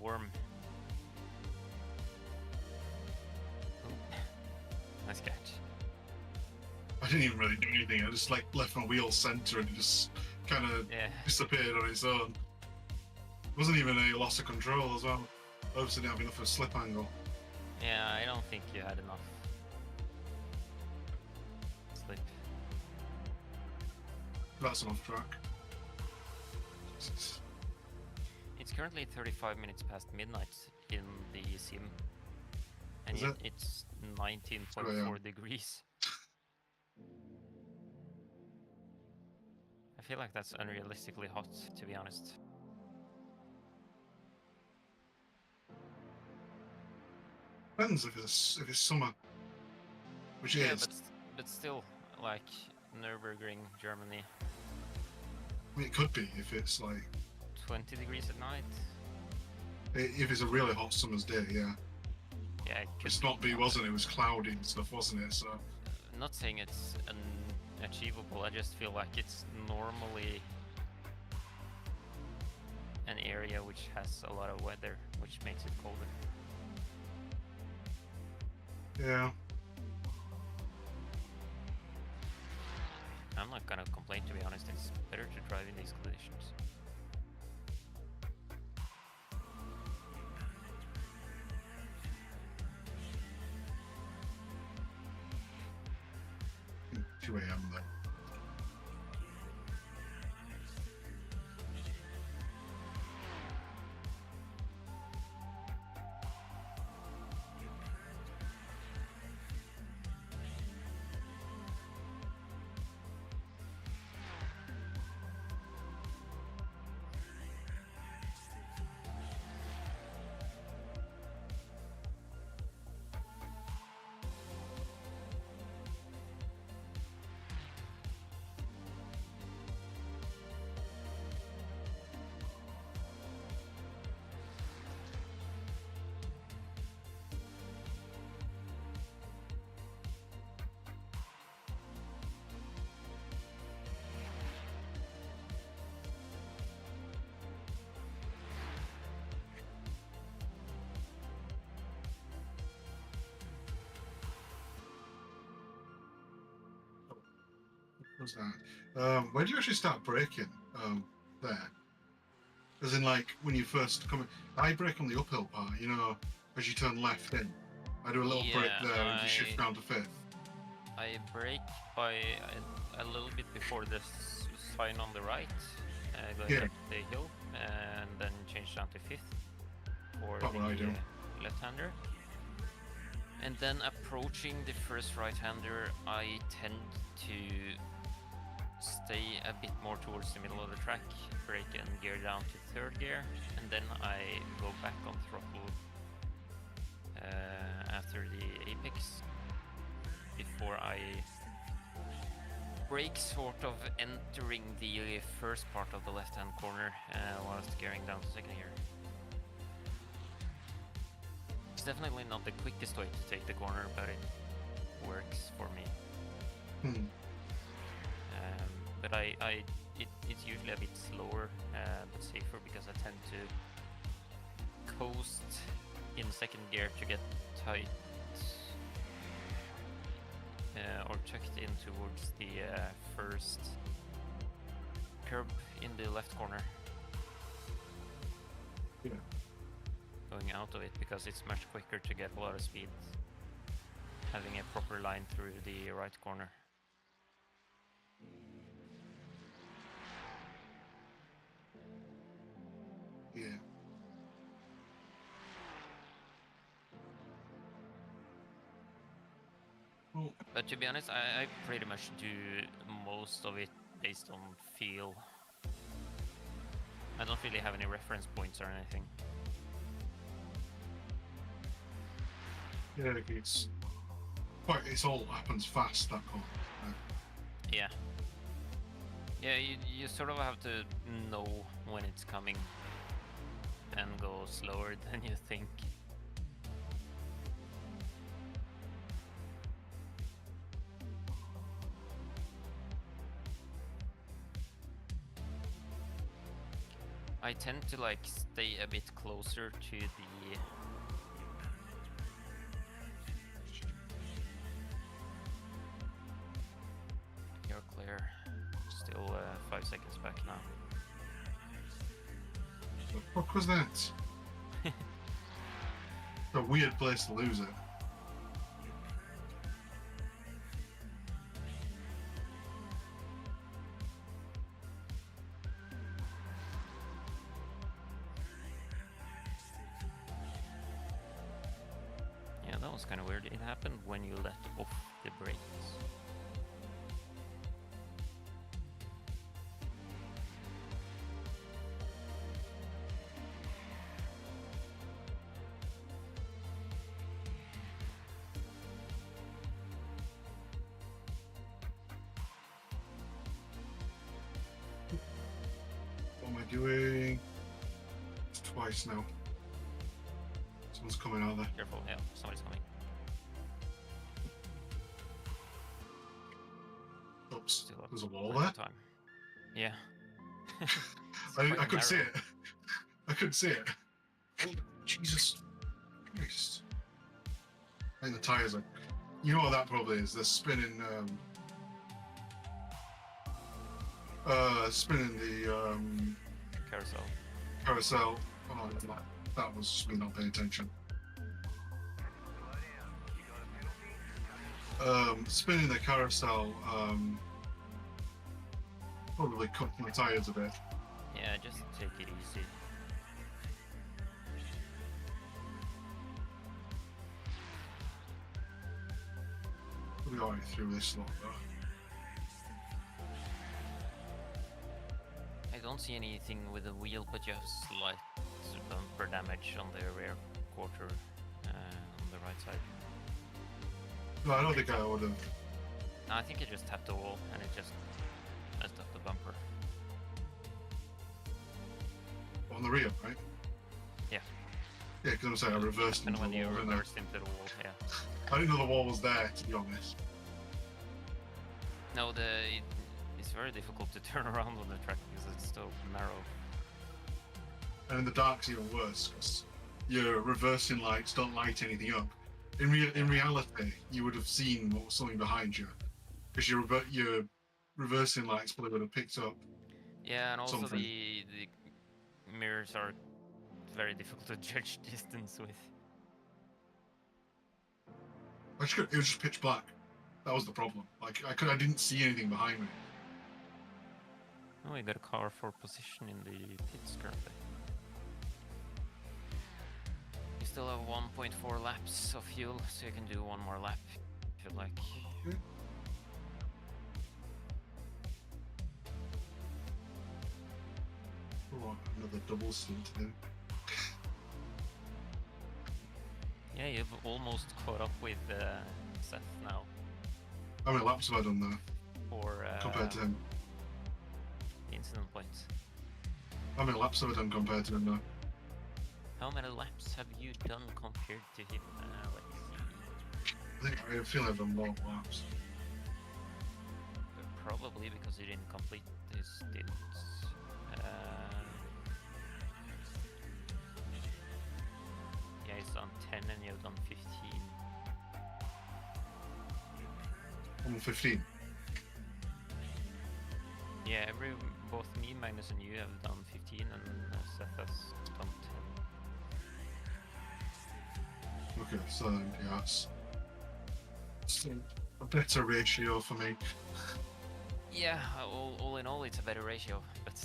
warm. Oh, nice catch. I didn't even really do anything. I just like left my wheel center and it just kind of Yeah. disappeared on its own. Wasn't even a loss of control as well. Obviously didn't have enough of a slip angle. Yeah, I don't think you had enough slip. That's an off track. Jesus. It's currently 35 minutes past midnight in the sim, and Is yet it? it's 19.4 Oh, yeah. degrees. I feel like that's unrealistically hot, to be honest. Depends if it's summer, which Yeah, is. but still, like Nurburgring, Germany, I mean, it could be if it's like 20 degrees at night. if it's a really hot summer's day. Yeah, Yeah, it could it's not be, hot. wasn't it? It was cloudy and stuff, wasn't it? So I'm not saying it's unachievable. I just feel like it's normally an area which has a lot of weather, which makes it colder. yeah. I'm not gonna complain, to be honest. It's better to drive in these conditions. Hmm, 2 a.m. though. What's that? Where do you actually start braking? There. As in, like, when you first come in. I brake on the uphill part, you know, as you turn left in. I do a little brake Yeah, there and you shift down to fifth. I brake by a little bit before the sign on the right, going Yeah. up the hill, and then change down to fifth for That's what I do. the left-hander. And then approaching the first right-hander, I tend to stay a bit more towards the middle of the track, brake and gear down to third gear, and then I go back on throttle after the apex before I brake, sort of entering the first part of the left-hand corner whilst gearing down to second gear. It's definitely not the quickest way to take the corner, but it works for me. Hmm. But it's usually a bit slower, but safer, because I tend to coast in second gear to get tight or tucked in towards the first curb in the left corner. Yeah. Going out of it, because it's much quicker to get a lot of speed having a proper line through the right corner. Yeah. Well, But to be honest, I pretty much do most of it based on feel. I don't really have any reference points or anything. yeah, it's quite. It's all happens fast. That corner. Yeah. Yeah, you sort of have to know when it's coming and go slower than you think. I tend to like stay a bit closer to the. You're clear. Still 5 seconds back now. The fuck was that? A weird place to lose it. Yeah, that was kind of weird. It happened when you let off the brakes. What am I doing? It's twice now. Someone's coming out there. Careful, yeah, somebody's coming. Oops, Still up there's a wall plenty there. of time. Yeah. I couldn't see it. I couldn't see it. Oh, Jesus Christ. I think the tyres are... You know what that probably is? They're spinning... spinning the Carousel. carousel. Oh, that was just me not paying attention. Spinning the carousel probably cut my tyres a bit. Yeah, just take it easy. We got it through this lot though. I don't see anything with the wheel, but you have slight bumper damage on the rear quarter on the right side. No, I don't think I would have. No, I think it just tapped the wall and it just messed up the bumper. On the rear, right? Yeah. Yeah, because I'm saying I reversed And into when the you wall, didn't I? reversed into the wall, yeah. I didn't know the wall was there, to be honest. No, it's very difficult to turn around on the track because it's so narrow. And in the dark's even worse, because your reversing lights don't light anything up. In reality, you would have seen what was something behind you, because your reversing lights probably would have picked up. Yeah, and also Something. the mirrors are very difficult to judge distance with. It was just pitch black. That was the problem. Like I didn't see anything behind me. Oh, we got a car for position in the pits currently. You still have 1.4 laps of fuel, so you can do one more lap if you'd like. Okay. Oh, another double stint then. Yeah, you've almost caught up with Seth now How many laps have I done there for compared to him? incident points. How many laps have I done compared to him now? How many laps have you done compared to him? Let's see. I feel I've done more laps. Probably because he didn't complete his stints. Yeah, he's done 10 and you've done 15. I'm on 15. Yeah, both me, Magnus, and you have done 15, and Seth has done 10. Okay, so then, yeah, it's a better ratio for me. Yeah, all in all, it's a better ratio, but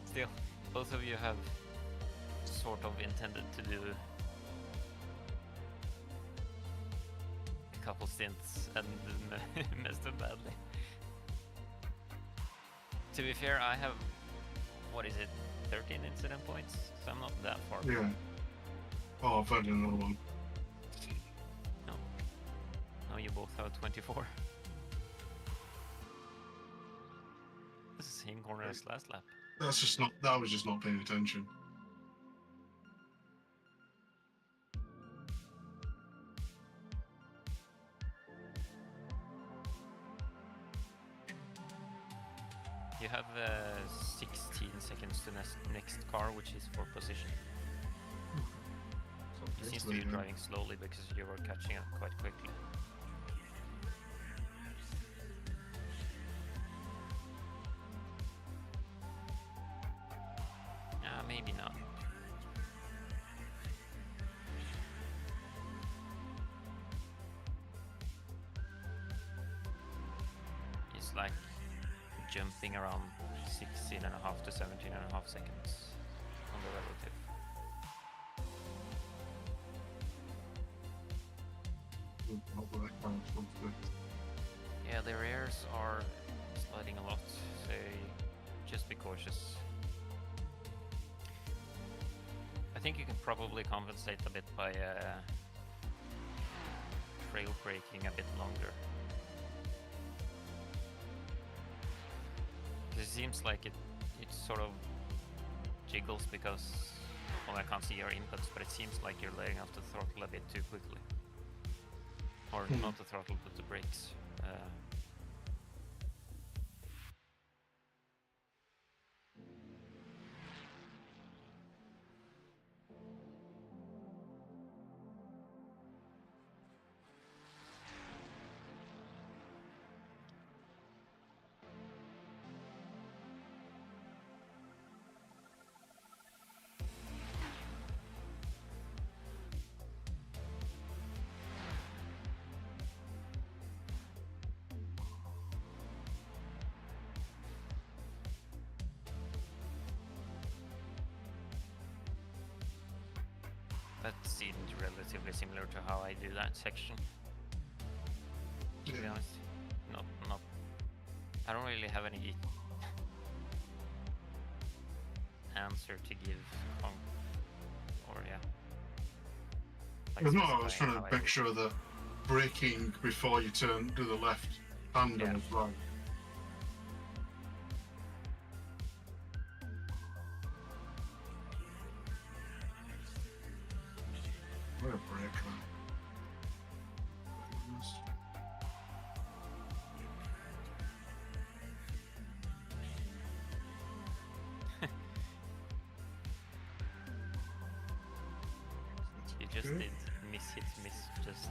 still, both of you have sort of intended to do a couple stints and messed up badly. To be fair, I have, what is it, 13 incident points, so I'm not that far. Yeah. Oh, I've had another one. No. No, you both have 24. It's the same corner as last lap. That was just not paying attention. You have 16 seconds to next car, which is for position. It seems to be driving slowly because you were catching up quite quickly. Maybe not. It's like jumping around 16.5 to 17.5 seconds on the relative. Yeah, the rears are sliding a lot, so just be cautious. I think you can probably compensate a bit by trail braking a bit longer. It seems like it sort of jiggles because, well, I can't see your inputs, but it seems like you're letting off the throttle a bit too quickly. Or not the throttle, but the brakes. That seemed relatively similar to how I do that section. To be honest, not. I don't really have any answer to give. Or yeah. Like I was trying to make sure that braking before you turn to the left hand and right. What a brake man. You just did miss, just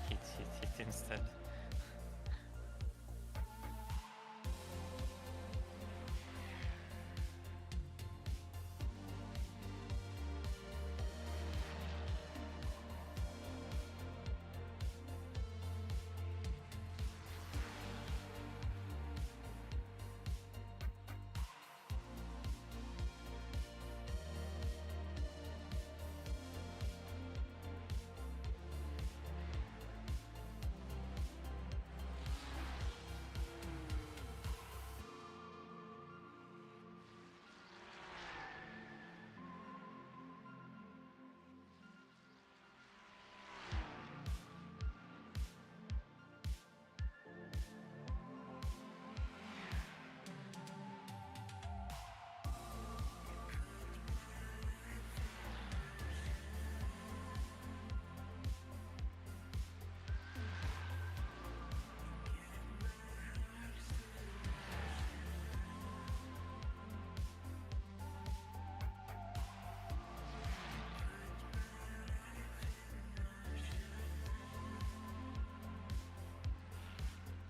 hit instead.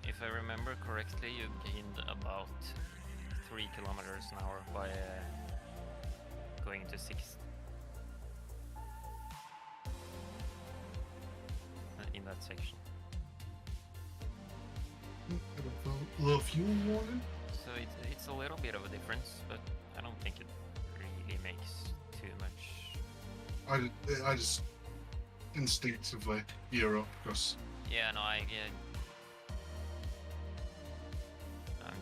If I remember correctly, you gained about 3 kilometers an hour by going to 6th in that section. Low fuel warning? So it's a little bit of a difference, but I don't think it really makes too much. I just instinctively gear up because Yeah, no, I'm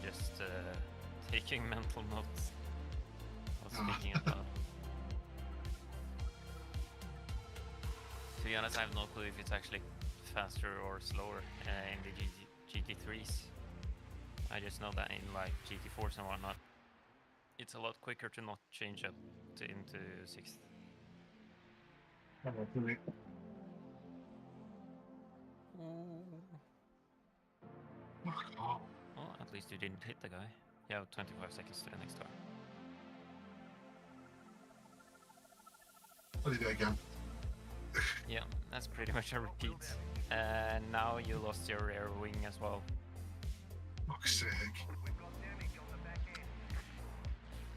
just taking mental notes. I was speaking about. To be honest, I have no clue if it's actually faster or slower in the GT3s. I just know that in like GT4s and whatnot, it's a lot quicker to not change up into 6th. Well, at least you didn't hit the guy. You have 25 seconds to the next car. I did it again. Yeah, that's pretty much a repeat. And now you lost your rear wing as well. Fuck's sake.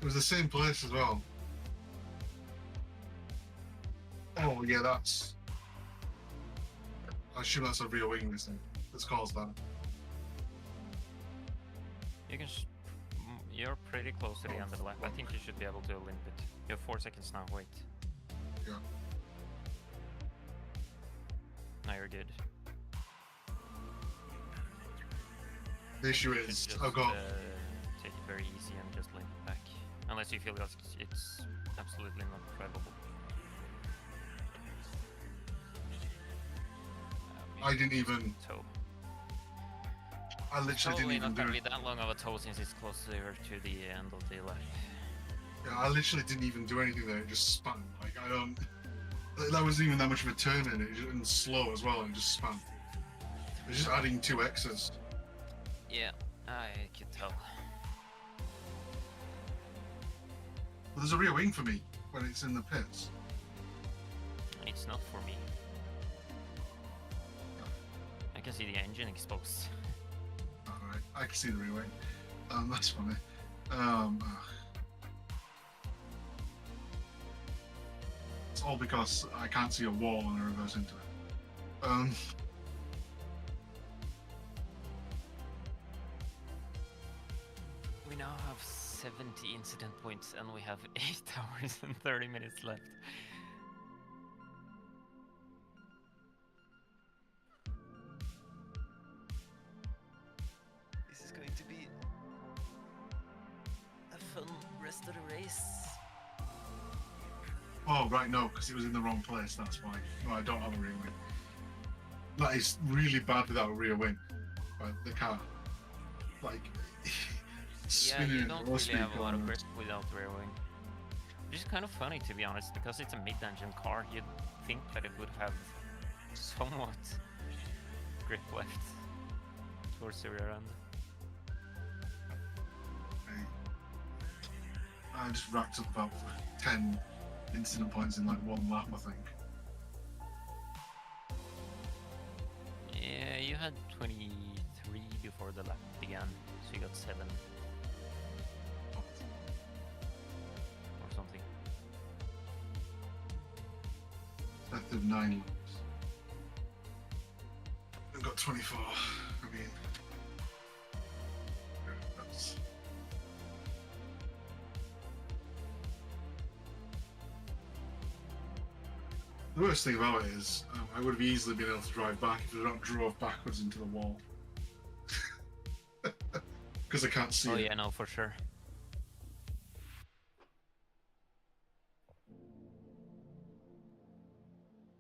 It was the same place as well. Oh yeah, that's. I assume that's a rear wing this thing. That's caused that. You can. You're pretty close to the end of the lap. I think you should be able to limp it. You have 4 seconds now. Wait. Yeah. Now you're good. The issue You should is just I've got. take it very easy and just limp it back. Unless you feel that it's absolutely not drivable. I didn't even. Tow. I literally Probably didn't even not gonna do be it. that long of a tow since it's closer to the end of the lap. Yeah, I literally didn't even do anything there. It just spun. Like I don't. That wasn't even that much of a turn in it. And slow as well. And it just spun. It's just adding 2 X's. Yeah, I could tell. But there's a rear wing for me when it's in the pits. It's not for me. I can see the engine exposed. Alright, I can see the rear wing. That's funny. It's all because I can't see a wall when I reverse into it. We now have 70 incident points and we have 8 hours and 30 minutes left. This is going to be a fun rest of the race. Oh, right, no, because it was in the wrong place, that's why. No, I don't have a rear wing. That is really bad without a rear wing. Right, the car. Like, Yeah, spinning you at don't low really speed have a lot of grip corners. without rear wing. Which is kind of funny to be honest, because it's a mid-engine car, you'd think that it would have somewhat grip left towards the rear end. I just racked up about 10 incident points in like 1 lap, I think. Yeah, you had 23 before the lap began, so you got 7 or something. Effective 9 laps. I've got 24. I mean, that's. The worst thing about it is, I would have easily been able to drive back if I not drove backwards into the wall. Because I can't see Oh it. yeah, no, for sure.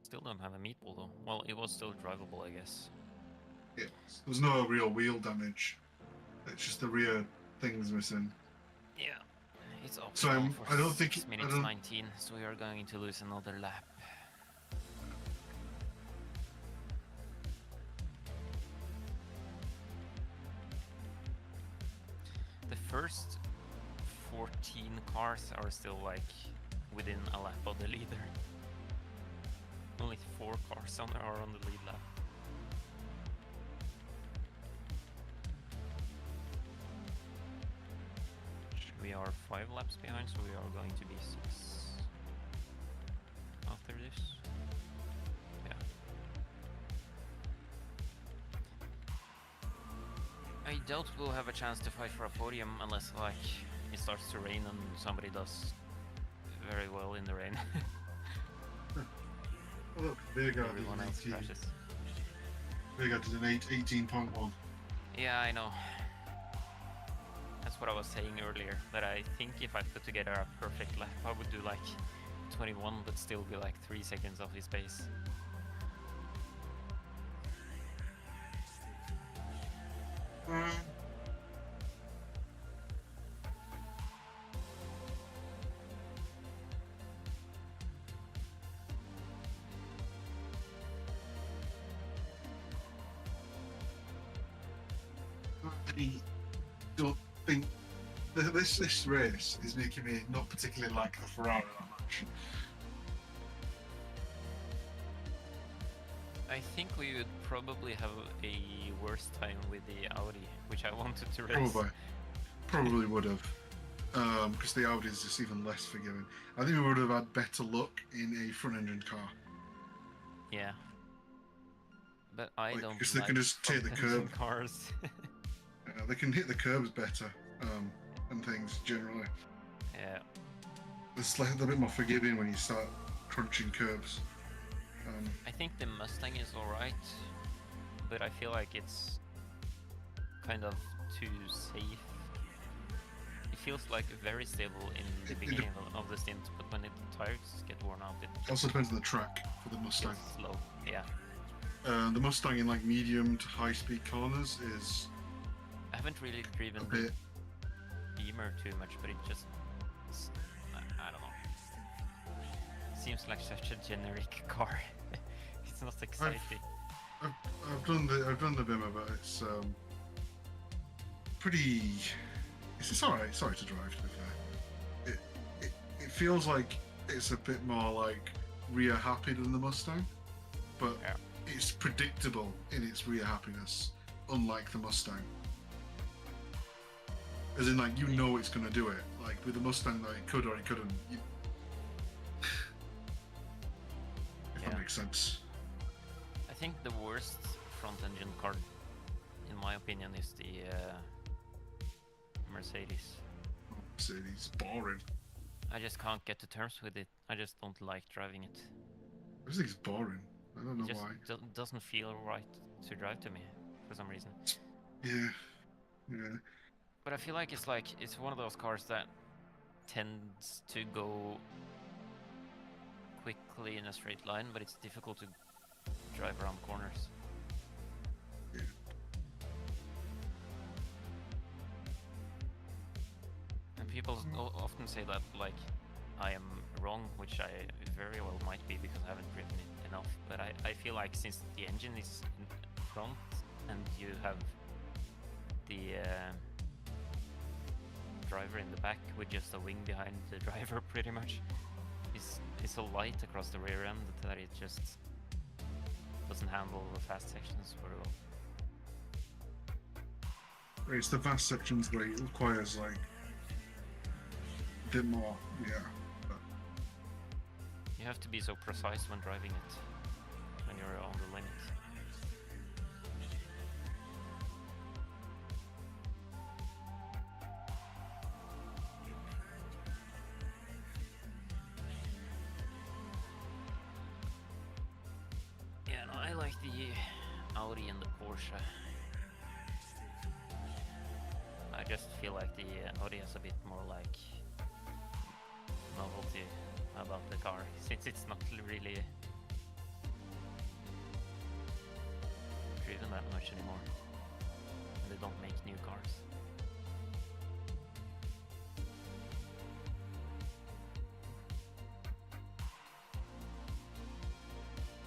Still don't have a meatball though. Well, it was still drivable, I guess. Yeah, there's no real wheel damage. It's just the rear thing's missing. Yeah. It's up So I don't think 6 I minutes don't- 19, so we are going to lose another lap. The first 14 cars are still like within a lap of the leader. Only 4 cars are on the lead lap. We are 5 laps behind, so we are going to be 6 after this. Yeah. I doubt we'll have a chance to fight for a podium unless like it starts to rain and somebody does very well in the rain. Oh, look, Vega did Everyone an else 18. crashes. Vega did an 18.1. Yeah, I know. That's what I was saying earlier, that I think if I put together a perfect lap, I would do like 21, but still be like 3 seconds off his pace. I don't think This race is making me not particularly like the Ferrari that much. I think we would probably have a worse time with the Audi, which I wanted to race. Probably would have, because the Audi is just even less forgiving. I think we would have had better luck in a front-engine car. Yeah. But I Like, don't because they like can just take the front-engine curb. cars. They can hit the curbs better, and things generally. Yeah. It's like a bit more forgiving when you start crunching curbs. I think the Mustang is alright, but I feel like it's kind of too safe. It feels like very stable in the beginning of the stint, but when the tires get worn out, it Also depends on the track for the Mustang. feels slow. Yeah. The Mustang in like medium to high speed corners is I haven't really driven a the bit. Beamer too much, but it just I don't know. Seems like such a generic car. It's not exciting. I've done the Bimmer, but it's pretty. It's alright. It's alright to drive. To be fair, it feels like it's a bit more like rear happy than the Mustang, but Yeah. it's predictable in its rear happiness, unlike the Mustang. As in, like, you know it's going to do it. Like with the Mustang, like, it could or it couldn't. If that Yeah. makes sense. I think the worst front-engine car, in my opinion, is the Mercedes. Mercedes, boring. I just can't get to terms with it. I just don't like driving it. I think it's boring. I don't know It just why. doesn't feel right to drive to me for some reason. Yeah. Yeah. But I feel like it's one of those cars that tends to go quickly in a straight line, but it's difficult to drive around corners. Yeah. And people often say that like I am wrong, which I very well might be because I haven't driven it enough. But I feel like since the engine is in front and you have the driver in the back with just a wing behind the driver, pretty much, it's so light across the rear end that it just doesn't handle the fast sections very well. It's the fast sections where it requires like a bit more, yeah. But You have to be so precise when driving it, when you're on the limit. Yeah, no, I like the Audi and the Porsche. I just feel like the Audi has a bit more like novelty about the car, since it's not really driven that much anymore. And they don't make new cars.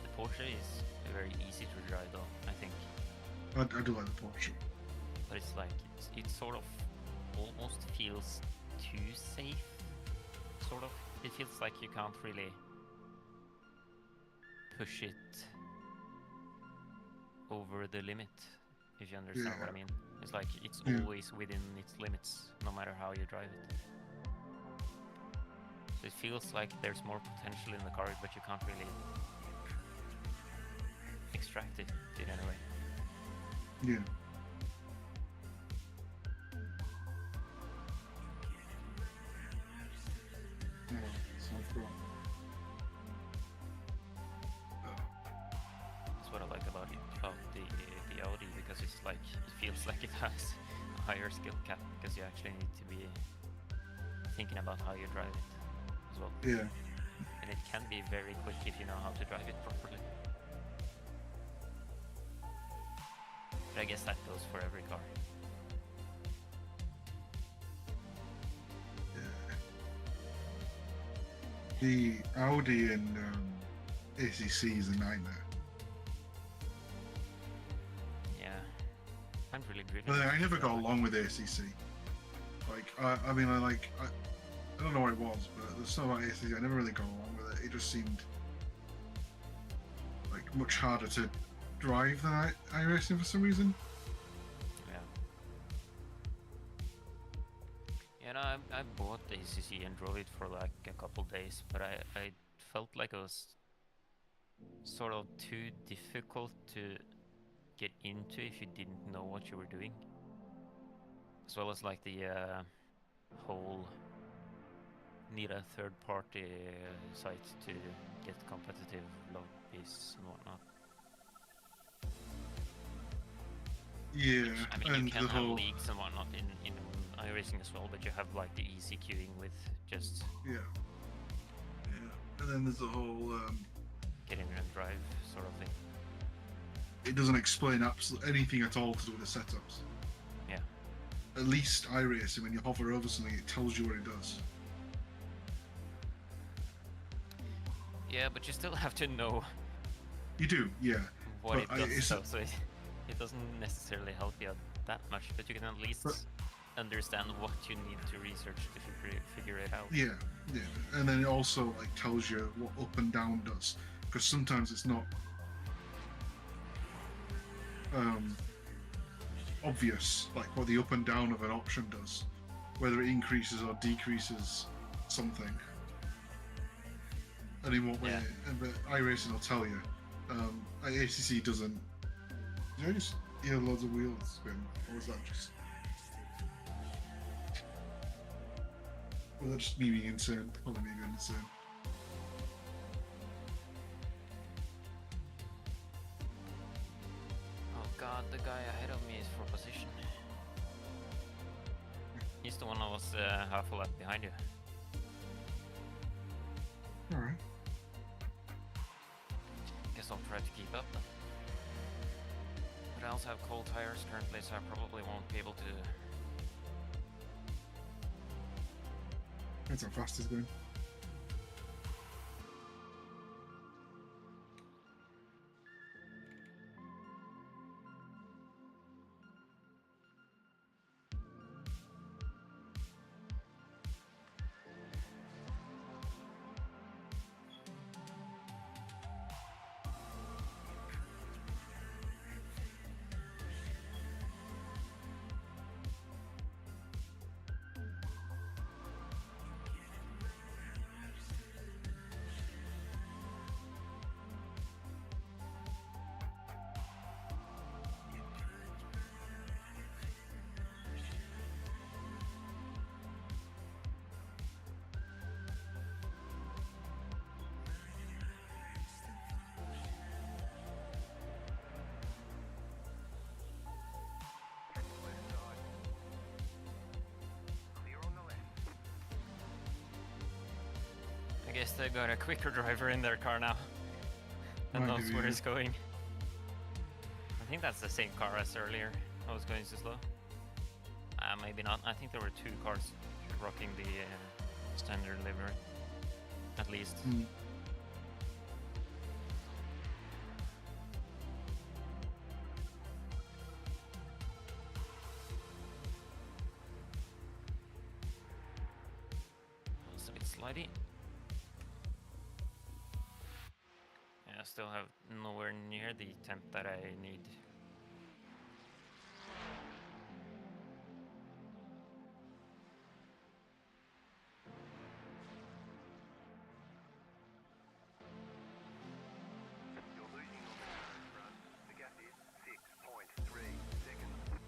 The Porsche is very easy to drive though, I think. I do like the Porsche. But it's like, it sort of almost feels too safe, sort of. It feels like you can't really push it over the limit, if you understand what I mean. It's like it's Yeah. always within its limits, no matter how you drive it. So it feels like there's more potential in the car, but you can't really extract it in any way. Yeah. Yeah, so I've got- That's what I like about it, about the Audi, because it's like, it feels like it has a higher skill cap, because you actually need to be thinking about how you drive it as well. Yeah. And it can be very quick if you know how to drive it properly. But I guess that goes for every car. The Audi in ACC is a nightmare. Yeah. I haven't really driven But I never it, got so- along with ACC. Like I mean I don't know what it was, but there's something about ACC I never really got along with it. It just seemed like much harder to drive than iRacing for some reason. Yeah. Yeah, no, I bought the ACC and drove it for like a couple days, but I felt like it was sort of too difficult to get into if you didn't know what you were doing. As well as like the whole need a third-party site to get competitive lobbies and whatnot. Yeah, I mean, and you can the have whole leagues and whatnot in iRacing as well, but you have like the easy queuing with just yeah, and then there's the whole. get in and drive sort of thing. It doesn't explain absolutely anything at all to do with the setups. Yeah. At least iRacing, when you hover over something, it tells you what it does. Yeah, but you still have to know You do, yeah. what But it does, it's- so it doesn't necessarily help you out that much, but you can at least understand what you need to research to figure it out. Yeah, yeah. And then it also like tells you what up and down does, because sometimes it's not obvious, like what the up and down of an option does, whether it increases or decreases something, and in what way. Yeah. But iRacing will tell you. ACC doesn't. Did I just hear loads of wheels spin, or was that just? Or that just me being insane? Probably me being insane. Oh god, the guy ahead of me is for position. He's the one that was half a lap behind you. Alright. Guess I'll try to keep up then. But I also have cold tires currently, so I probably won't be able to. That's how fast he's going. I guess they got a quicker driver in their car now. And Might knows be, where yeah. it's going. I think that's the same car as earlier. I was going too slow. Maybe not. I think there were two cars rocking the standard livery. At least. Mm. It's a bit slidey. Yeah, I still have nowhere near the temp that I need. You're losing on the current run. The gap is 6.3 seconds.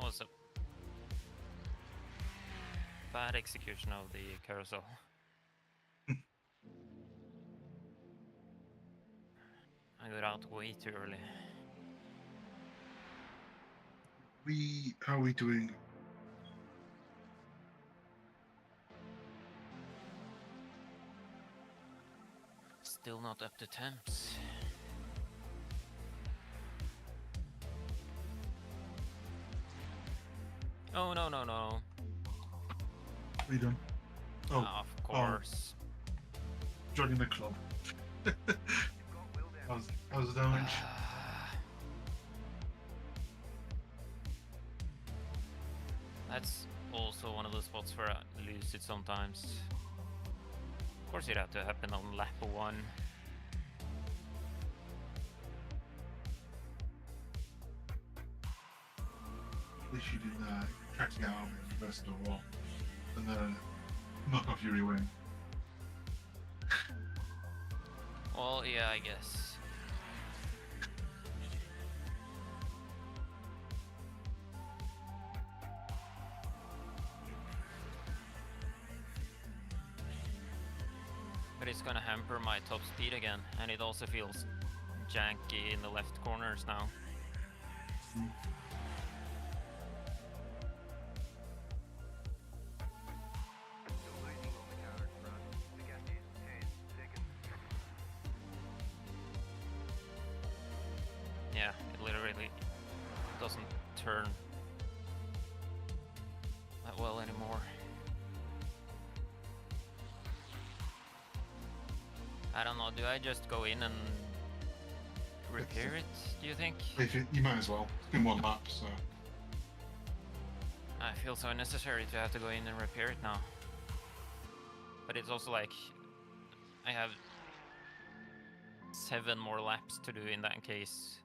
was a bad execution of the carousel. I got out way too early. How are we doing? Still not up to temps. Oh no no no! What are you doing? Oh, Of course. joining the club. How's the damage? That's also one of the spots where I lose it sometimes. Of course, it had to happen on lap 1. At least you didn't try to get out of it first of all, and then knock off your rear wing. Well, yeah, I guess. But it's gonna hamper my top speed again, and it also feels janky in the left corners now. Still losing on the car in front. The gap is 10 seconds. Yeah, it literally doesn't turn that well anymore. I don't know, do I just go in and repair it, do you think? If you might as well. It's been one lap, so. I feel so unnecessary to have to go in and repair it now. But it's also like, I have 7 more laps to do in that case.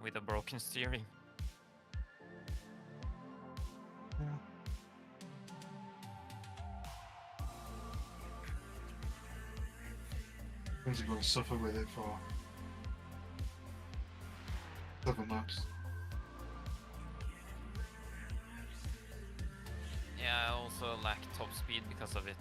With a broken steering. Yeah. Because you're going to suffer with it for 7 laps. Yeah, I also lack top speed because of it.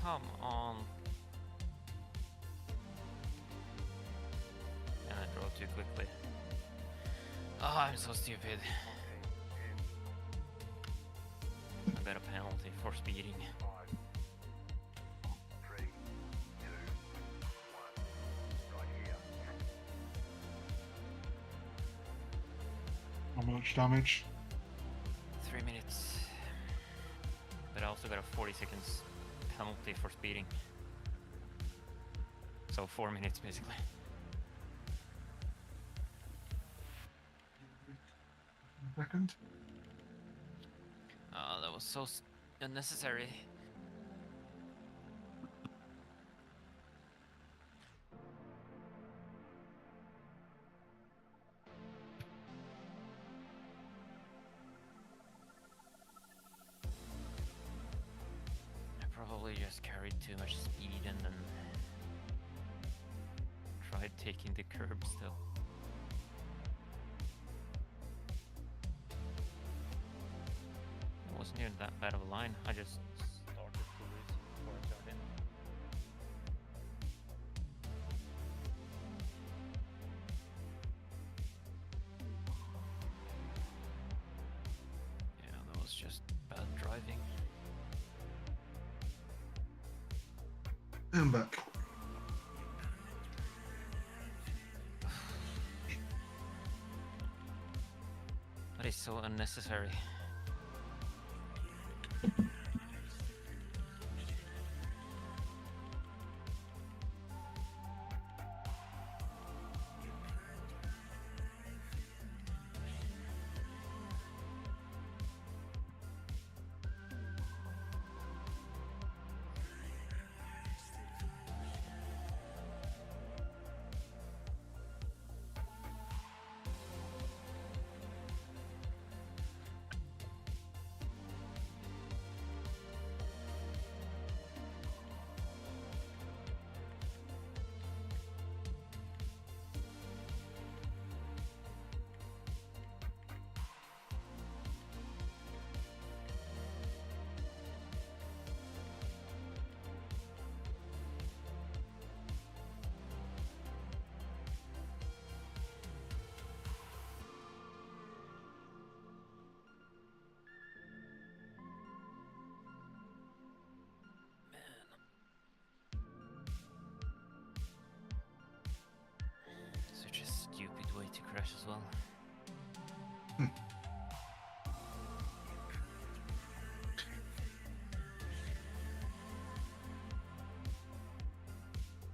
Come on. And I drove too quickly. Oh, I'm so stupid. I got a penalty for speeding. 5, 3, 2, 1. Right here. How much damage? 3 minutes. But I also got a 40 seconds penalty for speeding. So 4 minutes basically. Second. That was so unnecessary. I probably just carried too much speed and then tried taking the curb still. It wasn't even that bad of a line. I just started to lose before I started. Yeah, that was just bad driving. And back. That is so unnecessary.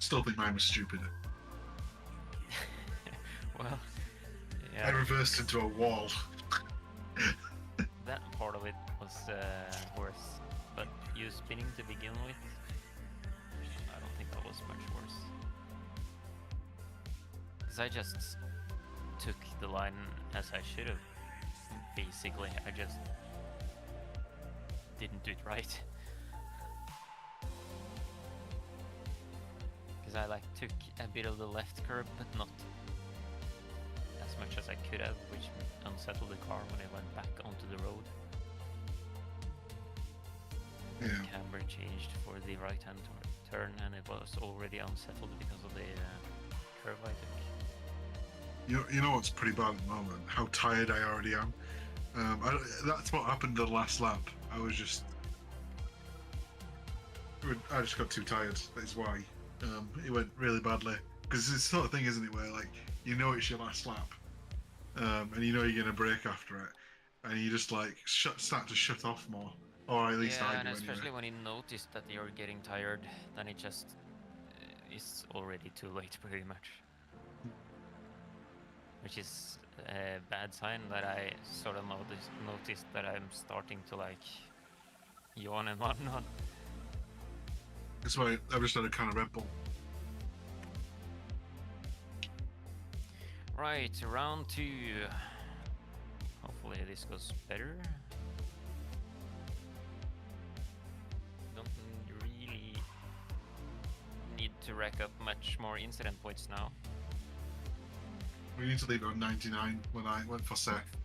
Still think mine was stupid. Well, I yeah, reversed into a wall. that part of it was worse. But you spinning to begin with, I don't think that was much worse. Because I just took the line as I should have. Basically, I just didn't do it right. Because I like took a bit of the left curb, but not as much as I could have, which unsettled the car when it went back onto the road. Yeah. The camber changed for the right-hand turn, and it was already unsettled because of the curve I took. You know what's pretty bad at the moment? How tired I already am. That's what happened the last lap. I just got too tired. That's why it went really badly. Because it's the sort of thing, isn't it, where like you know it's your last lap, and you know you're gonna brake after it, and you just like start to shut off more, or at least Yeah, I and do especially anyway. when you notice that you're getting tired, then it just is already too late, pretty much. Which is a bad sign that I sort of noticed that I'm starting to like yawn and whatnot. That's why I just had a can of Red Bull. Right, round 2. Hopefully this goes better. Don't really need to rack up much more incident points now. We need to leave it on 99 when I went for Seth.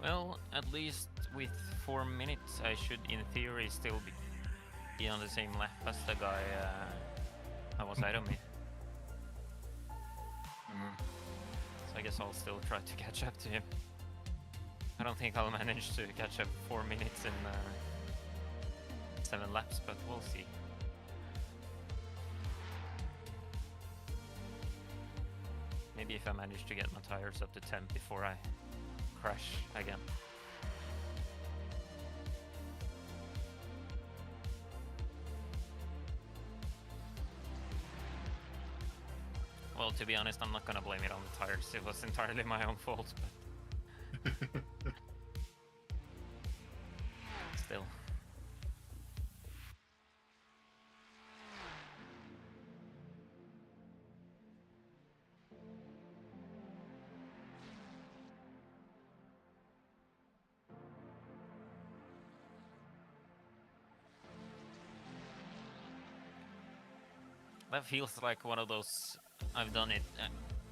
Well, at least with 4 minutes I should in theory still be on the same lap as the guy that was ahead of me. So I guess I'll still try to catch up to him. I don't think I'll manage to catch up 4 minutes in 7 laps, but we'll see. Maybe if I manage to get my tires up to 10 before I crash again. Well, to be honest, I'm not gonna blame it on the tires. It was entirely my own fault, but still. That feels like one of those, I've done it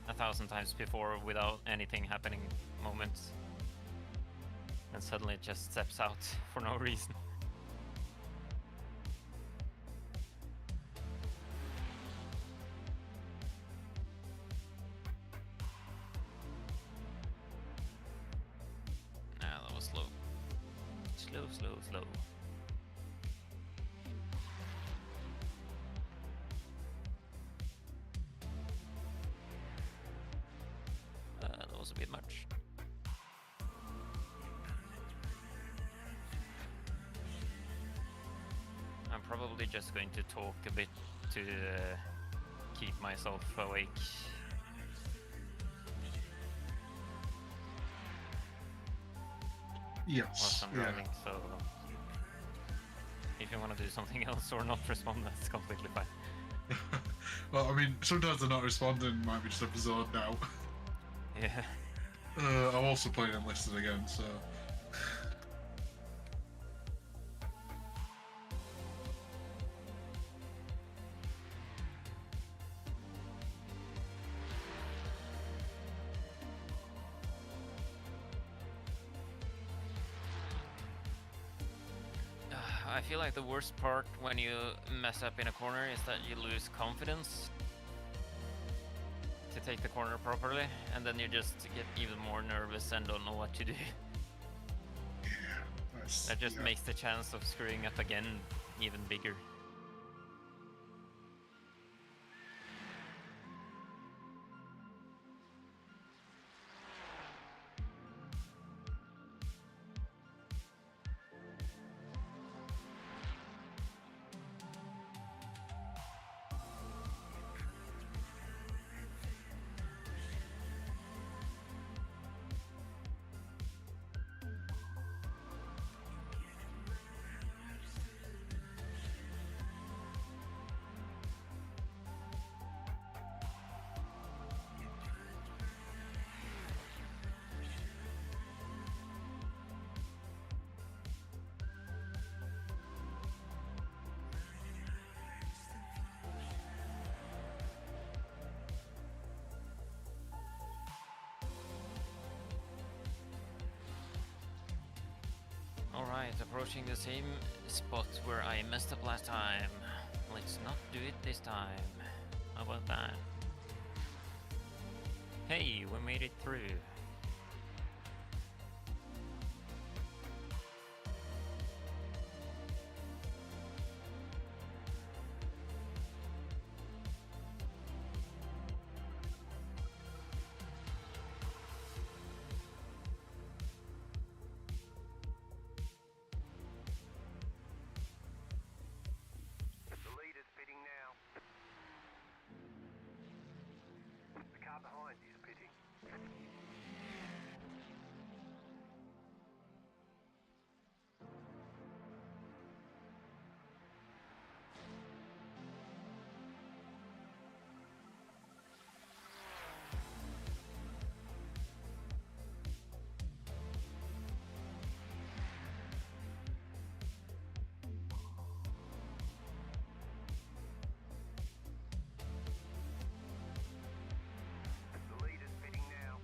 1,000 times before without anything happening moments. And suddenly it just steps out for no reason. Nah, that was slow. Slow. That was a bit much. I'm probably just going to talk a bit to keep myself awake. Yes. Whilst I'm driving, so if you want to do something else or not respond, that's completely fine. Well, I mean, sometimes they're not responding might be just a zone out. Yeah. I'm also playing Enlisted again, so... I feel like the worst part when you mess up in a corner is that you lose confidence to take the corner properly, and then you just get even more nervous and don't know what to do. Yeah, that's... That just yeah. makes the chance of screwing up again even bigger. Alright, approaching the same spot where I messed up last time. Let's not do it this time. How about that? Hey, we made it through. The leader's pitting now. The car behind is pitting. The leader's pitting now.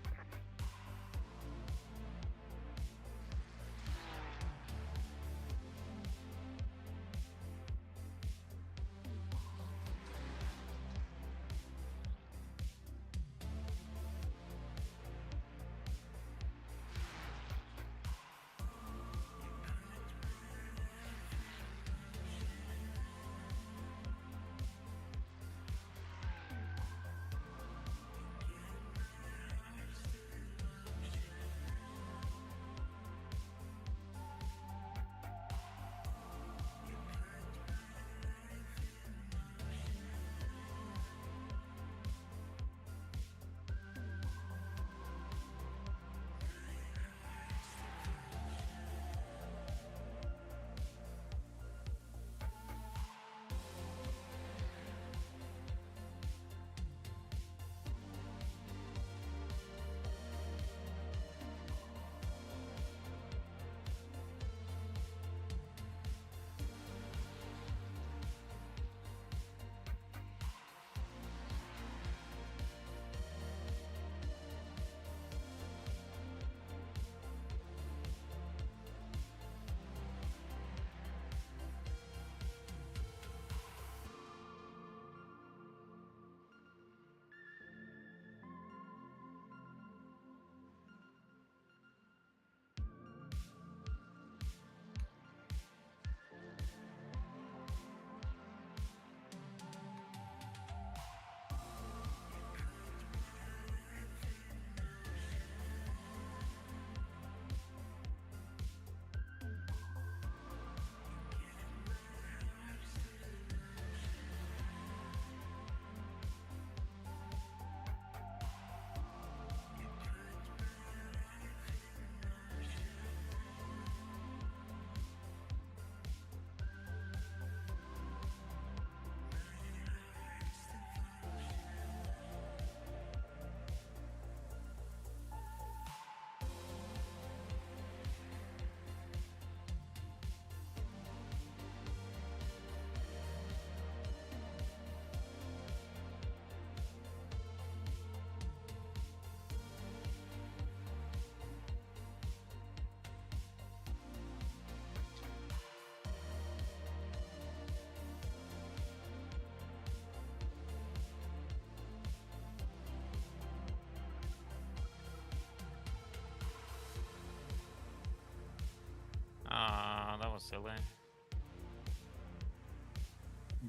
silly.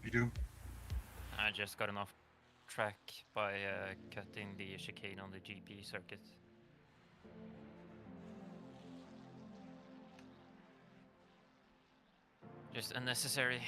You do. I just got off track by cutting the chicane on the GP circuit. Just unnecessary.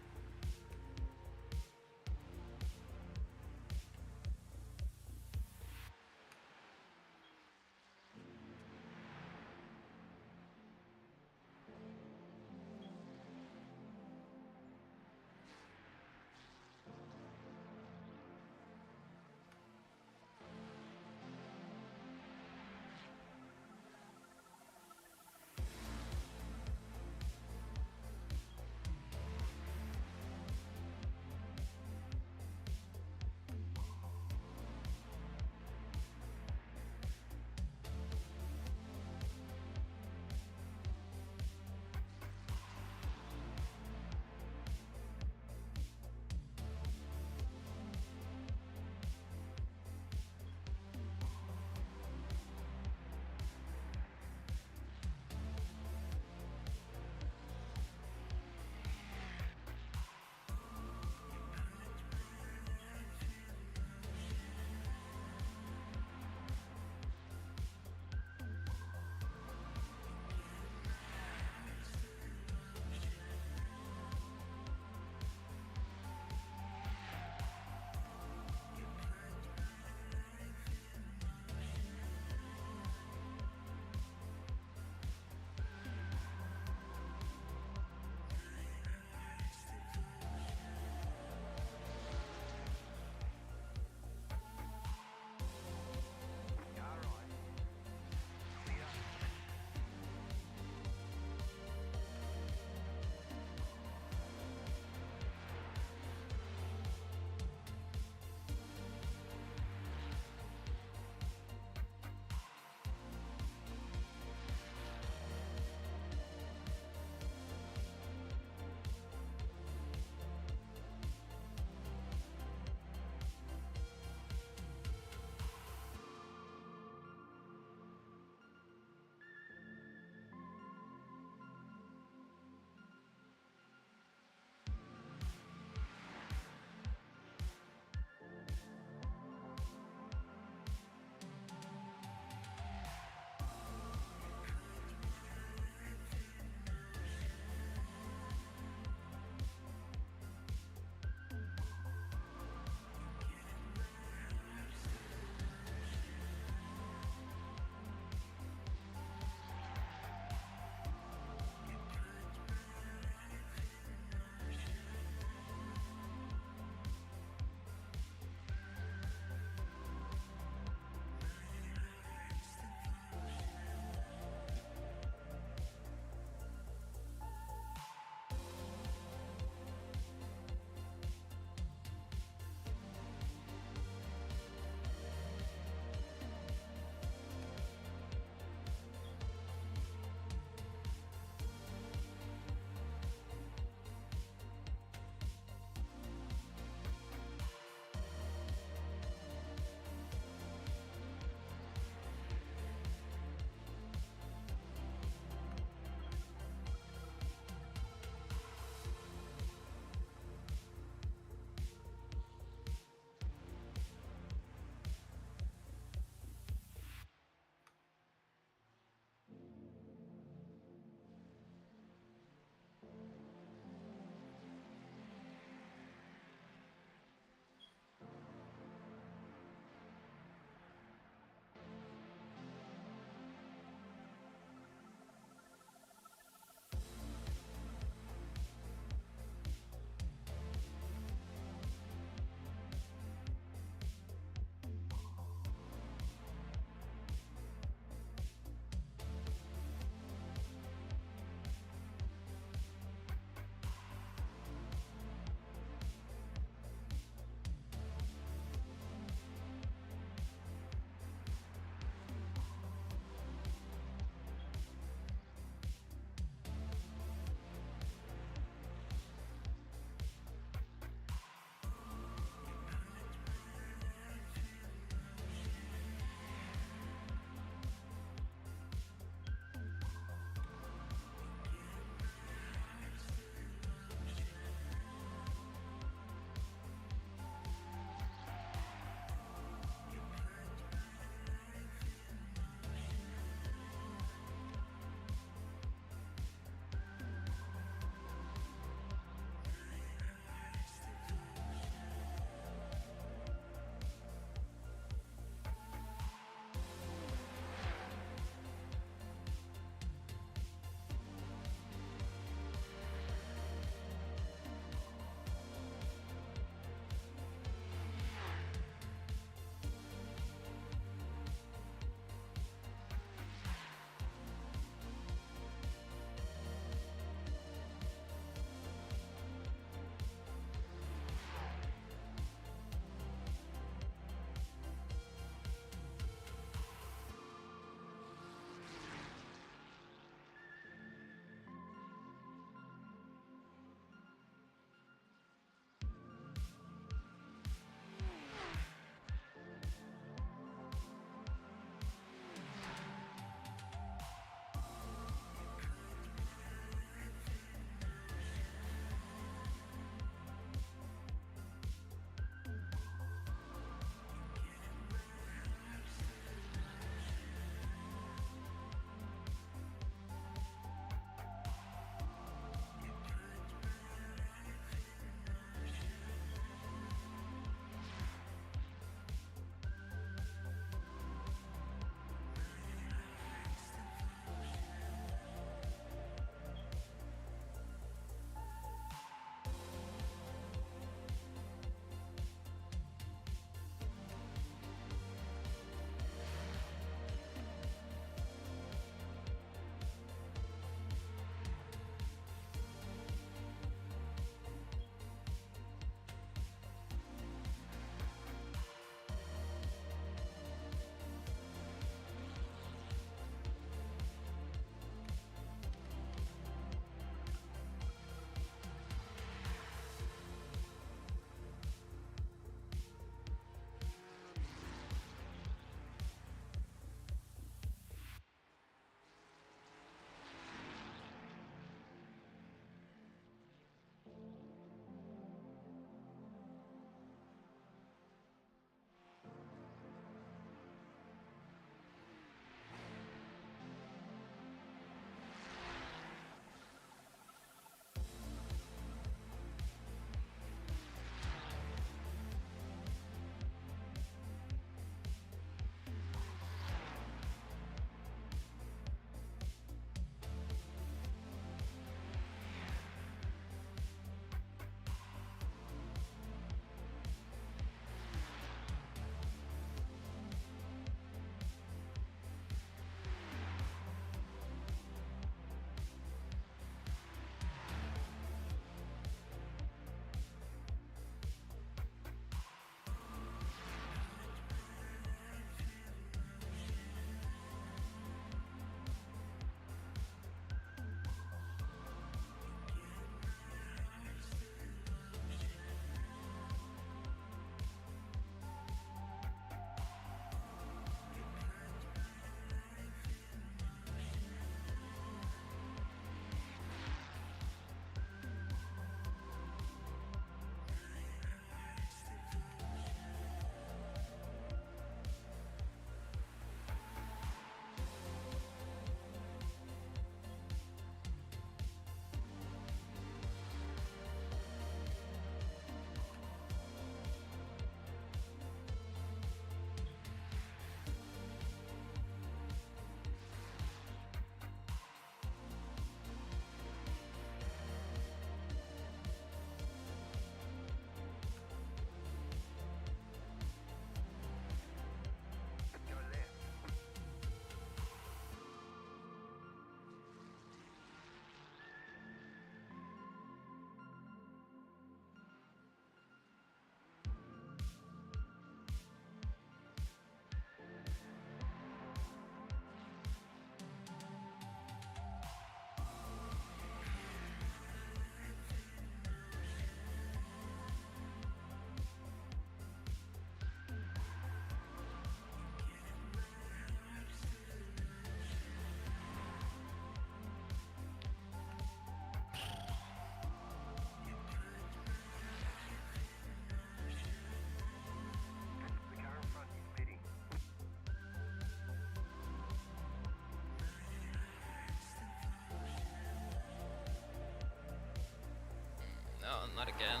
not again.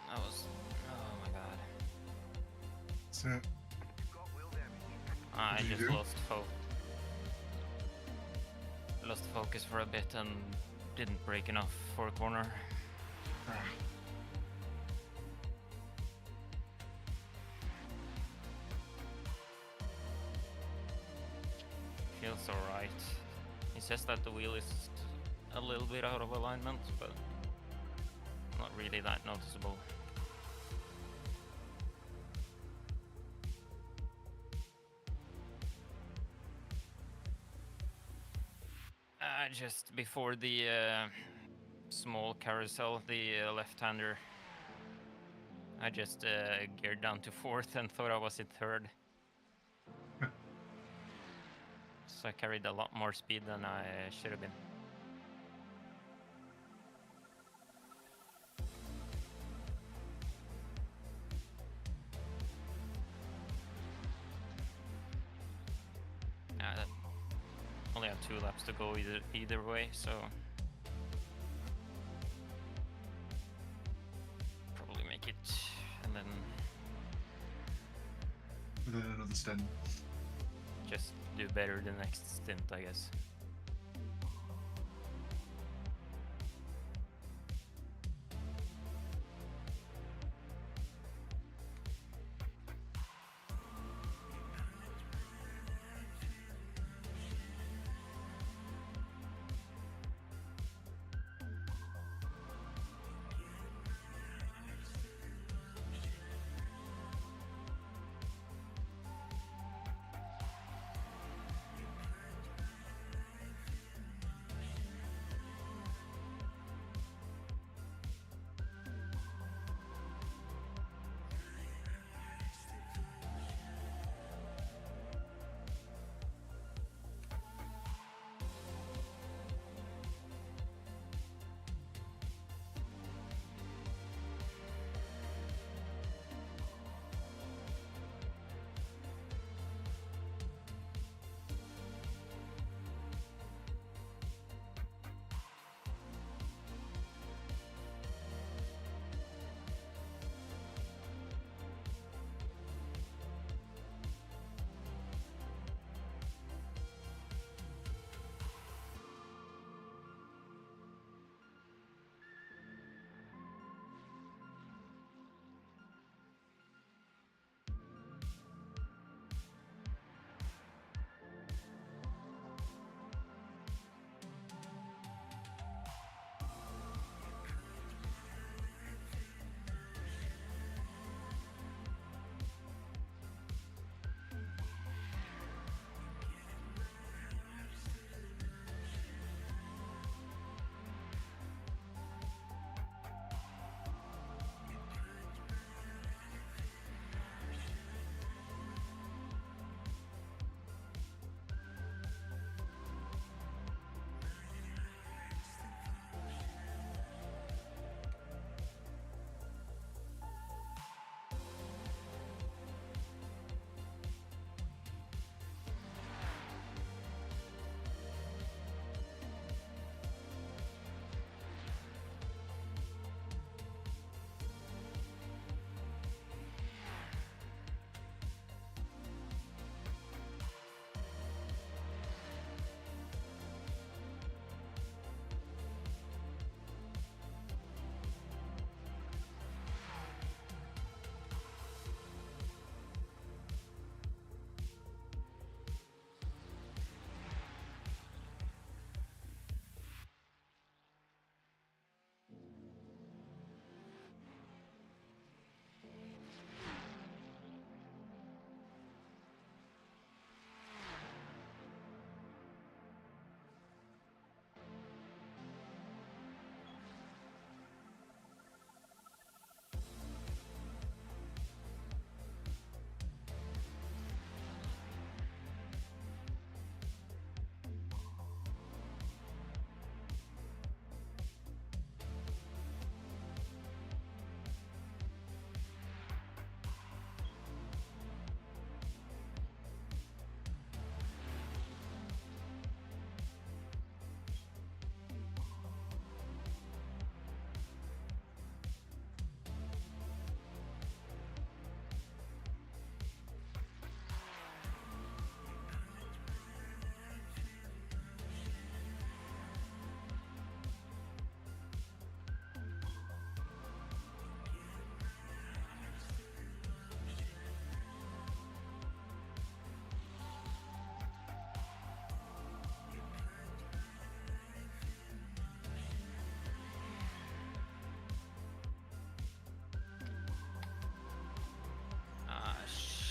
That was... Oh my god. So, You've got wheel damage. I Did you just do? lost focus for a bit and didn't break enough for a corner. Feels alright. He says that the wheel is a little bit out of alignment, but not really that noticeable. Just before the small carousel, the left-hander, I just geared down to fourth and thought I was in third. So I carried a lot more speed than I should have been. Only have 2 laps to go either way, so probably make it, and then and then another stint. just do better the next stint, I guess.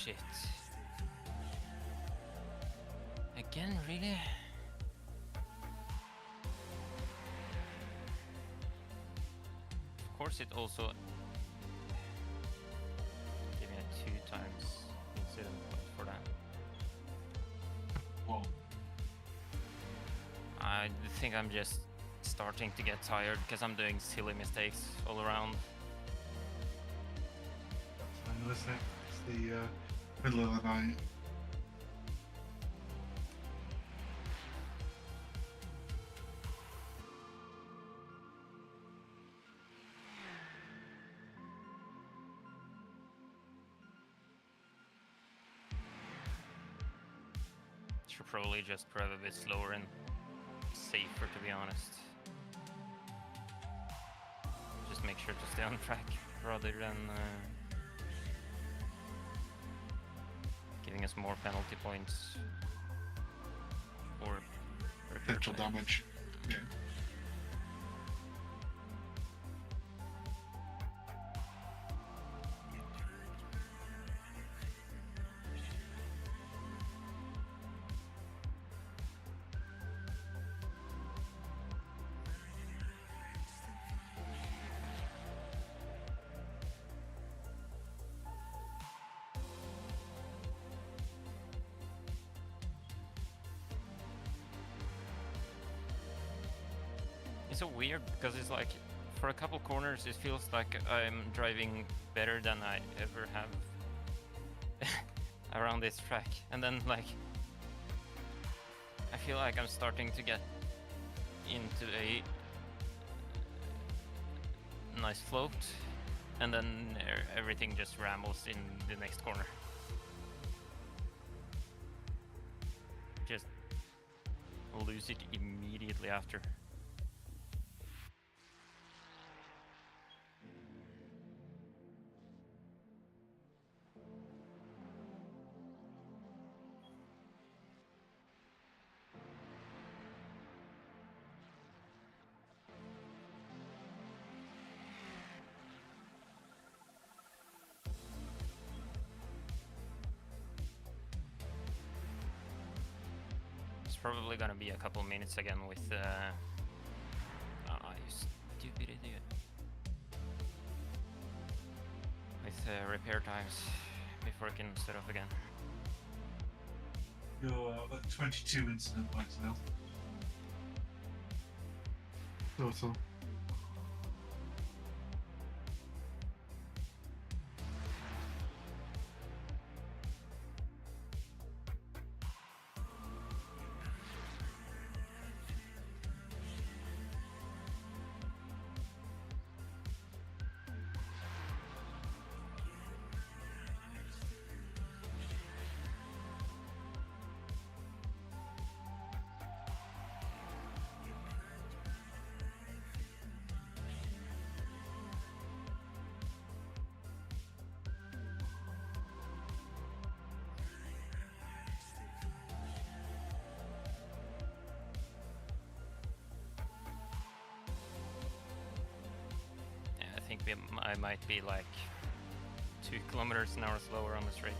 shit. Again, really? Of course, it also gave me a 2 times incident point for that. Well, I think I'm just starting to get tired because I'm doing silly mistakes all around. That's fine, listen. It's the middle of the night. Should probably just drive a bit slower and safer, to be honest. Just make sure to stay on track rather than giving us more penalty points or potential damage. Yeah. It's so weird because it's like for a couple corners it feels like I'm driving better than I ever have around this track, and then like I feel like I'm starting to get into a nice float, and then everything just rambles in the next corner. Just lose it immediately after. Probably gonna be a couple minutes again with you stupid idiot. With repair times before I can set off again. You're at 22 incident points now. Total. I think I might be like 2 kilometers an hour slower on the straight.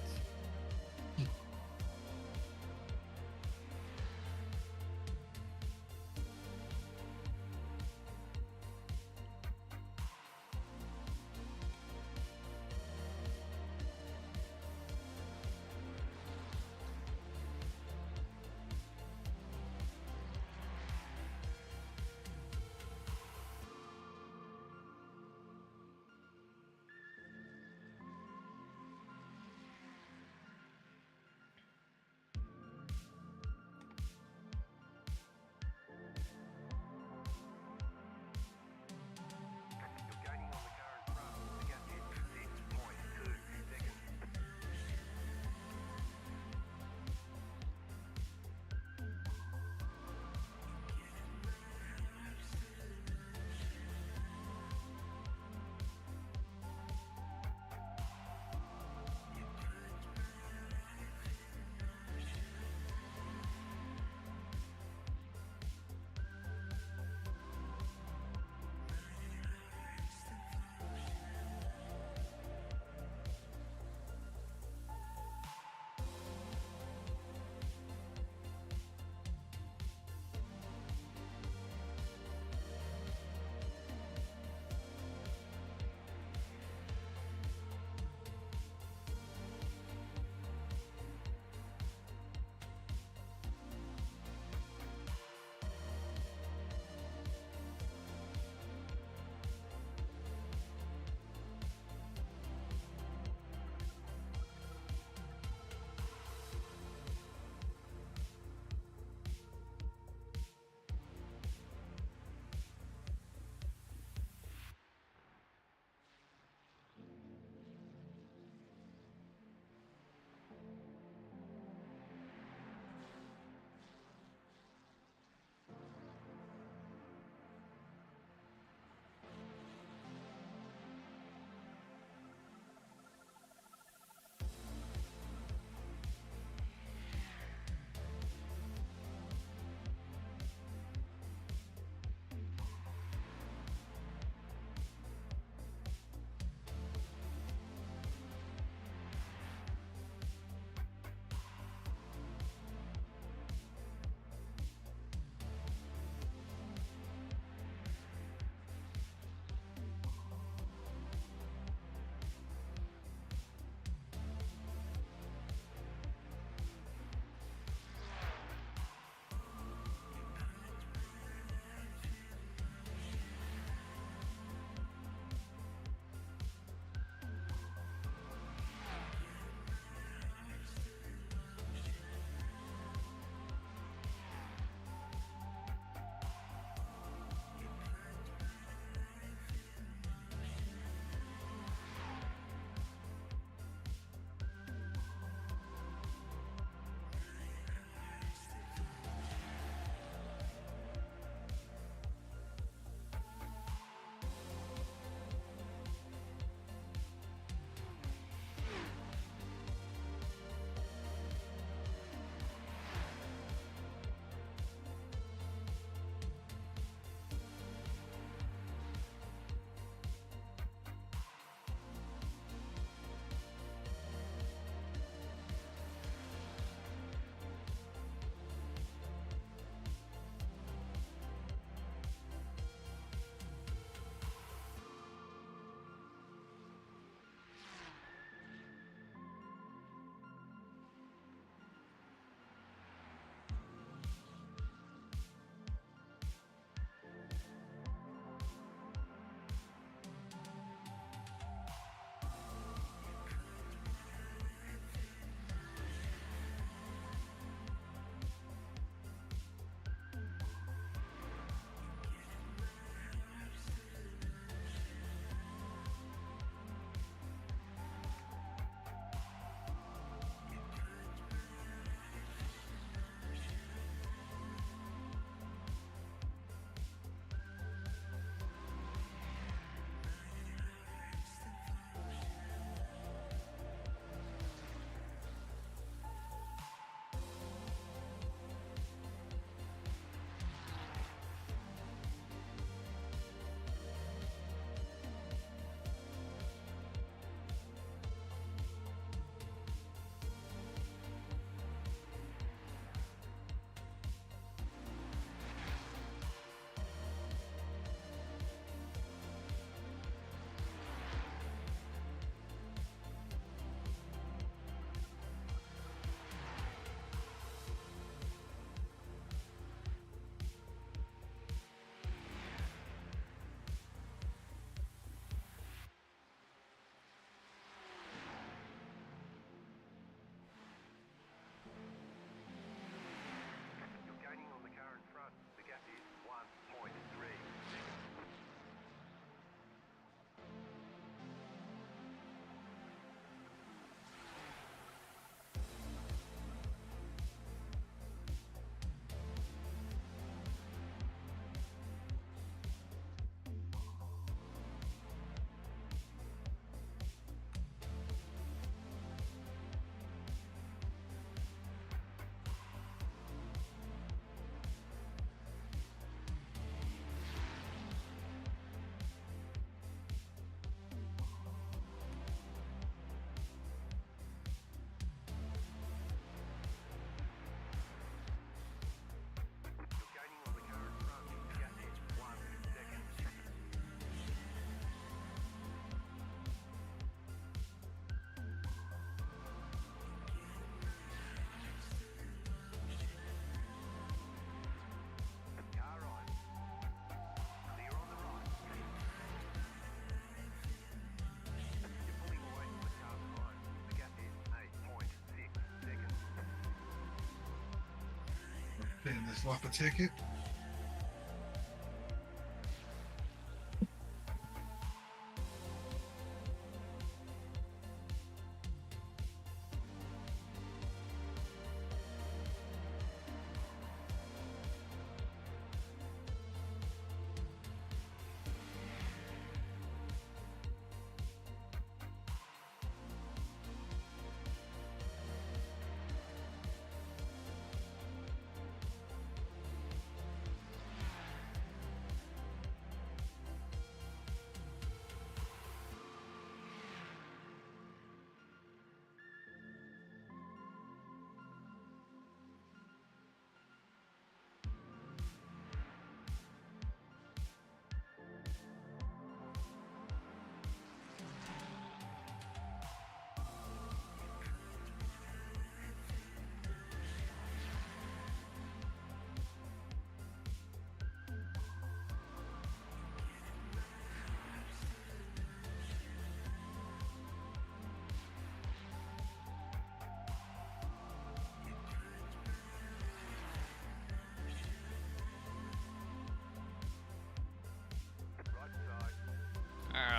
in this lap, I take it.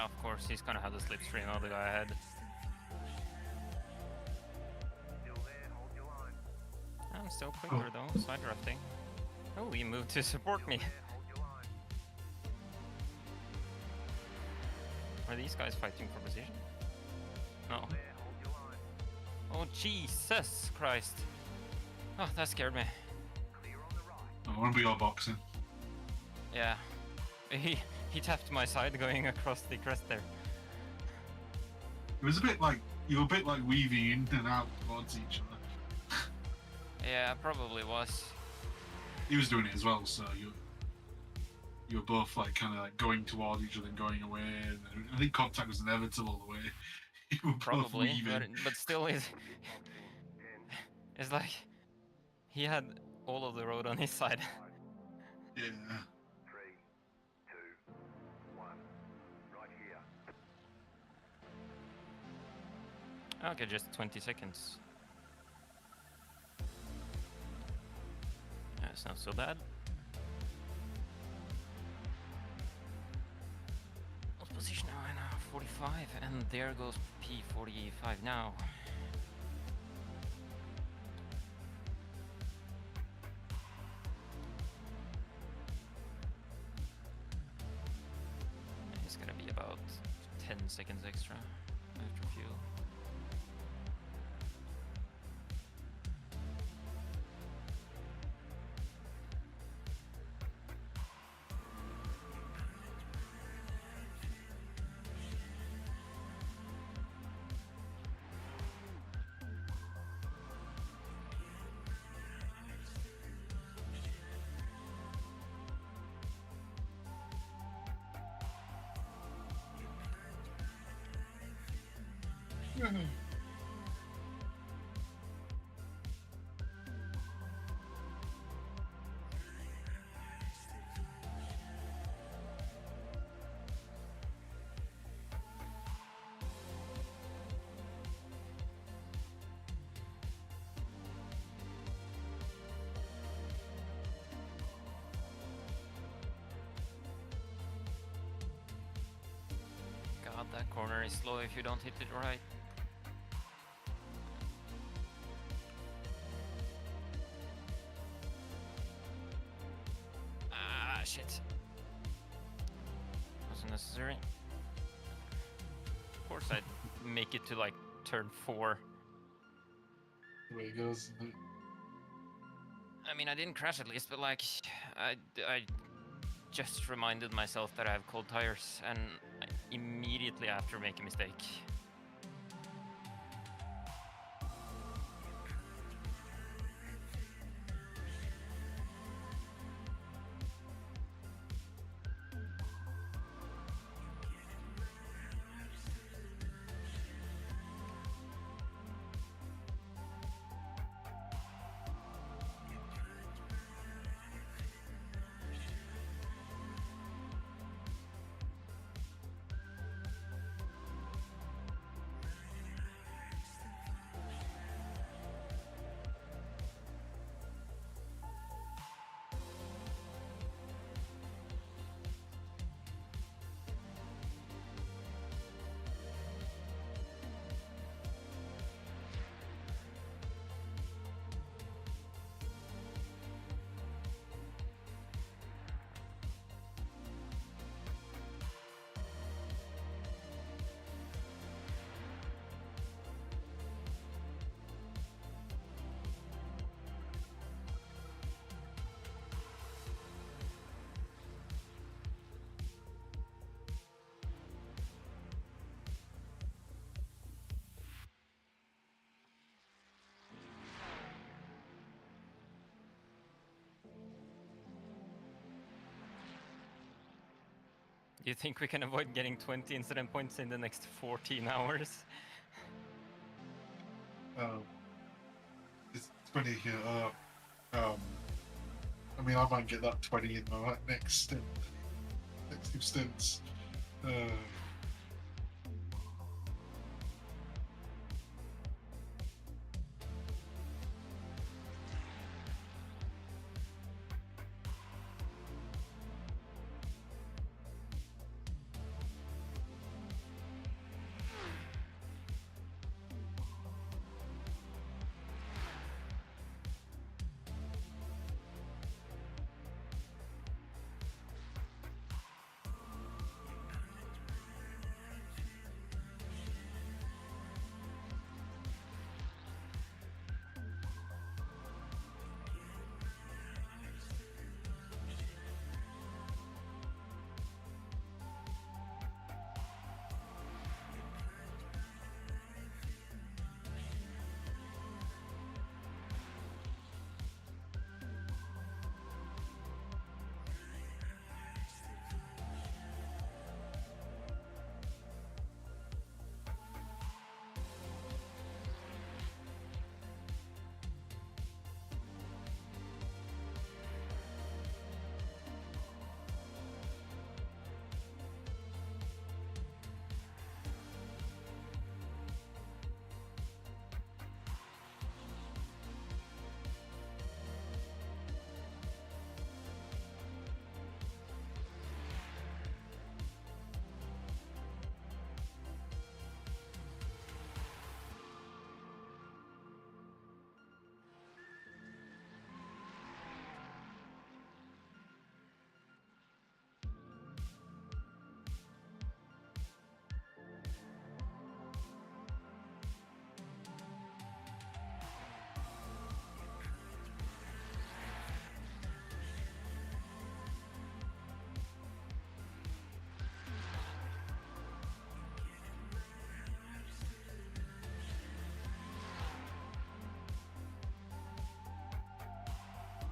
Of course, he's gonna have the slipstream of the guy ahead. Still there, hold your line. I'm still quicker though, side drafting. Oh, he moved to support me. There, hold your line. Are these guys fighting for position? No. There, hold your line. Oh, Jesus Christ. Oh, that scared me. Clear on the right. I want to be all boxing. Yeah. He tapped my side going across the crest there. It was a bit like you were a bit like weaving in and out towards each other. Yeah, probably was. He was doing it as well, so you were both like kind of like going towards each other and going away. And I think contact was inevitable the way you were both Probably, weaving. but still, it's like he had all of the road on his side. Yeah. 3, 2, 1. Right here. Okay, just 20 seconds. That's not so bad. What position am I now? 45, and there goes P45 now. It's gonna be about 10 seconds extra after fuel. God, that corner is slow if you don't hit it right. Ah, shit. Wasn't necessary. Of course I'd make it to like turn 4. The way it goes, isn't it? I mean, I didn't crash at least, but like, I just reminded myself that I have cold tires, and immediately after make a mistake. You think we can avoid getting 20 incident points in the next 14 hours? It's funny here. I mean, I might get that 20 in my next stint, next 2 stints.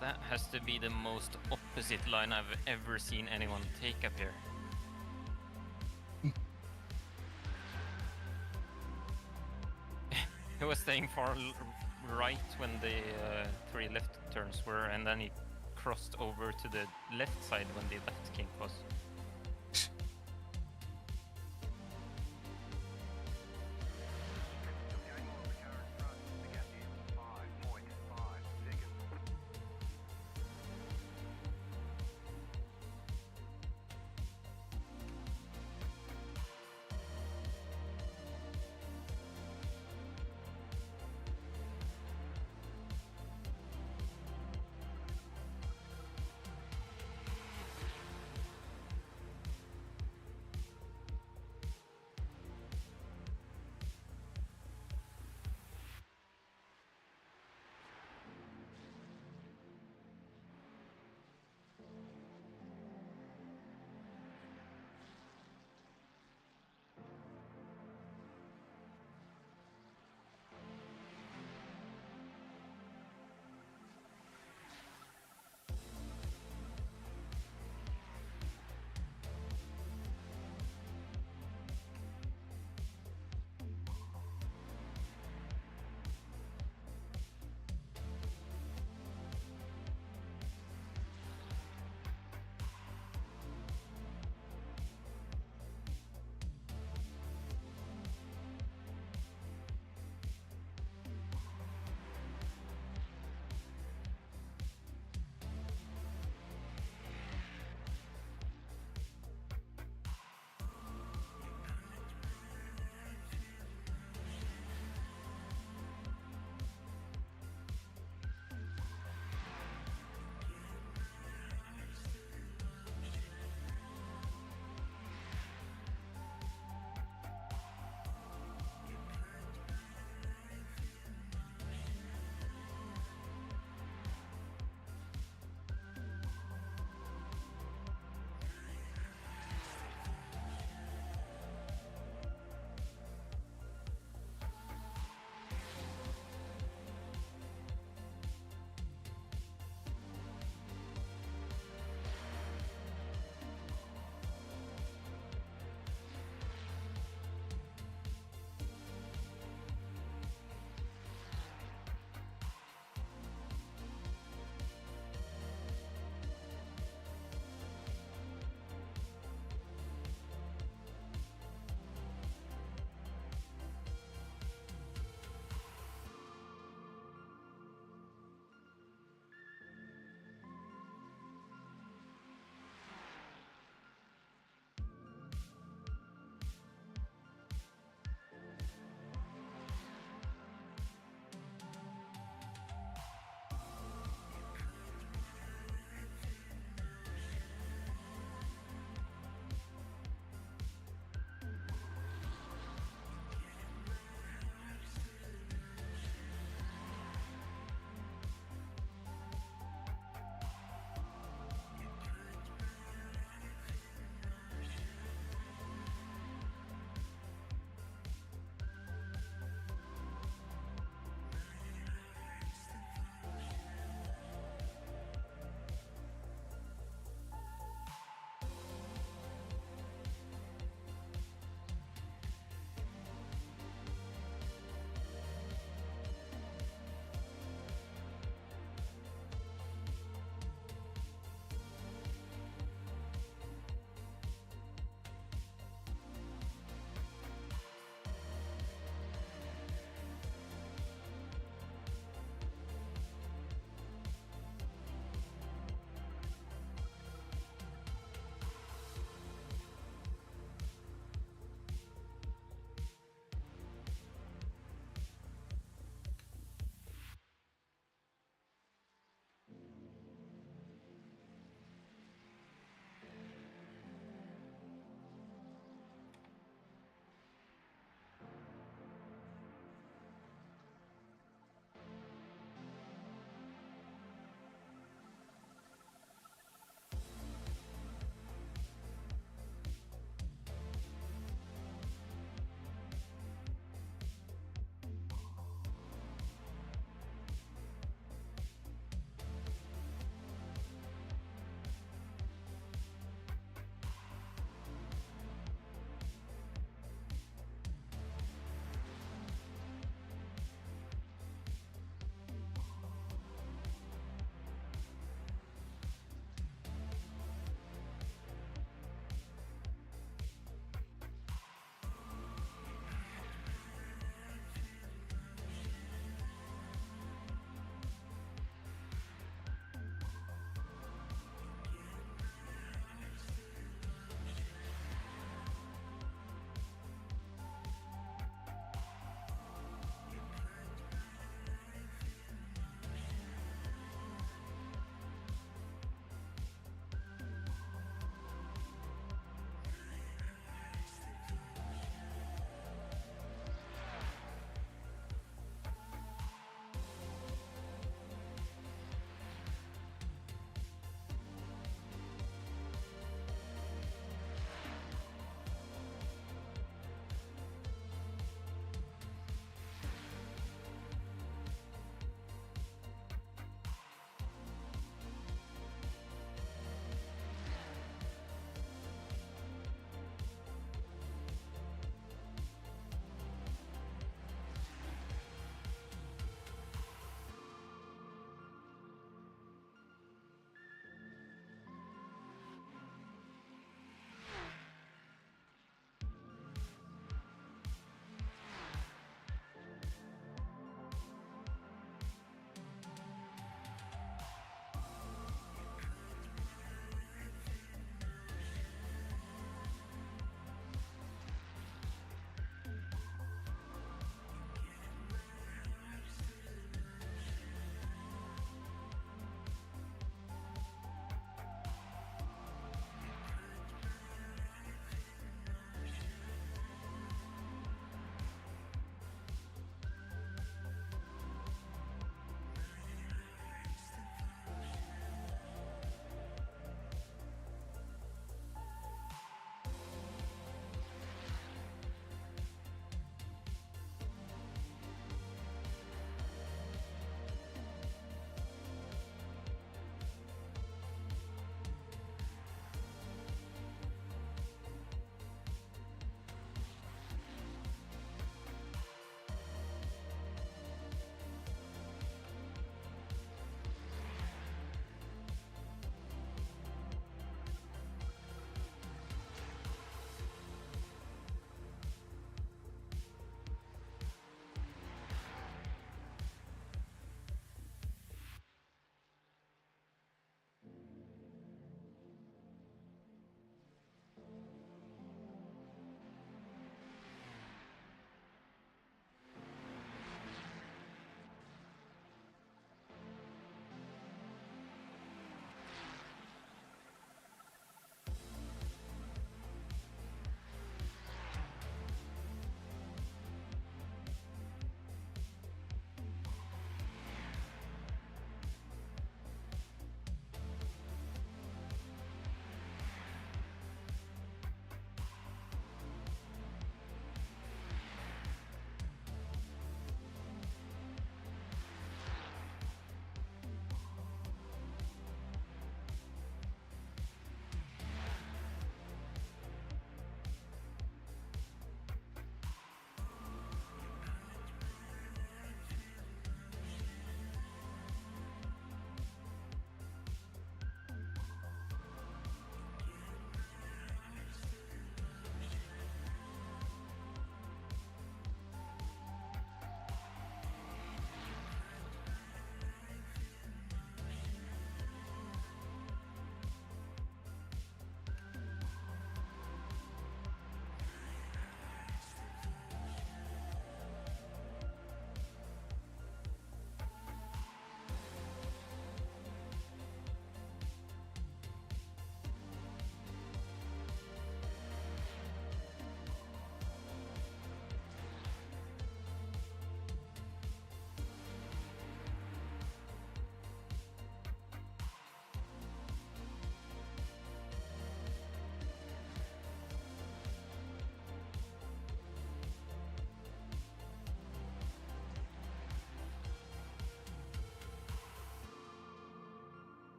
That has to be the most opposite line I've ever seen anyone take up here. He was staying far right when the 3 left turns were, and then he crossed over to the left side when the left kink was. The angle of the car in front to get you 5.5 seconds.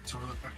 toilet back.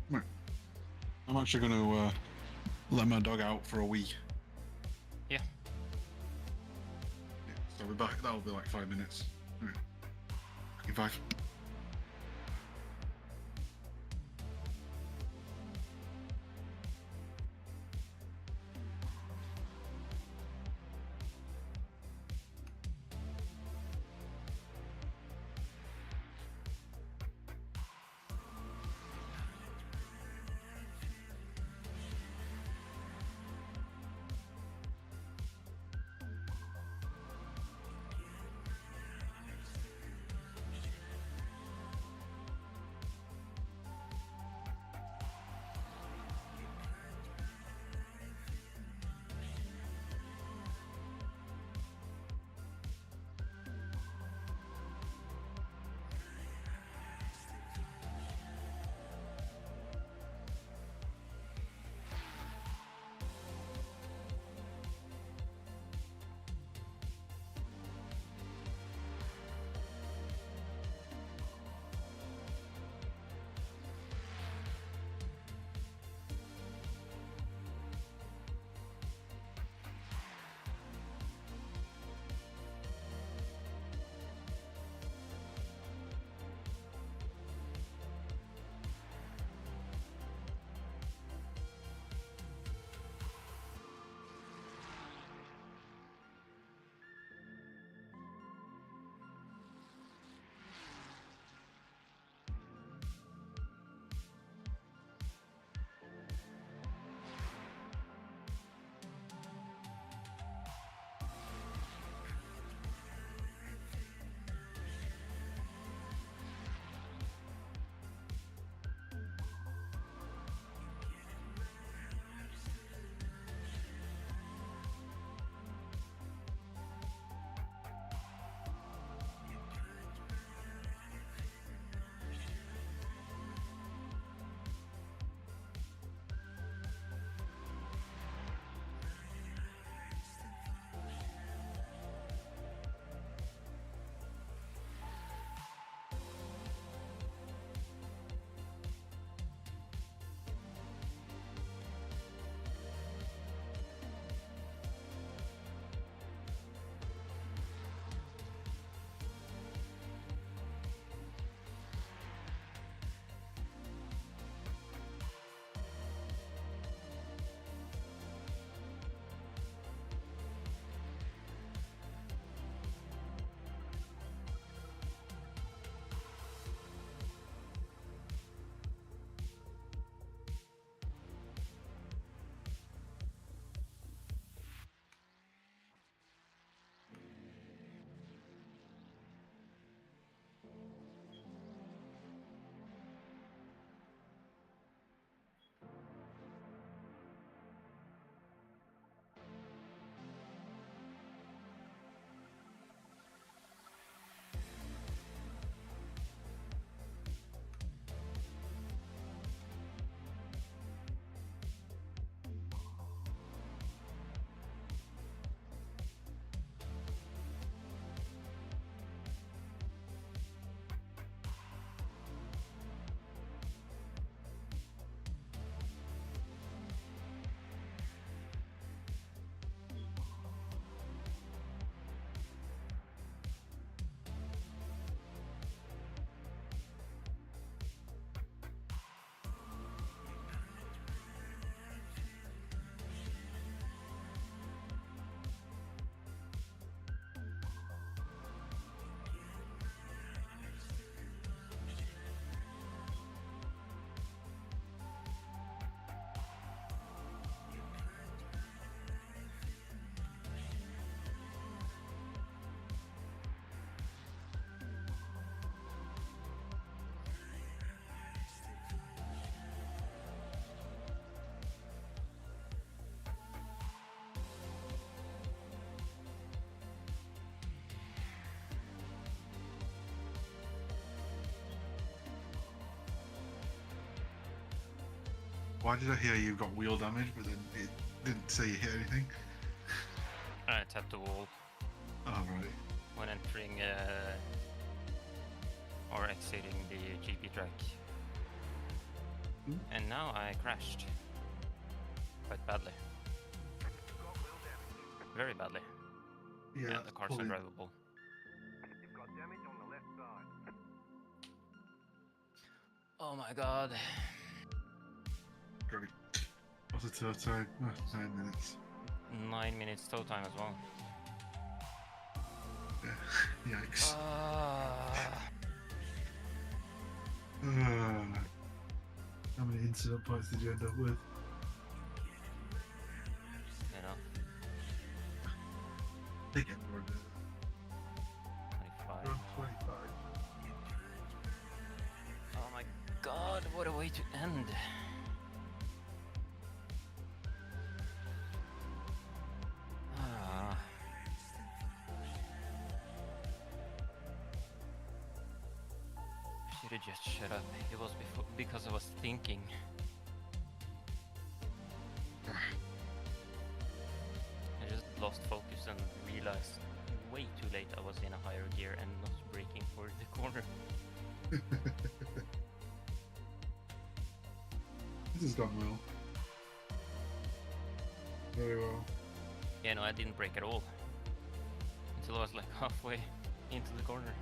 Right. I'm actually going to let my dog out for a wee. Yeah. Yeah, so we're back. That'll be like 5 minutes. Right. Back in 5. Why did I hear you got wheel damage, but then it didn't say you hit anything? I tapped the wall. Oh, right. when entering or exiting the GP track. Hmm? And now I crashed. Quite badly. Got wheel damage. Very badly. Yeah, And that's the cars are probably- drivable. You've got damage on the left side. Oh my god. Great. What's the tow time? 9 minutes. 9 minutes tow time as well. Yeah. Yikes. How many incident points did you end up with? You know, I think everyone did. 25. Around 25. Oh my god, what a way to end. Ah. Should have just shut up. It was because I was thinking. I just lost focus and realized way too late I was in a higher gear and not braking for the corner. This has gone well. Very well. Yeah, no, I didn't brake at all. Until I was like halfway into the corner.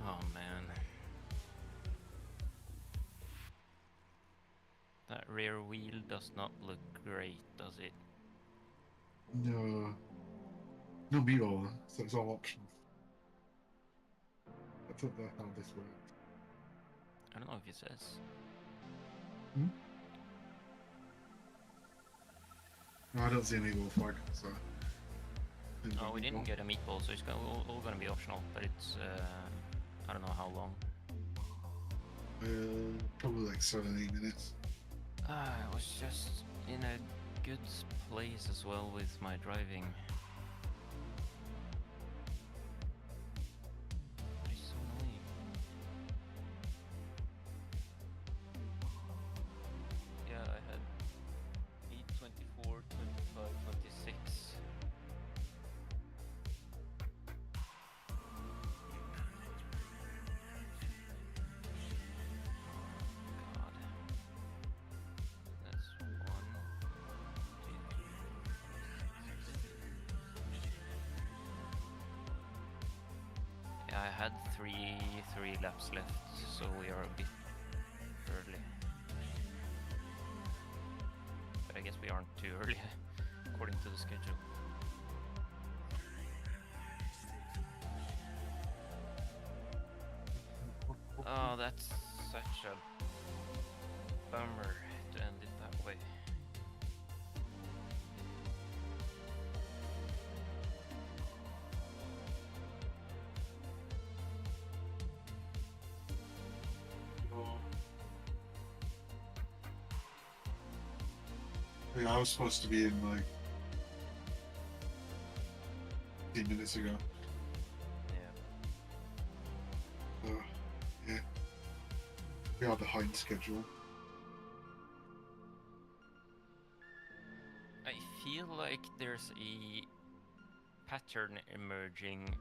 Oh man. That rear wheel does not look great, does it? No. No B-roll, so it's all optional. I thought that's how this worked. I don't know if it says. No, I don't see an eagle flag, so. No, we didn't get a meatball, so it's all gonna be optional, but it's I don't know how long. Probably like 7-8 minutes. I was just in a good place as well with my driving. It's so annoying. Yeah, I had 8, 24, 25, 26. God. That's 1, 2, 3. Yeah, I had three laps left, so we are a bit early. But I guess we aren't too early, according to the schedule. Oh, that's such a bummer to end it that way. I was supposed to be in like 15 minutes ago. Yeah. Yeah. We are behind schedule. I feel like there's a pattern emerging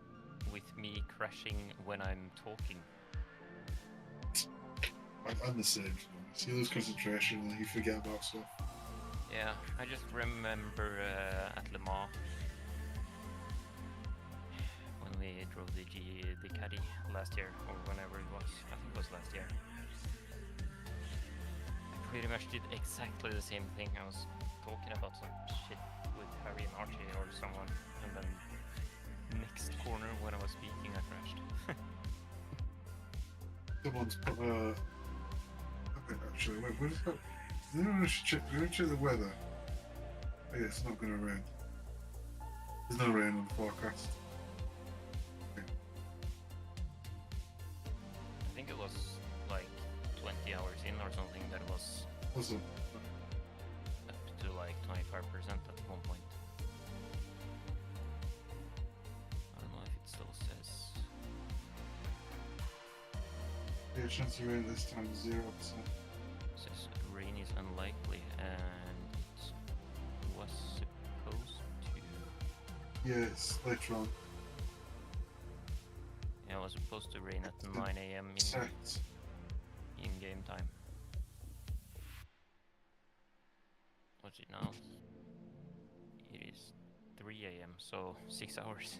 with me crashing when I'm talking. I'm the same. You lose concentration and you forget about stuff. Yeah, I just remember at Le Mans when we drove the Caddy last year, or whenever it was. I think it was last year. I pretty much did exactly the same thing. I was talking about some shit with Harry and Archie or someone, and then next corner when I was speaking, I crashed. Someone's put okay, actually, wait, what is that? We should check the weather. Oh, yeah, it's not going to rain. There's no rain on the forecast. Okay. I think it was like 20 hours in or something that was What's up? up to like 25% at one point. I don't know if it still says. Yeah, chance of rain this time 0%. Says rain is unlikely. and it was supposed to. Yeah, it's later on. Yeah, it was supposed to rain at 9 a.m. Set. in game time. What's it now? It is 3 a.m. so 6 hours.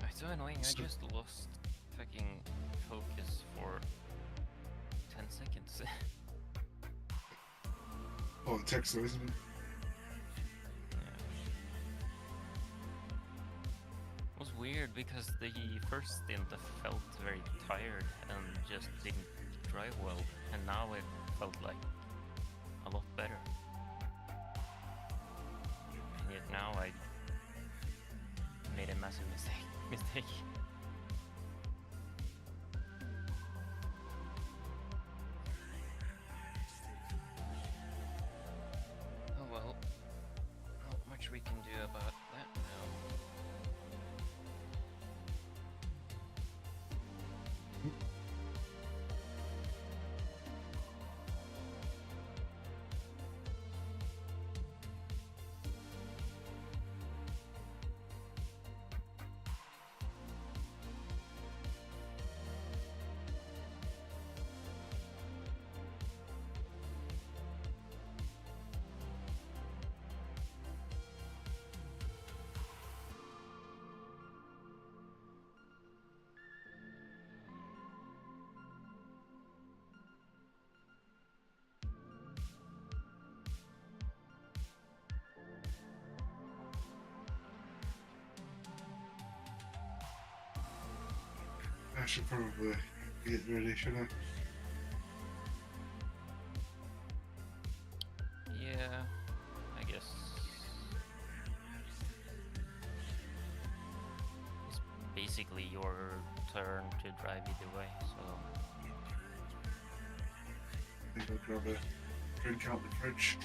It's so annoying, I just lost fucking focus for 10 seconds. Oh, it takes though, isn't it? It was weird because the first stint I felt very tired and just didn't drive well, and now it felt like a lot better. And yet now I made a massive mistake. Oh well, not much we can do about that now. I should probably get ready, should I? Yeah, I guess it's basically your turn to drive either way, so I think I'll grab a drink out the fridge.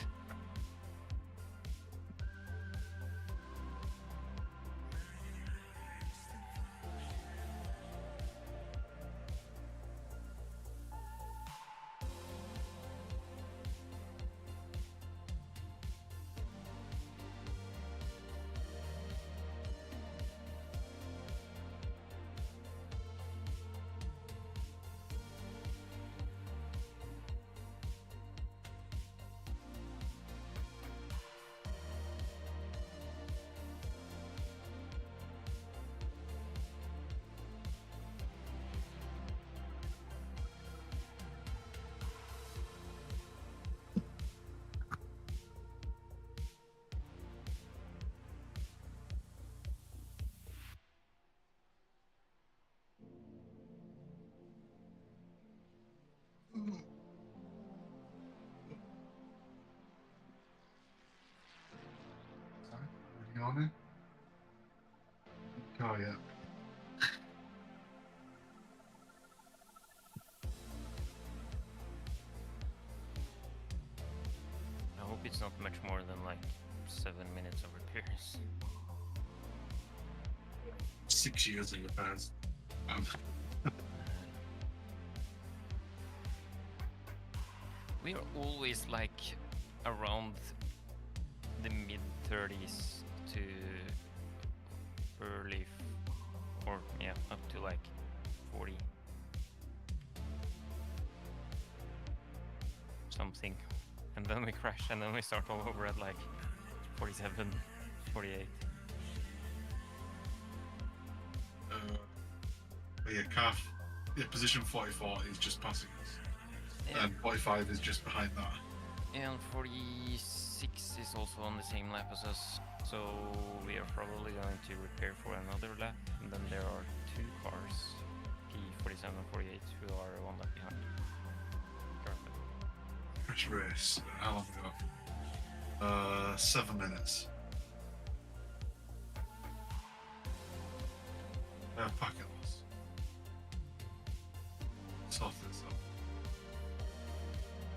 Sorry, are you on it? Oh yeah. I hope it's not much more than like 7 minutes of repairs. 6 years in the past. We are always like around the mid 30s to early, or yeah, up to like 40 something, and then we crash, and then we start all over at like 47, 48. But yeah, calf. Yeah, position 44 is just passing us, Yeah. and 45 is just behind that. And 46 is also on the same lap as us, so we are probably going to repair for another lap, and then there are 2 cars, P47 and 48, who are 1 lap behind. Currently. Which race? How long ago? 7 minutes. Packet loss. Sort this up.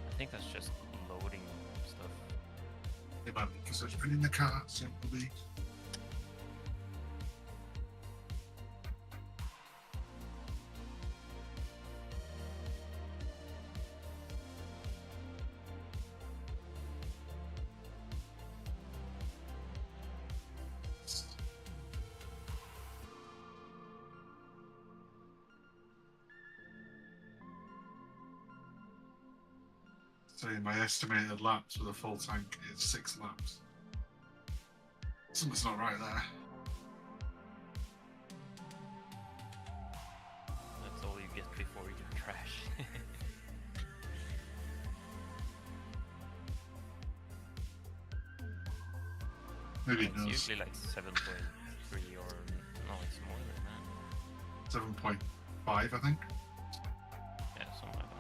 I think that's just loading stuff. It might be because it's been in the car, simply. So my estimated laps with a full tank is 6 laps. Something's not right there. That's all you get before you crash. Maybe it It's knows. usually like 7.3 or no, it's more than that. 7.5, I think. Yeah, something like that.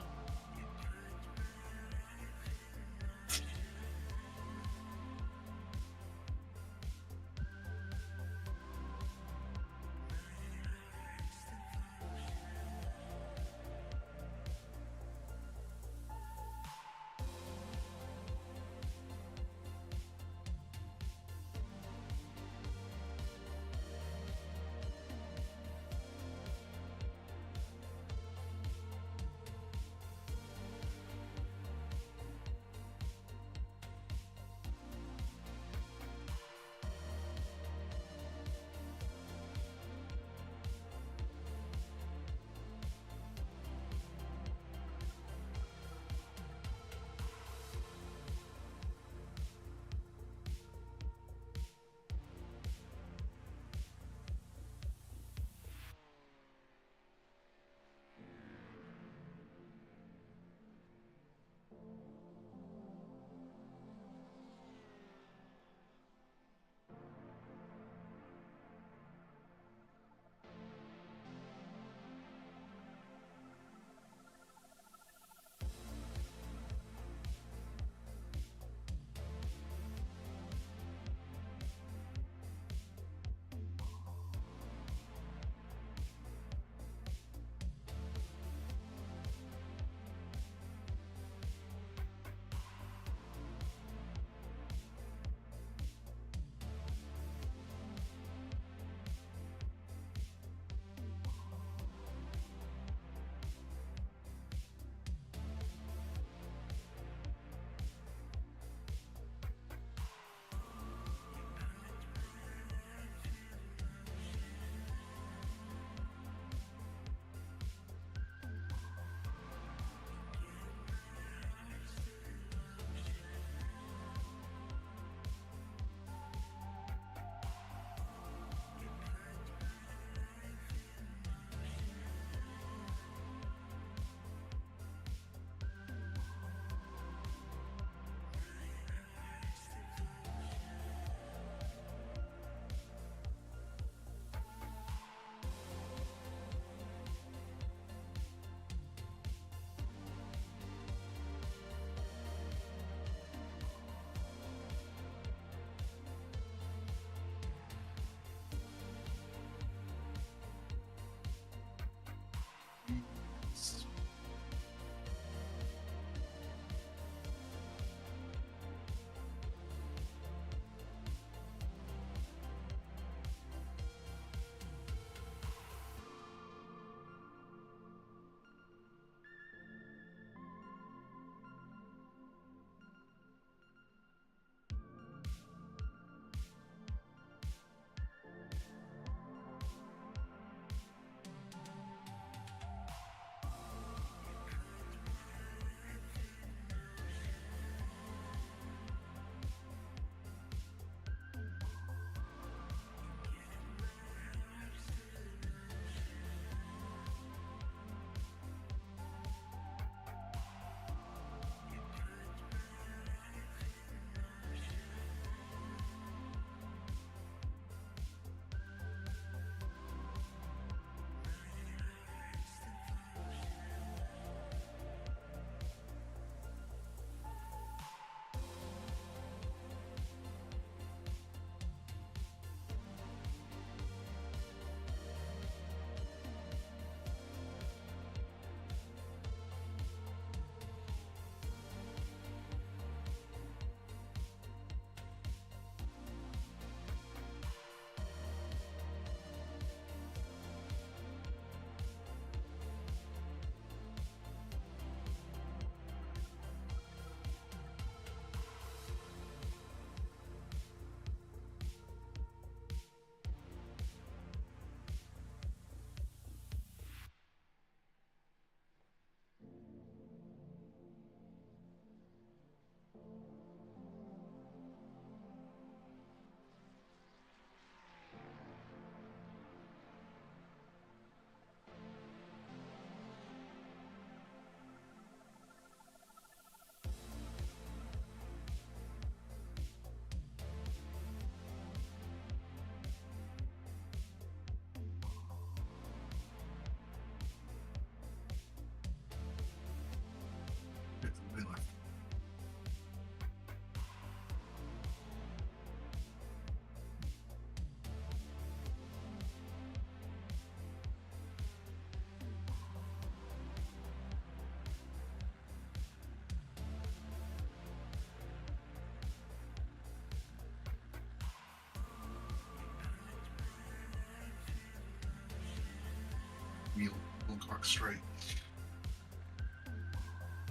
wheel will go back straight.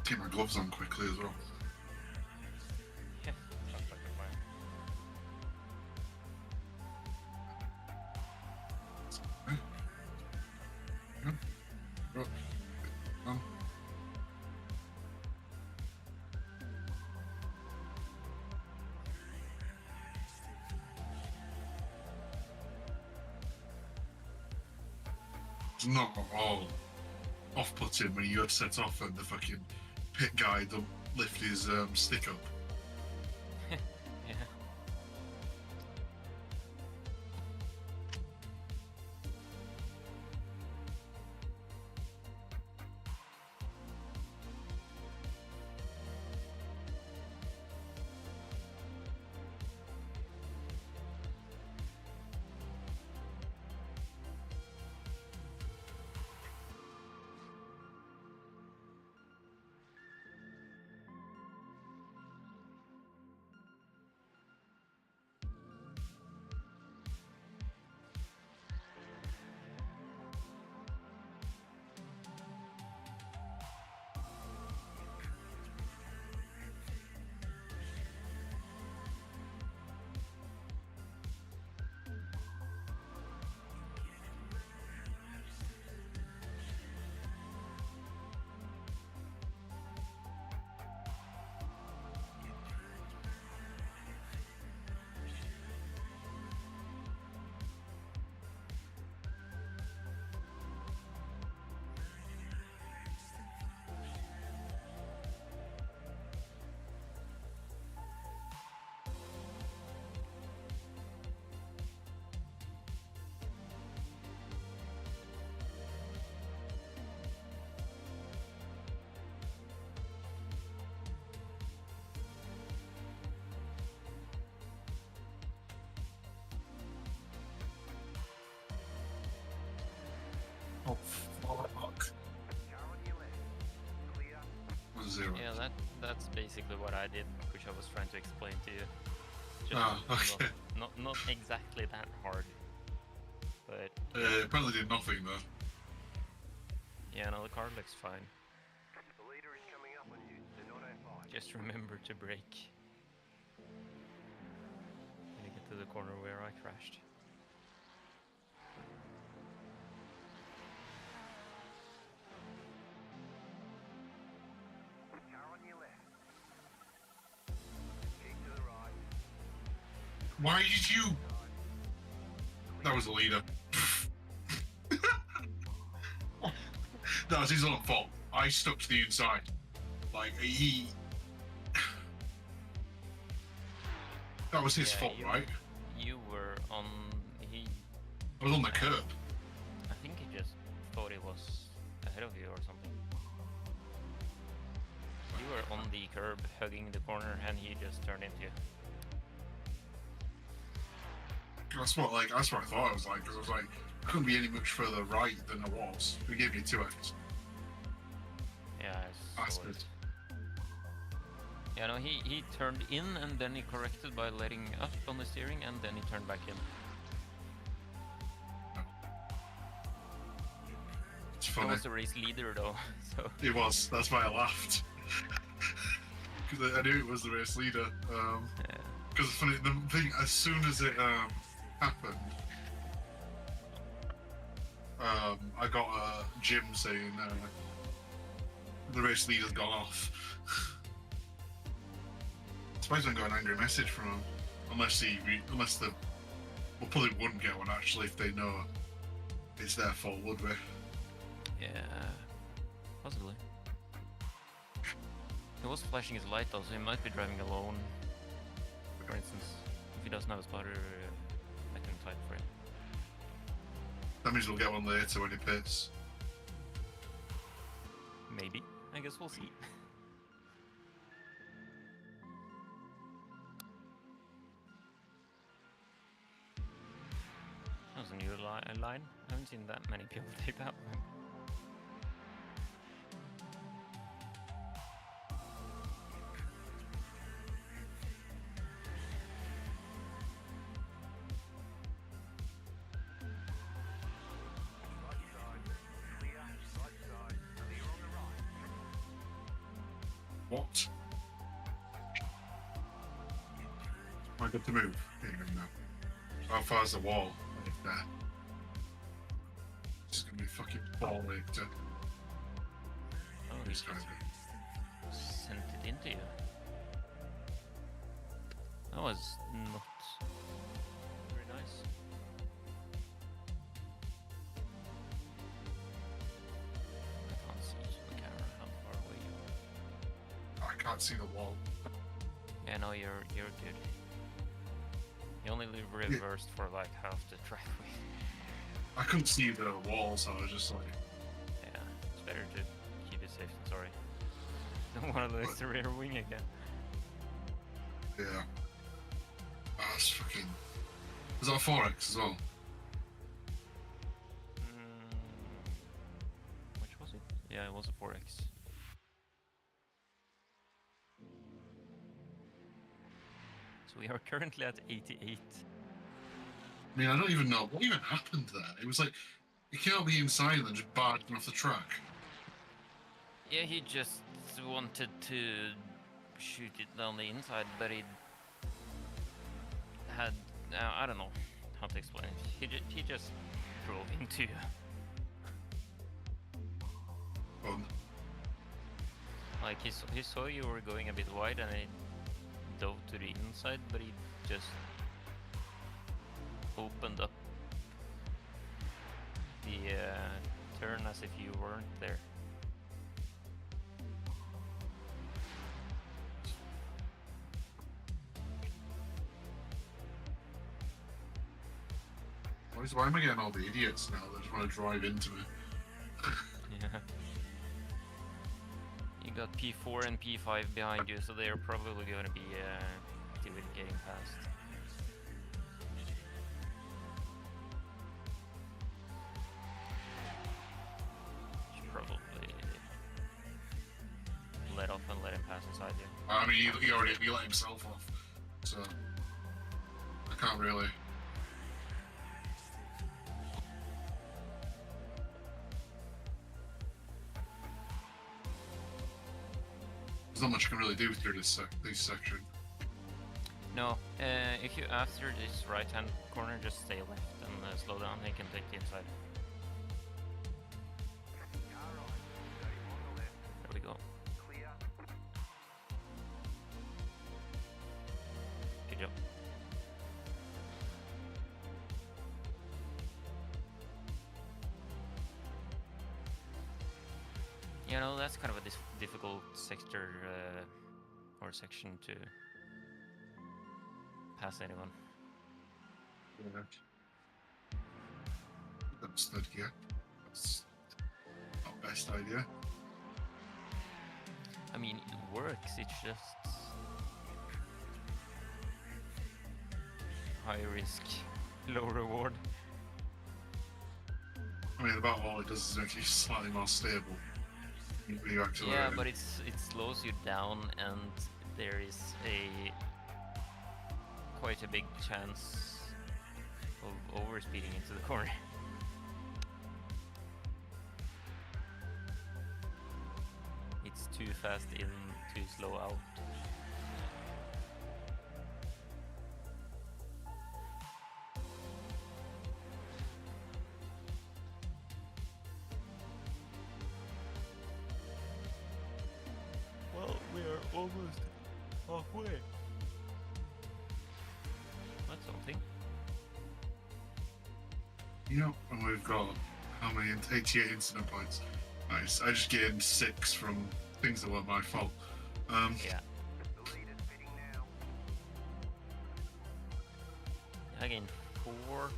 Get my gloves on quickly as well. Yeah, sounds like a plan. It's not at all off-putting when you set off and the fucking pit guy don't lift his stick up. Yeah. Oh, fuck. 0. Yeah, that's basically what I did, which I was trying to explain to you. Okay. Not exactly that hard, but Apparently did nothing though. yeah, no, the car looks fine. The leader is coming up on you. Do not F5. Just remember to brake when you get to the corner where I crashed. Car on your left. Keep to the right. Why did you? That was the leader. That was his own fault. I stuck to the inside. Like he. That was his Yeah, fault, right? You were on. I was on the curb. I think he just thought he was ahead of you or something. You were on the curb, hugging the corner, and he just turned into you. That's what I thought I was like, because I was like, I couldn't be any much further right than I was. We gave me 2x. Yeah, I saw Bastard. it. Yeah, no, he turned in and then he corrected by letting up on the steering and then he turned back in. It's He funny. was the race leader though, so It was. That's why I laughed. Because I knew it was the race leader. yeah. Because it's funny, the thing, as soon as it happened, I got a Jim saying the race leader's gone off. I suppose I got an angry message from him, unless we probably wouldn't get one actually if they know it's their fault, would we? Yeah, possibly. He was flashing his light though, so he might be driving alone. For instance, if he doesn't have a spotter, I can type for him. That means we'll get one later when he pits. Maybe. I guess we'll see. That was a new line. I haven't seen that many people take that one. Right side. Clear. What? Am I good to move? Here we go now. How far's the wall? Like there. This is gonna be fucking ball rigged. Oh, he This just guy's sent it into you. That was not very nice. I can't see the camera how far away you are. I can't see the wall. Yeah, no, you're good. You only reversed for like half the driveway. I couldn't see the wall, so I was just like, Yeah, it's better to keep it safe than sorry. Don't want to lose the rear wing again. yeah. That's fucking. Was that a 4X as well? Which was it? Yeah, it was a 4X. So we are currently at 88. I mean, I don't even know what even happened there. It was like, you can't be inside and then just barging off the track. Yeah, he just wanted to shoot it down the inside, but it had... I don't know how to explain it. He just drove into you. Like, he saw you were going a bit wide and he dove to the inside, but he just opened up the turn as if you weren't there. Why am I getting all the idiots now that just want to drive into me? Yeah. You got P4 and P5 behind you, so they're probably going to be activity getting past. Should probably let off and let him pass inside you. I mean, he already let himself off, so I can't really. There's not much you can really do through this section. No, if you after this right-hand corner, just stay left and slow down. He can take the inside. Car on. 31 on the left. There we go. Clear. Good job. You know, that's kind of a difficult sector or section to pass anyone. Yeah. That's third gear. That's not best idea. I mean, it works, it's just high risk, low reward. I mean, about all it does is make you slightly more stable. When you accelerate. Yeah, but it slows you down, and there is quite a big chance of overspeeding into the corner. It's too fast in, too slow out. Well, we are almost halfway. That's something. Yep, and we've got how many? 88 incident points. Nice. I just gained 6 from things that weren't my fault. Yeah. The lead is pitting now. I gained 4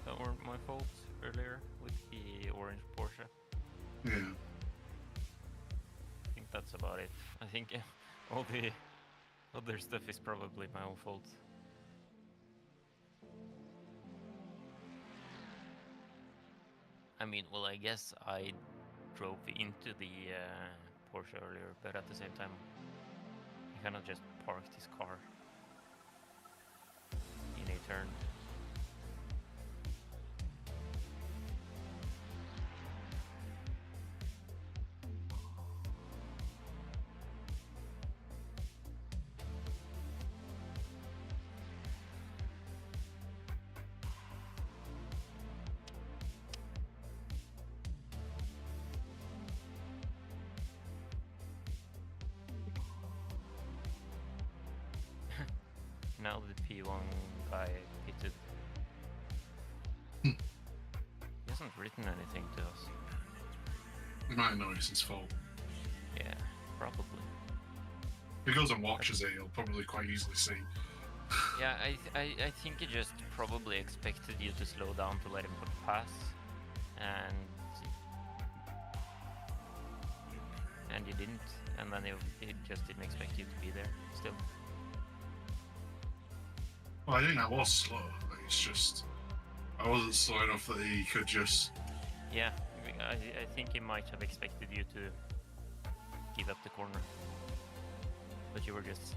that weren't my fault earlier with the orange Porsche. Yeah. I think that's about it. I think all the other stuff is probably my own fault. I mean, well, I guess I drove into the Porsche earlier, but at the same time, he kind of just parked his car in a turn. now the P1 guy pitted. Hmm. He hasn't written anything to us. He might know it's his fault. Yeah, probably. If he goes and watches it, he'll probably quite easily see. Yeah, I think he just probably expected you to slow down to let him put pass, and you didn't, and then he just didn't expect you to be there still. Well, I think I was slow. But it's just I wasn't slow enough that he could just. Yeah, I think he might have expected you to give up the corner, but you were just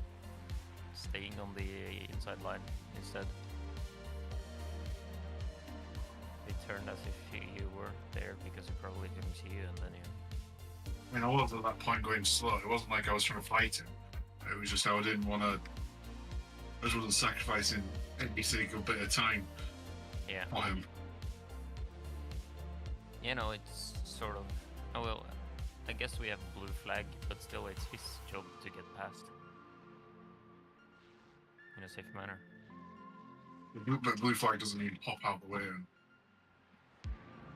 staying on the inside line instead. It turned as if you were there because he probably didn't see you, and then you. I mean, I was at that point going slow. It wasn't like I was trying to fight him. It was just how I didn't want to. I just wasn't sacrificing any single bit of time Yeah. for him. You know, it's sort of. Oh well, I guess we have blue flag, but still, it's his job to get past in a safe manner. But blue flag doesn't even pop out the way. And...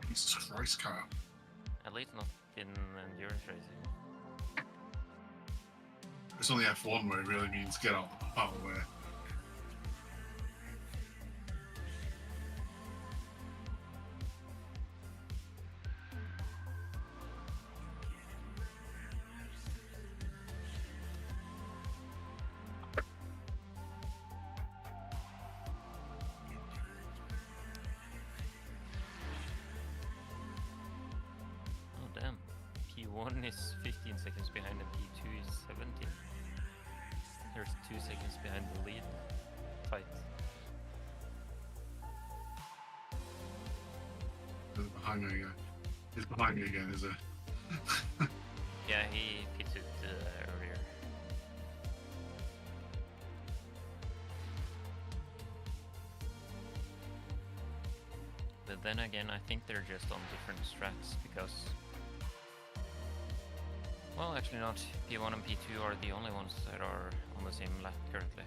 Jesus Christ, Kyle. At least not in endurance racing. It's only F1 where it really means get out of the way. Oh damn. P1 is 15 seconds behind and P2 is 17. There's 2 seconds behind the lead fight. He's behind me again. He's behind me again, is it? Yeah, he pitted earlier. But then again, I think they're just on different strats because... Well, actually not. P1 and P2 are the only ones that are on the same lap currently.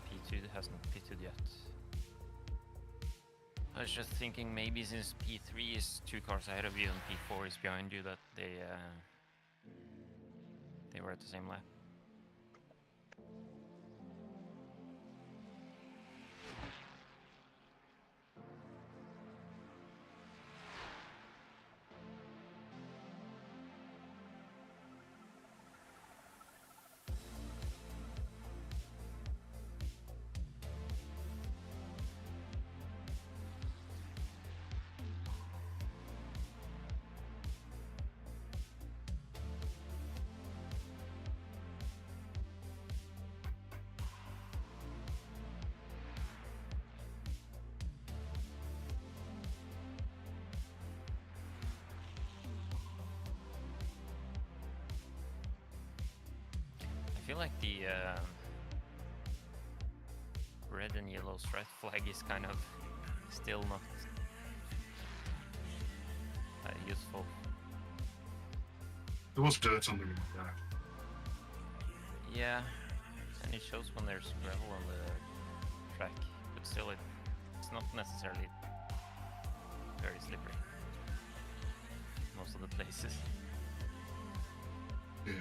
P2 hasn't pitted yet. I was just thinking maybe since P3 is 2 cars ahead of you and P4 is behind you that they were at the same lap. I feel like the red and yellow strat flag is kind of still not useful. There was dirt on the rim there. Yeah, and it shows when there's gravel on the track, but still it's not necessarily very slippery most of the places. Yeah.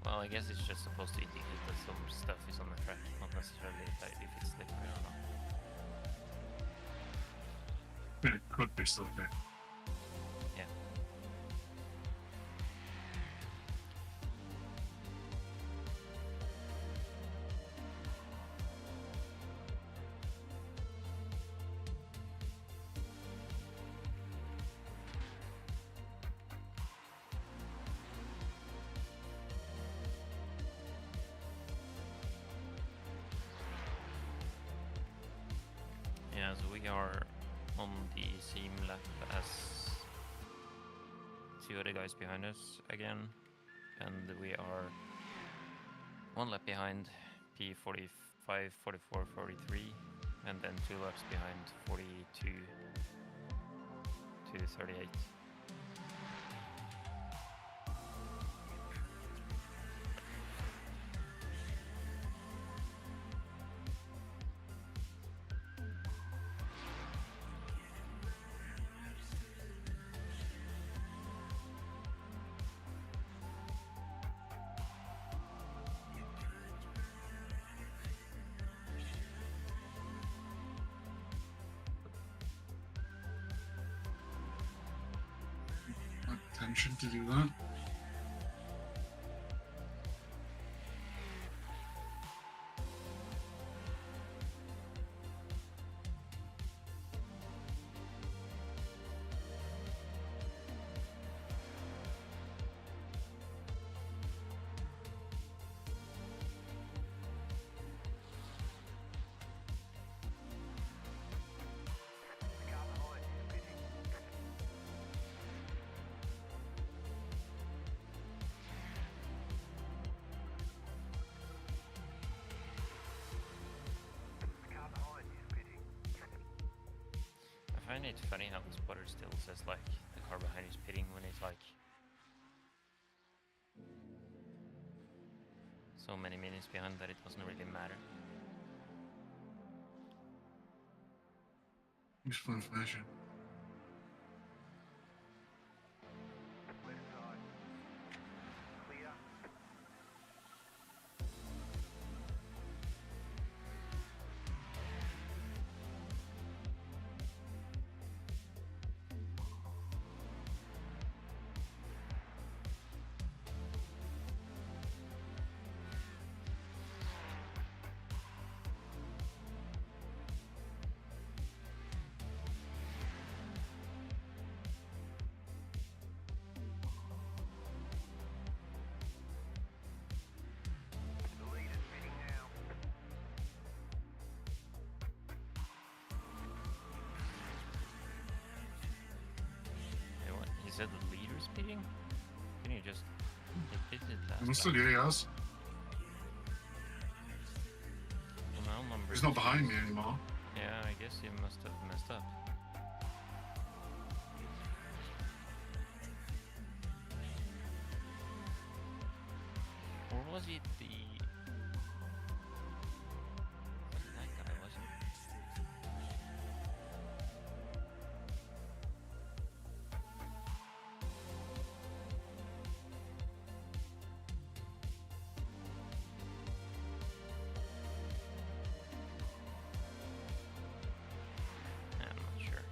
Well, I guess it's just supposed to indicate that some stuff is on the track, not necessarily if it's slippery or not. I mean, it could be still there. Yeah. Yeah, so we are on the same lap as 2 other guys behind us again, and we are 1 lap behind P45, 44, 43, and then 2 laps behind 42 to 38. intention to do that. The car behind is pitting. The car behind is pitting. I find it funny how the spotter still says like the car behind is pitting when it's like so many minutes behind that it doesn't really matter. Useful information. Left side. Clear. The lead is pitting now. Hey, what? He said the leader's pitting? Can you just he pitted last Must lap? have, yeah, he has. Well, now number He's not 2. behind me anymore. Yeah, I guess he must have messed up. Or was it the... wasn't that guy, was it? I'm not sure.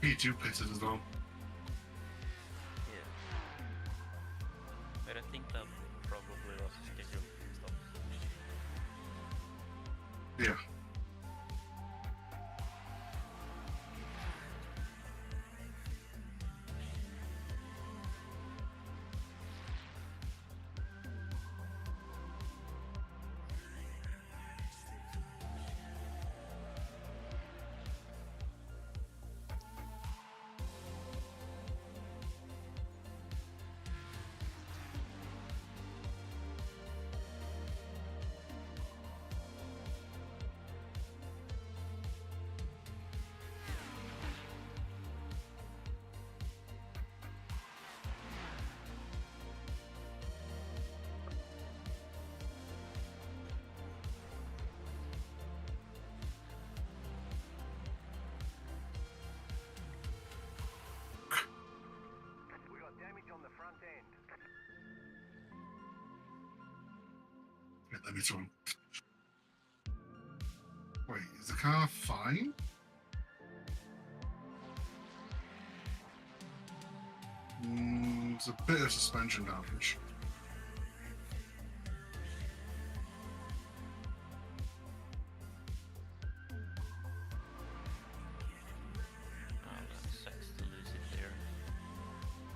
P2 pitted as well. Yeah. But I think that probably was a scheduled stop. Yeah. We got damage on the front end. Yeah, let me throw. Wait, is the car fine? It's a bit of suspension damage. Oh, that sucks to lose it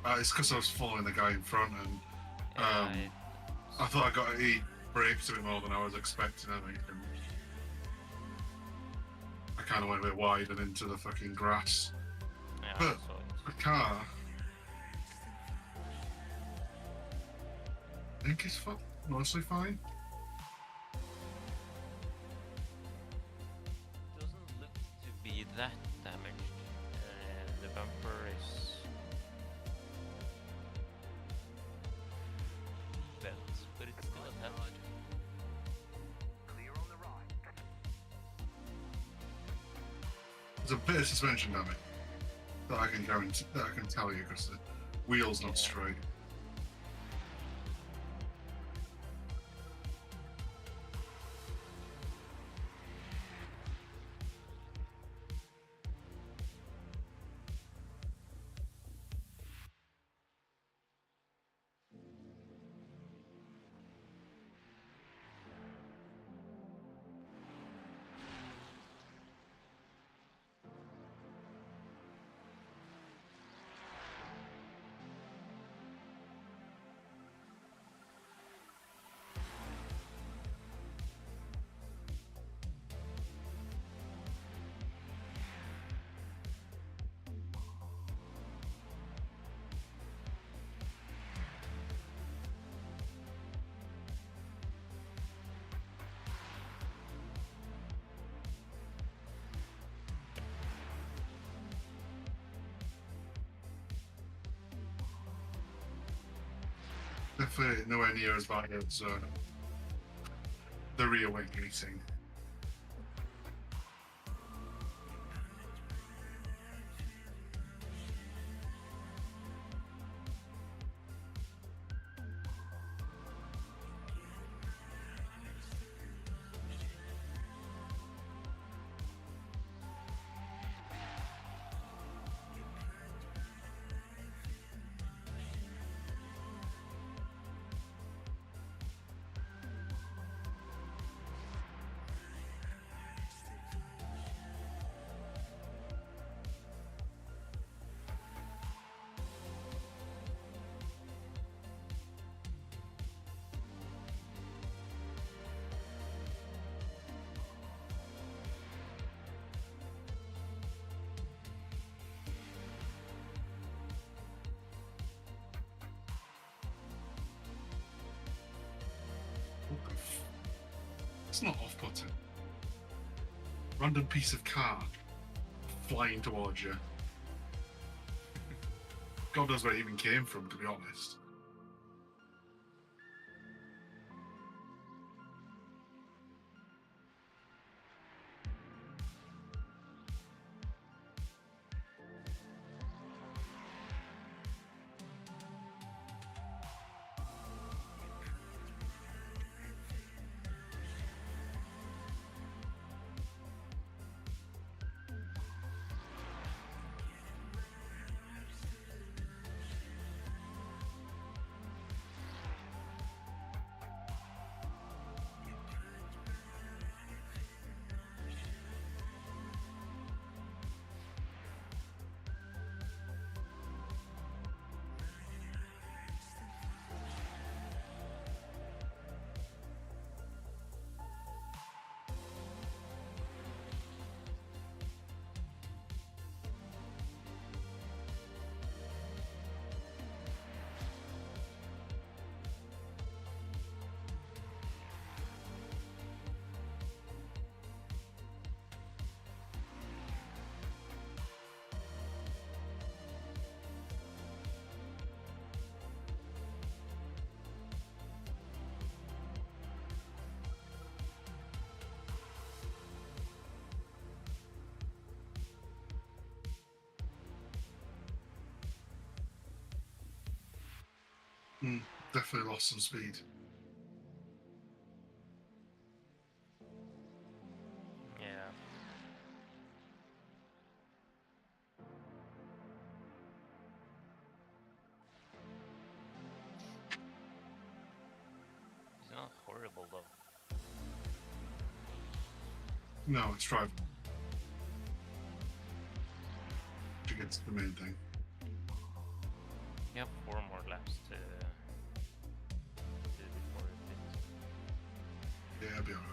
there. It's because I was following the guy in front, and Yeah, I thought I got he braked a bit more than I was expecting. I think, and I kind of went a bit wide and into the fucking grass. yeah, But I saw it. the car, I think it's mostly fine. Doesn't look to be that damaged. The bumper is bent, but it's still attached. Clear on the right. There's a bit of suspension damage that I can guarantee, that I can tell you, because the wheel's not Yeah. straight. Definitely nowhere near as bad as the rear wing racing. It's not off-putting. Random piece of car flying towards you. God knows where it even came from, to be honest. Definitely lost some speed. Yeah. It's not horrible though. No, it's drivable. To get to the main thing. You have 4 more laps to do before it hits. Yeah, I'll be alright.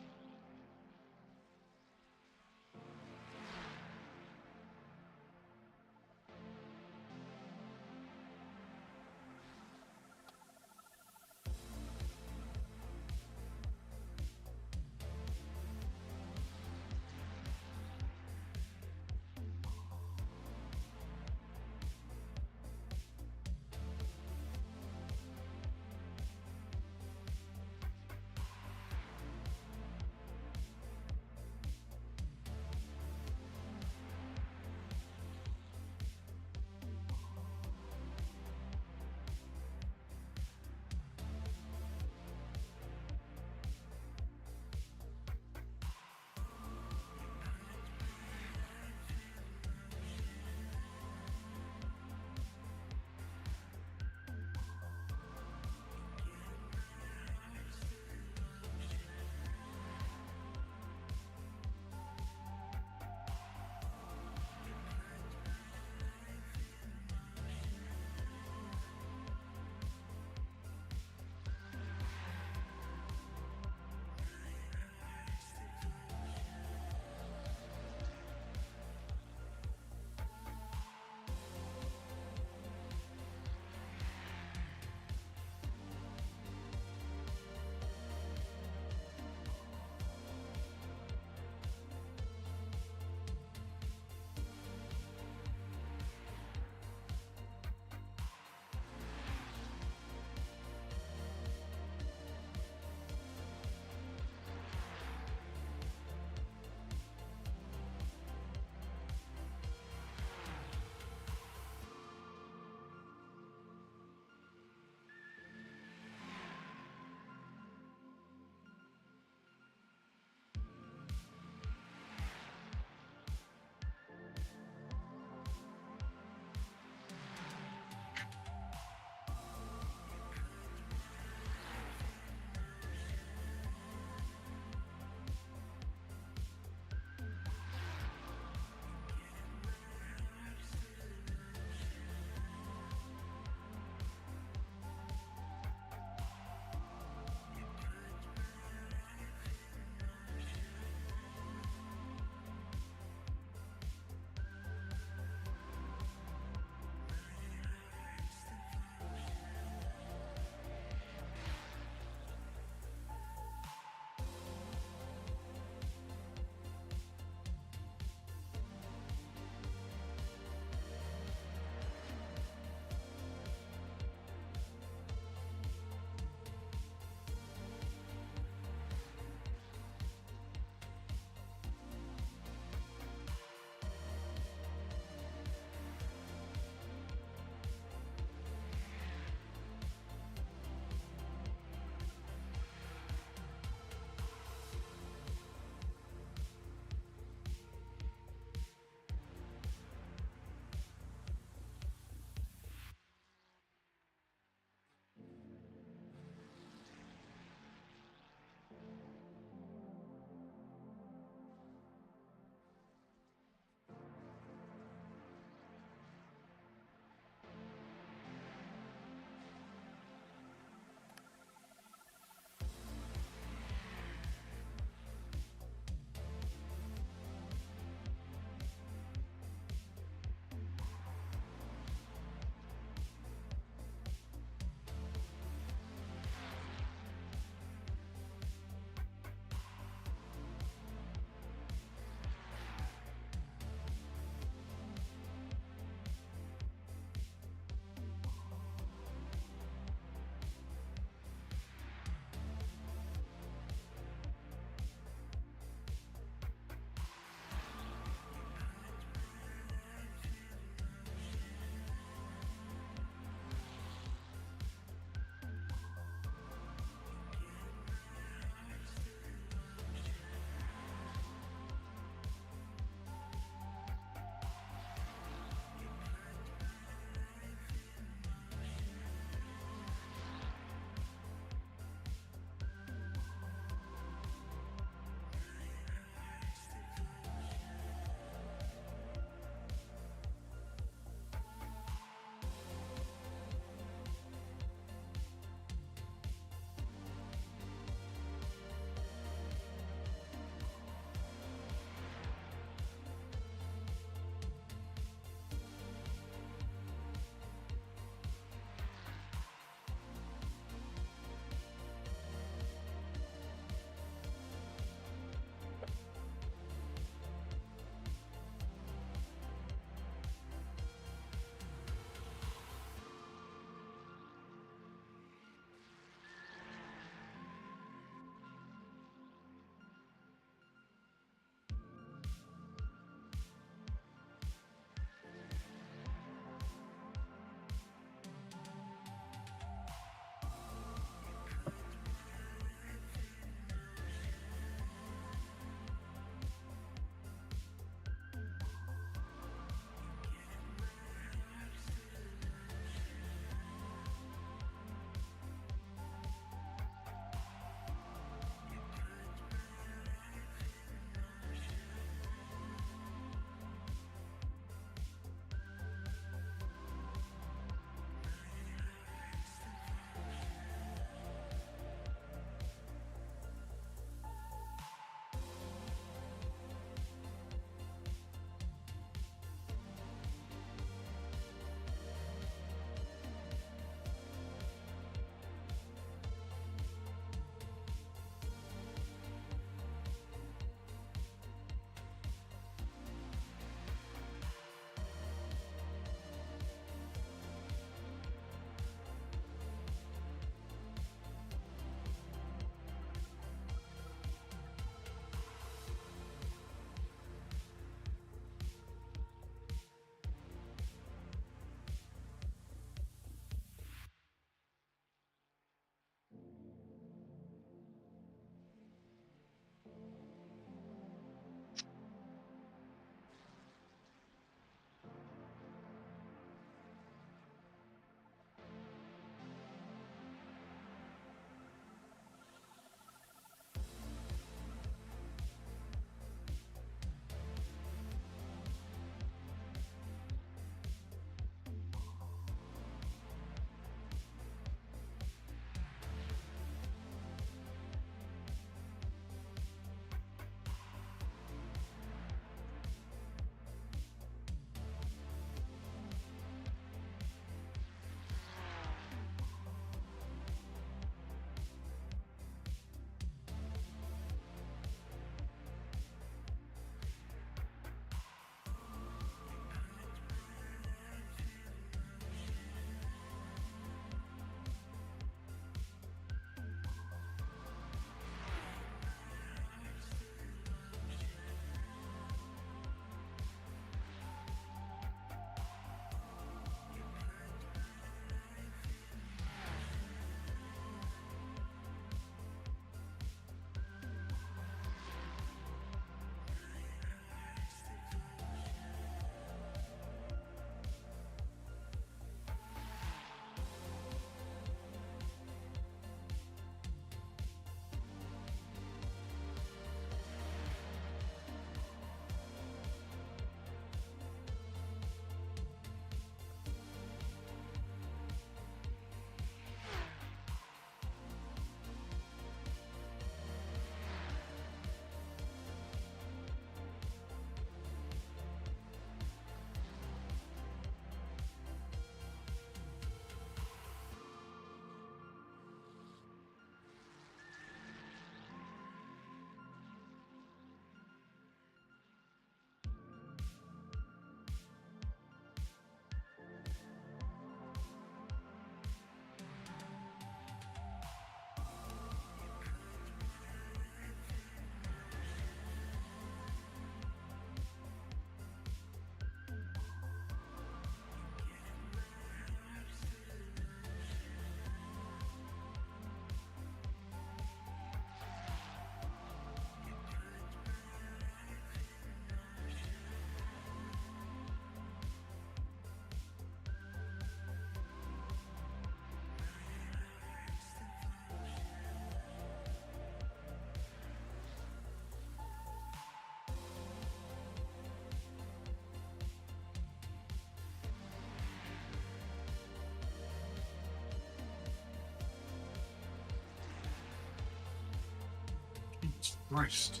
Christ.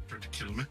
Trying to kill me.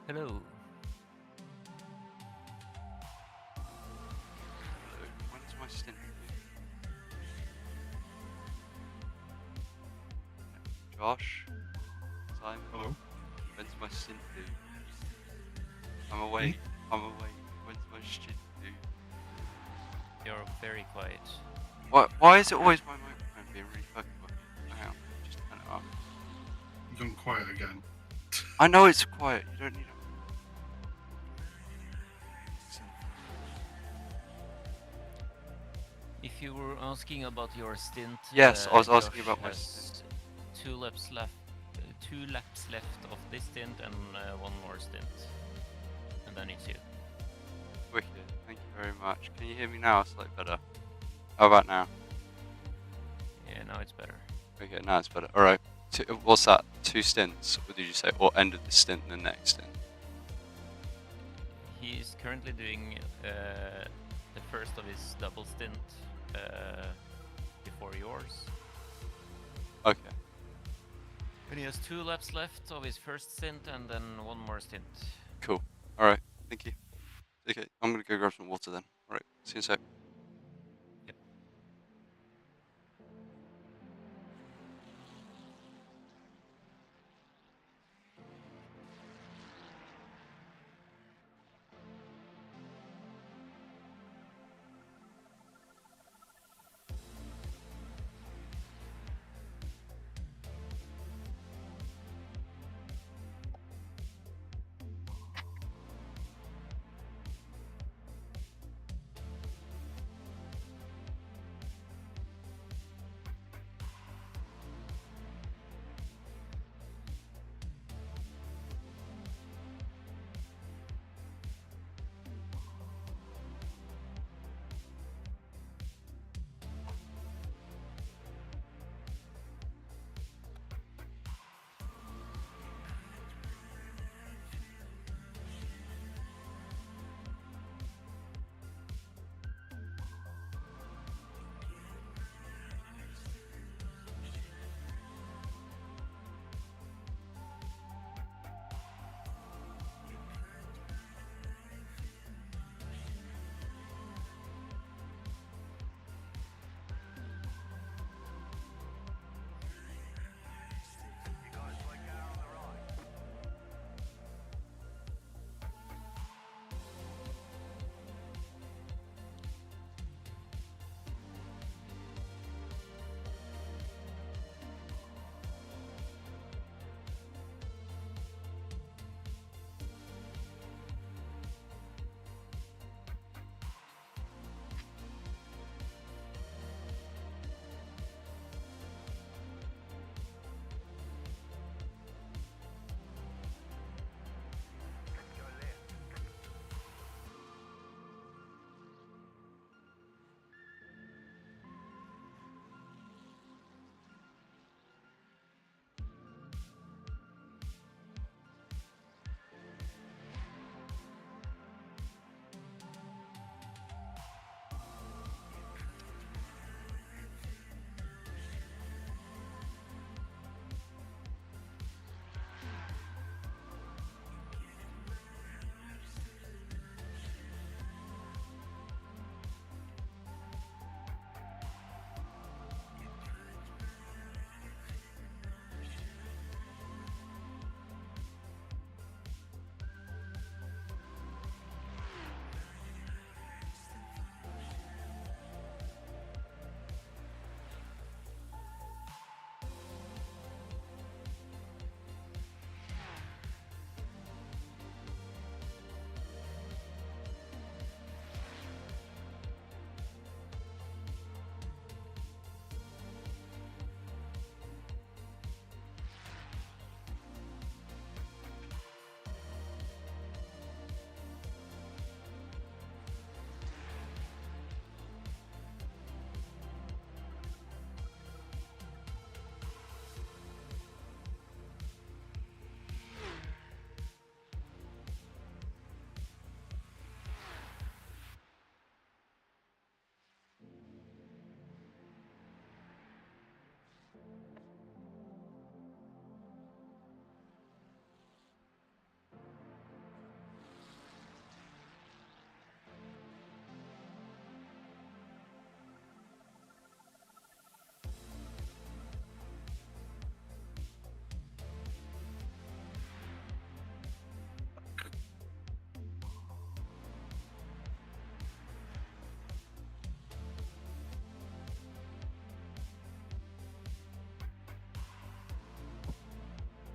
Hello. When's my stint? Josh? Simon? Hello. When's my stint due? I'm away. I'm away. When's my stint due? You're very quiet. Why is it always my microphone being really fucking quiet? Hang on. Just turn it off. You've gone quiet again. I know it's quiet. You don't need it. If you were asking about your stint, Yes, I was asking Josh about my has stint. 2 laps left. 2 laps left of this stint and 1 more stint, and then it's you. Wicked. Thank you very much. Can you hear me now? Slightly better. How about now? Yeah, now it's better. Okay, now it's better. All right. What's that? 2 stints? Or did you say, or end of the stint and the next stint? He is currently doing the first of his double stint before yours. Okay. And he has 2 laps left of his first stint and then 1 more stint. Cool. All right. Thank you. Okay, I'm gonna go grab some water then. All right. See you in a sec.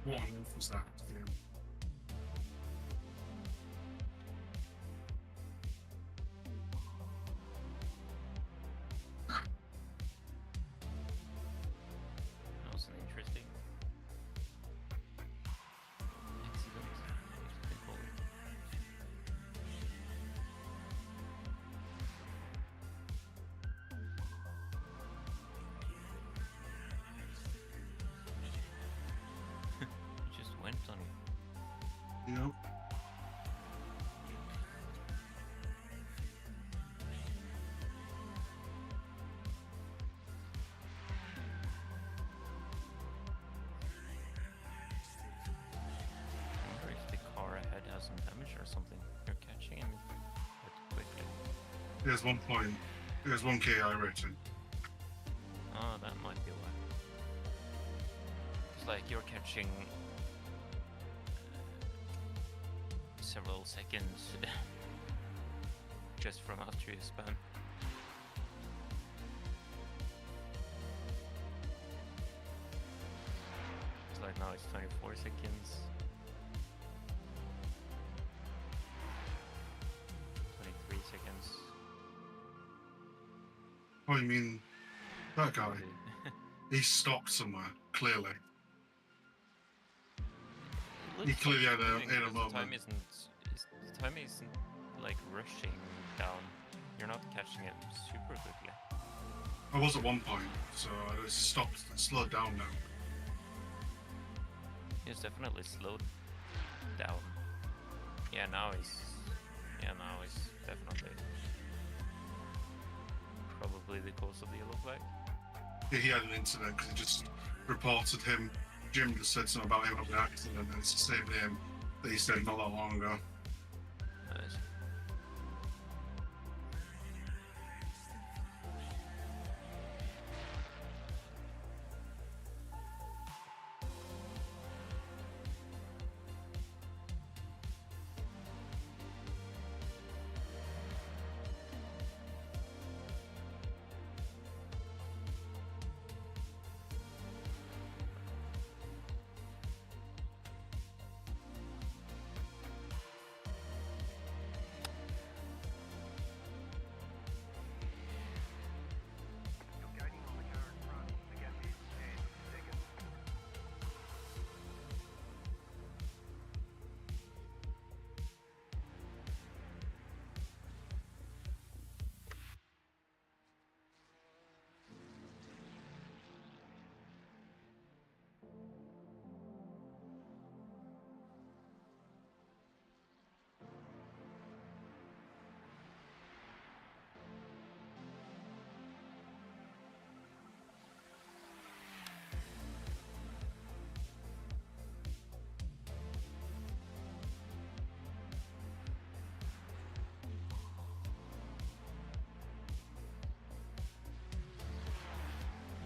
What on earth was that? Yeah. That was an interesting accident, if you can call it. It just went on you. Yep. I wonder if the car ahead has some damage or something. You're catching him quite quickly. He has 1 point. He has 1 KI rating. Oh, that might be why. It's like you're catching several seconds just from after you spun. It's like now it's 24 seconds. 23 seconds. Oh, you mean that guy? Maybe. He stopped somewhere, clearly. It He looks clearly like had a- he's had a moving, but the moment. time isn't like rushing down. You're not catching it super quickly. I was at 1 point, so I just stopped, slowed down now. He's definitely slowed down. Yeah, now he's definitely probably the cause of the yellow flag. He had an incident because he just reported him. Jim just said something about him having an accident, and it's the same name that he said not that long ago. Nice. You're gaining on the car in front. The gap is 10 seconds.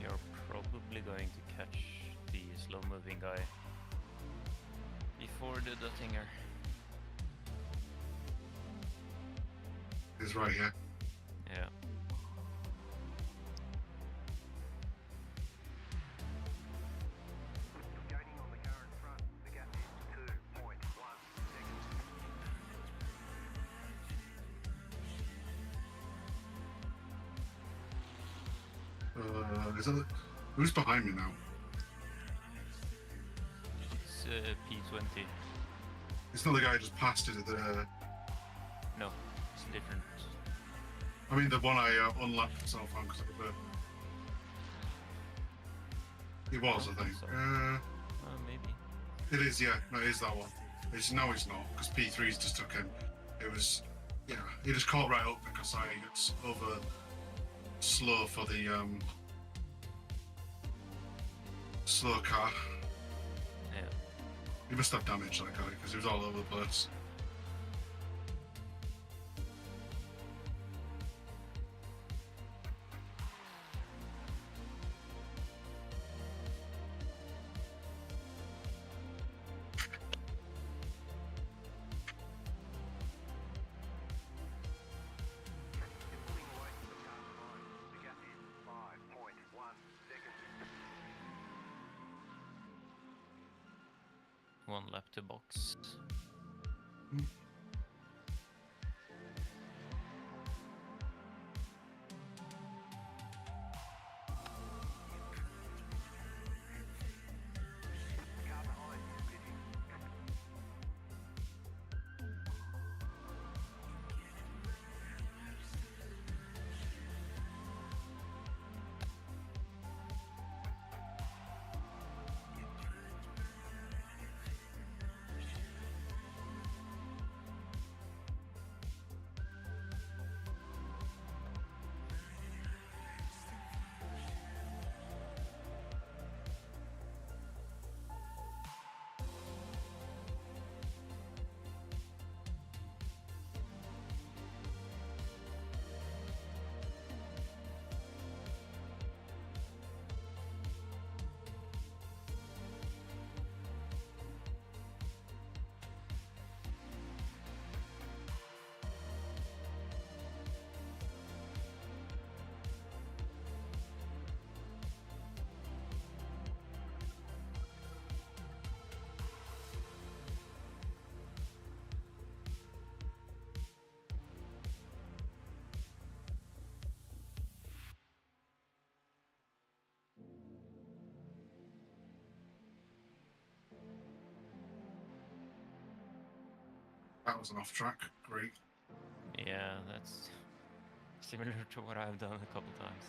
You're probably going to catch the slow-moving guy before the Duttinger. He's right here. Yeah. You're gaining on the car in front. The gap is 2.1 seconds. Is that who's behind me now? It's P20. It's not the guy who just passed it. No, it's different. I mean, the one I unlapped myself on because of the. He was, I think. So. Maybe. It is, yeah. No, it is that one. It's no, it's not because P3's just took him. It was, yeah. He just caught right up because I got over slow for the slow car. Yeah. He must have damage that guy because he was all over the place. You're pulling away from the car behind. The gap is 5.1 seconds. 1 lap to box. Car behind is pitting. That was an off track. Great. Yeah, that's similar to what I've done a couple times.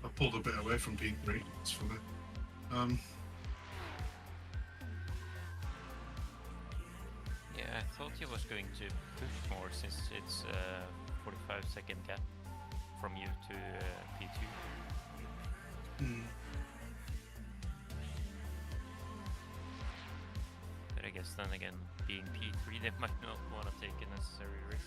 I pulled a bit away from P3. It's funny. Yeah, I thought he was going to push more since it's a 45-second gap from you to P2. But I guess then again, being P3, they might not want to take a necessary risk.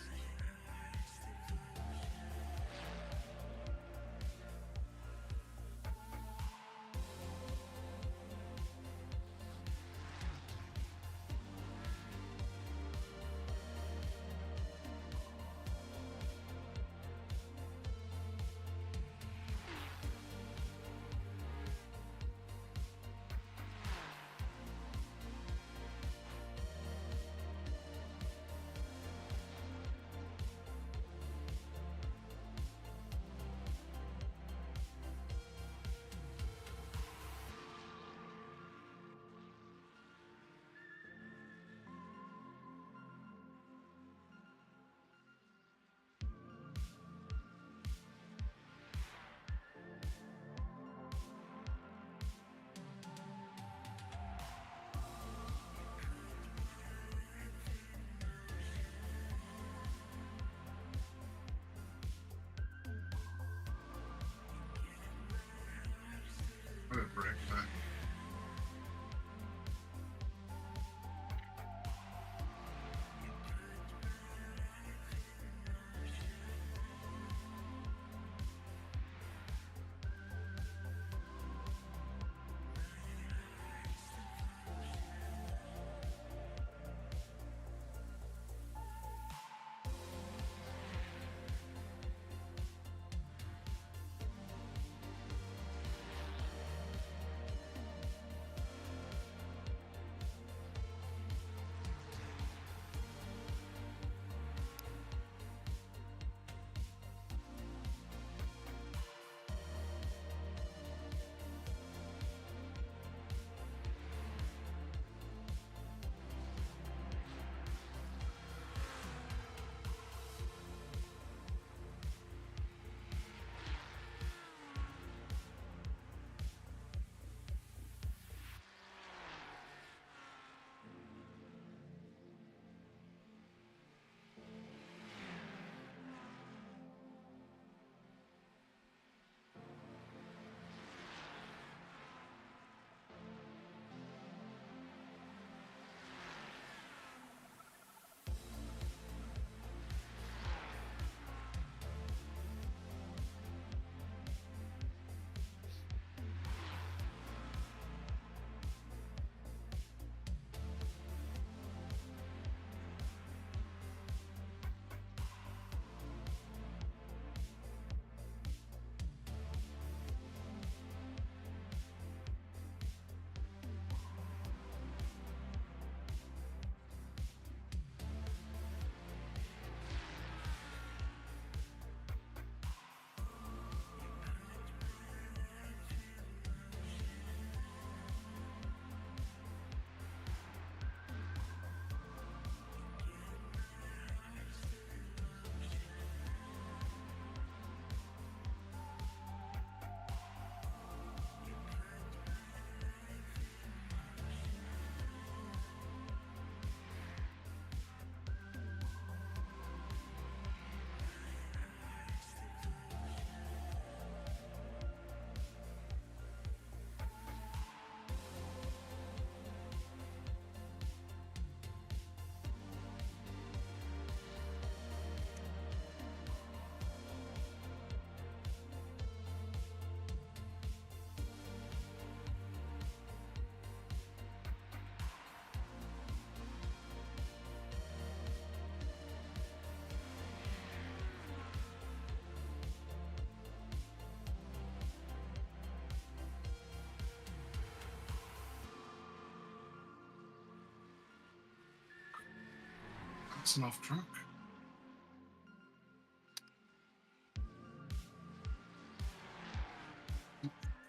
That's an off track.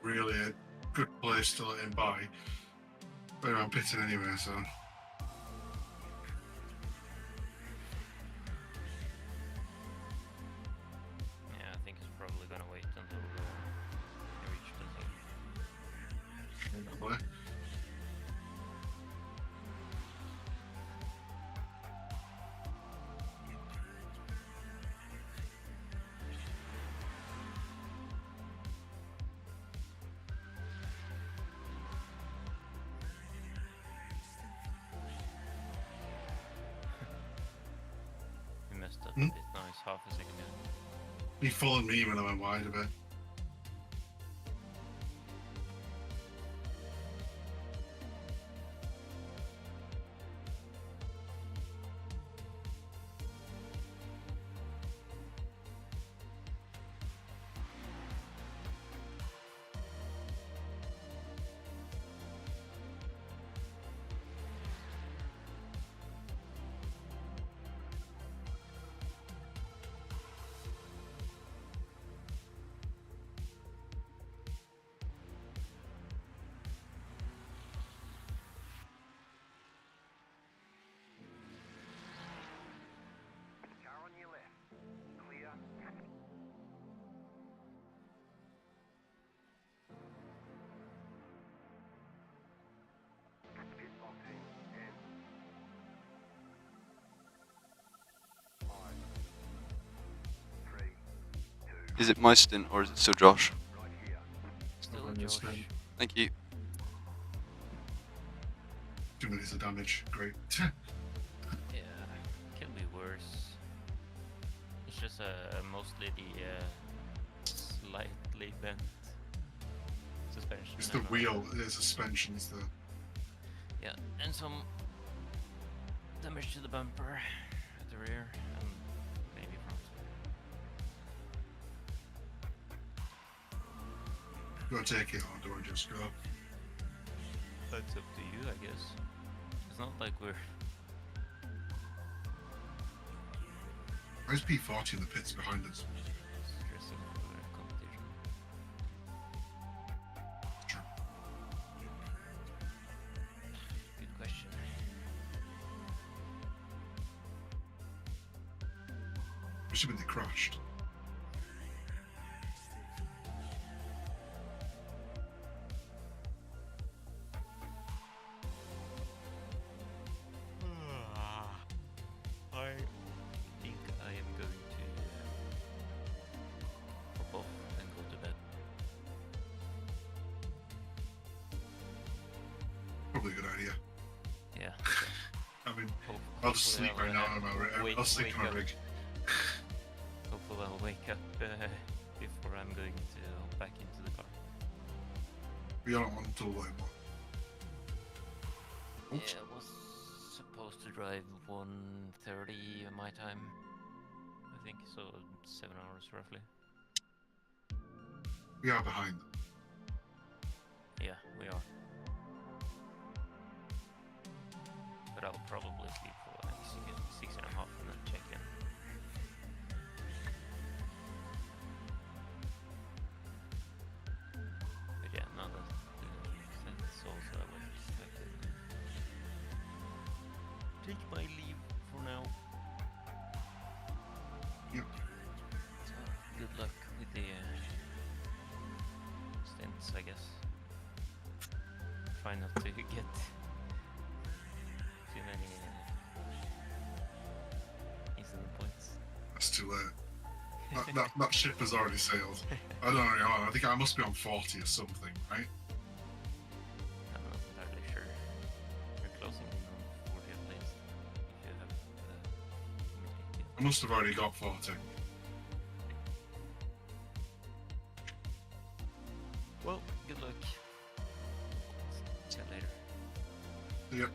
Really a good place to let him by. But I'm pitting anyway, so. Yeah, I think he's probably gonna wait until he reaches the thing. Probably. He messed up Hmm? a bit. Now he's half a second behind. He followed me when I went wide a bit. Car on your left. Clear. Pit box in 10. 5. 3. 2. Is it my stint or is it still Josh? Right here. Still Oh, Josh. yes, man. Thank you. 2 minutes of damage. Great. Yeah, can be worse. It's just mostly the slightly bent suspension. It's the and, wheel, the suspension's the. Yeah, and some damage to the bumper at the rear and maybe front. Do I take it or do I just go? That's up to you, I guess. It's not like we're. Where's P40 in the pits behind us? Stressing for the competition. Sure. Good question. It should have been they crashed. I think I am going to pop off and go to bed. Probably a good idea. Yeah. I mean, Hope- I'll just hopefully sleep right now on my rig. I'll sleep on my up. rig. Hopefully I'll wake up before I'm going to hop back into the car. We aren't on until like what? Yeah, Oops. I was supposed to drive 1:30 my time, I think, so 7 hours roughly. We are behind. Yeah, we are. But I'll probably sleep for like 6.5 and then check in. But yeah, no, that's also I would expect it. Take my leave for now. Yep. So, good luck with the stints, I guess. Try not to get too many incident points. That's too late. That ship has already sailed. I don't know. I think I must be on 40 or something, right? I'm not entirely sure. We're closing in on 40 at least. If you have meeting I must have already got 40. Well, good luck. See you later. Yep.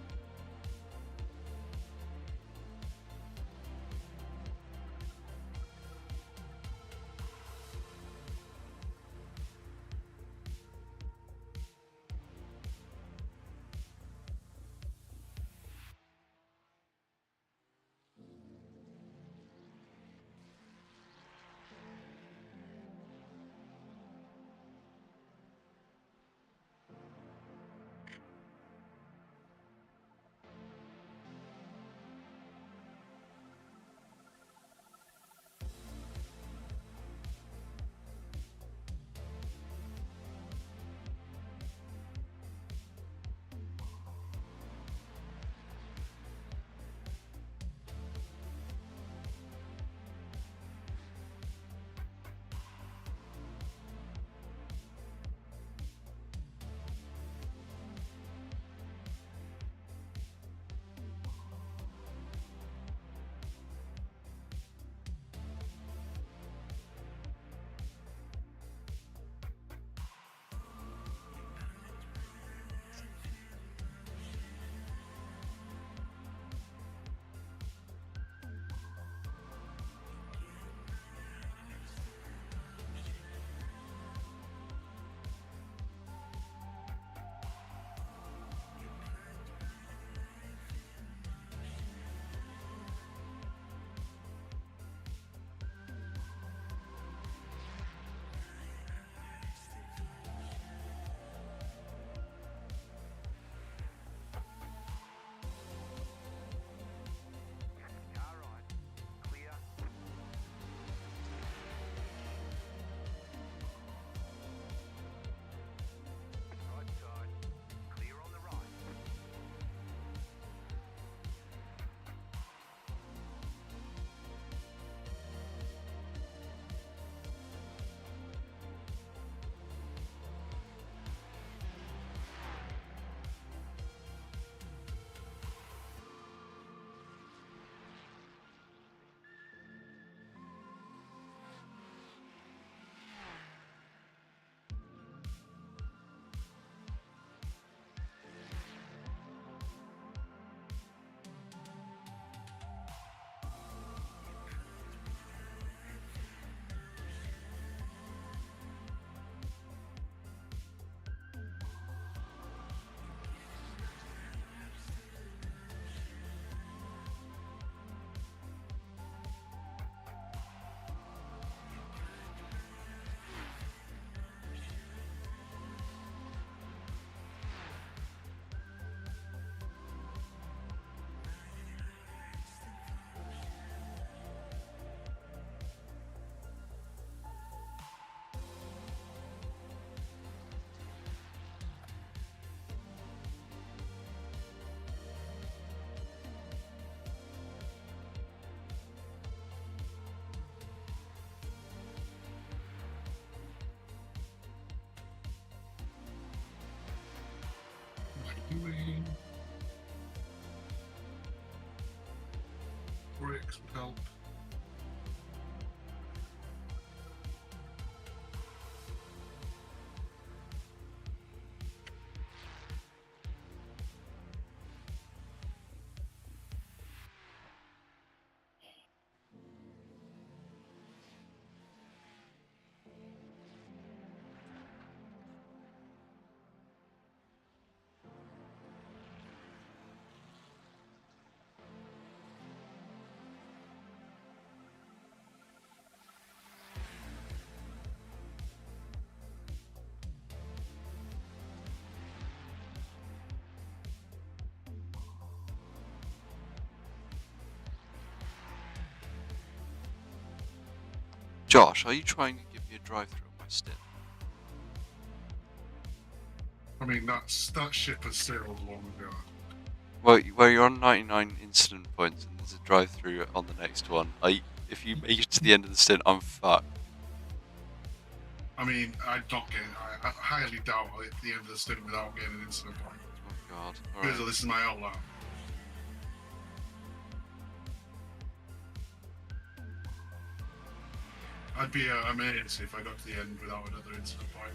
doing. Brakes would help. Josh, are you trying to give me a drive-through on my stint? I mean, that ship has sailed long ago. Well, where you're on 99 incident points and there's a drive-through on the next one, if you make it to the end of the stint, I'm fucked. I mean, I'd not get. I highly doubt I'll get to the end of the stint without getting an incident point. Oh god. Because Alright. this is my outlap. I'd be amazed if I got to the end without another incident point.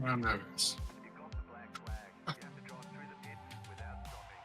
And there it is. You got the black flag. You have to draw through the pit without stopping.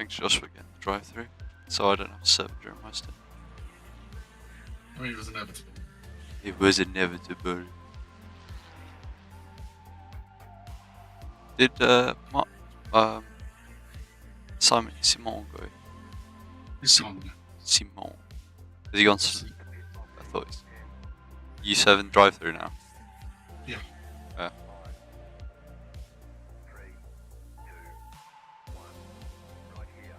Thanks, Josh, for getting the drive-through, so I don't have to serve during my stint. I mean, it was inevitable. It was inevitable. Did Simon go? It's gone. Simon. Has he gone? I thought he's U7 drive-through now. Yeah. Yeah. 3, 2, 1. Right here.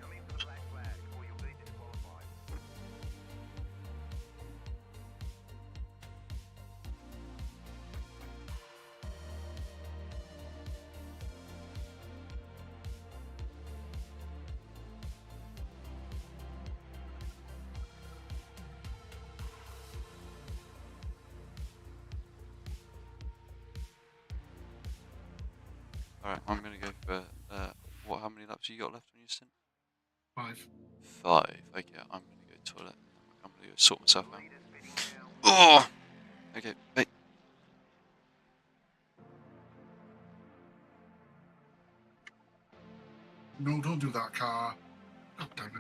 Coming for the black flag, or you'll be disqualified. Alright, I'm gonna go for how many laps you got left on your stint? 5. 5. Okay, I'm gonna go toilet. I'm gonna go sort myself out. Oh! Okay, wait. No, don't do that, car. God damn it.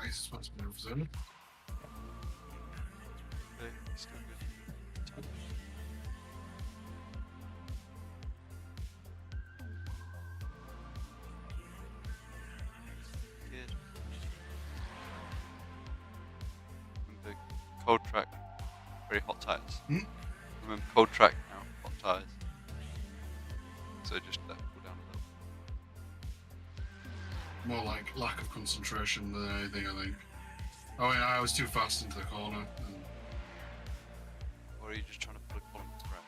nice expensive moves in. Okay, still good. Good. And the cold track, very hot tires. Hmm? Remember cold track now, hot tires. So just cool down a little. More like lack of concentration than anything, I think. I mean, I was too fast into the corner. And Or are you just trying to put a column to ground?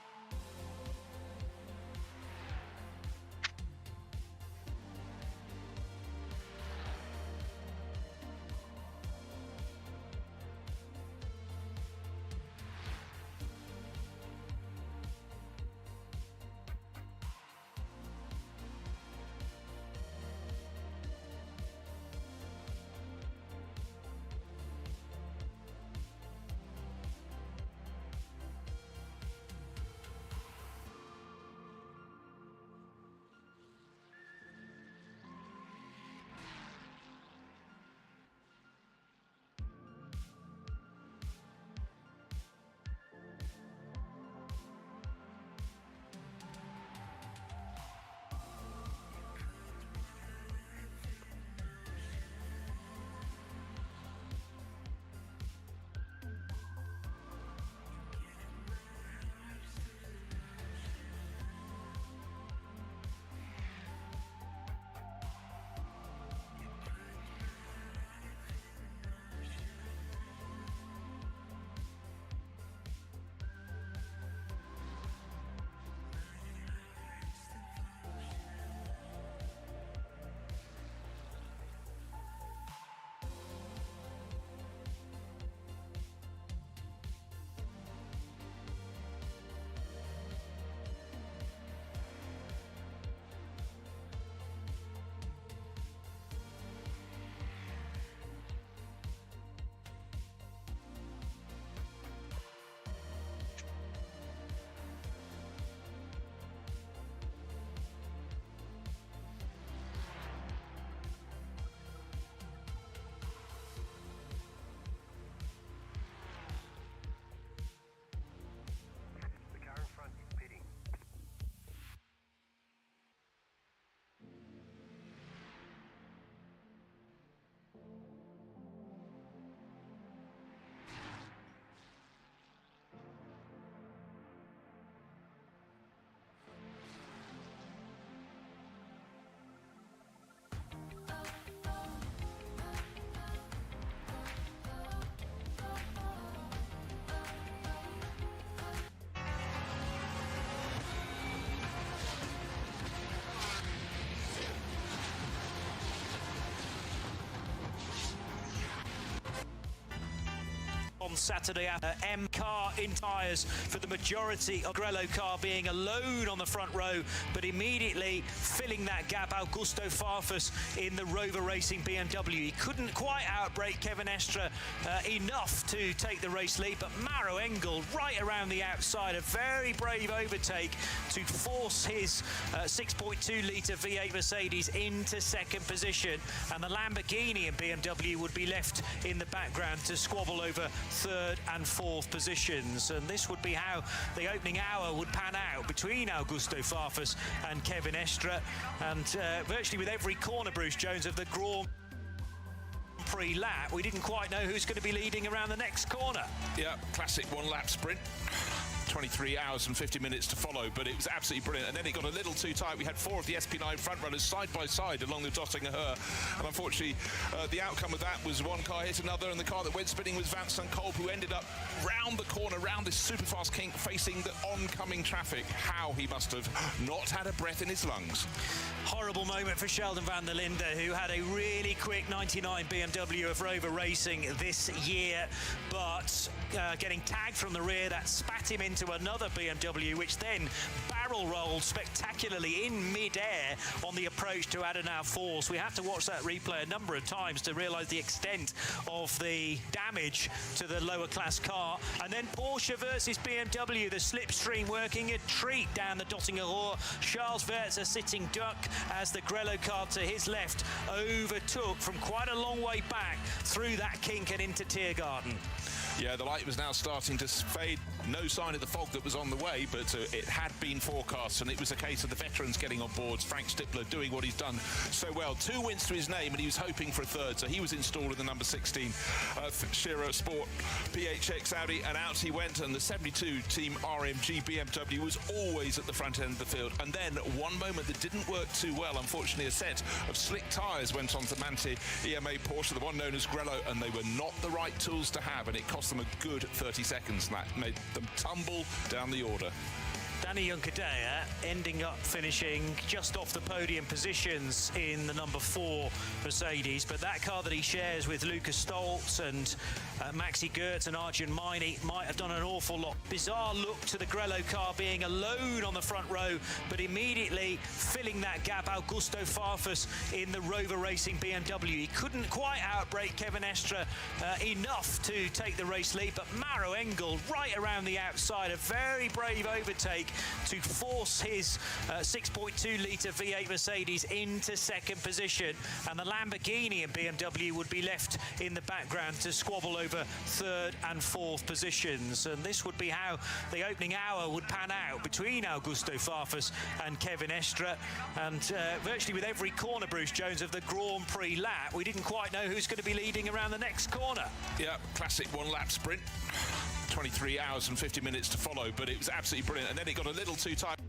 The car in front is pitting. On Saturday, M car in tyres for the majority of Grello car being alone on the front row, but immediately filling that gap, Augusto Farfus in the Rover Racing BMW. He couldn't quite outbrake Kevin Estre enough to take the race lead, but Maro Engel right around the outside, a very brave overtake to force his 6.2 litre V8 Mercedes into second position, and the Lamborghini and BMW would be left in the background to squabble over third and fourth positions. And this would be how the opening hour would pan out between Augusto Farfus and Kevin Estre, and virtually with every corner, Bruce Jones, of the Grand Prix lap, we didn't quite know who's going to be leading around the next corner. Yeah, classic one-lap sprint. 23 hours and 50 minutes to follow, but it was absolutely brilliant. And then it got a little too tight. We had 4 of the SP9 front runners side by side along the Dottinger Her, and unfortunately the outcome of that was one car hit another, and the car that went spinning was Vincent Kolb, who ended up round the corner, round this super fast kink, facing the oncoming traffic. How he must have not had a breath in his lungs. Horrible moment for Sheldon van der Linde, who had a really quick 99 BMW of Rover Racing this year, but getting tagged from the rear, that spat him into another BMW, which then barrel rolled spectacularly in mid-air on the approach to Adenauer Force. We have to watch that replay a number of times to realise the extent of the damage to the lower class car. And then Porsche versus BMW, the slipstream working a treat down the Dottinger Rohr. Charles Wertz, a sitting duck, as the Grello car to his left overtook from quite a long way back through that kink and into Tiergarten. Yeah, the light was now starting to fade. No sign of the fog that was on the way, but it had been forecast, and it was a case of the veterans getting on board. Frank Stippler doing what he's done so well. 2 wins to his name, and he was hoping for a third, so he was installed in the number 16 Shiro Sport PHX Audi, and out he went, and the 72 Team RMG BMW was always at the front end of the field. And then one moment that didn't work too well, unfortunately, a set of slick tyres went on to Manti EMA Porsche, the one known as Grello, and they were not the right tools to have, and it cost them a good 30 seconds, and that made them tumble down the order. Danny Juncadella ending up finishing just off the podium positions in the number 4 Mercedes, but that car that he shares with Lucas Stoltz and Maxi Goertz and Arjun Maini might have done an awful lot. Bizarre look to the Grello car being alone on the front row, but immediately filling that gap, Augusto Farfus in the Rover Racing BMW. He couldn't quite outbrake Kevin Estre enough to take the race lead, but Maro Engel right around the outside, a very brave overtake to force his 6.2 litre V8 Mercedes into second position, and the Lamborghini and BMW would be left in the background to squabble over third and fourth positions. And this would be how the opening hour would pan out between Augusto Farfus and Kevin Estre, and virtually with every corner, Bruce Jones, of the Grand Prix lap, we didn't quite know who's going to be leading around the next corner. Yeah, classic one-lap sprint. 23 hours and 50 minutes to follow, but it was absolutely brilliant. And then it got a little too tight.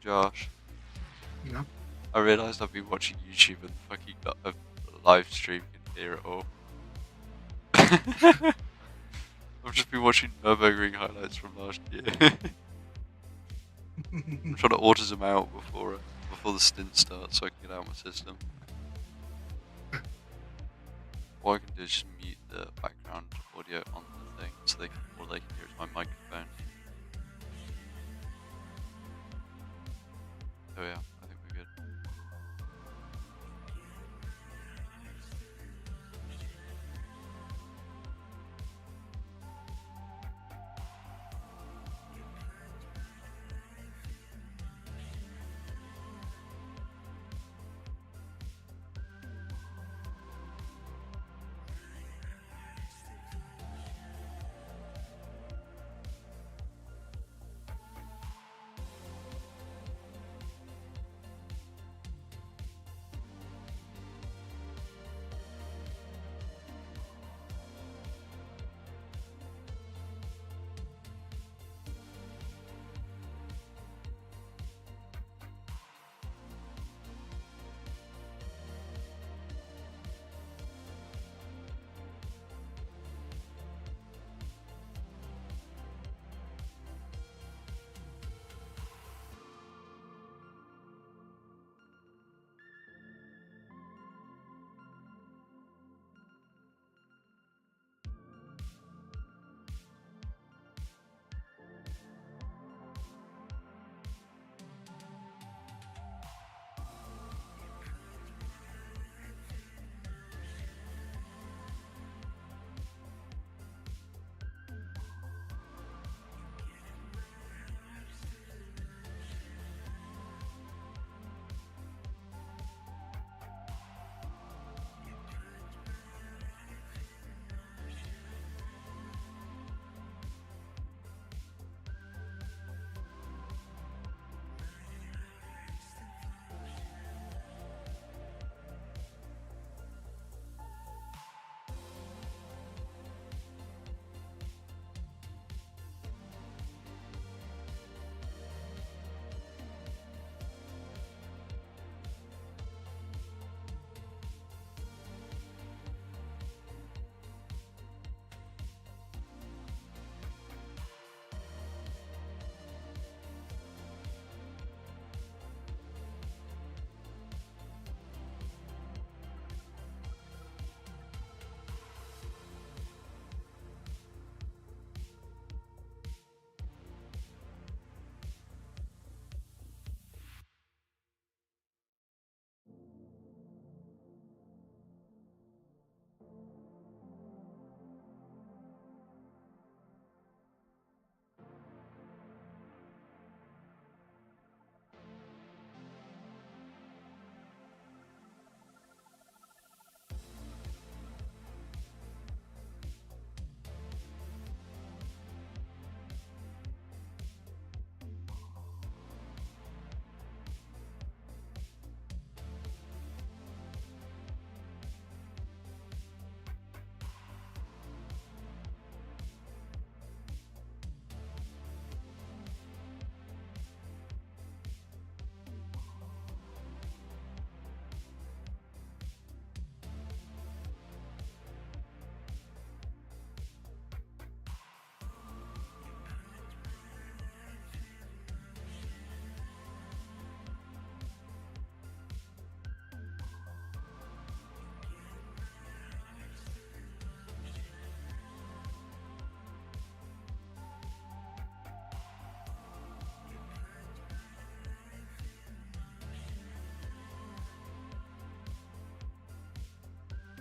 Josh, Yeah. I realised I've been watching YouTube and fucking got a live stream in here at all. I've just been watching Nurburgring highlights from last year. I'm trying to autism out before the stint starts so I can get out of my system. What I can do is just mute the background audio on the thing so all they can hear is my microphone. So yeah, I think we're good.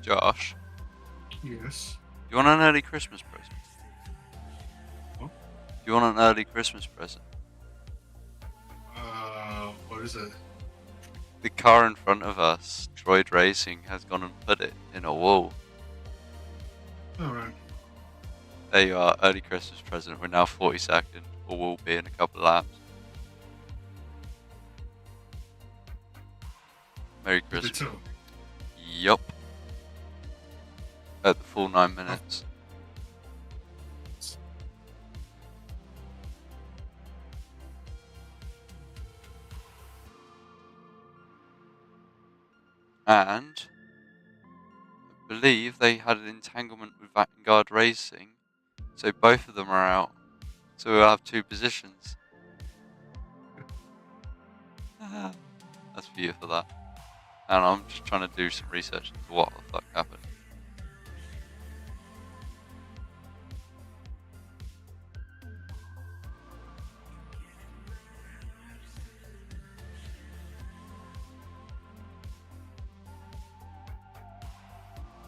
Josh, Yes. you want an early Christmas present? What? You want an early Christmas present? What is it? The car in front of us, Droid Racing, has gone and put it in a wall. Alright. There you are, early Christmas present. We're now 42nd, or will be in a couple of laps. Merry Did they Christmas. tell? Yup. At the full 9 minutes. And I believe they had an entanglement with Vanguard Racing, so both of them are out. So we'll have 2 positions. That's for you for that. And I'm just trying to do some research into what the fuck happened.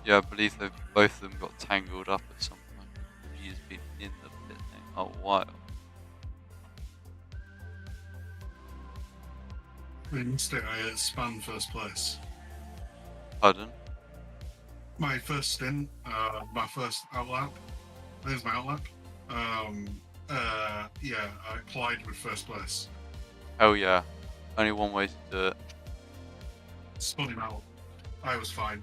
Yeah, I believe both of them got tangled up at some point. He's been in the pit lane a while. I missed it. I spun first place. Pardon? My first stint, my first outlap. I think it was my outlap. Yeah, I applied with first place. Hell yeah. Only one way to do it. Spun him out. I was fine.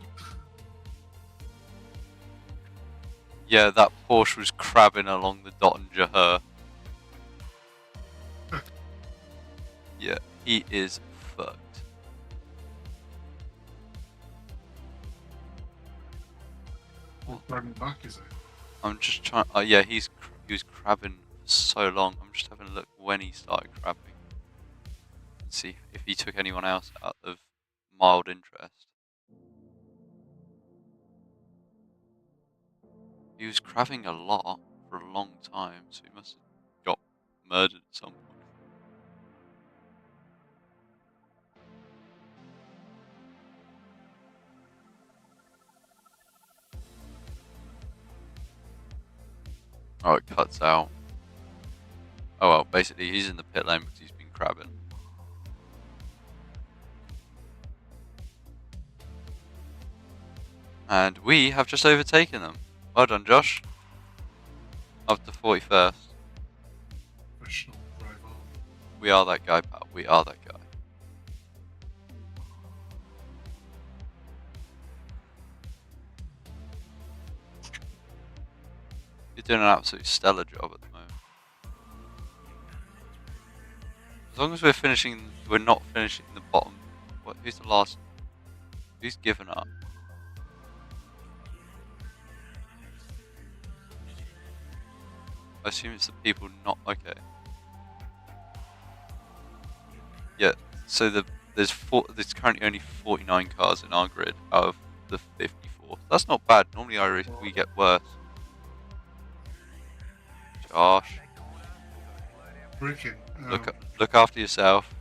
Yeah, that Porsche was crabbing along the Dottinger Her. Yeah, he is fucked. What driving back is it? I'm just trying. Yeah, he was crabbing for so long. I'm just having a look when he started crabbing. See if he took anyone else out of mild interest. He was crabbing a lot for a long time, so he must have got murdered at some point. Oh, it cuts out. Oh well, basically he's in the pit lane because he's been crabbing. And we have just overtaken them. Well done, Josh. Up to 41st. Professional driver. We are that guy, pal. We are that guy. You're doing an absolute stellar job at the moment. As long as we're not finishing the bottom. What? Who's the last? Who's given up? I assume it's the people not okay. Yeah. So there's currently only 49 cars in our grid out of the 54. That's not bad. Normally we get worse. Josh, Braking. look after yourself.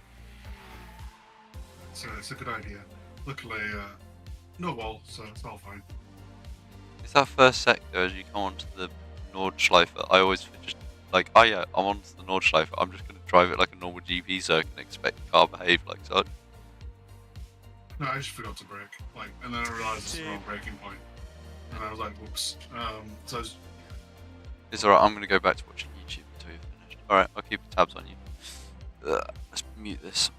It's a good idea. Luckily, no wall, so it's all fine. It's that first sector as you come onto the Nordschleife. I always just like, oh yeah, I'm onto the Nordschleife. I'm just going to drive it like a normal GP circuit and expect the car to behave like so. No, I just forgot to brake. And then I realised it's the wrong braking point. And I was like, whoops. So It's alright, I'm going to go back to watching YouTube until you're finished. Alright, I'll keep tabs on you. Let's mute this.